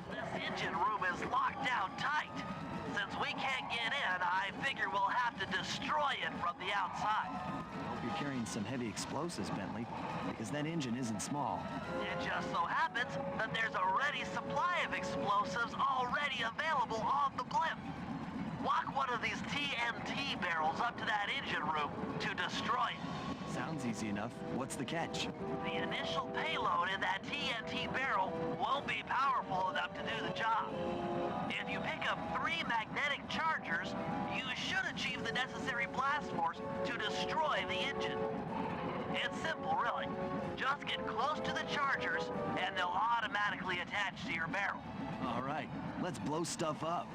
This engine room is locked down tight. Since we can't get in, I figure we'll have to destroy it from the outside. Hope you're carrying some heavy explosives, Bentley, because that engine isn't small. It just so happens that there's a ready supply of explosives already available on the blimp. Walk one of these TNT barrels up to that engine room to destroy it. Sounds easy enough. What's the catch? The initial payload in that TNT barrel won't be powerful enough to do the job. If you pick up 3 magnetic chargers, you should achieve the necessary blast force to destroy the engine. It's simple, really. Just get close to the chargers, and they'll automatically attach to your barrel. All right, let's blow stuff up.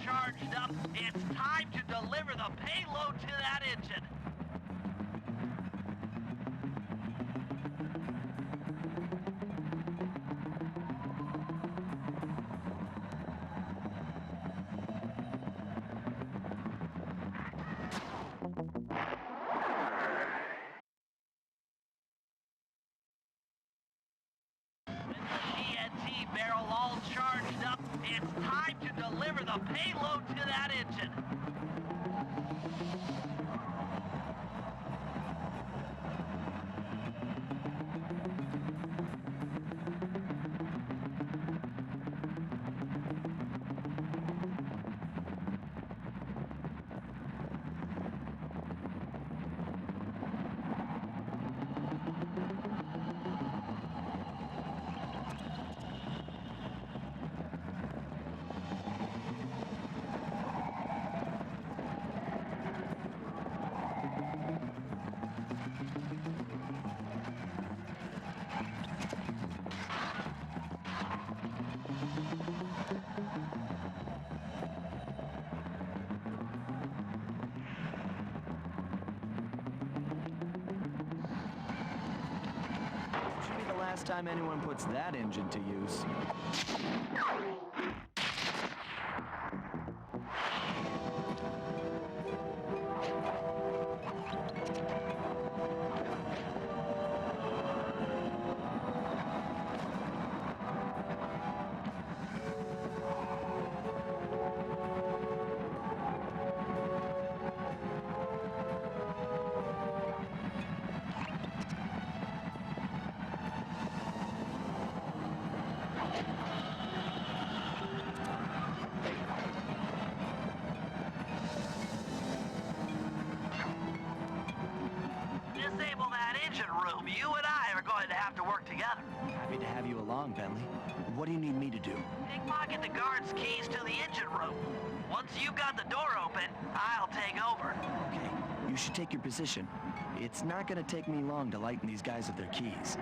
charged up. It's time to deliver the payload to that engine. a payload to that engine. Should be the last time anyone puts that engine to use. Disable that engine room. You and I are going to have to work together. Happy to have you along, Bentley. What do you need me to do? Pickpocket the guard's keys to the engine room. Once you've got the door open, I'll take over. Okay, you should take your position. It's not gonna take me long to lighten these guys of their keys.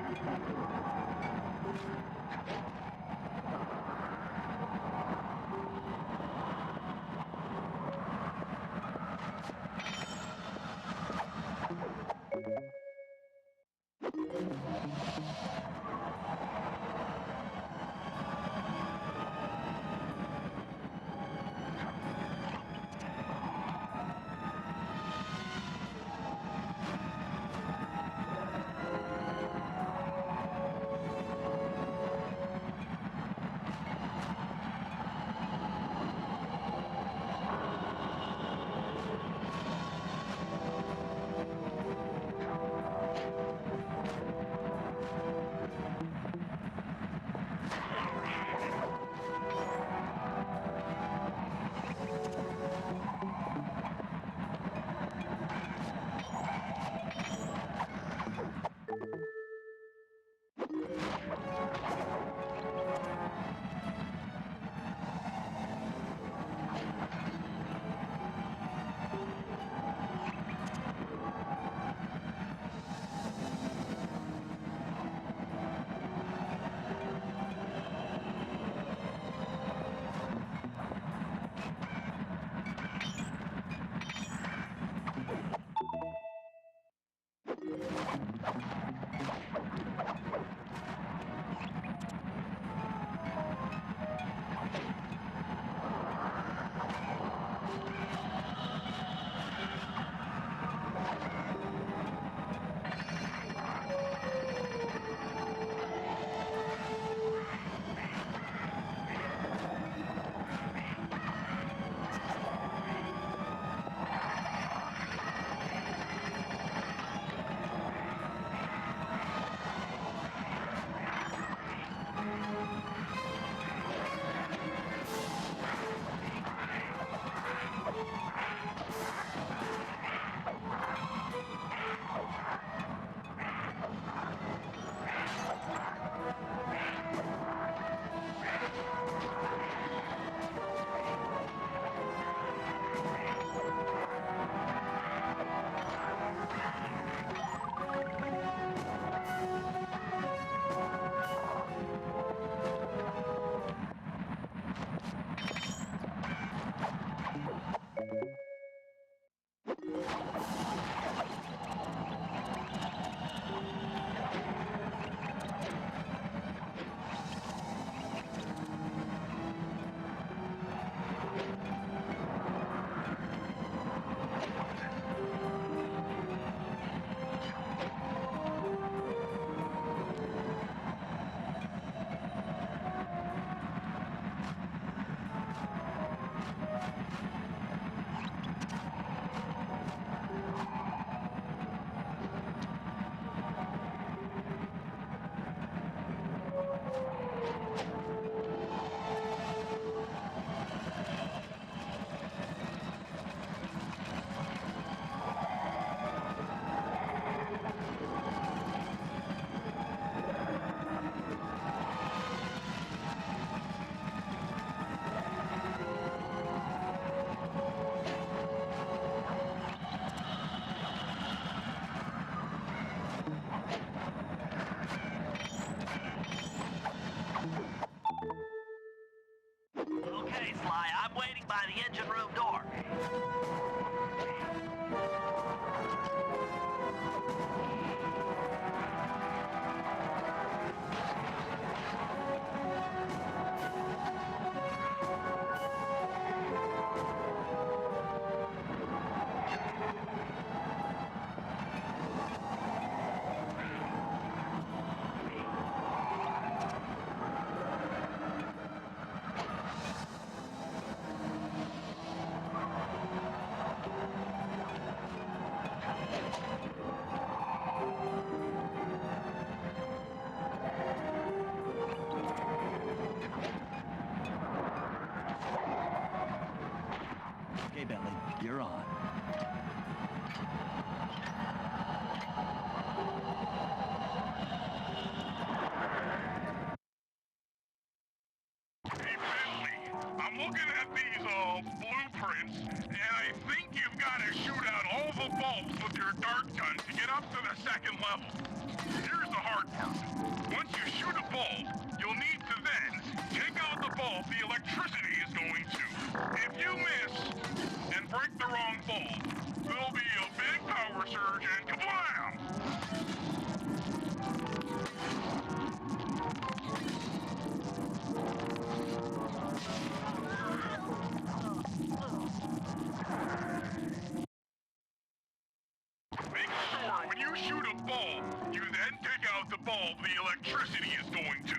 Okay, Bentley, you're on. Hey, Bentley, I'm looking at these, blueprints, and I think you've got to shoot out all the bulbs with your dart gun to get up to the second level. Here's the hard part. Once you shoot a bulb, you'll need to then take out the bulb the electricity is going to. If you miss and break the wrong bulb, there'll be a big power surge and kablam! Make sure when you shoot a bulb, you then take out the bulb the electricity is going to.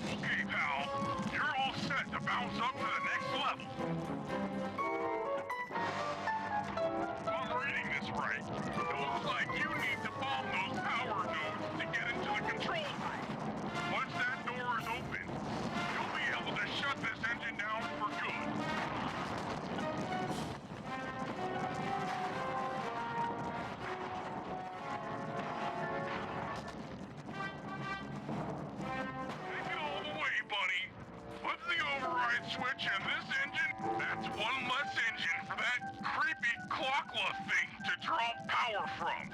Okay, pal. You're all set to bounce up to the next level. If I'm reading this right, it looks like you need to bomb those power nodes to get into the control room. Once that door is open, you'll be able to shut this engine down for good. Take it all the way, buddy. Flip the override switch and this engine, that's one less engine for that creepy clockla thing to draw power from.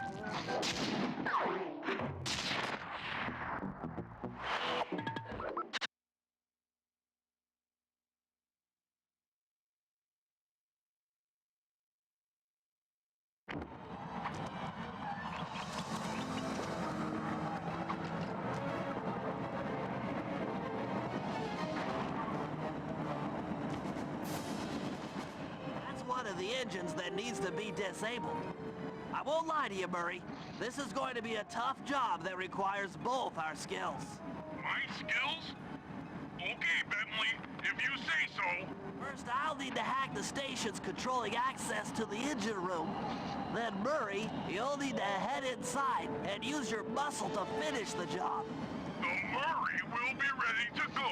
That's one of the engines that needs to be disabled. I won't lie to you, Murray. This is going to be a tough job that requires both our skills. My skills? Okay, Bentley, if you say so. First, I'll need to hack the stations controlling access to the engine room. Then, Murray, you'll need to head inside and use your muscle to finish the job. The Murray will be ready to go.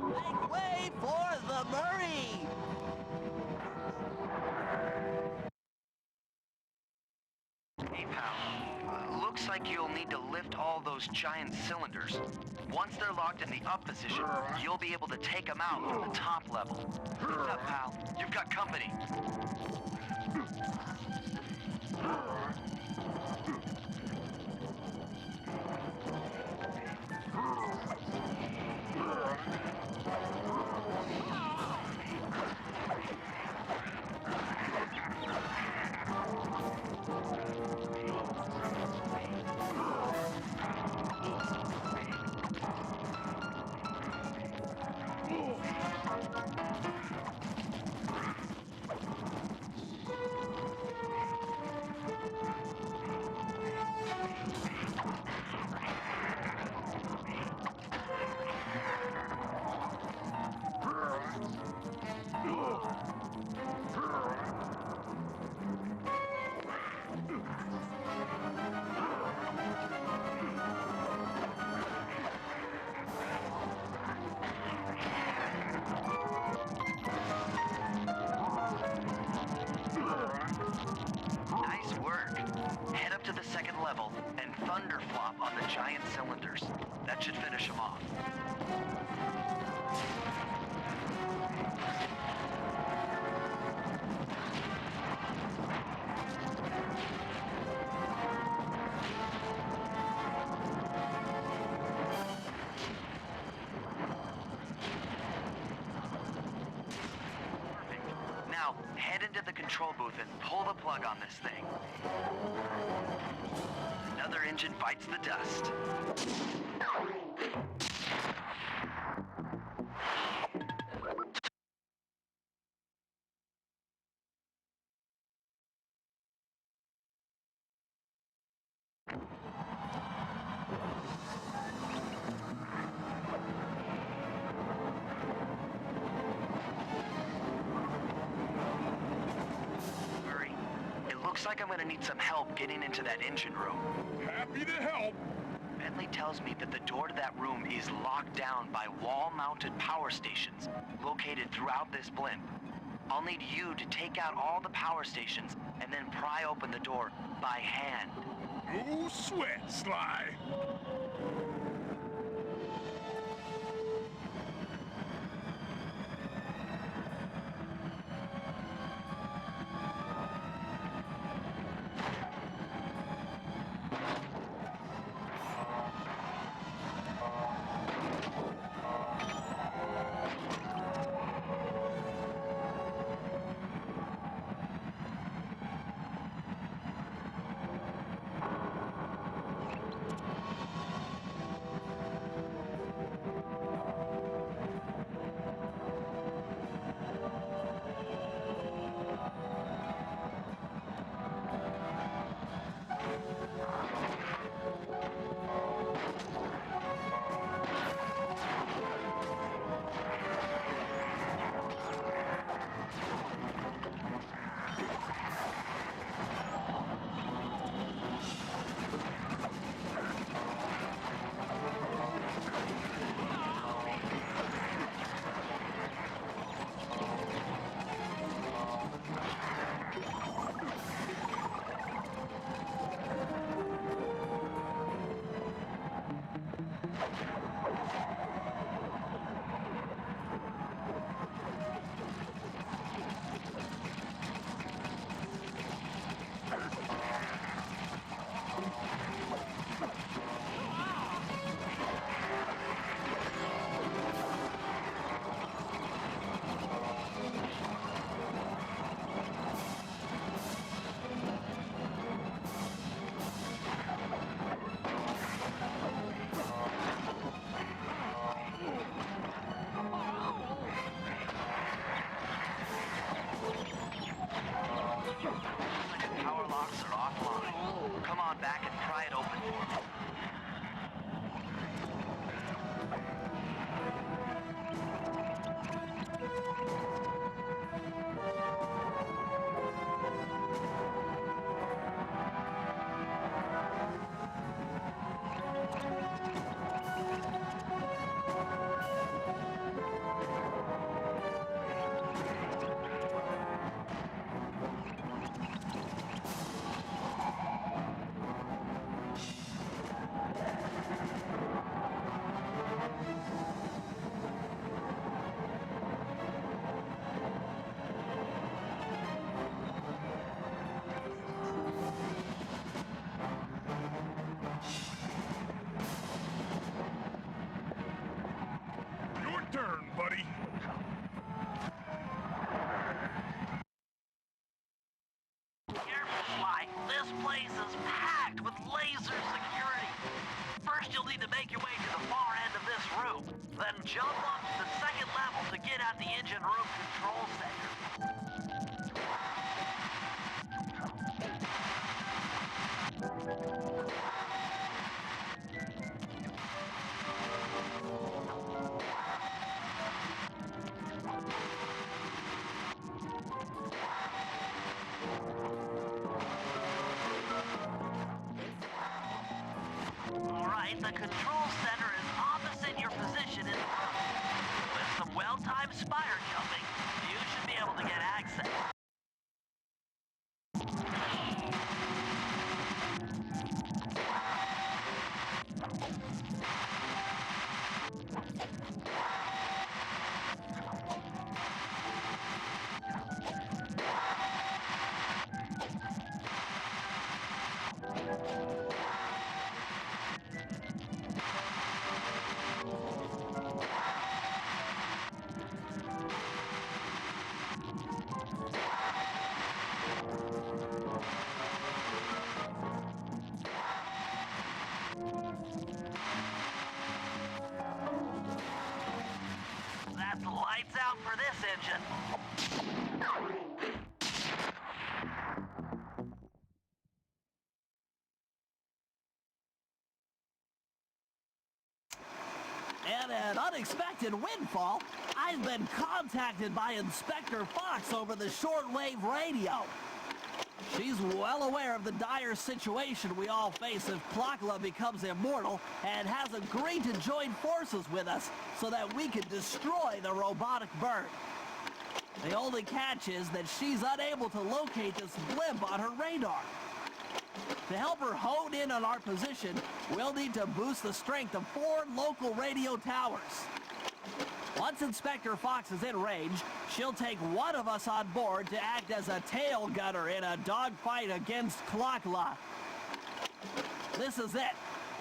Make way for the Murray! Hey, pal. Looks like you'll need to lift all those giant cylinders. Once they're locked in the up position, you'll be able to take them out from the top level. What's up, pal? You've got company. Nice work. Head up to the second level and thunder flop on the giant cylinders. That should finish them off. Now, head into the control booth and pull the plug on this thing. Another engine bites the dust. Looks like I'm gonna need some help getting into that engine room. Happy to help. Bentley tells me that the door to that room is locked down by wall-mounted power stations located throughout this blimp. I'll need you to take out all the power stations and then pry open the door by hand. No sweat, Sly. Power locks are offline. Come on back and pry it open for me. Your turn, buddy. Careful, Sly. This place is packed with laser security. First, you'll need to make your way to the far end of this room. Then jump up to the second level to get at the engine room control center. All right, the control center is opposite your position in the room. With some well-timed spire jumping, you should be able to get access. That's lights out for this engine. And an unexpected windfall, I've been contacted by Inspector Fox over the shortwave radio. She's well aware of the dire situation we all face if Plakla becomes immortal and has agreed to join forces with us so that we can destroy the robotic bird. The only catch is that she's unable to locate this blimp on her radar. To help her hone in on our position, we'll need to boost the strength of 4 local radio towers. Once Inspector Fox is in range, she'll take one of us on board to act as a tail gunner in a dogfight against Clockla. This is it.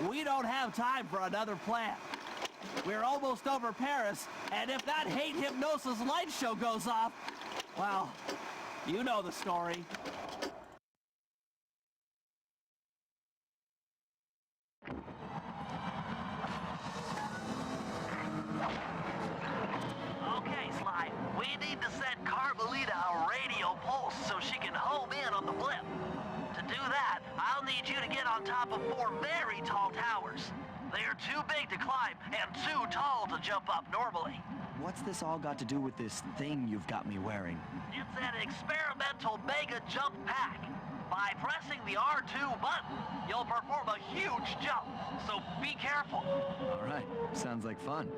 We don't have time for another plan. We're almost over Paris, and if that hate hypnosis light show goes off, well, you know the story. Okay, Sly, we need to send Carmelita a radio pulse so she can home in on the blimp. To do that, I'll need you to get on top of 4 very tall towers. They are too big to climb and too tall to jump up normally. What's this all got to do with this thing you've got me wearing? It's an experimental mega jump pack. By pressing the R2 button, you'll perform a huge jump, so be careful. All right, sounds like fun.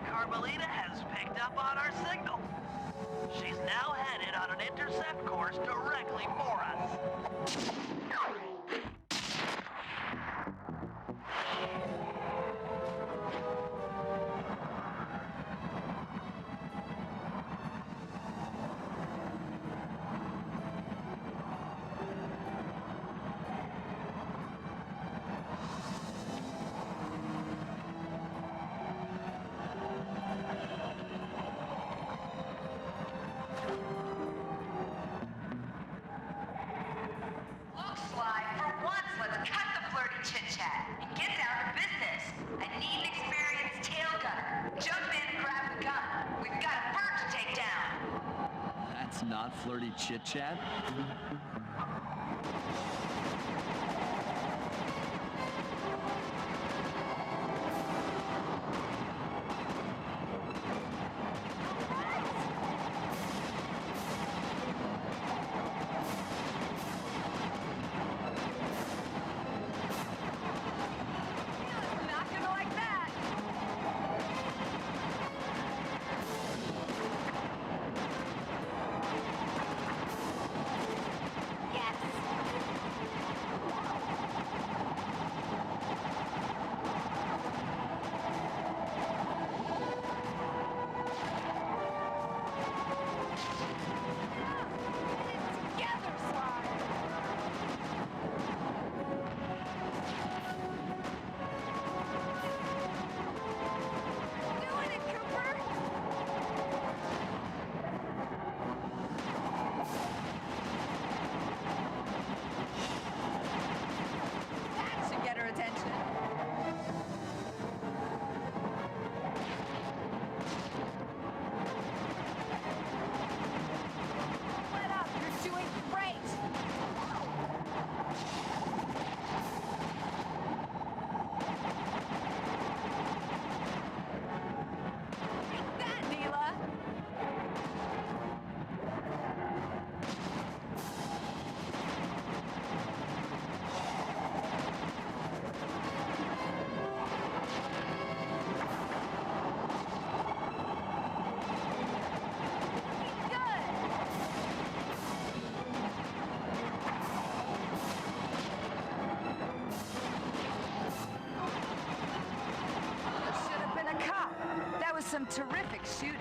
Carmelita has picked up on our signal. She's now headed on an intercept course directly for us. Not flirty chit-chat? Yes. some terrific shooting.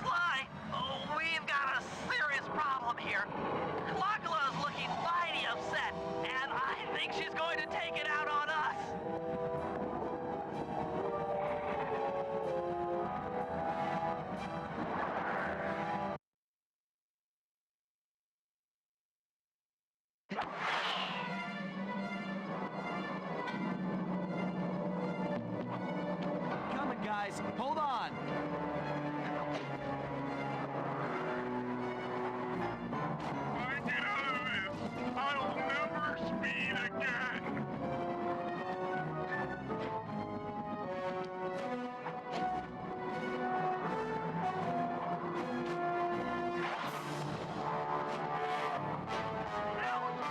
Sly! Oh, we've got a serious problem here. Clockula's looking mighty upset, and I think she's going to take it out on us. Coming, guys. Hold on. I get out of this, I'll never speed again.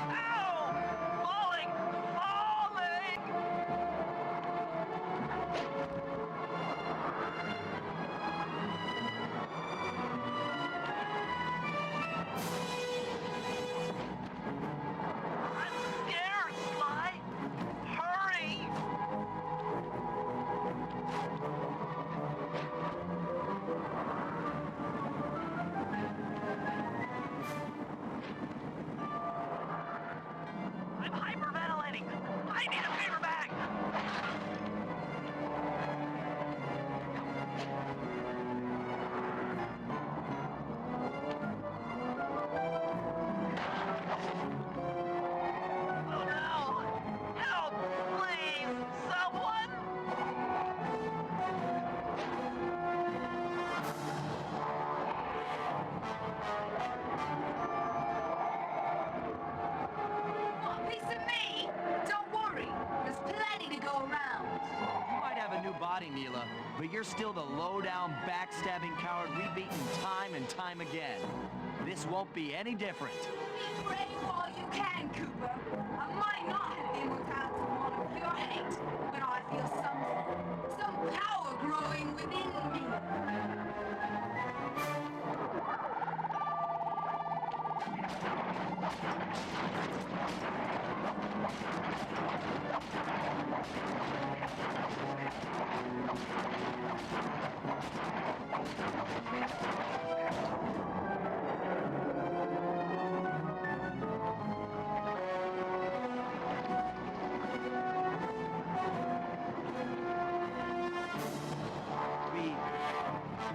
Ow! Falling! Falling! I'm scared, Sly! Hurry! I'm hyperventilating! I need a paper bag! Oh no! Help! Please! Someone! Want a piece of me? Don't worry, there's plenty to go around. You might have a new body, Mila, but you're still the low-down, backstabbing coward we've beaten time and time again. This won't be any different. Be brave while you can, Cooper. I might not have the immortality to want to pure hate, but I feel some power growing within me.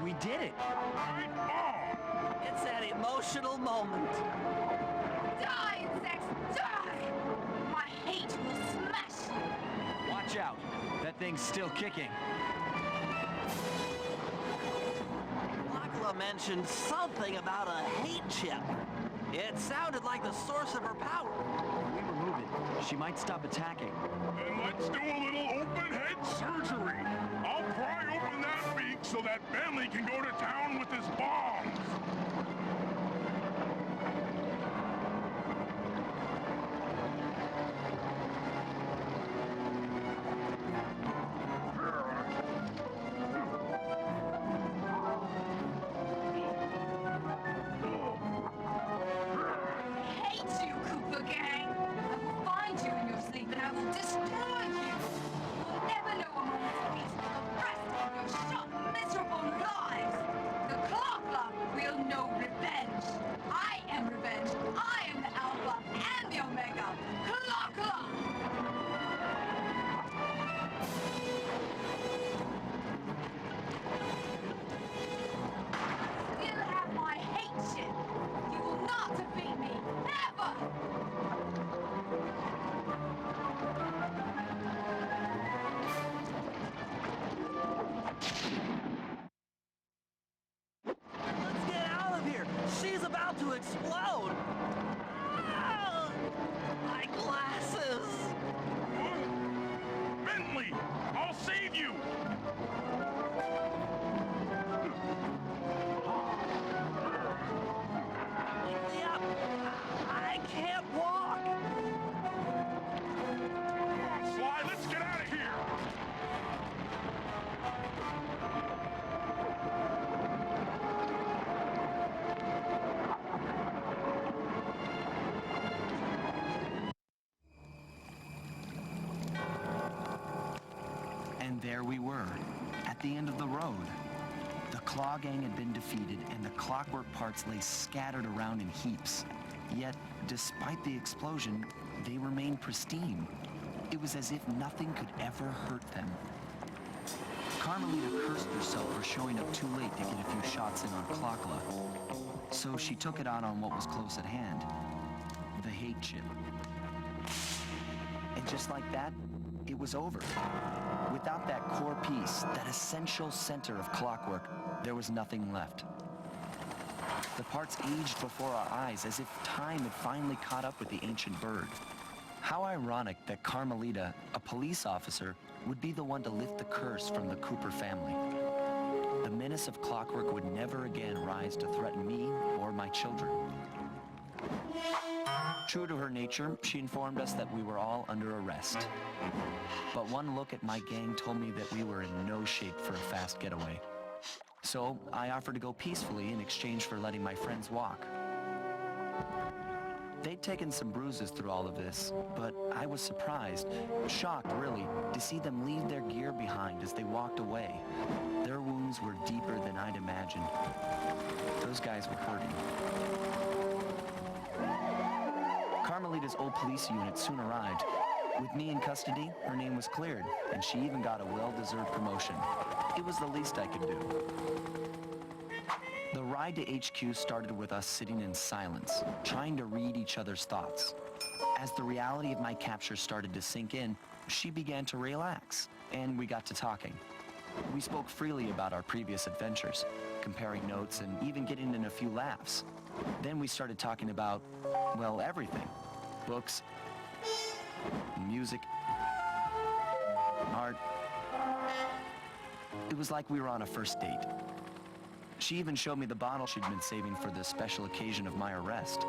We did it. Right on! It's an emotional moment. Die, insects, die! My hate will smash you. Watch out. That thing's still kicking. Clockula mentioned something about a hate chip. It sounded like the source of her power. We remove it. She might stop attacking. Then let's do a little open head surgery. I'll pry open that beak so that Bentley can go to town with his bombs. I hate you, Cooper Gang. I will find you in your sleep and I will destroy you. You'll never know a moment's peace for the rest of your short, miserable lives. The Clockla will know revenge. I am revenge. I am the Alpha and the Omega. Clockla! Still have my hate shit. You will not defeat me. Never! Let's get out of here. She's about to explode. Ah! My glasses. Bentley, I'll save you. Pick me up. I can't walk. Come on, Sly, let's get out of here. And there we were, at the end of the road. The Claw Gang had been defeated, and the clockwork parts lay scattered around in heaps. Yet, despite the explosion, they remained pristine. It was as if nothing could ever hurt them. Carmelita cursed herself for showing up too late to get a few shots in on Clockla. So she took it out on what was close at hand, the hate chip. And just like that, it was over. Without that core piece, that essential center of clockwork, there was nothing left. The parts aged before our eyes as if time had finally caught up with the ancient bird. How ironic that Carmelita, a police officer, would be the one to lift the curse from the Cooper family. The menace of clockwork would never again rise to threaten me or my children. True to her nature, she informed us that we were all under arrest. But one look at my gang told me that we were in no shape for a fast getaway. So I offered to go peacefully in exchange for letting my friends walk. They'd taken some bruises through all of this, but I was surprised, shocked really, to see them leave their gear behind as they walked away. Their wounds were deeper than I'd imagined. Those guys were hurting. Carmelita's old police unit soon arrived. With me in custody, her name was cleared, and she even got a well-deserved promotion. It was the least I could do. The ride to HQ started with us sitting in silence, trying to read each other's thoughts. As the reality of my capture started to sink in, she began to relax, and we got to talking. We spoke freely about our previous adventures, comparing notes and even getting in a few laughs. Then we started talking about, well, everything. Books, music, art. It was like we were on a first date. She even showed me the bottle she'd been saving for the special occasion of my arrest.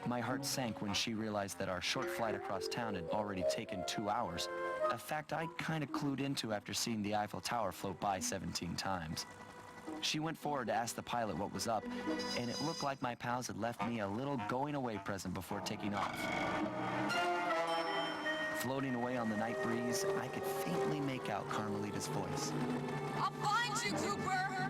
My heart sank when she realized that our short flight across town had already taken 2 hours, a fact I'd kind of clued into after seeing the Eiffel Tower float by 17 times. She went forward to ask the pilot what was up, and it looked like my pals had left me a little going-away present before taking off. Floating away on the night breeze, I could faintly make out Carmelita's voice. I'll find you, Cooper!